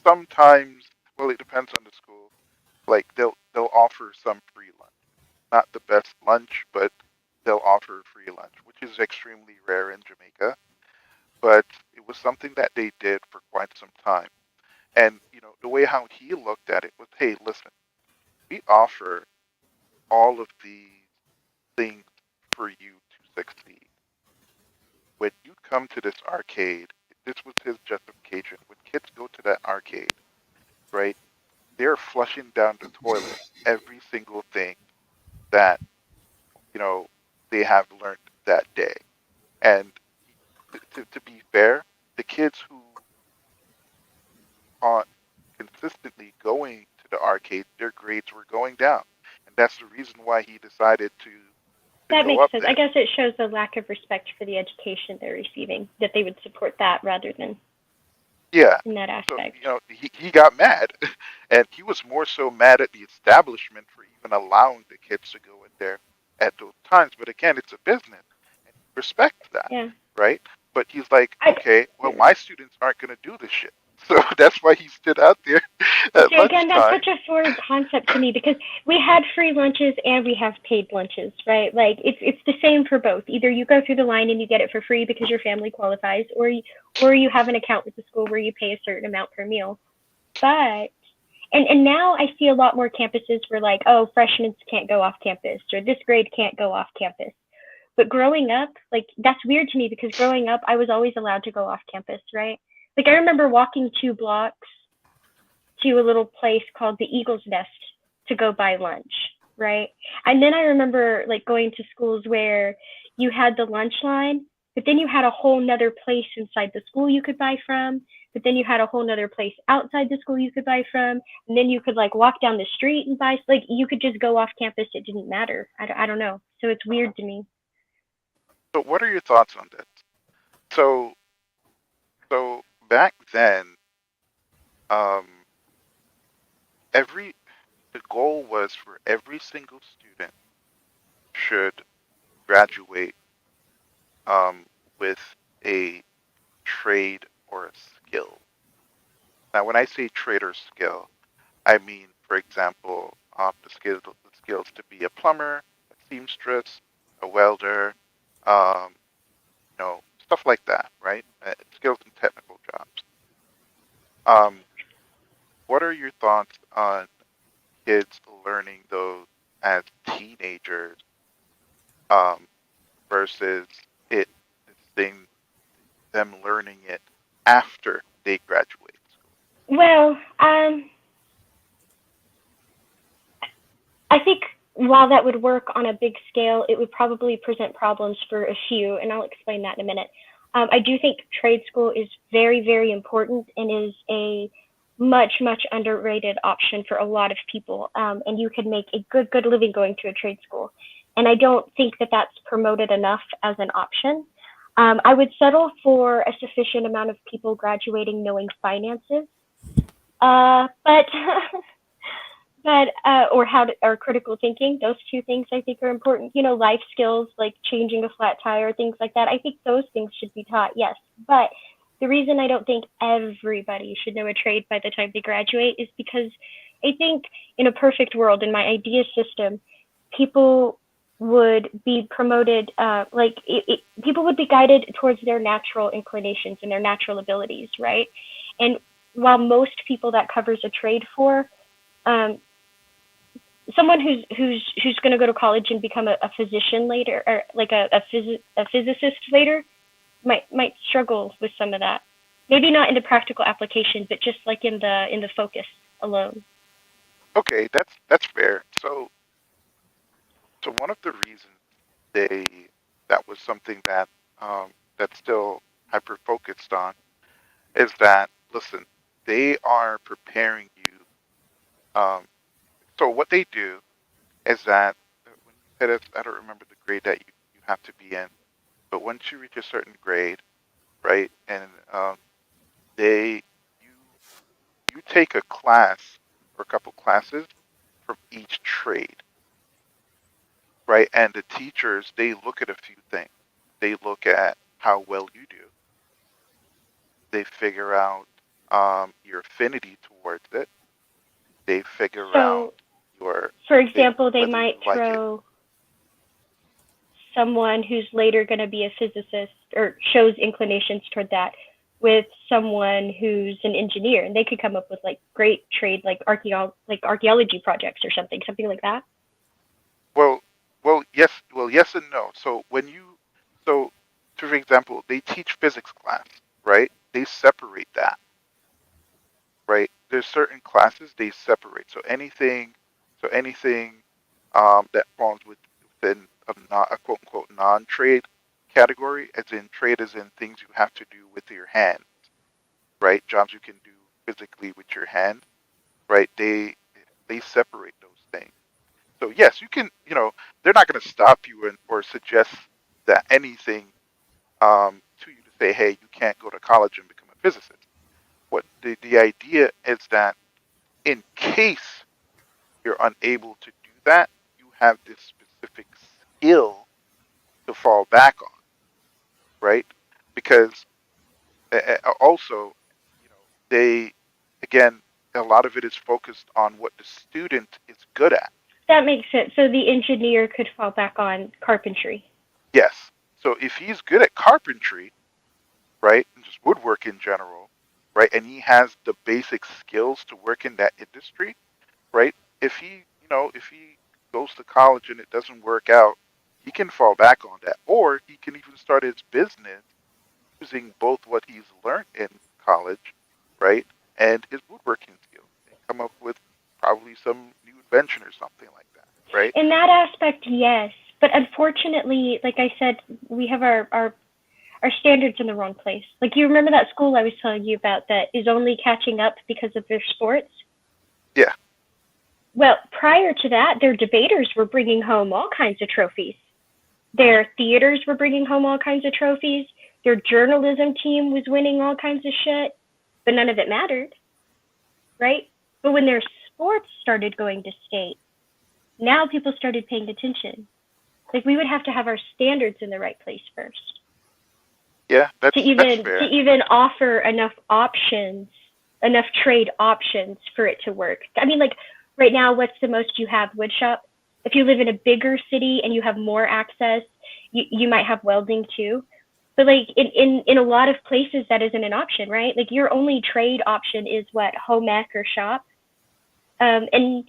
sometimes, well, it depends on the school. Like they'll offer some free lunch. Not the best lunch, but they'll offer free lunch, which is extremely rare in Jamaica. But it was something that they did for quite some time. And the way how he looked at it was, hey, listen, we offer all of these things for you to succeed. When you come to this arcade, this was his justification. When kids go to that arcade, right, they're flushing down the toilet every single thing that they have learned that day. And to be fair, the kids who aren't consistently going to the arcade, their grades were going down, and that's the reason why he decided to That go makes up sense. there. I guess it shows a lack of respect for the education they're receiving, that they would support that rather than Yeah. in that aspect. So he got mad, and he was more so mad at the establishment for even allowing the kids to go in there at those times. But again, it's a business, and he respects that, Yeah. right? But he's like, okay, well, my students aren't going to do this shit. So that's why he stood out there at See, again, that's lunchtime. such a foreign concept to me because we had free lunches and we have paid lunches, right? Like it's the same for both. Either you go through the line and you get it for free because your family qualifies, or you have an account with the school where you pay a certain amount per meal. But and now I see a lot more campuses where like, oh, freshmen can't go off campus or this grade can't go off campus. But growing up, like that's weird to me because growing up I was always allowed to go off campus, right? Like I remember walking 2 blocks to a little place called the Eagle's Nest to go buy lunch, right? And then I remember like going to schools where you had the lunch line, but then you had a whole nother place inside the school you could buy from. but then you had a whole nother place outside the school you could buy from, and then you could like walk down the street and buy, like you could just go off campus. It didn't matter. I don't know. So it's weird to me. So what are your thoughts on this? So back then, um, the goal was for every single student should graduate with a trade or a skill. Now, when I say trade or skill, I mean, for example, the skills to be a plumber, a seamstress, a welder, um, stuff like that, right? Skills in technical jobs. What are your thoughts on kids learning those as teenagers versus it thing them learning it after they graduate? Well, I think while that would work on a big scale, it would probably present problems for a few, and I'll explain that in a minute. I do think trade school is very, very important and is a much, much underrated option for a lot of people. And you can make a good living going to a trade school. And I don't think that that's promoted enough as an option. I would settle for a sufficient amount of people graduating knowing finances, but or critical thinking. Those two things I think are important. Life skills like changing a flat tire, things like that. I think those things should be taught, yes. But the reason I don't think everybody should know a trade by the time they graduate is because I think in a perfect world, in my idea system, people would be promoted, people would be guided towards their natural inclinations and their natural abilities, right? And while most people that covers a trade for, someone who's going to go to college and become a physician later, or like a physicist later, might struggle with some of that. Maybe not in the practical application, but just like in the focus alone. Okay, that's fair. So one of the reasons that was something that that's still hyper focused on is that, listen, they are preparing you. So what they do is that when you hit I don't remember the grade that you have to be in, but once you reach a certain grade, right, and you take a class or a couple classes from each trade, right? And the teachers, they look at a few things. They look at how well you do. They figure out your affinity towards it. They figure out for example, they whether might you like it. throw someone who's later going to be a physicist or shows inclinations toward that with someone who's an engineer, and they could come up with like great trade, like archaeology projects or something like that. Well, yes and no. So for example, they teach physics class, right? They separate that, right? There's certain classes they separate. So anything that falls within a quote unquote non-trade category, as in trade, as in things you have to do with your hand, right? Jobs you can do physically with your hand, right? They separate those things. So yes, you can. They're not going to stop you or suggest that anything to you to say, hey, you can't go to college and become a physicist. What the idea is that in case you're unable to do that, you have this specific skill to fall back on, right? Because also, they again, a lot of it is focused on what the student is good at. That makes sense. So the engineer could fall back on carpentry. Yes. So if he's good at carpentry, right, and just woodwork in general, right, and he has the basic skills to work in that industry, right? If he goes to college and it doesn't work out, he can fall back on that, or he can even start his business using both what he's learned in college, right, and his woodworking skills, and come up with probably some new invention or something like that, right? In that aspect, yes. But unfortunately, like I said, we have our our standards in the wrong place. Like, you remember that school I was telling you about that is only catching up because of their sports? Yeah. Well, prior to that, their debaters were bringing home all kinds of trophies. Their theaters were bringing home all kinds of trophies. Their journalism team was winning all kinds of shit, but none of it mattered, right? But when their sports started going to state, now people started paying attention. Like, we would have to have our standards in the right place first Yeah, that's to fair. even offer enough options, enough trade options for it to work. I mean, like, right now, what's the most you have? Woodshop. If you live in a bigger city and you have more access, you might have welding too. But like in a lot of places, that isn't an option, right? Like, your only trade option is what, home ec or shop, and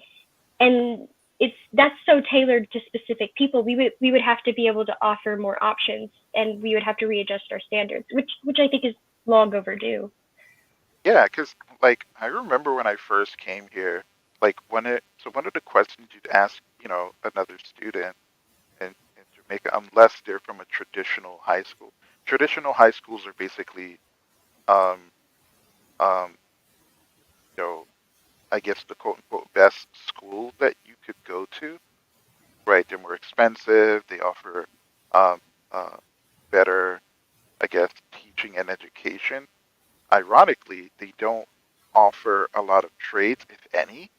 that's so tailored to specific people. We would have to be able to offer more options, and we would have to readjust our standards, which I think is long overdue. Yeah, because like I remember when I first came here, like one of the questions you'd ask, another student in Jamaica, unless they're from a traditional high school. Traditional high schools are basically, um, um, I guess the quote unquote best school that you could go to. Right? They're more expensive. They offer um, better, I guess, teaching and education. Ironically, they don't offer a lot of trades, if any.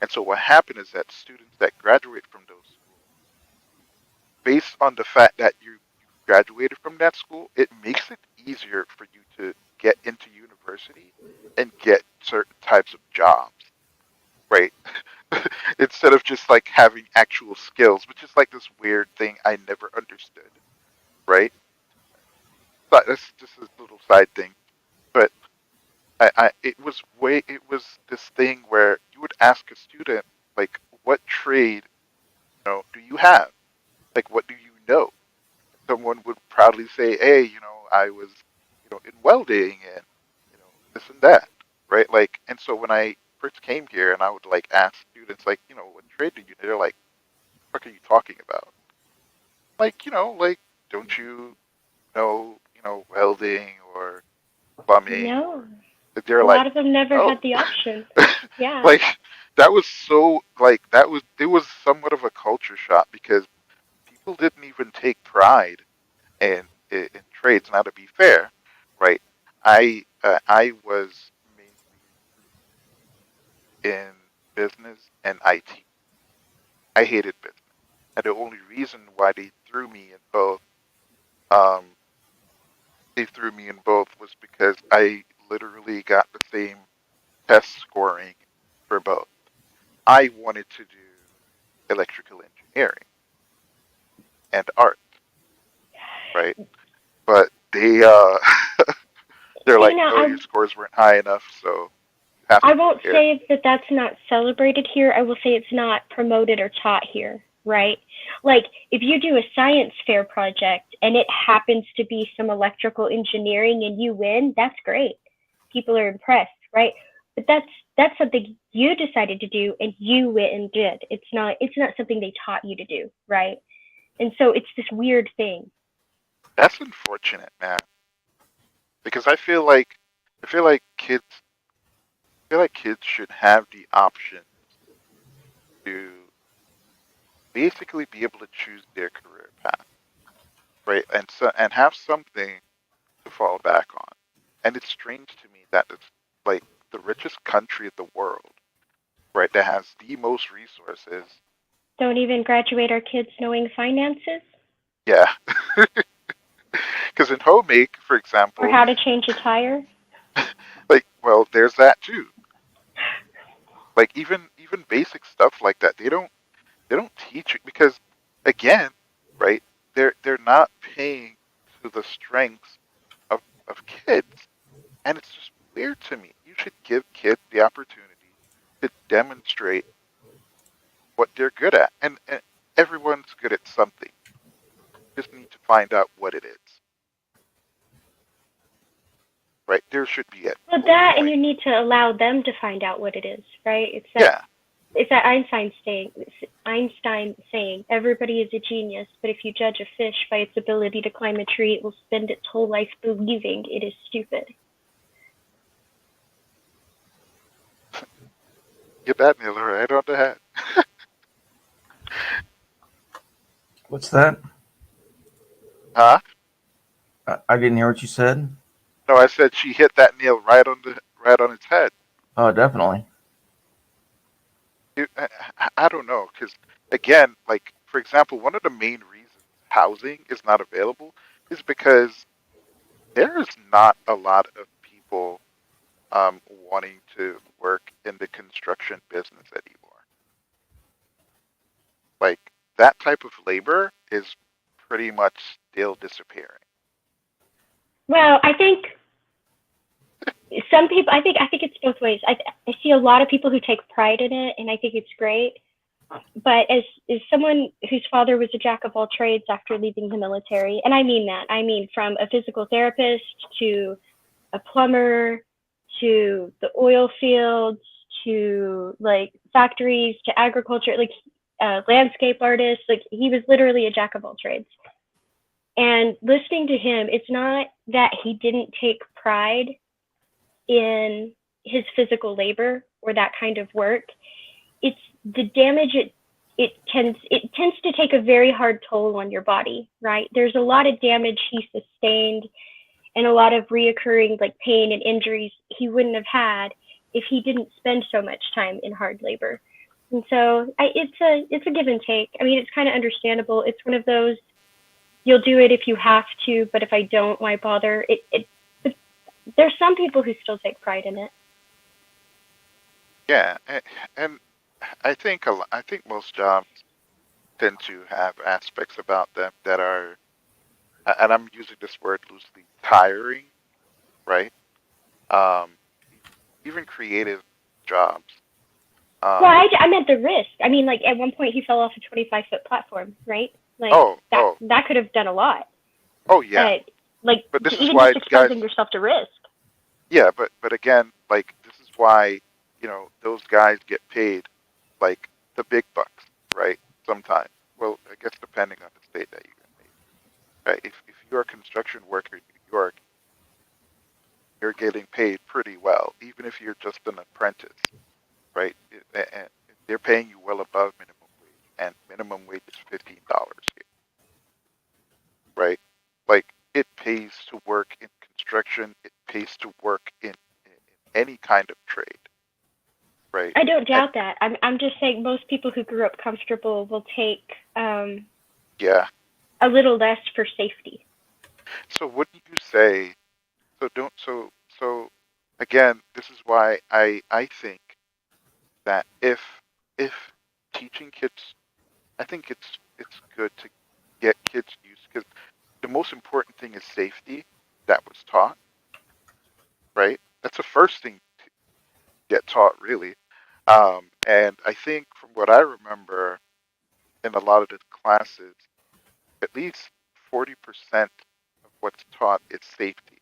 And so what happened is that students that graduate from those schools, based on the fact that you graduated from that school, it makes it easier for you to get into university and get certain types of jobs, right? Instead of just like having actual skills, which is like this weird thing I never understood, right? But that's just a little side thing. But it was this thing where you would ask a student, like, what trade, do you have? Like, what do you know? Someone would proudly say, hey, I was, in welding and, this and that, right? Like, and so when I first came here and I would like ask students, like, what trade do you know? They're like, what are you talking about? Like, like, don't you know, welding or plumbing? No. They're A like, lot of them never no. had the option. Yeah. Like, that was so, like, it was somewhat of a culture shock because people didn't even take pride in trades. Now, to be fair, right, I was mainly in business and IT. I hated business. And the only reason why um, they threw me in both was because I literally got the same test scoring for both. I wanted to do electrical engineering and art, right? But they're like, Now, no, your scores weren't high enough, so you have to I do won't here. say that that's not celebrated here. I will say it's not promoted or taught here, right? Like, if you do a science fair project and it happens to be some electrical engineering and you win, that's great. People are impressed, right? But that's something you decided to do and you went and did. It's not something they taught you to do, right? And so it's this weird thing. That's unfortunate, man. Because I feel like kids should have the option to basically be able to choose their career path, right? And have something to fall back on. And it's strange to me that it's like the richest country in the world, right, that has the most resources. Don't even graduate our kids knowing finances Yeah. Because in homemake, for example, or how to change a tire. like, well, there's that too. Like even basic stuff like that, they don't teach it because, again, right? They're not paying to the strengths of kids, and it's just weird to me. You should give kids the opportunity to demonstrate what they're good at, and everyone's good at something. Just need to find out what it is. Right? There should be Well, that and you need to allow them to find out what it is, right? It's that. Yeah. It's that Einstein saying, everybody is a genius, but if you judge a fish by its ability to climb a tree, it will spend its whole life believing it is stupid. Get that nail right on the head. What's that? Huh? I didn't hear what you said. No, I said she hit that nail right on its head. Oh, definitely. I don't know, because again, like for example, one of the main reasons housing is not available is because there is not a lot of people wanting to work in the construction business anymore. Like that type of labor is pretty much still disappearing. Well, I think some people. I think it's both ways. I see a lot of people who take pride in it, and I think it's great. But as someone whose father was a jack of all trades after leaving the military, and I mean that. I mean from a physical therapist to a plumber to the oil fields to like factories to agriculture, like landscape artists. Like he was literally a jack of all trades. And listening to him, it's not that he didn't take pride in his physical labor or that kind of work. It's the damage it tends to take a very hard toll on your body, right? There's a lot of damage he sustained and a lot of reoccurring like pain and injuries he wouldn't have had if he didn't spend so much time in hard labor. And so it's a give and take. I mean, it's kind of understandable. It's one of those, you'll do it if you have to, but if I don't, why bother? But there's some people who still take pride in it. Yeah, and I think most jobs tend to have aspects about them that are, and I'm using this word loosely, tiring, right? Even creative jobs. Well, I meant the risk. I mean, like at one point he fell off a 25-foot platform, right? Like that could have done a lot. Oh yeah. But this is why just exposing yourself to risk. Yeah, but again, like this is why those guys get paid like the big bucks, right? Sometimes. Well, I guess depending on the state that you get paid, right? If you're a construction worker in New York, you're getting paid pretty well, even if you're just an apprentice, right? And they're paying you well above minimum wage, and minimum wage is $15 here, right? Like it pays to work in construction. It pays to work in any kind of trade, right? I don't doubt that. I'm just saying most people who grew up comfortable will take yeah a little less for safety. So wouldn't you say? So again, this is why I think that if teaching kids, I think it's good to get kids used, because the most important thing is safety that was taught, right? That's the first thing to get taught, really. And I think from what I remember in a lot of the classes, at least 40% of what's taught is safety,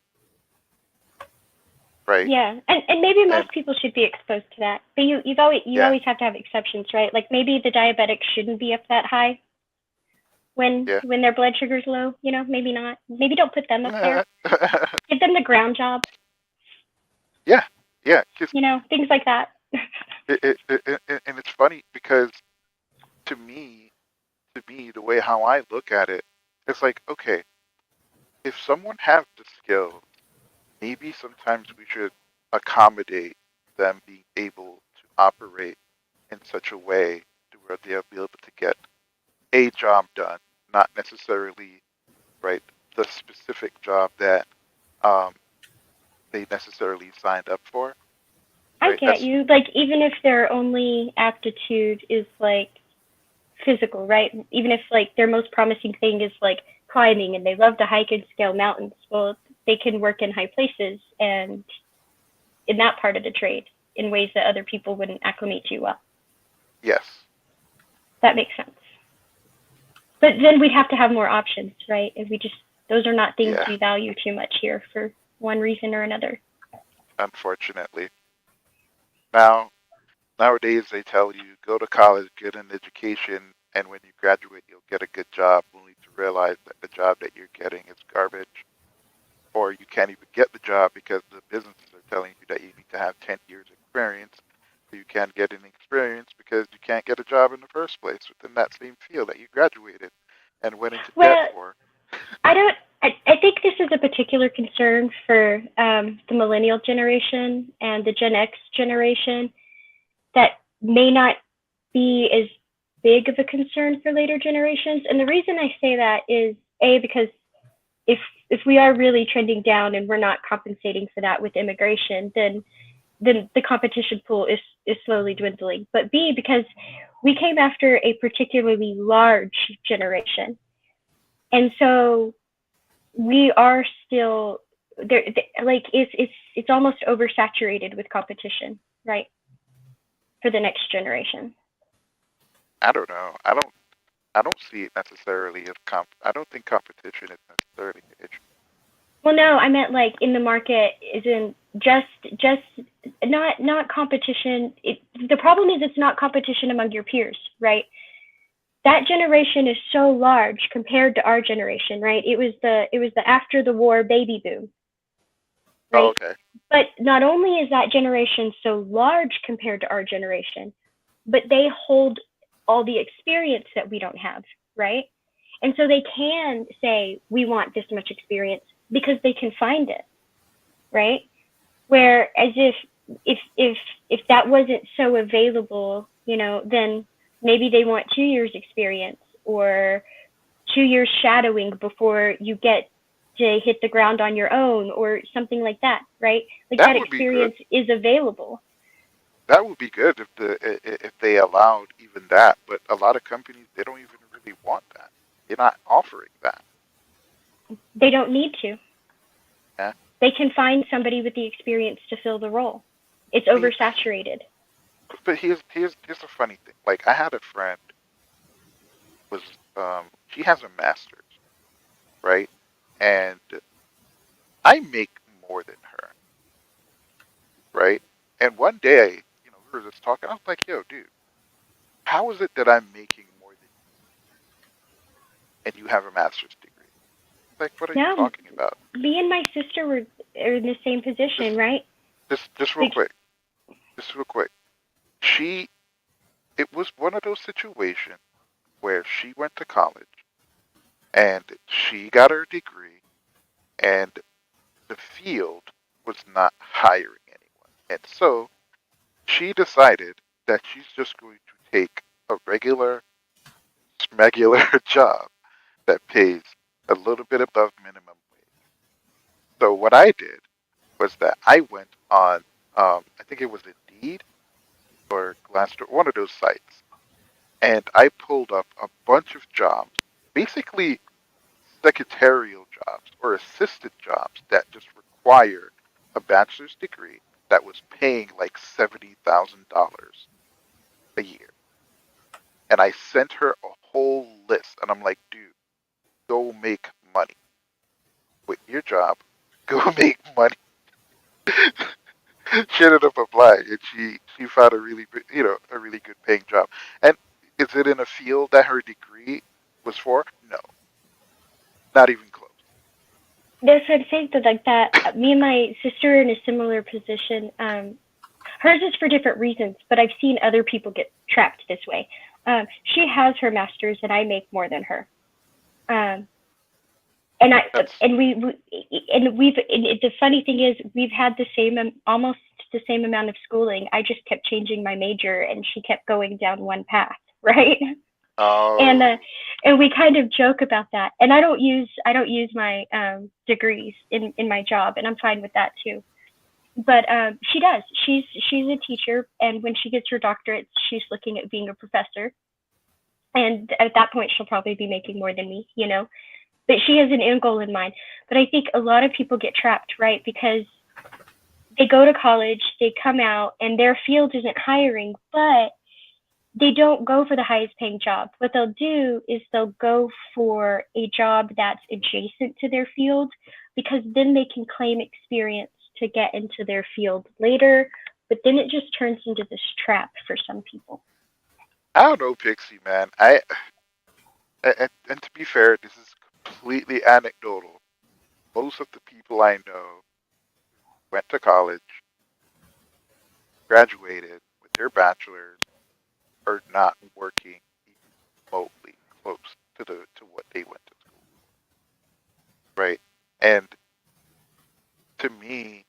right? Yeah, and maybe most people should be exposed to that, but you always have to have exceptions, right? Like maybe the diabetics shouldn't be up that high when their blood sugar's low. Maybe not. Maybe don't put them up there. Give them the ground job. Yeah. Things like that. And it's funny because to me, the way how I look at it, it's like, okay, if someone has the skills, maybe sometimes we should accommodate them being able to operate in such a way to where they'll be able to get a job done, not necessarily, right, the specific job that they necessarily signed up for. Right? I get you. Like even if their only aptitude is like physical, right? Even if like their most promising thing is like climbing and they love to hike and scale mountains, well, they can work in high places and in that part of the trade in ways that other people wouldn't acclimate to well. Yes. That makes sense. But then we'd have to have more options, right? And those are not things we value too much here for one reason or another. Unfortunately. Now, Nowadays, they tell you go to college, get an education, and when you graduate, you'll get a good job, only to realize that the job that you're getting is garbage, or you can't even get the job because the businesses are telling you that you need to have 10 years experience. So you can't get any experience because you can't get a job in the first place within that same field that you graduated and went into Well, debt for. I think this is a particular concern for the millennial generation and the Gen X generation that may not be as big of a concern for later generations. And the reason I say that is because if we are really trending down and we're not compensating for that with immigration, then the competition pool is slowly dwindling. But B, because we came after a particularly large generation. And so we are still there, like it's almost oversaturated with competition, right? For the next generation. I don't know. I don't see it necessarily as I don't think competition is necessarily the issue. Well, no, I meant like in the market isn't just not competition. The problem is it's not competition among your peers, right? That generation is so large compared to our generation, right? It was the after the war baby boom. Right? Oh, okay. But not only is that generation so large compared to our generation, but they hold all the experience that we don't have, right? And so they can say, we want this much experience because they can find it, right? Whereas if that wasn't so available, then maybe they want 2 years experience or 2 years shadowing before you get to hit the ground on your own or something like that, right? Like that experience is available. That would be good if they allowed even that, but a lot of companies, they don't even really want that. They're not offering that. They don't need to. Yeah. They can find somebody with the experience to fill the role. It's oversaturated. But here's a funny thing. Like I had a friend she has a master's, right? And I make more than her, right? And one day, we were just talking. I was like, "Yo, dude, how is it that I'm making more than you, and you have a master's degree? Like, what are you talking about?" Me and my sister are in the same position, right? Just real quick. It was one of those situations where she went to college and she got her degree and the field was not hiring anyone. And so she decided that she's just going to take a regular job that pays a little bit above minimum wage. So what I did was that I went on, I think it was Indeed or Glassdoor, one of those sites, and I pulled up a bunch of jobs, basically secretarial jobs or assistant jobs that just require a bachelor's degree that was paying like $70,000 a year. And I sent her a whole list, and I'm like, dude, go make money. Quit your job, go make money. She ended up applying, and she found a really good paying job. And is it in a field that her degree was for? No, not even close. That's what I'm saying. That me and my sister are in a similar position. Hers is for different reasons, but I've seen other people get trapped this way. She has her master's, and I make more than her. The funny thing is we've had almost the same amount of schooling. I just kept changing my major, and she kept going down one path, right? Oh. And we kind of joke about that. And I don't use my degrees in my job, and I'm fine with that too. But she does. She's a teacher, and when she gets her doctorate, she's looking at being a professor. And at that point, she'll probably be making more than me, But she has an end goal in mind. But I think a lot of people get trapped, right? Because they go to college, they come out, and their field isn't hiring, but they don't go for the highest paying job. What they'll do is they'll go for a job that's adjacent to their field, because then they can claim experience to get into their field later, but then it just turns into this trap for some people. I don't know, Pixie, man. And to be fair, this is completely anecdotal. Most of the people I know went to college, graduated with their bachelor's, are not working remotely close to what they went to school, right? And to me,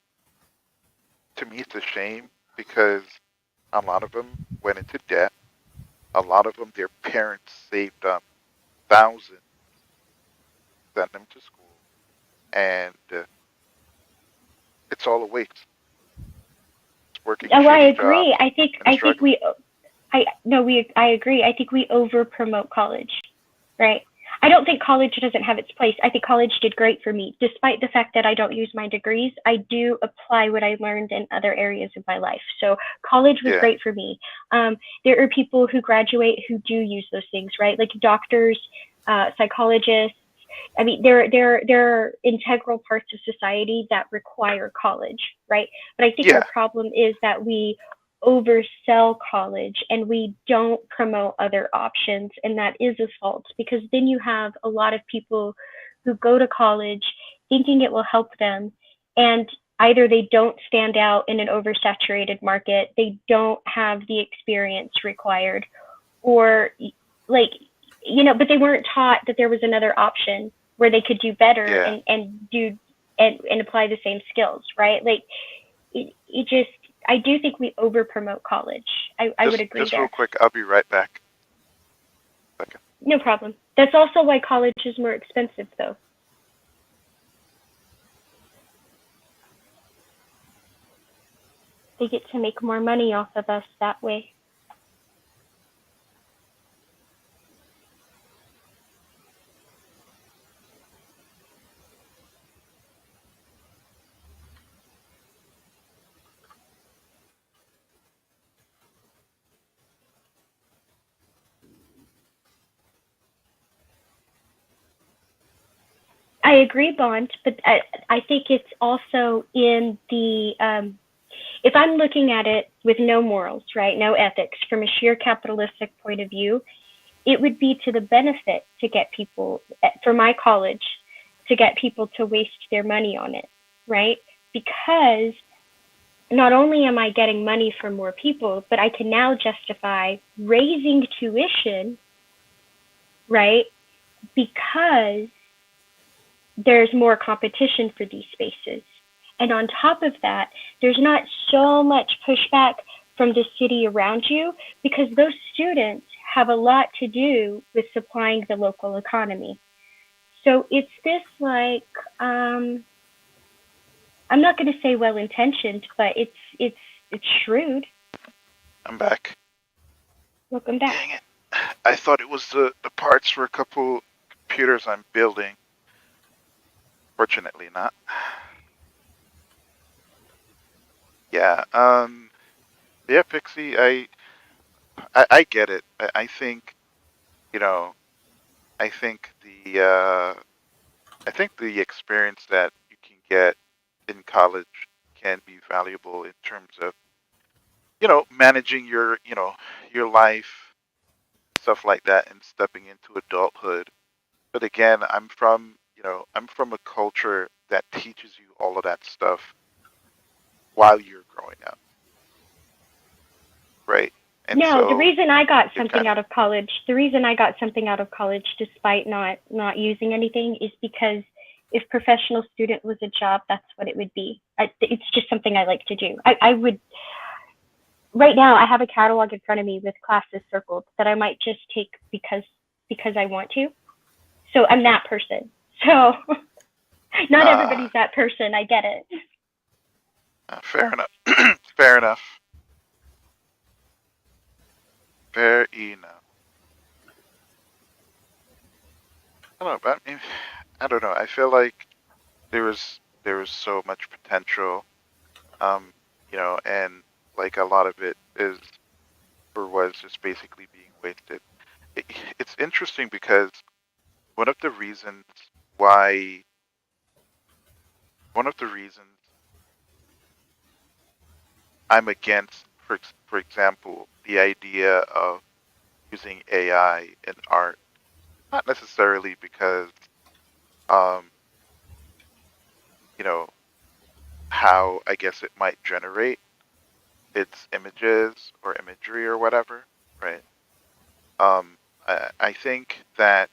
it's a shame because a lot of them went into debt. A lot of them, their parents saved up thousands, sent them to school, and it's all a waste. It's working Oh, I shitty jobs agree. I think struggling. I agree. I think we over promote college, right? I don't think college doesn't have its place. I think college did great for me. Despite the fact that I don't use my degrees, I do apply what I learned in other areas of my life. So college was great for me. There are people who graduate who do use those things, right? Like doctors, psychologists. I mean, they're integral parts of society that require college, right? But I think our problem is that we oversell college and we don't promote other options, and that is a fault, because then you have a lot of people who go to college thinking it will help them, and either they don't stand out in an oversaturated market, they don't have the experience required, or like, but they weren't taught that there was another option where they could do better and apply the same skills, right? Like it just, I do think we over promote college. I would agree Just there. real quick, I'll be right back. Okay. No problem. That's also why college is more expensive, though. They get to make more money off of us that way. I agree, Bond, but I think it's also in the, if I'm looking at it with no morals, right, no ethics, from a sheer capitalistic point of view, it would be to the benefit to get people, for my college, to get people to waste their money on it, right? Because not only am I getting money from more people, but I can now justify raising tuition, right? Because there's more competition for these spaces. And on top of that, there's not so much pushback from the city around you, because those students have a lot to do with supplying the local economy. So it's this like, I'm not going to say well-intentioned, but it's shrewd. I'm back. Welcome back. Dang it. I thought it was the parts for a couple computers I'm building. Fortunately not. Yeah, Pixie, I get it. I think, I think the experience that you can get in college can be valuable in terms of, managing your life, stuff like that, and stepping into adulthood. But again, I'm from a culture that teaches you all of that stuff while you're growing up, right? And No, the reason I got it something out of college, despite not using anything, is because if professional student was a job, that's what it would be. It's just something I like to do. I would, right now I have a catalog in front of me with classes circled that I might just take because I want to. So I'm that person. So not everybody's that person. I get it. Fair enough. Fair enough. Fair enough. I don't know, but I don't know. I feel like there was so much potential, and like a lot of it is or was just basically being wasted. It's interesting because one of the reasons why one of the reasons I'm against, for example, the idea of using AI in art. Not necessarily because, um, you know, how I guess it might generate its images or imagery or whatever, right? I think that,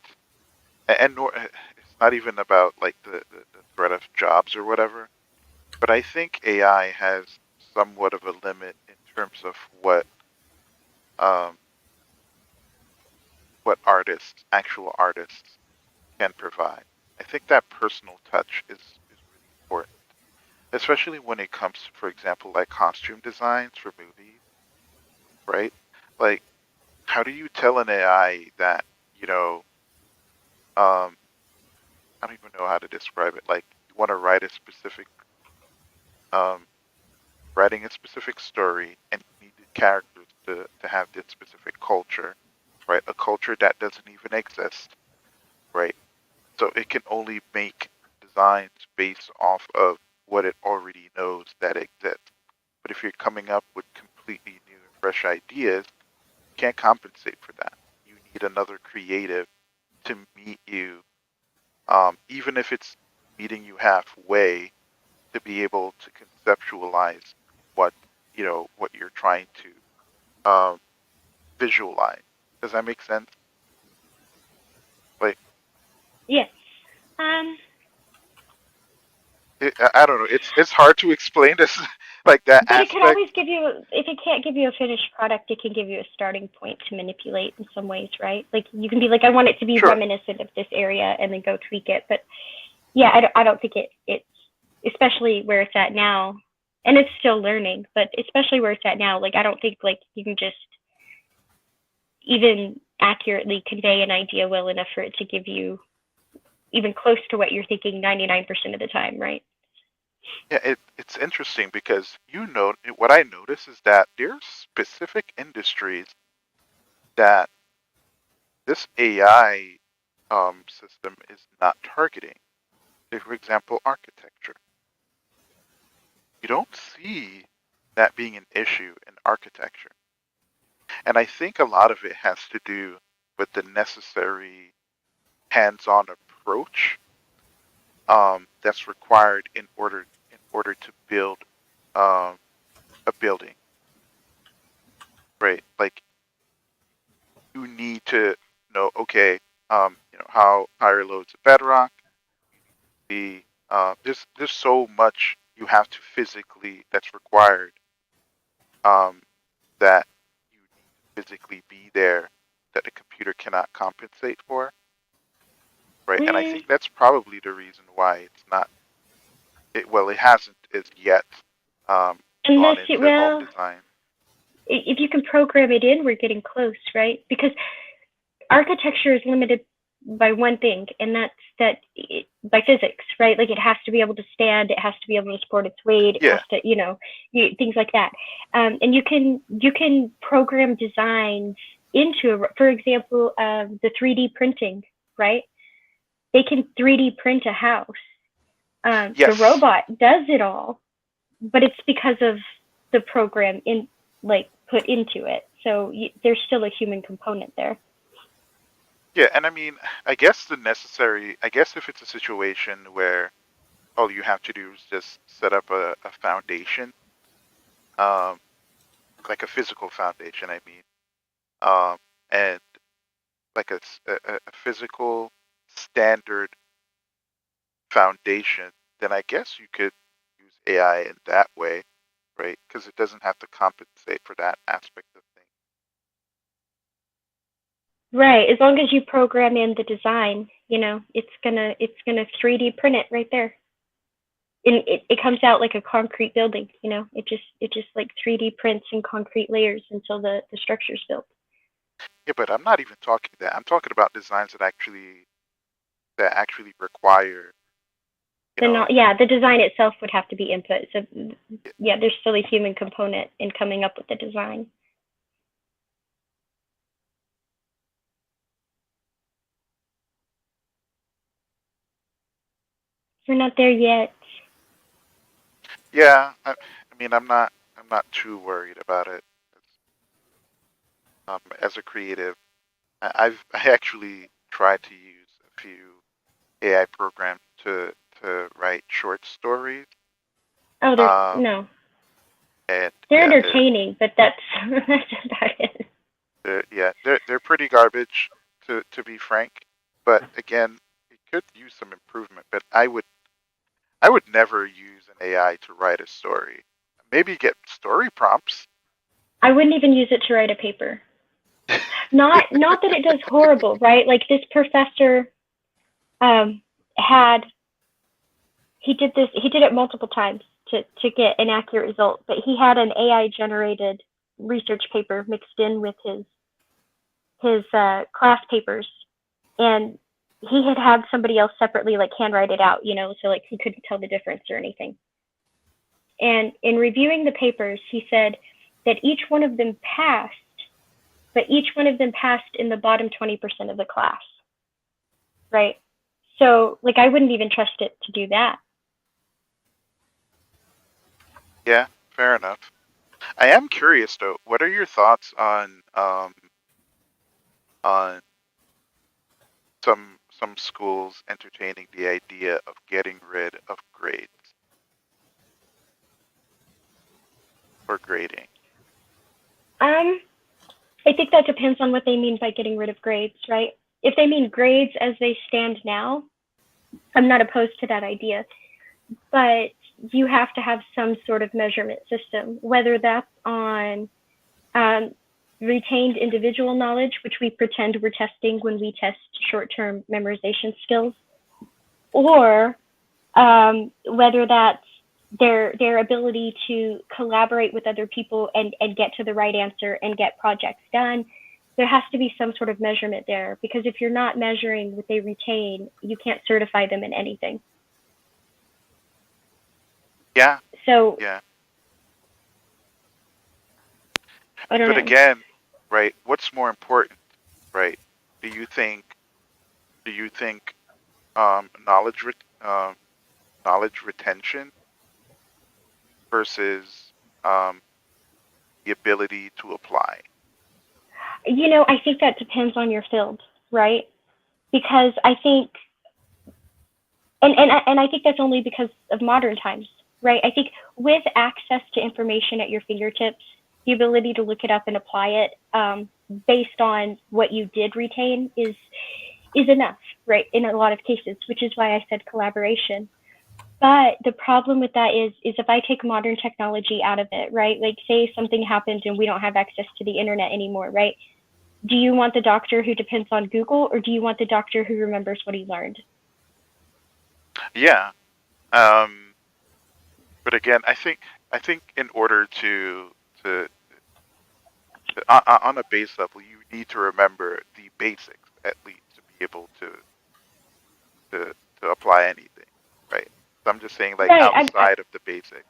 and nor, it's not even about like the threat of jobs or whatever, but I think AI has somewhat of a limit in terms of um, what artists, actual artists, can provide. I think that personal touch is really important, especially when it comes to, for example, like costume designs for movies, right? Like, how do you tell an AI that, you know, um, I don't even know how to describe it. Like, you want to write a specific, um, writing a specific story, and you need the characters to have this specific culture, right? A culture that doesn't even exist, right? So it can only make designs based off of what it already knows that exists. But if you're coming up with completely new and fresh ideas, you can't compensate for that. You need another creative to meet you, even if it's meeting you halfway, to be able to conceptualize what what you're trying to visualize. Does that make sense? Like, Yes. I don't know. It's hard to explain this like that But it can aspect. always give you, if it can't give you a finished product, it can give you a starting point to manipulate in some ways, right? Like you can be like, I want it to be Sure. reminiscent of this area, and then go tweak it. But yeah, I don't think it's, especially where it's at now, and it's still learning, but especially where it's at now, like I don't think like you can just even accurately convey an idea well enough for it to give you even close to what you're thinking 99% of the time, right? Yeah, it's interesting because what I notice is that there are specific industries that this AI system is not targeting. Say, for example, architecture. You don't see that being an issue in architecture. And I think a lot of it has to do with the necessary hands-on approach that's required in order to build um, a building, right? Like you need to know, okay, how higher loads of bedrock. There's so much you have to physically that's required, um, that you need to physically be there that the computer cannot compensate for, right? And I think that's probably the reason why it's not. It hasn't as yet Unless gone it into home will, design. if you can program it in, we're getting close, right? Because architecture is limited by one thing, and that's by physics, right? Like it has to be able to stand, it has to be able to support its weight, it has Yeah. to, things like that. And you can program designs into, for example, the 3D printing, right? They can 3D print a house. The Yes. robot does it all, but it's because of the program put into it. So there's still a human component there. Yeah, and I mean, I guess if it's a situation where all you have to do is just set up a foundation, um, like a physical foundation, I mean, and like a physical standard foundation, then I guess you could use AI in that way, right? Because it doesn't have to compensate for that aspect of things. Right, as long as you program in the design, it's gonna 3D print it right there. And it comes out like a concrete building, it just like 3D prints in concrete layers until the structure's built. Yeah, but I'm not even talking that. I'm talking about designs that actually require, The design itself would have to be input. So yeah, there's still a human component in coming up with the design. We're not there yet. Yeah, I mean, I'm not I'm not too worried about it. As a creative, I actually tried to use a few AI programs to write short stories. Oh, no. And They're yeah, entertaining, but that's that's about it. they're pretty garbage to be frank. But again, it could use some improvement. But I would never use an AI to write a story. Maybe get story prompts. I wouldn't even use it to write a paper. Not that it does horrible, right? Like this professor he did it multiple times to get an accurate result, but he had an AI generated research paper mixed in with his class papers, and he had somebody else separately like handwrite it out, so like he couldn't tell the difference or anything. And in reviewing the papers, he said that each one of them passed, but each one of them passed in the bottom 20% of the class, right? So like I wouldn't even trust it to do that. Yeah, fair enough. I am curious though. What are your thoughts on some schools entertaining the idea of getting rid of grades or grading? I think that depends on what they mean by getting rid of grades, right? If they mean grades as they stand now, I'm not opposed to that idea, but you have to have some sort of measurement system, whether that's on retained individual knowledge, which we pretend we're testing when we test short-term memorization skills, or whether that's their ability to collaborate with other people and get to the right answer and get projects done. There has to be some sort of measurement there, because if you're not measuring what they retain, you can't certify them in anything. Yeah. So yeah. I don't But know. again, right? What's more important, right? Do you think knowledge retention versus the ability to apply? I think that depends on your field, right? Because I think, and I think that's only because of modern times, right? I think with access to information at your fingertips, the ability to look it up and apply it based on what you did retain is enough, right? In a lot of cases, which is why I said collaboration. But the problem with that is if I take modern technology out of it, right? Like say something happens and we don't have access to the internet anymore, right? Do you want the doctor who depends on Google, or do you want the doctor who remembers what he learned? Yeah. But again, I think in order to on a base level, you need to remember the basics at least to be able to apply anything, right? So I'm just saying, like Right, outside of the basics.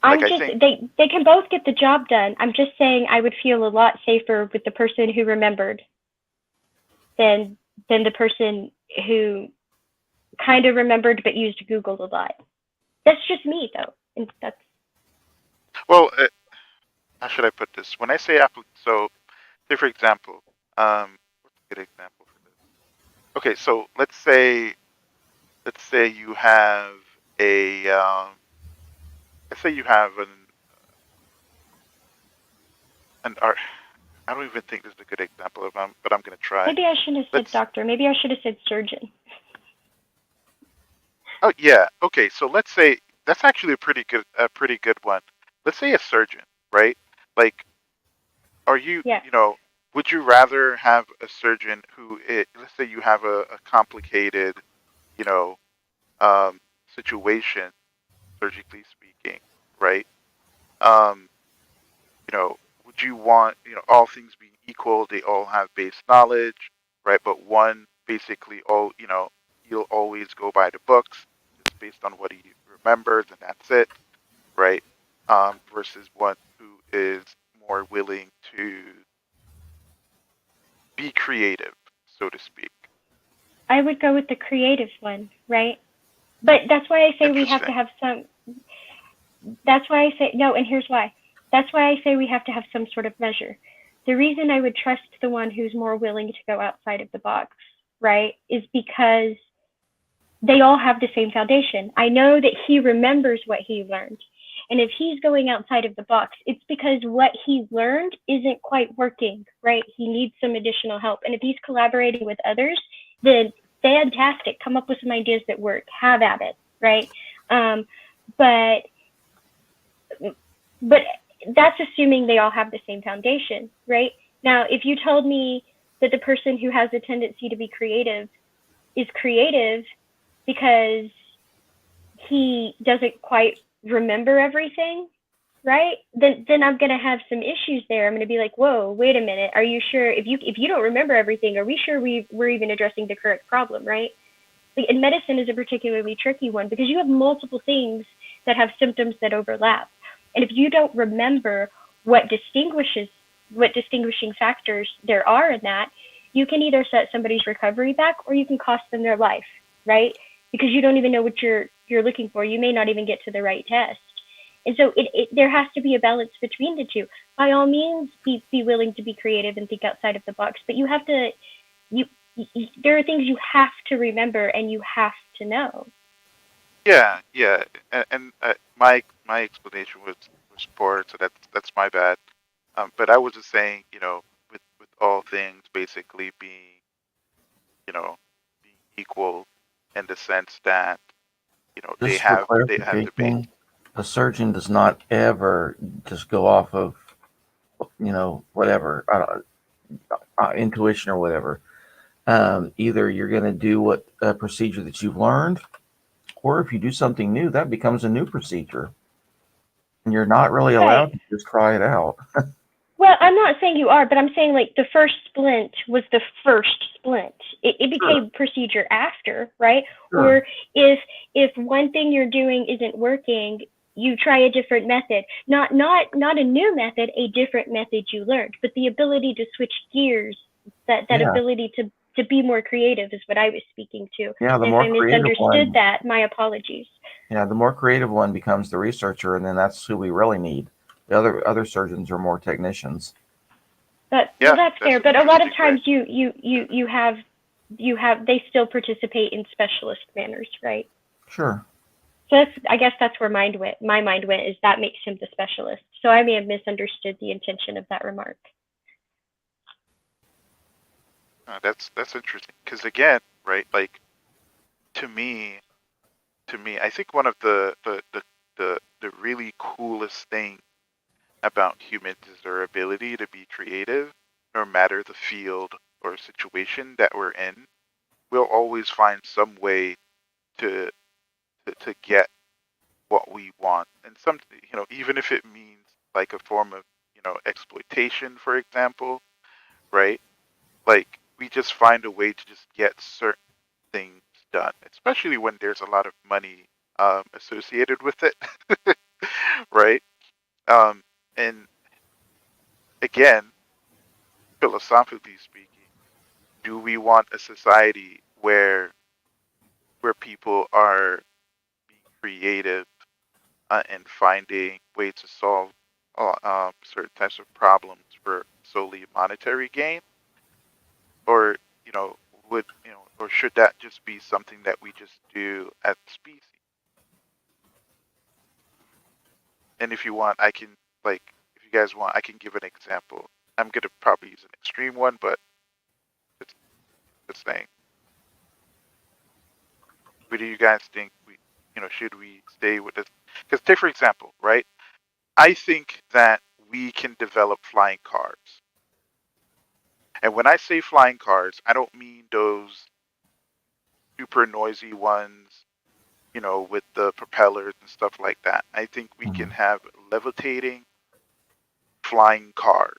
I'm Like, I just think they can both get the job done. I'm just saying I would feel a lot safer with the person who remembered than the person who kind of remembered but used Google a lot. That's just me though, and that's well, how should I put this? When I say so say for example, what's a good example for this? Okay, so let's say you have let's say you have an art. I don't even think this is a good example of but I'm gonna try. maybe I shouldn't have said doctor. Maybe I should have said surgeon. Oh yeah, okay. So let's say that's actually a pretty good one. Let's say a surgeon, right? Like, are you would you rather have a surgeon who let's say you have a complicated, you know, situation, surgically speaking, right? Um, would you want, all things being equal, they all have base knowledge, right? But one basically he'll always go by the books, just based on what he remembers, and that's it, right? Versus one who is more willing to be creative, so to speak. I would go with the creative one, right? But that's why I say we have to have some. That's why I say no, and here's why. That's why I say we have to have some sort of measure. The reason I would trust the one who's more willing to go outside of the box, right, is because they all have the same foundation. I know that he remembers what he learned. And if he's going outside of the box, it's because what he learned isn't quite working, right? He needs some additional help. And if he's collaborating with others, then fantastic. Come up with some ideas that work. Have at it, right? But that's assuming they all have the same foundation, right? Now, if you told me that the person who has a tendency to be creative is creative because he doesn't quite remember everything, right? Then I'm gonna have some issues there. I'm gonna be like, whoa, wait a minute. Are you sure if you don't remember everything, are we sure we're even addressing the correct problem, right? Like, and medicine is a particularly tricky one because you have multiple things that have symptoms that overlap. And if you don't remember what distinguishing factors there are in that, you can either set somebody's recovery back or you can cost them their life, right? Because you don't even know what you're looking for. You may not even get to the right test. And so there has to be a balance between the two. By all means, be willing to be creative and think outside of the box, but you have to, there are things you have to remember and you have to know. Yeah, and my explanation was poor, so that's my bad. But I was just saying, with all things basically being, being equal in the sense that, they Just for have to be. clarification, a surgeon does not ever just go off of, whatever, intuition or whatever. Either you're going to do what a procedure that you've learned, or if you do something new, that becomes a new procedure. And you're not really allowed to just try it out. Well, I'm not saying you are, but I'm saying like the first splint was the first splint. It became procedure after, right? Sure. Or if one thing you're doing isn't working, you try a different method. Not a new method, a different method you learned. But the ability to switch gears, that Yeah. ability to be more creative is what I was speaking to. Yeah, the And if more I creative misunderstood one- that, my apologies. Yeah, the more creative one becomes the researcher, and then that's who we really need. The other surgeons are more technicians. But Yeah, well, that's fair. But a lot of times you have they still participate in specialist manners, right? Sure. So I guess that's where my mind went is that makes him the specialist. So I may have misunderstood the intention of that remark. That's interesting because again, right? Like to me, I think one of the really coolest thing about humans is their ability to be creative, no matter the field or situation that we're in. We'll always find some way to get what we want, and some, even if it means like a form of, exploitation, for example, right? Like we just find a way to just get certain things done, especially when there's a lot of money associated with it, right? And again, philosophically speaking, do we want a society where people are being creative and finding ways to solve certain types of problems for solely monetary gain, or or should that just be something that we just do as a species? And if you want, I can if you guys want, I can give an example. I'm gonna probably use an extreme one, but it's saying. What do you guys think? Should we stay with this? Because take for example, right? I think that we can develop flying cars. And when I say flying cars, I don't mean those super noisy ones, with the propellers and stuff like that. I think we can have levitating flying cars,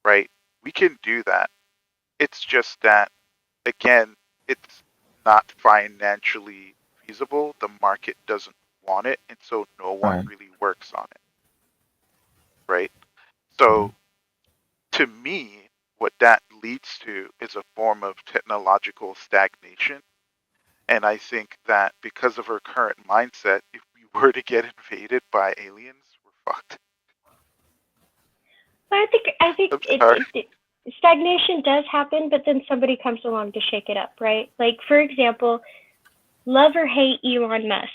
right? We can do that. It's just that, again, it's not financially feasible. The market doesn't want it, and so no one Right. really works on it, right? So to me, what that leads to is a form of technological stagnation. And I think that because of our current mindset, if we were to get invaded by aliens, we're fucked. But I think I'm sorry. stagnation does happen, but then somebody comes along to shake it up, right? Like, for example, love or hate Elon Musk.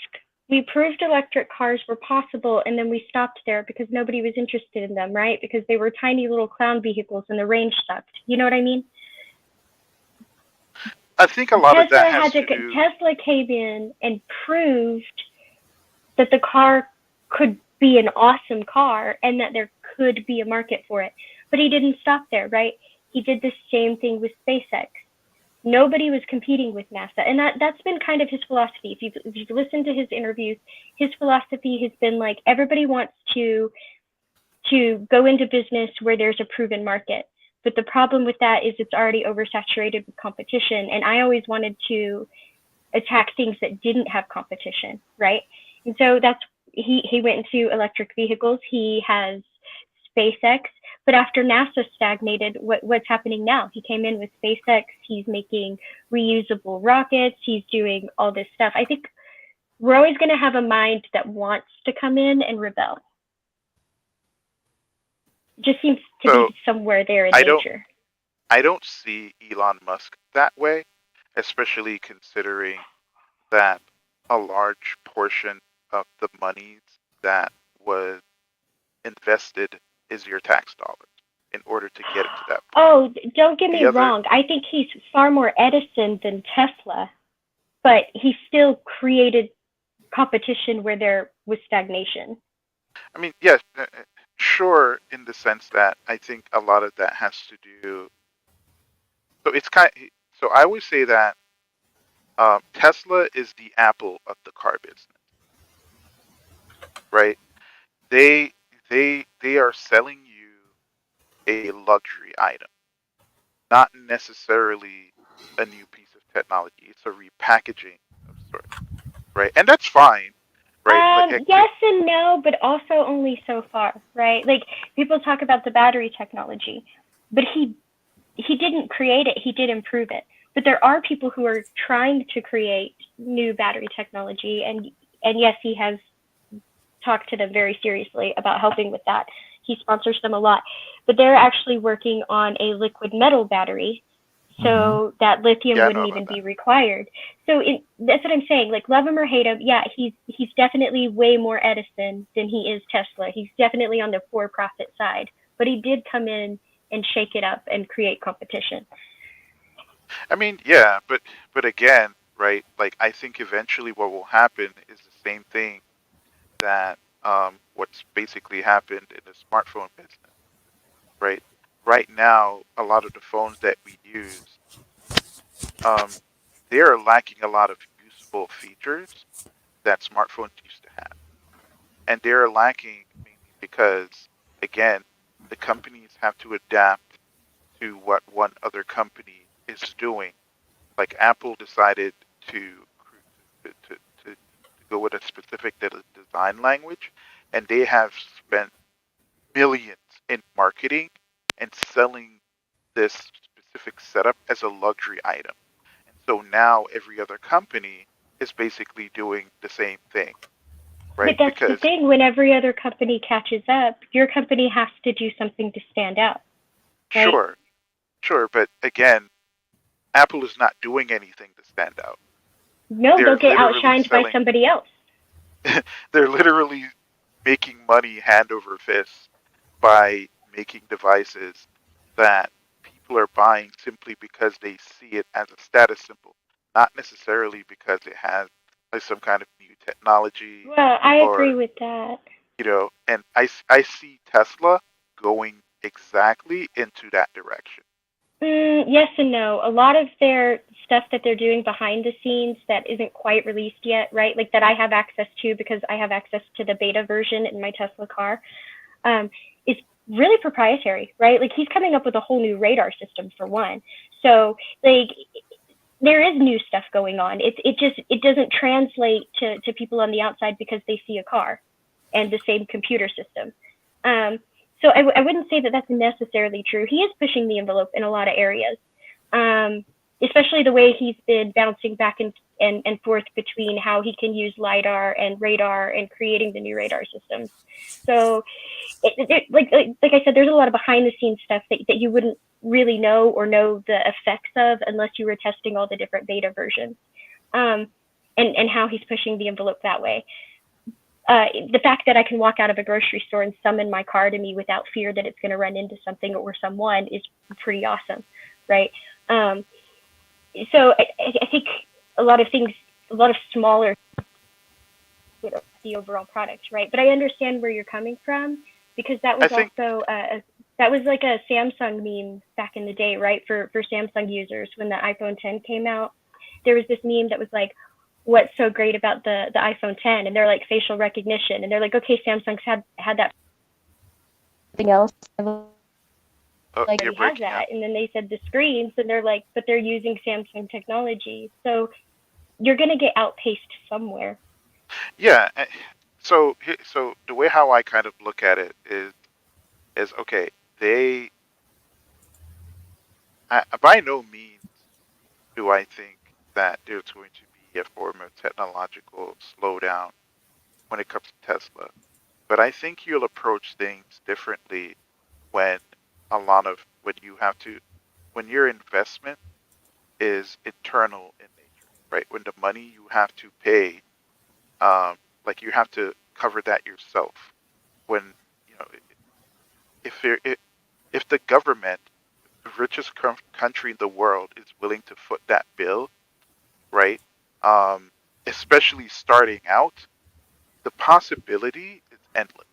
We proved electric cars were possible, and then we stopped there because nobody was interested in them, right? Because they were tiny little clown vehicles and the range sucked. You know what I mean? I think a lot of that has to do. Tesla came in and proved that the car could be an awesome car and that there could be a market for it. But he didn't stop there, right? He did the same thing with SpaceX. Nobody was competing with NASA, and that's been kind of his philosophy. If you've listened to his interviews, his philosophy has been like, everybody wants to go into business where there's a proven market. But the problem with that is it's already oversaturated with competition, and I always wanted to attack things that didn't have competition, right? And so he went into electric vehicles. He has SpaceX. But after NASA stagnated, what's happening now? He came in with SpaceX. He's making reusable rockets. He's doing all this stuff. I think we're always going to have a mind that wants to come in and rebel. It just seems to be somewhere there in nature. I don't see Elon Musk that way, especially considering that a large portion of the monies that was invested is your tax dollars in order to get into that point. Oh, don't get me wrong. I think he's far more Edison than Tesla, but he still created competition where there was stagnation. I mean, yes, sure, in the sense that I think a lot of that has to do. So it's so I would say that Tesla is the Apple of the car business, right? They are selling you a luxury item, not necessarily a new piece of technology. It's a repackaging of sorts, right? And that's fine, right? Yes and no, but also only so far, right? Like, people talk about the battery technology, but he didn't create it. He did improve it. But there are people who are trying to create new battery technology, and yes, he has talked to them very seriously about helping with that. He sponsors them a lot, but they're actually working on a liquid metal battery, so that lithium wouldn't even be required. So that's what I'm saying. Like, love him or hate him, yeah, he's definitely way more Edison than he is Tesla. He's definitely on the for-profit side, but he did come in and shake it up and create competition. I mean, yeah, but again, right? Like, I think eventually what will happen is the same thing that what's basically happened in the smartphone business, right? Right now, a lot of the phones that we use, they are lacking a lot of useful features that smartphones used to have, and they're lacking mainly because, again, the companies have to adapt to what one other company is doing. Like, Apple decided to go with a specific design language, and they have spent millions in marketing and selling this specific setup as a luxury item. And so now every other company is basically doing the same thing, right? But that's the thing. When every other company catches up, your company has to do something to stand out. Right? Sure, but again, Apple is not doing anything to stand out. No, they'll get outshined by somebody else. They're literally making money hand over fist by making devices that people are buying simply because they see it as a status symbol, not necessarily because it has like some kind of new technology. Well, I agree with that. You know, and I see Tesla going exactly into that direction. Yes and no. A lot of their stuff that they're doing behind the scenes that isn't quite released yet, right? Like, that I have access to because I have access to the beta version in my Tesla car, is really proprietary, right? Like, he's coming up with a whole new radar system for one. So, like, there is new stuff going on. It doesn't translate to people on the outside because they see a car and the same computer system. So I wouldn't say that that's necessarily true. He is pushing the envelope in a lot of areas. especially the way he's been bouncing back and forth between how he can use LiDAR and radar and creating the new radar systems. So, like I said, there's a lot of behind the scenes stuff that you wouldn't really know or know the effects of unless you were testing all the different beta versions, and how he's pushing the envelope that way. The fact that I can walk out of a grocery store and summon my car to me without fear that it's going to run into something or someone is pretty awesome, right? So I think a lot of smaller, the overall product, right? But I understand where you're coming from, because that was also that was like a Samsung meme back in the day, right? For Samsung users, when the iPhone 10 came out, there was this meme that was like, what's so great about the iPhone 10? And they're like, facial recognition. And they're like, okay, Samsung's had that. Something else. Like, he has that. And then they said the screens, and they're like, but they're using Samsung technology. So you're going to get outpaced somewhere. Yeah. So the way how I kind of look at it is okay, by no means do I think that there's going to be a form of technological slowdown when it comes to Tesla. But I think you'll approach things differently when when your investment is internal in nature, right? When the money you have to pay, like you have to cover that yourself. When, you know, if the government, the richest country in the world, is willing to foot that bill, right? Especially starting out, the possibility is endless,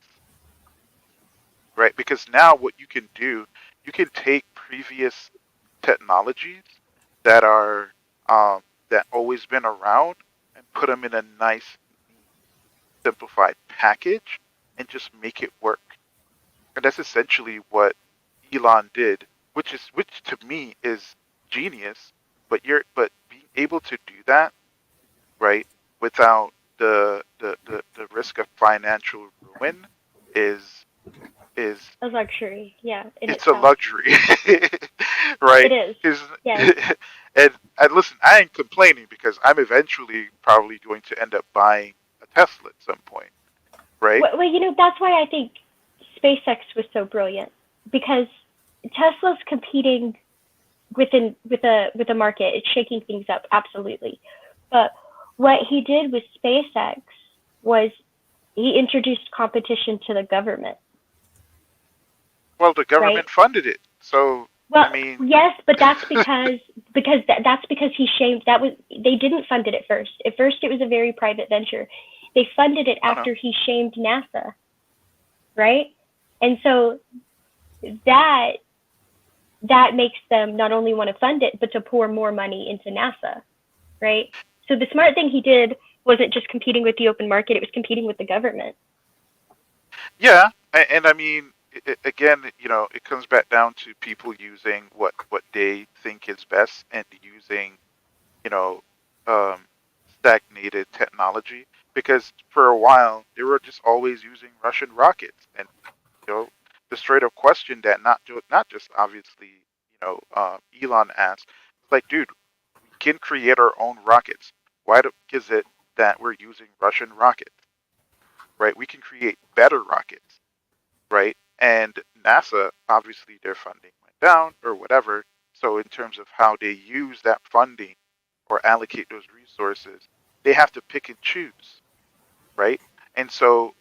right? Because now what you can do, you can take previous technologies that are that always been around and put them in a nice, simplified package and just make it work. And that's essentially what Elon did, which to me is genius. But being able to do that, right, without the risk of financial ruin is a luxury. Yeah, it's a luxury, right? It is. Yes. And listen, I ain't complaining, because I'm eventually probably going to end up buying a Tesla at some point, right? Well, that's why I think SpaceX was so brilliant, because Tesla's competing with a market. It's shaking things up, absolutely. But what he did with SpaceX was he introduced competition to the government. Well, the government funded it, so well, I mean, yes, but that's because that's because he shamed. They didn't fund it at first. At first, it was a very private venture. They funded it after he shamed NASA, right? And so that makes them not only want to fund it, but to pour more money into NASA, right? So the smart thing he did wasn't just competing with the open market; it was competing with the government. Yeah, and I mean, again, it comes back down to people using what they think is best, and using, stagnated technology. Because for a while they were just always using Russian rockets, and the straight up question that not just obviously Elon asked, like, dude, we can create our own rockets. Why is it that we're using Russian rockets? Right? We can create better rockets, right? And NASA, obviously, their funding went down or whatever. So in terms of how they use that funding or allocate those resources, they have to pick and choose, right? And so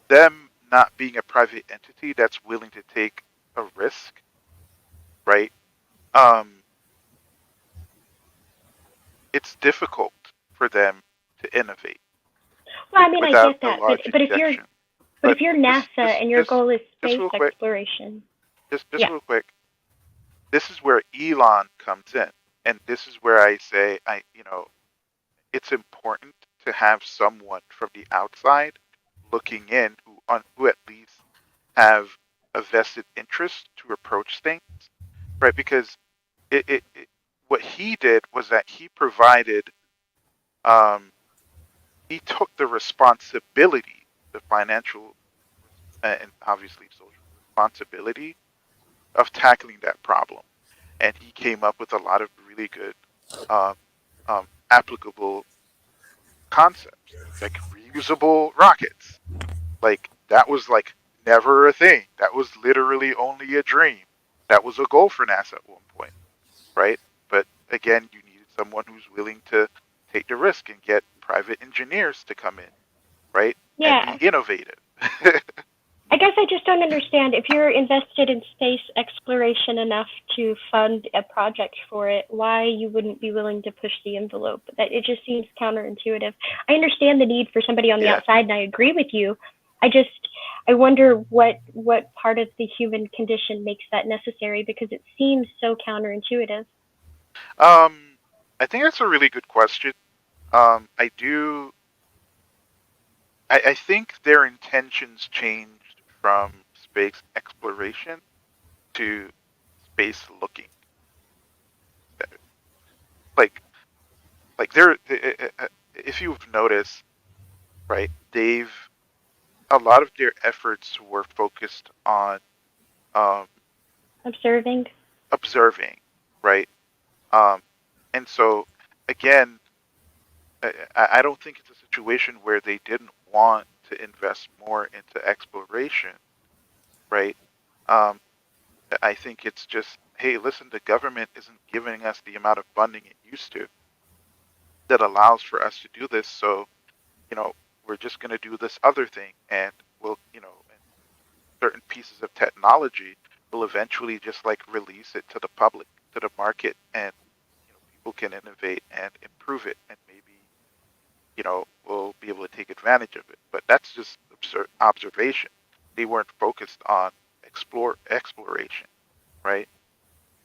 them not being a private entity that's willing to take a risk, right? It's difficult for them to innovate. Well, I mean, I get that, but if you're NASA and your goal is space exploration, just real quick, this is where Elon comes in, and this is where I say it's important to have someone from the outside looking in who at least have a vested interest to approach things, right? Because what he did was that he provided, he took the responsibility, the financial and obviously social responsibility of tackling that problem. and he came up with a lot of really good um, applicable concepts, like reusable rockets. Like that was like never a thing. That was literally only a dream. That was a goal for NASA at one point, right? But again, you needed someone who's willing to take the risk and get private engineers to come in, right? Yeah. And be innovative. I guess I just don't understand. If you're invested in space exploration enough to fund a project for it, why you wouldn't be willing to push the envelope? That it just seems counterintuitive. I understand the need for somebody on the outside, and I agree with you. I wonder what part of the human condition makes that necessary, because it seems so counterintuitive. I think that's a really good question. I think their intentions changed from space exploration to space looking. Like they're, if you've noticed, right, a lot of their efforts were focused on um, Observing. right? And so, again, I don't think it's a situation where they didn't want to invest more into exploration, right? Um, I think it's just, hey, listen, the government isn't giving us the amount of funding it used to that allows for us to do this. So, we're just going to do this other thing, and we'll, certain pieces of technology will eventually just like release it to the public, to the market, and people can innovate and improve it, and maybe we'll be able to take advantage of it. But that's just observation. They weren't focused on exploration, right?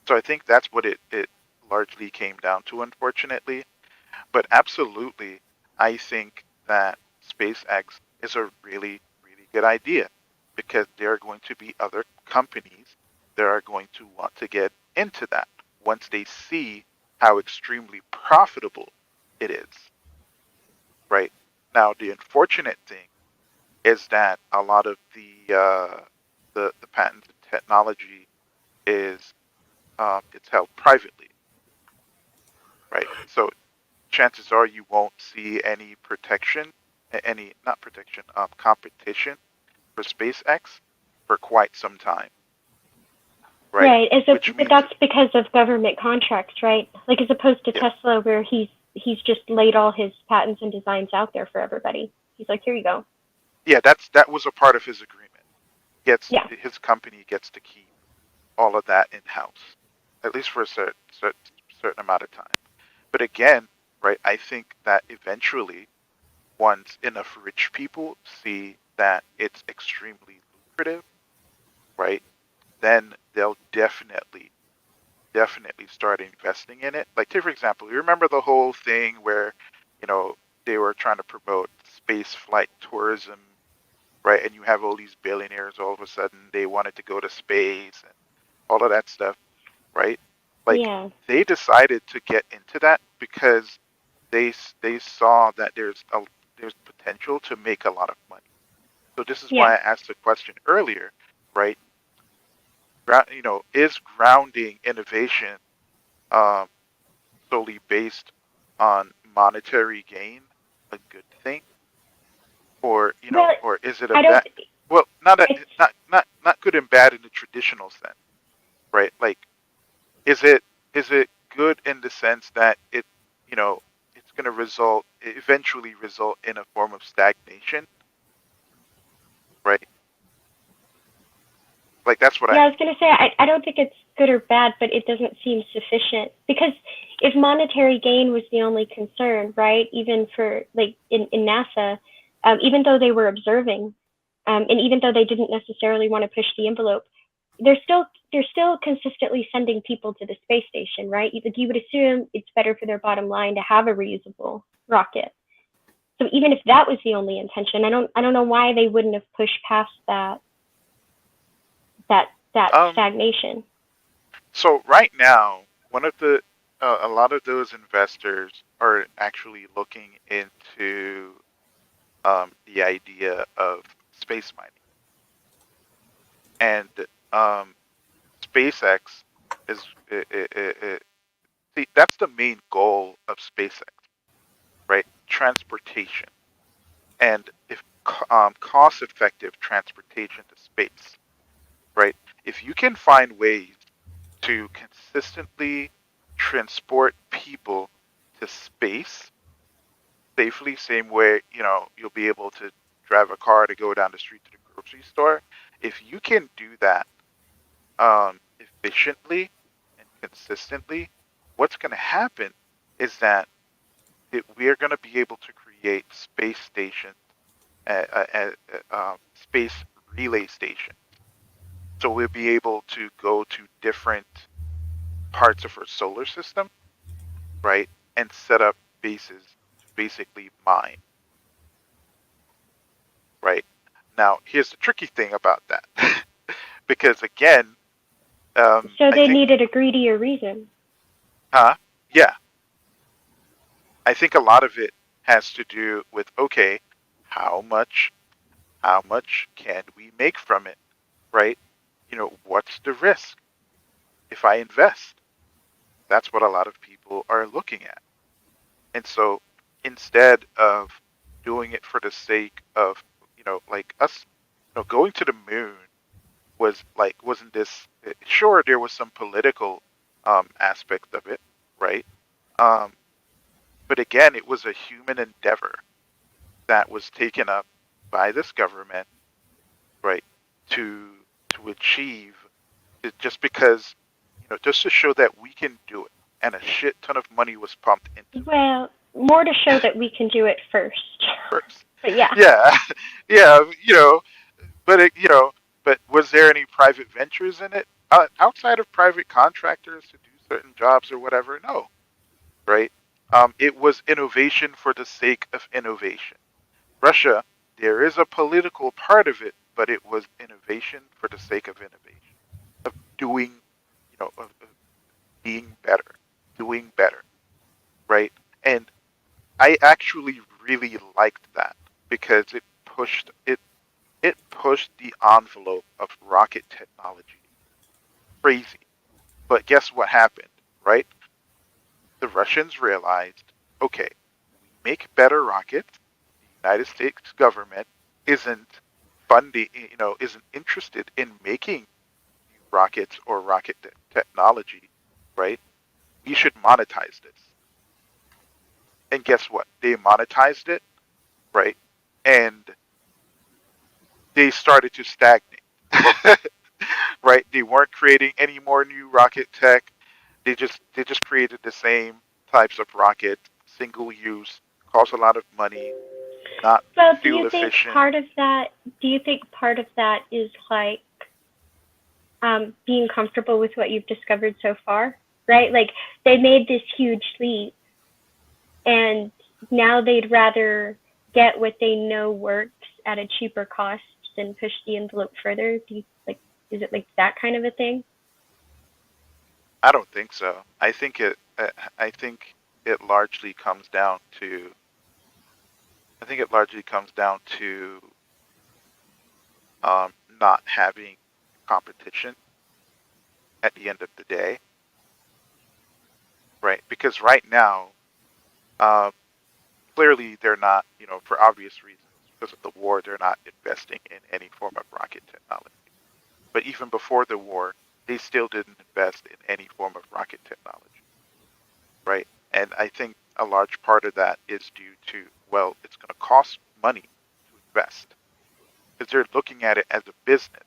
So I think that's what it largely came down to, unfortunately. But absolutely, I think that SpaceX is a really, really good idea, because there are going to be other companies that are going to want to get into that once they see how extremely profitable it is, right? Now, the unfortunate thing is that a lot of the patent technology is it's held privately, right? So chances are you won't see any protection, not protection, competition for SpaceX for quite some time, right? But that's because of government contracts, right? Like as opposed to Tesla, where he's just laid all his patents and designs out there for everybody. He's like, here you go. Yeah, that was a part of his agreement. His company gets to keep all of that in house, at least for a certain amount of time. But again, right, I think that eventually, once enough rich people see that it's extremely lucrative, right, then they'll definitely start investing in it. Like, take for example, you remember the whole thing where, they were trying to promote space flight tourism, right? And you have all these billionaires all of a sudden, they wanted to go to space and all of that stuff, right? Like, they decided to get into that because they saw that there's potential to make a lot of money. So this is why I asked the question earlier, right? Is grounding innovation solely based on monetary gain a good thing, or or is it a bad? Well, not good and bad in the traditional sense, right? Like, is it good in the sense that it's going to eventually result in a form of stagnation, right? Like, that's what I was going to say, I don't think it's good or bad, but it doesn't seem sufficient, because if monetary gain was the only concern, right, even for like in NASA, even though they were observing, and even though they didn't necessarily want to push the envelope, they're still consistently sending people to the space station, right? You would assume it's better for their bottom line to have a reusable rocket. So even if that was the only intention, I don't know why they wouldn't have pushed past that stagnation. So right now, one of the a lot of those investors are actually looking into the idea of space mining, and SpaceX See, that's the main goal of SpaceX, right? Transportation, and if cost-effective transportation to space, right? If you can find ways to consistently transport people to space safely, same way, you'll be able to drive a car to go down the street to the grocery store. If you can do that efficiently and consistently, what's going to happen is that we're going to be able to create space stations, space relay stations. So we'll be able to go to different parts of our solar system, right, and set up bases to basically mine, right? Now, here's the tricky thing about that, because again, So I they think, needed a greedier reason. yeah, I think a lot of it has to do with, okay, how much can we make from it, right? What's the risk if I invest? That's what a lot of people are looking at. And so instead of doing it for the sake of, like us, going to the moon wasn't this, sure, there was some political aspect of it, right? But again, it was a human endeavor that was taken up by this government, right, to achieve it, just because, just to show that we can do it, and a shit ton of money was pumped into Well, more to show that we can do it first. first. But yeah. Yeah, yeah, but was there any private ventures in it outside of private contractors to do certain jobs or whatever? No, right? It was innovation for the sake of innovation. Russia, there is a political part of it, but it was innovation for the sake of innovation, of doing, of being better, doing better, right? And I actually really liked that because it pushed the envelope of rocket technology. Crazy. But guess what happened, right? The Russians realized, okay, we make better rockets. The United States government isn't funding, isn't interested in making new rockets or rocket technology, right? We should monetize this. And guess what? They monetized it, right? And they started to stagnate. Right? They weren't creating any more new rocket tech. They just created the same types of rockets, single use, cost a lot of money, not So do fuel you think efficient. part of that is like being comfortable with what you've discovered so far, right? Like they made this huge leap and now they'd rather get what they know works at a cheaper cost than push the envelope further. Is it like that kind of a thing? I don't think so. I think it largely comes down to not having competition at the end of the day, right? Because right now, uh, clearly they're not, for obvious reasons, because of the war, they're not investing in any form of rocket technology. But even before the war, they still didn't invest in any form of rocket technology, right? And I think a large part of that is due to, well, it's going to cost money to invest because they're looking at it as a business,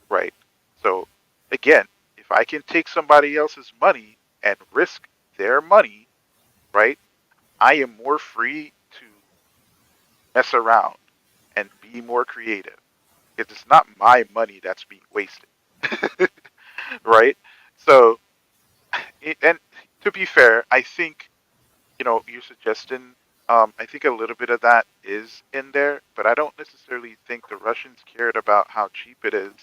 right? So again, if I can take somebody else's money and risk their money, right, I am more free to mess around and be more creative because it's not my money that's being wasted, right? So, and to be fair, I think, your suggestion, I think a little bit of that is in there, but I don't necessarily think the Russians cared about how cheap it is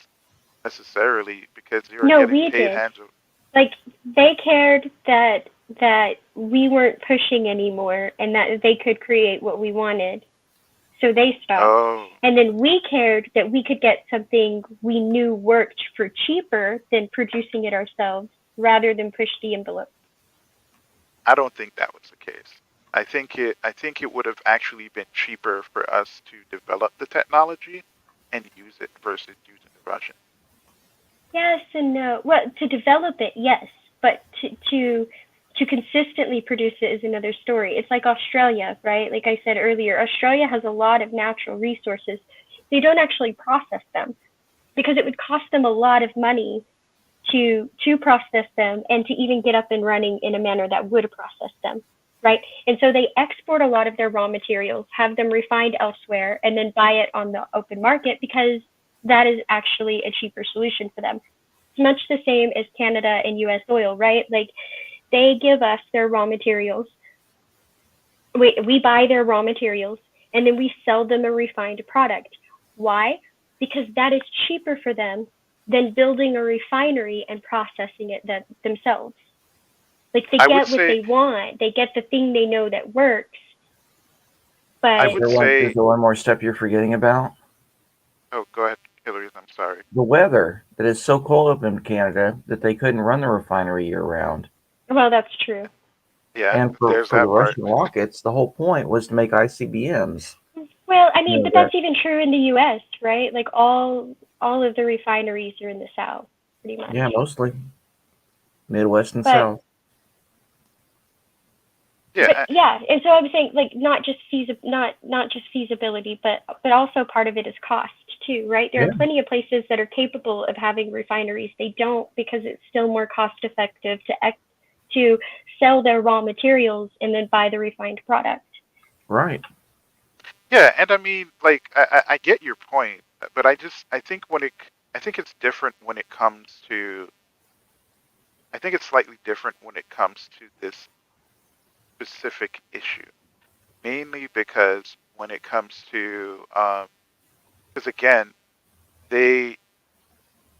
necessarily because they were No, getting we paid did. hands over. Like they cared that we weren't pushing anymore and that they could create what we wanted. So they stopped. Oh, And then we cared that we could get something we knew worked for cheaper than producing it ourselves rather than push the envelope. I don't think that was the case. I think it would have actually been cheaper for us to develop the technology and use it versus using the Russian. Yes and no. Well, to develop it, yes, but to consistently produce it is another story. It's like Australia, right? Like I said earlier, Australia has a lot of natural resources. They don't actually process them because it would cost them a lot of money to process them and to even get up and running in a manner that would process them, right? And so they export a lot of their raw materials, have them refined elsewhere, and then buy it on the open market because that is actually a cheaper solution for them. It's much the same as Canada and US oil, right? Like they give us their raw materials. We buy their raw materials and then we sell them a refined product. Why? Because that is cheaper for them than building a refinery and processing it themselves. Like they get what they want. They get the thing they know that works. But There's one more step you're forgetting about. Oh, go ahead, Hillary. I'm sorry. The weather. That is so cold up in Canada that they couldn't run the refinery year round. Well, that's true. Yeah, and for there's the that part. Russian rockets, the whole point was to make ICBMs. Well, I mean, Yeah, but that's even true in the U.S., right? Like all of the refineries are in the South, pretty much. Yeah, mostly Midwest and But- South. But yeah, and so I was saying, like, not just feasibility, but also part of it is cost too, right? There are plenty of places that are capable of having refineries. They don't because it's still more cost effective to sell their raw materials and then buy the refined product. Right. Yeah, and I mean, like, I get your point, but I think it's different when it comes to. I think it's slightly different when it comes to this specific issue, mainly because when it comes to, because again, they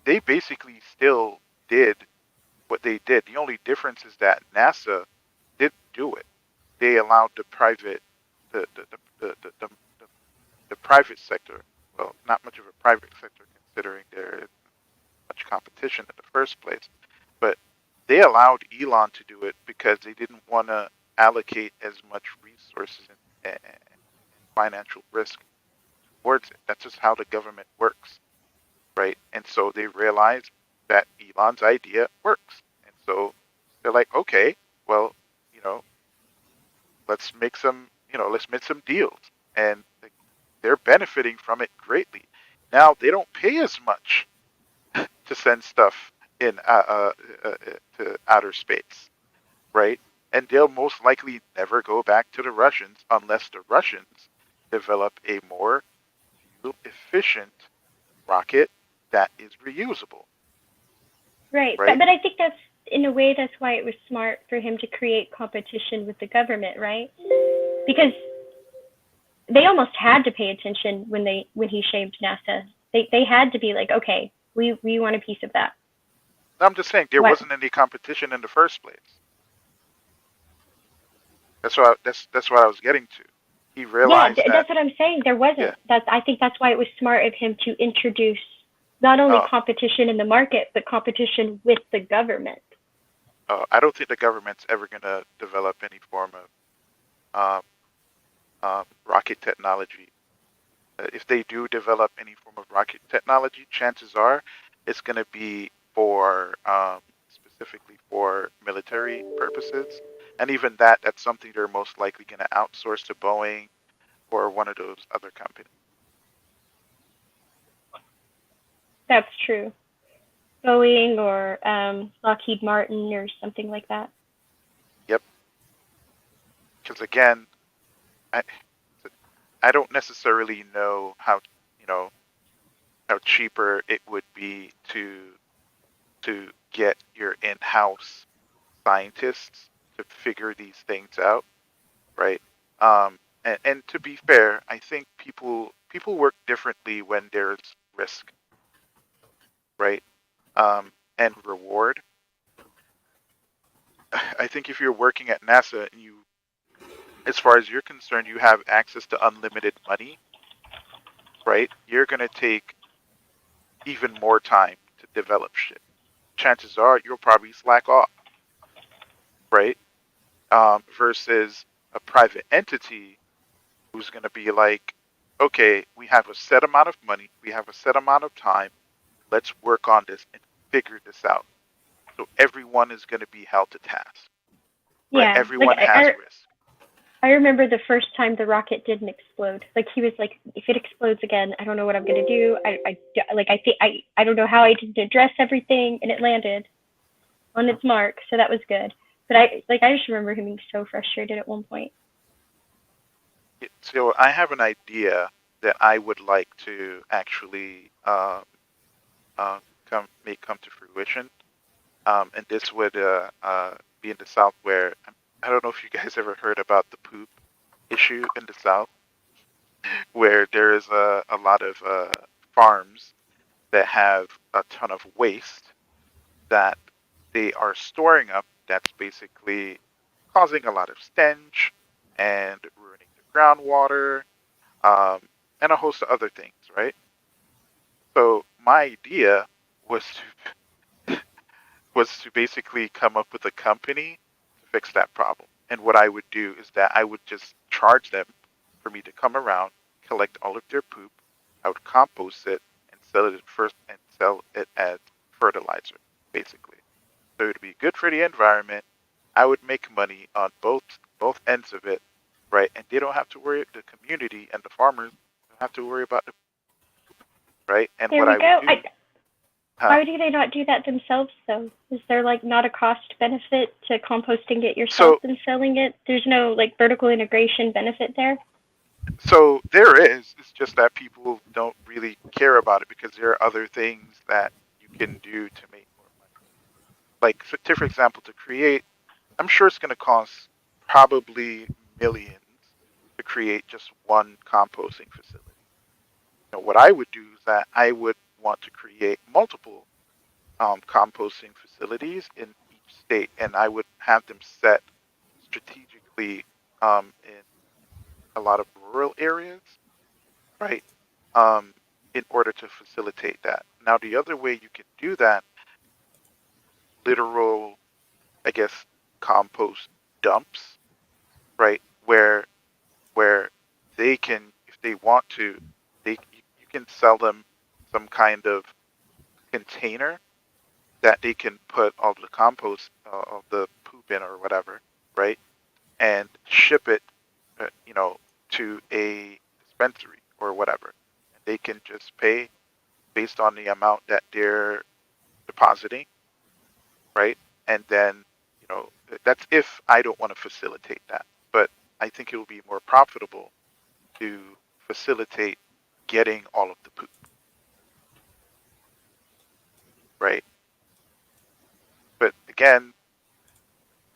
basically still did what they did. The only difference is that NASA didn't do it. They allowed the private, the private sector. Well, not much of a private sector considering there is much competition in the first place, but they allowed Elon to do it because they didn't want to allocate as much resources and financial risk towards it. That's just how the government works, right? And so they realized that Elon's idea works, and so they're like, okay, well, let's make some deals, and they're benefiting from it greatly. Now they don't pay as much to send stuff in to outer space, right? And they'll most likely never go back to the Russians unless the Russians develop a more fuel-efficient rocket that is reusable. Right. But I think that's, in a way, that's why it was smart for him to create competition with the government, right? Because they almost had to pay attention when he shamed NASA. They had to be like, okay, we want a piece of that. I'm just saying there wasn't any competition in the first place. That's what I was getting to. He realized that's what I'm saying. There wasn't. Yeah. I think that's why it was smart of him to introduce not only competition in the market, but competition with the government. I don't think the government's ever going to develop any form of rocket technology. If they do develop any form of rocket technology, chances are it's going to be for specifically for military purposes. And even that's something they're most likely going to outsource to Boeing or one of those other companies. That's true. Boeing or Lockheed Martin or something like that. Yep. Because again, I don't necessarily know how cheaper it would be to get your in-house scientists to figure these things out, right? And to be fair, I think people work differently when there's risk, right? And reward. I think if you're working at NASA and as far as you're concerned, you have access to unlimited money, right? You're going to take even more time to develop shit. Chances are you'll probably slack off, right? Versus a private entity who's going to be like, okay, we have a set amount of money, we have a set amount of time, let's work on this and figure this out. So everyone is going to be held to task. Right? Yeah, Everyone like has risk. I remember the first time the rocket didn't explode. Like he was like, if it explodes again, I don't know what I'm gonna do. I don't know how I did address everything, and it landed on its mark, so that was good. But I just remember him being so frustrated at one point. So I have an idea that I would like to actually come to fruition, and this would be in the South, where I don't know if you guys ever heard about the poop issue in the South, where there is a lot of farms that have a ton of waste that they are storing up. That's basically causing a lot of stench and ruining the groundwater, and a host of other things, right? So my idea was to basically come up with a company to fix that problem. And what I would do is that I would just charge them for me to come around, collect all of their poop. I would compost it and sell it as fertilizer, basically. So it would be good for the environment. I would make money on both ends of it, right? And they don't have to worry. The community and the farmers don't have to worry about the right. And There what we I go. would do. Why do they not do that themselves, though? Is there like not a cost benefit to composting it yourself and selling it? There's no like vertical integration benefit there. So there is. It's just that people don't really care about it because there are other things that you can do to make more money. Like, for example, to create, I'm sure it's going to cost probably millions to create just one composting facility. What I would do is that I would want to create multiple composting facilities in each state, and I would have them set strategically in a lot of rural areas, right? In order to facilitate that. Now, the other way you can do that, literal, I guess, compost dumps, right? Where they can, if they want to, you can sell them some kind of container that they can put all the compost of the poop in or whatever, right? And ship it, to a dispensary or whatever. And they can just pay based on the amount that they're depositing, right? And then, that's if I don't want to facilitate that. But I think it will be more profitable to facilitate getting all of the poop, right? But again,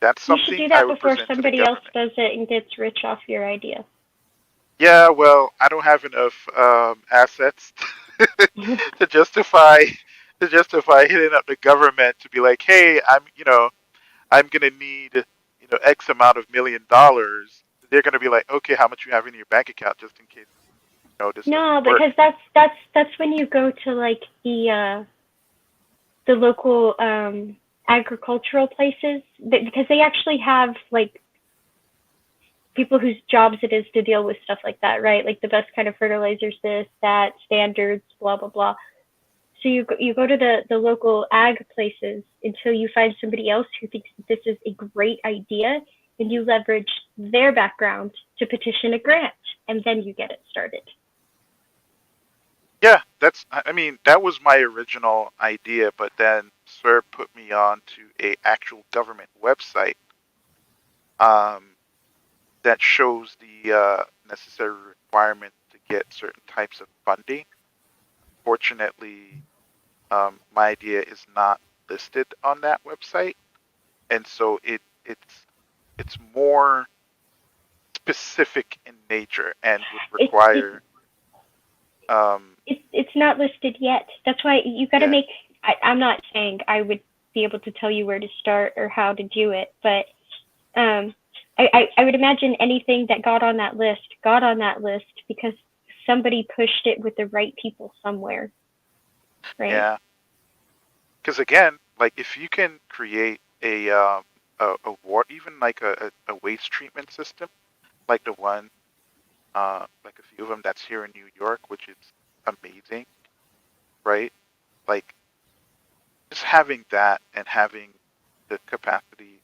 that's You should something do I that would before present to the somebody else government. does it and gets rich off your idea. Yeah, well, I don't have enough assets to justify hitting up the government to be like, hey, I'm gonna need X amount of $1 million. They're gonna be like, okay, how much you have in your bank account just in case this No, doesn't work. because that's when you go to like the local agricultural places, because they actually have like people whose jobs it is to deal with stuff like that, right? Like the best kind of fertilizers, this, that, standards, blah blah blah. So you go to the local ag places until you find somebody else who thinks that this is a great idea, and you leverage their background to petition a grant, and then you get it started. Yeah, that was my original idea, but then Sir put me on to a actual government website that shows the necessary requirements to get certain types of funding. Fortunately, my idea is not listed on that website, and so it's more specific in nature and would require. It's not listed yet. That's why you got to Yeah. make. I'm not saying I would be able to tell you where to start or how to do it, but I would imagine anything that got on that list because somebody pushed it with the right people somewhere, right? Yeah. Because again, like if you can create a even like a waste treatment system, like the one, like a few of them that's here in New York, which is amazing, right? Like just having that and having the capacity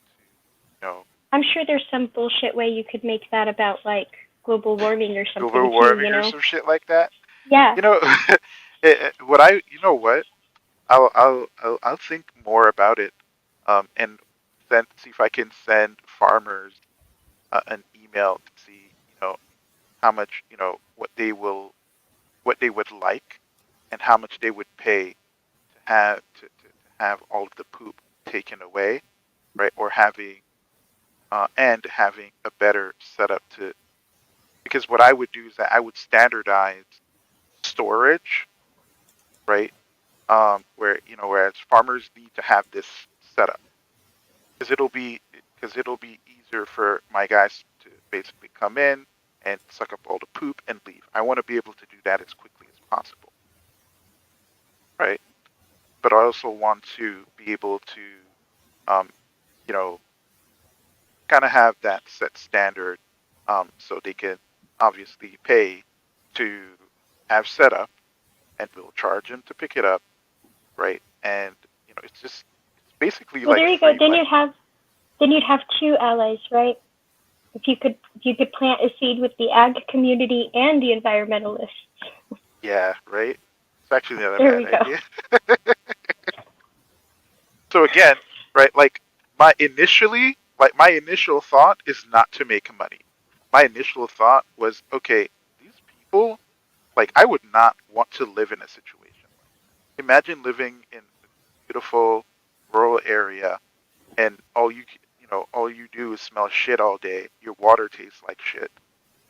to, I'm sure there's some bullshit way you could make that about like global warming or something global too, warming you or know? some shit like that. Yeah. You know, what? I'll think more about it, and see if I can send farmers an email to see, how much, what they would like, and how much they would pay to have all of the poop taken away, right? Or having a better setup because what I would do is that I would standardize storage, right? Whereas farmers need to have this setup because it'll be easier for my guys to basically come in and suck up all the poop and leave. I want to be able to do that as quickly as possible, right? But I also want to be able to, um, you know, kind of have that set standard, so they can obviously pay to have setup, and we'll charge them to pick it up, right? And it's basically Well, like there you go. free Then money. you'd have two allies, right? If you could plant a seed with the ag community and the environmentalists. Yeah, right. It's actually not a There we bad go. idea. So again, right, like my initial thought is not to make money. My initial thought was, okay, these people, like I would not want to live in a situation like that. Imagine living in a beautiful rural area and all you do is smell shit all day. Your water tastes like shit,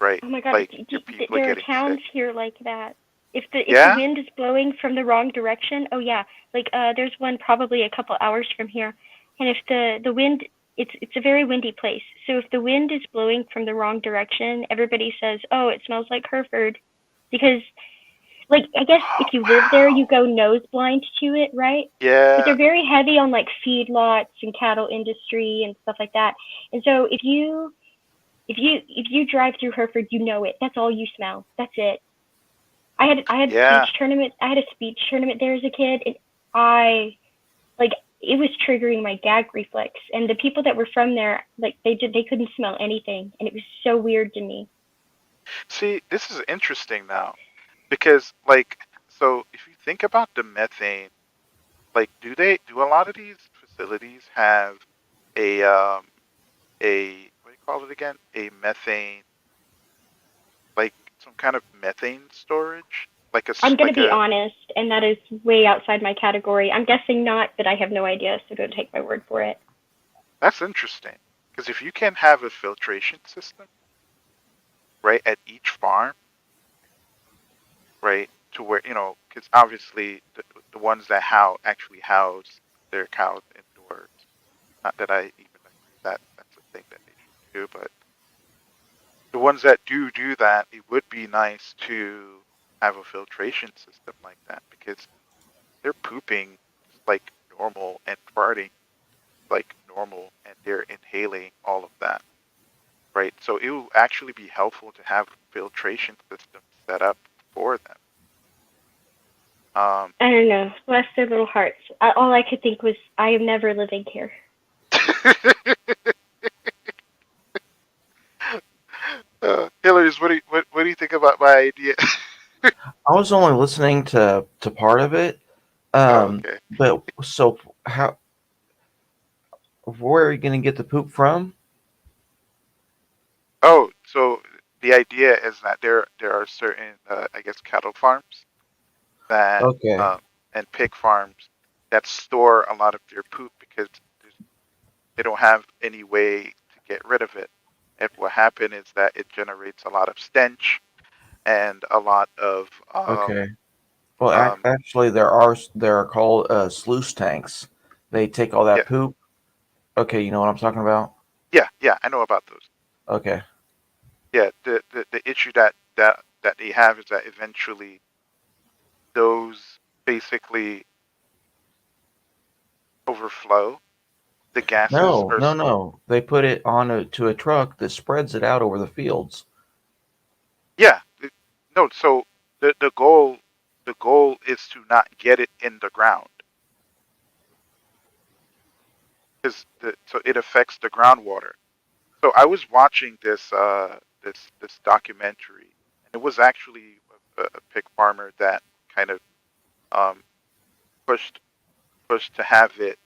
right? Oh my God, Like your people are there are getting towns sick. here like that. If the Yeah? wind is blowing from the wrong direction, oh yeah, like there's one probably a couple hours from here, and if the wind, it's a very windy place. So if the wind is blowing from the wrong direction, everybody says, oh, it smells like Hereford, because like I guess if you live there, you go nose blind to it, right? But Yeah. they're very heavy on like feedlots and cattle industry and stuff like that. And so if you drive through Hereford, you know it. That's all you smell. That's it. I had Yeah. speech tournament. I had a speech tournament there as a kid, and I like it was triggering my gag reflex. And the people that were from there, like they couldn't smell anything, and it was so weird to me. See, this is interesting now because so if you think about the methane, like do a lot of these facilities have a what do you call it again? A methane, like some kind of methane storage? I'm gonna be honest, and that is way outside my category. I'm guessing not, but I have no idea, so don't take my word for it. That's interesting. Because if you can have a filtration system, right, at each farm, right, to where, because obviously the ones that actually house their cows indoors, not that I even agree that that's a thing that they should do, but the ones that do that, it would be nice to have a filtration system like that because they're pooping just like normal and farting like normal and they're inhaling all of that. Right. So it will actually be helpful to have filtration systems set up for them. I don't know. Bless their little hearts. All I could think was, I am never living here. Hillary, what do you think about my idea? I was only listening to part of it. Okay. But so where are you going to get the poop from? Oh, so the idea is that there are certain, I guess, cattle farms that Okay. and pig farms that store a lot of their poop because they don't have any way to get rid of it. And what happened is that it generates a lot of stench and a lot of Okay. Well, actually, there are called sluice tanks. They take all that yeah, poop. Okay, you know what I'm talking about? yeah, I know about those. Okay. Yeah, the issue that that they have is that eventually those basically overflow. The gases No, are no, no. They put it on to a truck that spreads it out over the fields. yeah. No, so the goal is to not get it in the ground, because so it affects the groundwater. So I was watching this documentary, and it was actually a pig farmer that kind of um, pushed to have it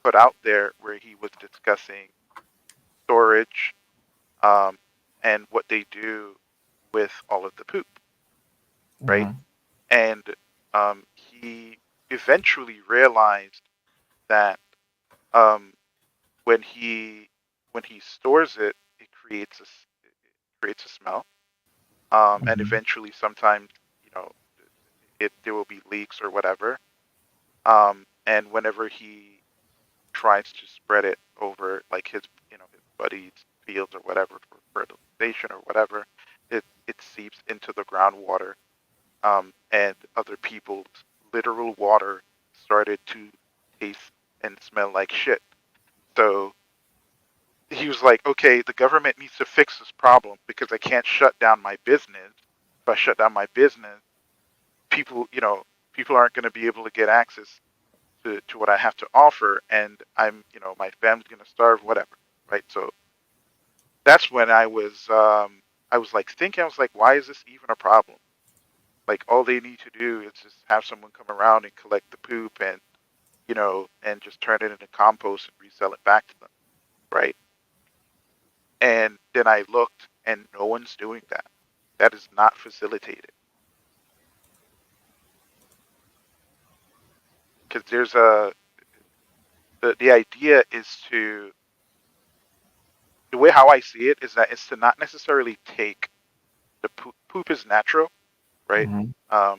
put out there, where he was discussing storage, um, and what they do with all of the poop, right? Mhm. And he eventually realized that um, when he stores it, it creates a smell, and Mhm. eventually sometimes, you know, there will be leaks or whatever. And whenever he tries to spread it over, like his buddies' fields or whatever, for fertilization or whatever, it seeps into the groundwater, and other people's literal water started to taste and smell like shit. So he was like, okay, the government needs to fix this problem, because I can't shut down my business. If I shut down my business, people, people aren't going to be able to get access to what I have to offer, and my family's going to starve, whatever, right? So that's when I was like thinking, I was like, why is this even a problem? Like, all they need to do is just have someone come around and collect the poop, and just turn it into compost and resell it back to them, right? And then I looked, and no one's doing that. That is not facilitated, because the idea is to, the way how I see it is that it's to not necessarily take the poop is natural, right? Mhm. Um,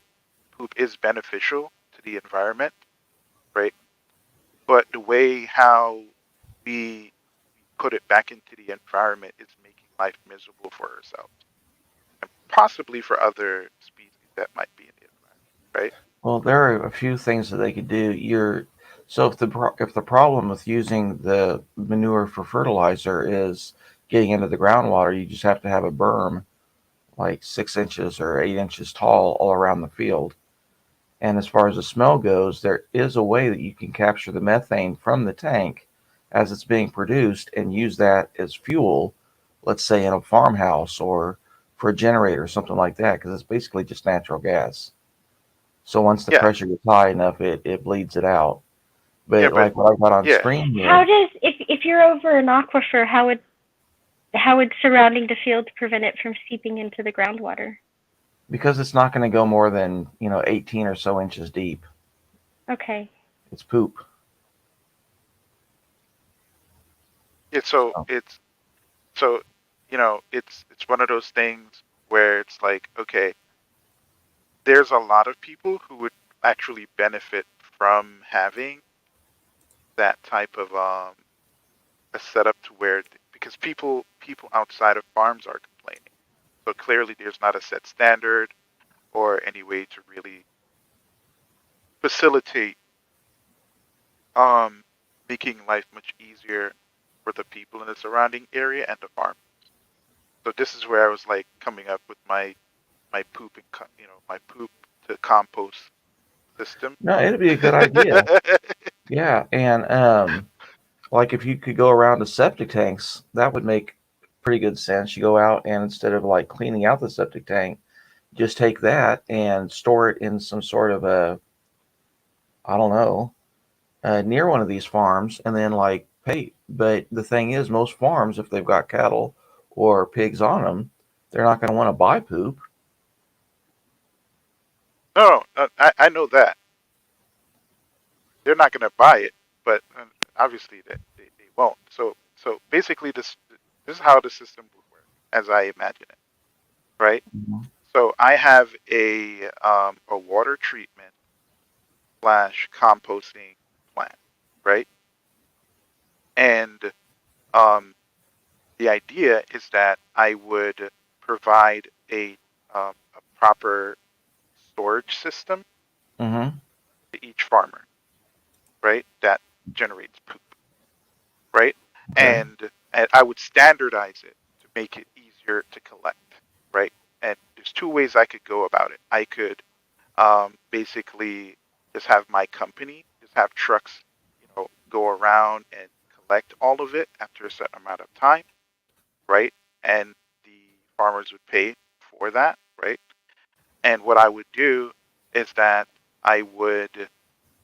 Poop is beneficial to the environment, right? But the way how we put it back into the environment is making life miserable for ourselves, and possibly for other species that might be in the environment, right? Well, there are a few things that they could do. So if the problem with using the manure for fertilizer is getting into the groundwater, you just have to have a berm like 6 inches or 8 inches tall all around the field. And as far as the smell goes, there is a way that you can capture the methane from the tank as it's being produced and use that as fuel, let's say in a farmhouse or for a generator or something like that, because it's basically just natural gas. So once the Yeah, pressure gets high enough, it bleeds it out. yeah, But but like what I got on yeah, screen How here, does if you're over an aquifer, how would surrounding the field prevent it from seeping into the groundwater? because it's not going to go more than 18 or so inches deep. Okay. It's poop. yeah. So So, it's one of those things where it's like, okay, there's a lot of people who would actually benefit from having that type of a setup, to where, because people outside of farms are complaining. So clearly there's not a set standard or any way to really facilitate um making life much easier for the people in the surrounding area and the farm. So this is where I was like coming up with my poop and my poop to compost system. no, it'd be a good idea. Yeah, and like if you could go around to septic tanks, that would make pretty good sense. You go out and instead of like cleaning out the septic tank, just take that and store it in some sort of I don't know, near one of these farms and then like pay. But the thing is, most farms, if they've got cattle or pigs on them, they're not going to want to buy poop. No, I know that they're not going to buy it, but obviously that they won't. So basically, this is how the system would work, as I imagine it, right? Mhm. So I have a water treatment slash composting plant, right? And um, the idea is that I would provide a a proper storage system Mm-hmm. to each farmer, right? That generates poop, right? Okay. And I would standardize it to make it easier to collect, right? And there's two ways I could go about it. I could basically just have my company, just have trucks, go around and collect all of it after a certain amount of time, right? And the farmers would pay for that, right? And what I would do is that I would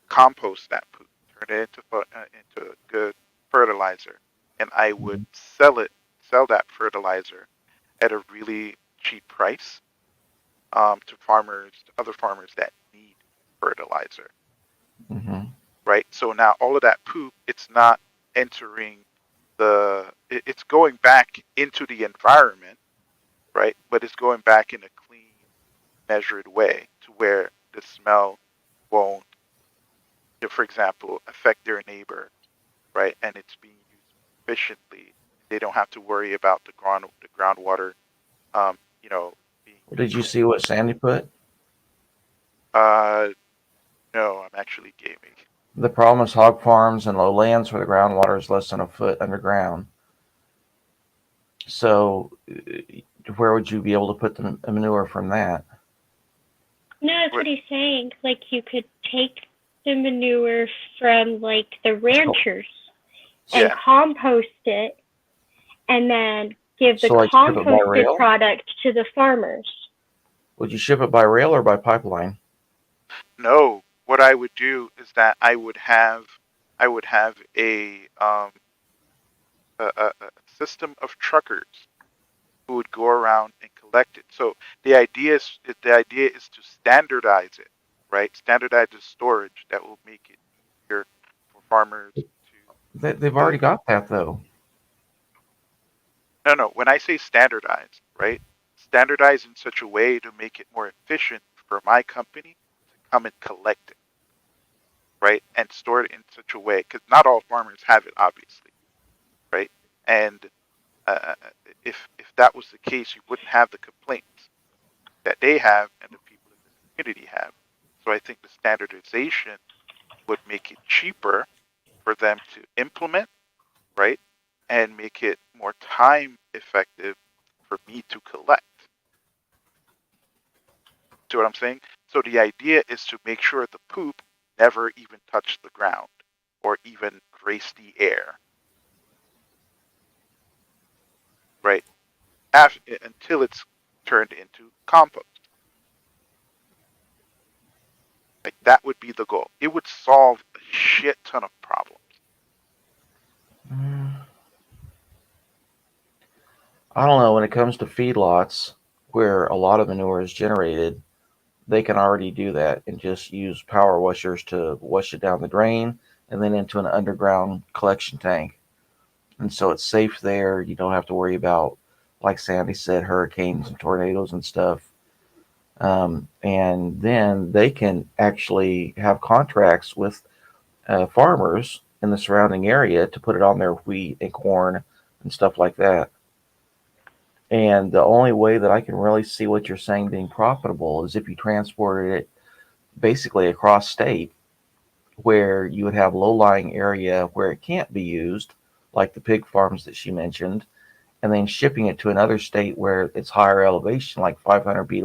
compost that poop, turn it into good fertilizer, and I would sell that fertilizer at a really cheap price to other farmers that need fertilizer, Mm-hmm. right? So now all of that poop, it's not entering it's going back into the environment, right? But it's going back in a clean, measured way to where the smell won't, for example, affect their neighbor, right? And it's being used efficiently. They don't have to worry about the groundwater, being Did you see what Sandy put? no, I'm actually gaming. The problem is hog farms and low lands where the groundwater is less than a foot underground. So, where would you be able to put the manure from that? No, that's what he's saying. Like you could take the manure from like the ranchers and compost it, and then give the So, like, ship it by composted rail? product to the farmers. Would you ship it by rail or by pipeline? No, what I would do is that I would have a system of truckers who would go around and collect it. So the idea is to standardize it, right? Standardize the storage that will make it easier for farmers. They've already got that, though. No. When I say standardize, right? Standardize in such a way to make it more efficient for my company to come and collect it, right? And store it in such a way, because not all farmers have it, obviously, right? And if that was the case, you wouldn't have the complaints that they have and the people in the community have. So I think the standardization would make it cheaper for them to implement, right? And make it more time effective for me to collect. See what I'm saying? So the idea is to make sure the poop never even touched the ground or even graced the air, right? Until it's turned into compost. Like that would be the goal. It would solve a shit ton of problems. I don't know. When it comes to feedlots, where a lot of manure is generated, they can already do that and just use power washers to wash it down the drain and then into an underground collection tank. And so it's safe there. You don't have to worry about, like Sandy said, hurricanes and tornadoes and stuff. And then they can actually have contracts with farmers in the surrounding area to put it on their wheat and corn and stuff like that. And the only way that I can really see what you're saying being profitable is if you transported it basically across state, where you would have low-lying area where it can't be used, like the pig farms that she mentioned, and then shipping it to another state where it's higher elevation, like 500 feet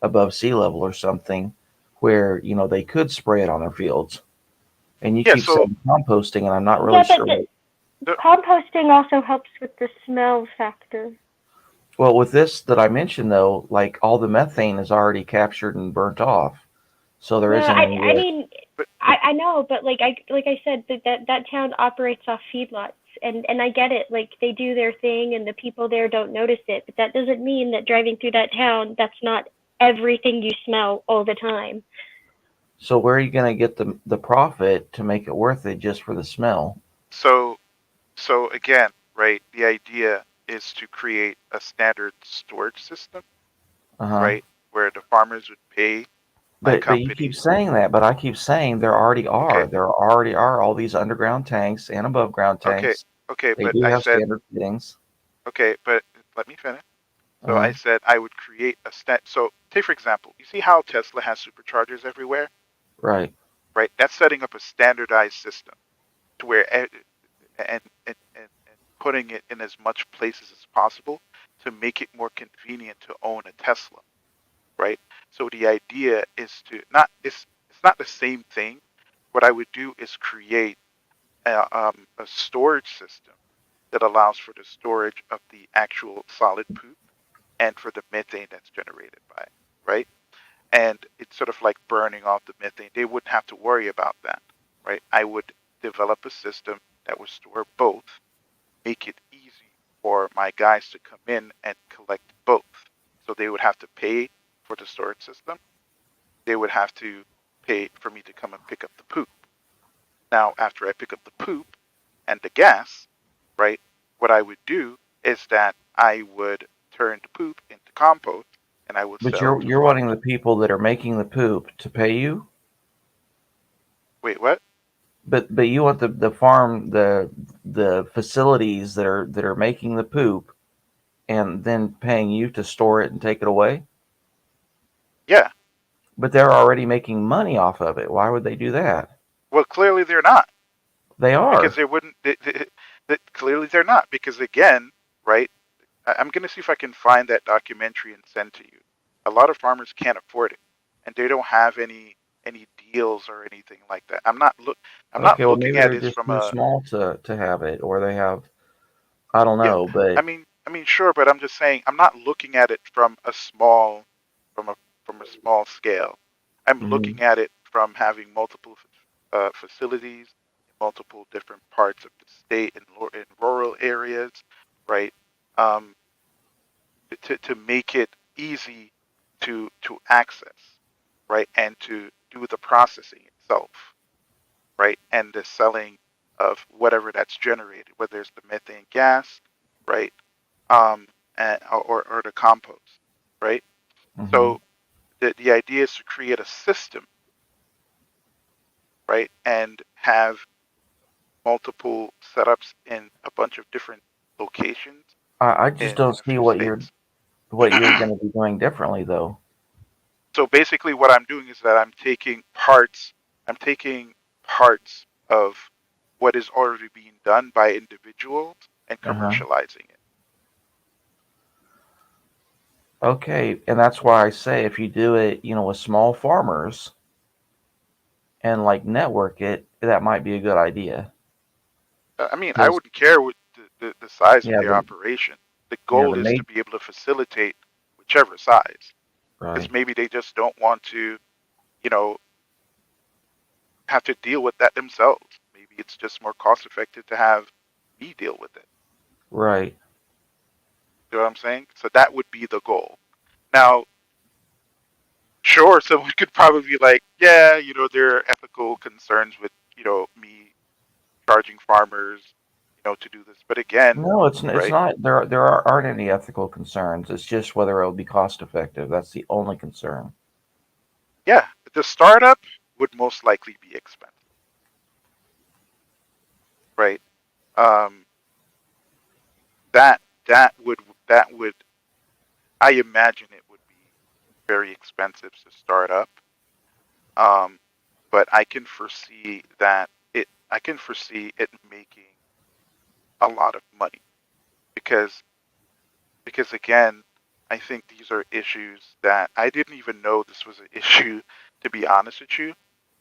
above sea level or something, where they could spray it on their fields. And you keep saying composting, and I'm not really sure. But composting also helps with the smell factor. Well, with this that I mentioned, though, like all the methane is already captured and burnt off, so there isn't any. I mean, I know, but like I said, that town operates off feedlots, and I get it. Like they do their thing, and the people there don't notice it. But that doesn't mean that driving through that town, that's not everything you smell all the time. So where are you going to get the profit to make it worth it just for the smell? So again, right? The idea is to create a standard storage system, right? Where the farmers would pay But you keep saying that, but I keep saying there already are. Okay. There already are all these underground tanks and above ground tanks. Okay, They but do I have said standard fittings. okay, but let me finish. So I said I would create a stat. So take for example, you see how Tesla has superchargers everywhere, Right. right? That's setting up a standardized system to where and putting it in as much places as possible to make it more convenient to own a Tesla, right? So the idea is to not it's not the same thing. What I would do is create a storage system that allows for the storage of the actual solid poop and for the methane that's generated by it, right? And it's sort of like burning off the methane. They wouldn't have to worry about that, right? I would develop a system that would store both, make it easy for my guys to come in and collect both. So they would have to pay for the storage system. They would have to pay for me to come and pick up the poop. Now, after I pick up the poop and the gas, right, what I would do is that I would turn the poop into compost and I would But sell to you're wanting farmers. the people that are making the poop to pay you? Wait, what? But you want the farm the facilities that are making the poop and then paying you to store it and take it away? Yeah. But they're already making money off of it. Why would they do that? Well, clearly they're not. They Because are. they wouldn't. Clearly they're not. Because again, right? I'm going to see if I can find that documentary and send to you. A lot of farmers can't afford it, and they don't have any deals or anything like that. I'm not Okay, well looking maybe at they're this just from too a small to have it, or they have I don't yeah. know, but I mean, sure, but I'm just saying I'm not looking at it from a small from a small scale. I'm mhm. looking at it from having multiple facilities in multiple different parts of the state and in rural areas, right? Um, to make it easy to access, right, and to do the processing itself, right, and the selling of whatever that's generated, whether it's the methane gas, right, um, or the compost, right. Mhm. So the idea is to create a system, right, and have multiple setups in a bunch of different locations I just in don't a see few what you're states. going to be doing differently though. So basically what I'm doing is that I'm taking parts of what is already being done by individuals and Uh-huh. commercializing it. Okay, and that's why I say if you do it, with small farmers and like network it, that might be a good idea. I mean, I 'Cause wouldn't care what the size of yeah, their operation. The the goal is to mate be able to facilitate whichever size. Because right. maybe they just don't want to, you know, have to deal with that themselves. Maybe it's just more cost effective to have me deal with it. Right. You know what I'm saying? So that would be the goal. Now, sure, someone could probably be like, yeah, there are ethical concerns with, me charging farmers, to do this. But again, No, it's right? not aren't any ethical concerns. It's just whether it'll be cost effective. That's the only concern. Yeah, the startup would most likely be expensive, right? Um, that that would that would I imagine it would be very expensive to start up. Um, but I can foresee it making a lot of money because again, I think these are issues that I didn't even know this was an issue, to be honest with you.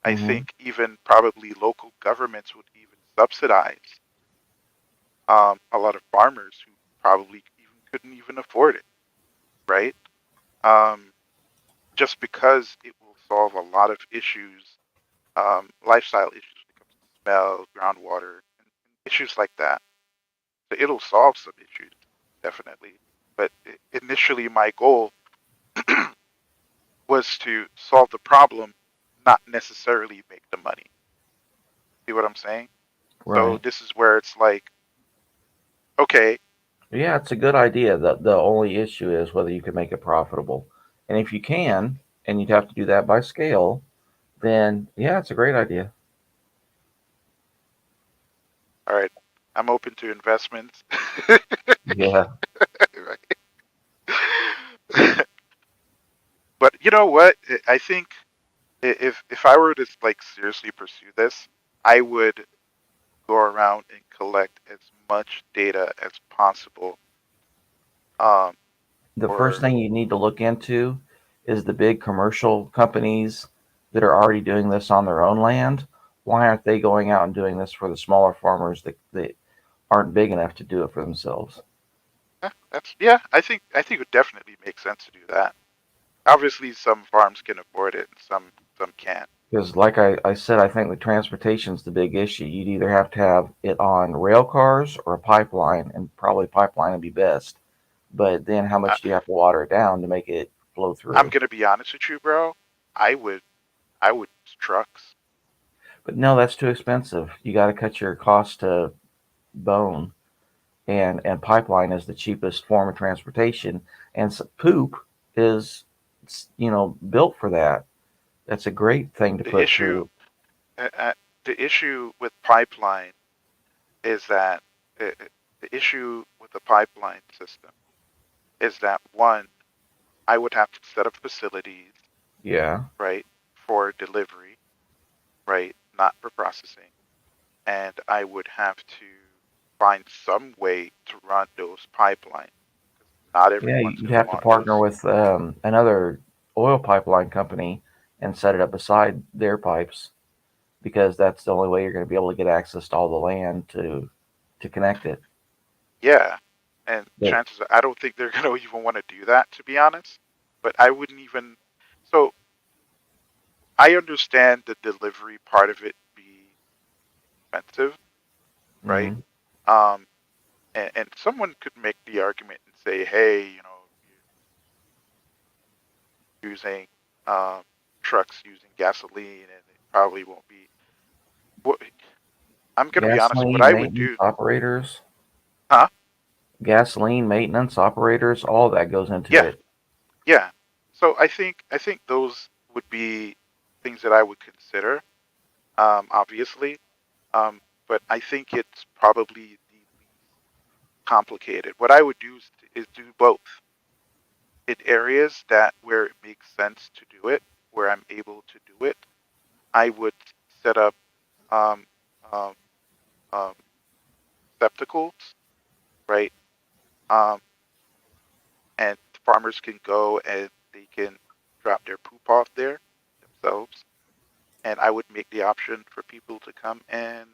I Mhm. think even probably local governments would even subsidize a lot of farmers who probably even couldn't even afford it, right? Um, just because it will solve a lot of issues, lifestyle issues when it comes to smell, groundwater, and issues like that. So it'll solve some issues, definitely. But initially, my goal was to solve the problem, not necessarily make the money. See what I'm saying? So Right. this is where it's like, okay, Yeah, it's a good idea. The only issue is whether you can make it profitable. And if you can, and you'd have to do that by scale, then yeah, it's a great idea. all right, I'm open to investments. Yeah. Right. You know what? I think if I were to like seriously pursue this, I would go around and collect as much data as possible. The first Or thing you need to look into is the big commercial companies that are already doing this on their own land. Why aren't they going out and doing this for the smaller farmers that aren't big enough to do it for themselves? yeah, I think it would definitely make sense to do that. Obviously, some farms can afford it, and some can't. Because, like I said, I think the transportation's the big issue. You'd either have to have it on rail cars or a pipeline, and probably pipeline would be best. But then, how much do you have to water it down to make it flow through? I'm gonna be honest with you, bro. I would trucks. But no, that's too expensive. You got to cut your cost to bone, and pipeline is the cheapest form of transportation, and poop is built for that. That's a great thing to The put issue, through. the issue with pipeline is that the issue with the pipeline system is that one, I would have to set up facilities, Yeah. right, for delivery, right, not for processing, and I would have to find some way to run those pipelines. Not Yeah, everyone's you'd gonna have to want partner those. with another oil pipeline company and set it up beside their pipes, because that's the only way you're going to be able to get access to all the land to connect it. Yeah, and But chances are, I don't think they're gonna even want to do that, to be honest. But I wouldn't even. So I understand the delivery part of it be expensive, right? mhm. And someone could make the argument and say, hey, you're using um, trucks using gasoline, and it probably won't be. What I'm gonna be honest. What Gasoline I would maintenance do, operators, huh? gasoline maintenance operators, all that goes into Yeah, it. yeah. So I think those would be things that I would consider. Obviously, but I think it's probably the complicated. What I would do is do both in areas that where it makes sense to do it, where I'm able to do it. I would set up um, um, um, receptacles, right? Um, and farmers can go and they can drop their poop off there themselves. And I would make the option for people to come and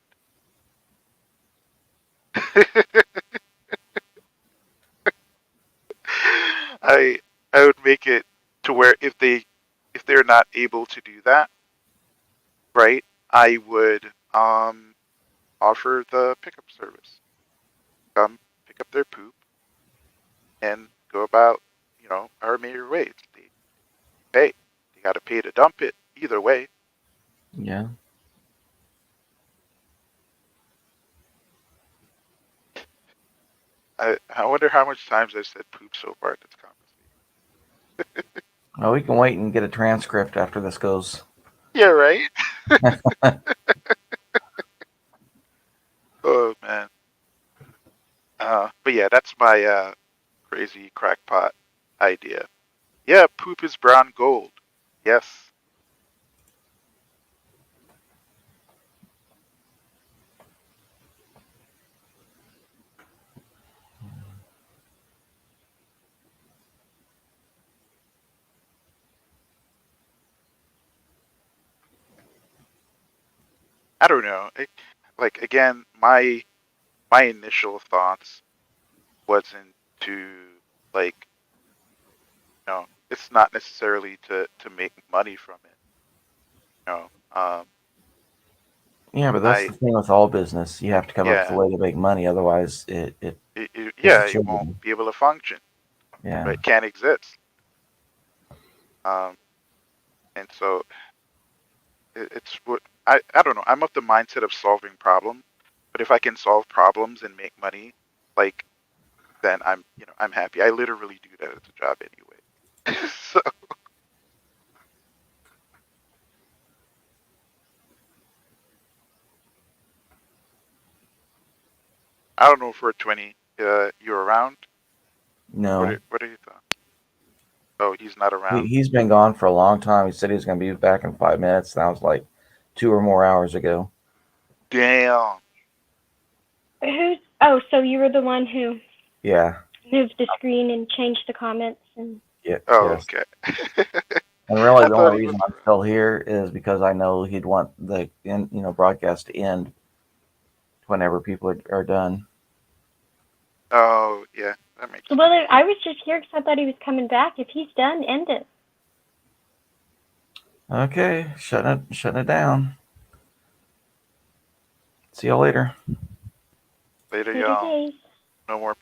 I I would make it to where if they're not able to do that, right? I would offer the pickup service. Come pick up their poop and go about, our merry ways. They pay. They got to pay to dump it either way. Yeah. I wonder how much times I've said poop so far in this conversation. Well, we can wait and get a transcript after this goes. Yeah, right? Oh man. But yeah, that's my crazy crackpot idea. Yeah, poop is brown gold. Yes. I don't know. Like again, my initial thoughts wasn't to like, it's not necessarily to make money from it. You know, Yeah, but that's I the thing with all business. You have to come up with a yeah, way to make money, otherwise it yeah, isn't it won't children. be able to function. Yeah. Right? It can't exist. Um, and so it's what I don't know. I'm of the mindset of solving problems, but if I can solve problems and make money, like then I'm happy. I literally do that as a job anyway. So I don't know, for 20, you're around. No. What are your thoughts? Oh, he's not around. He's been gone for a long time. He said he was going to be back in 5 minutes. That was like 2 or more hours ago. Damn. Who's? Oh, so you were the one who Yeah. moved the screen and changed the comments and. Yeah. Oh, Yes. okay. And really, I the thought only he reason was I'm still here is because I know he'd want the broadcast to end whenever people are done. Oh, yeah, that makes sense. Well, I was just here because I thought he was coming back. If he's done, end it. Okay, shutting it down. See y'all later. Later, Later y'all. days. No more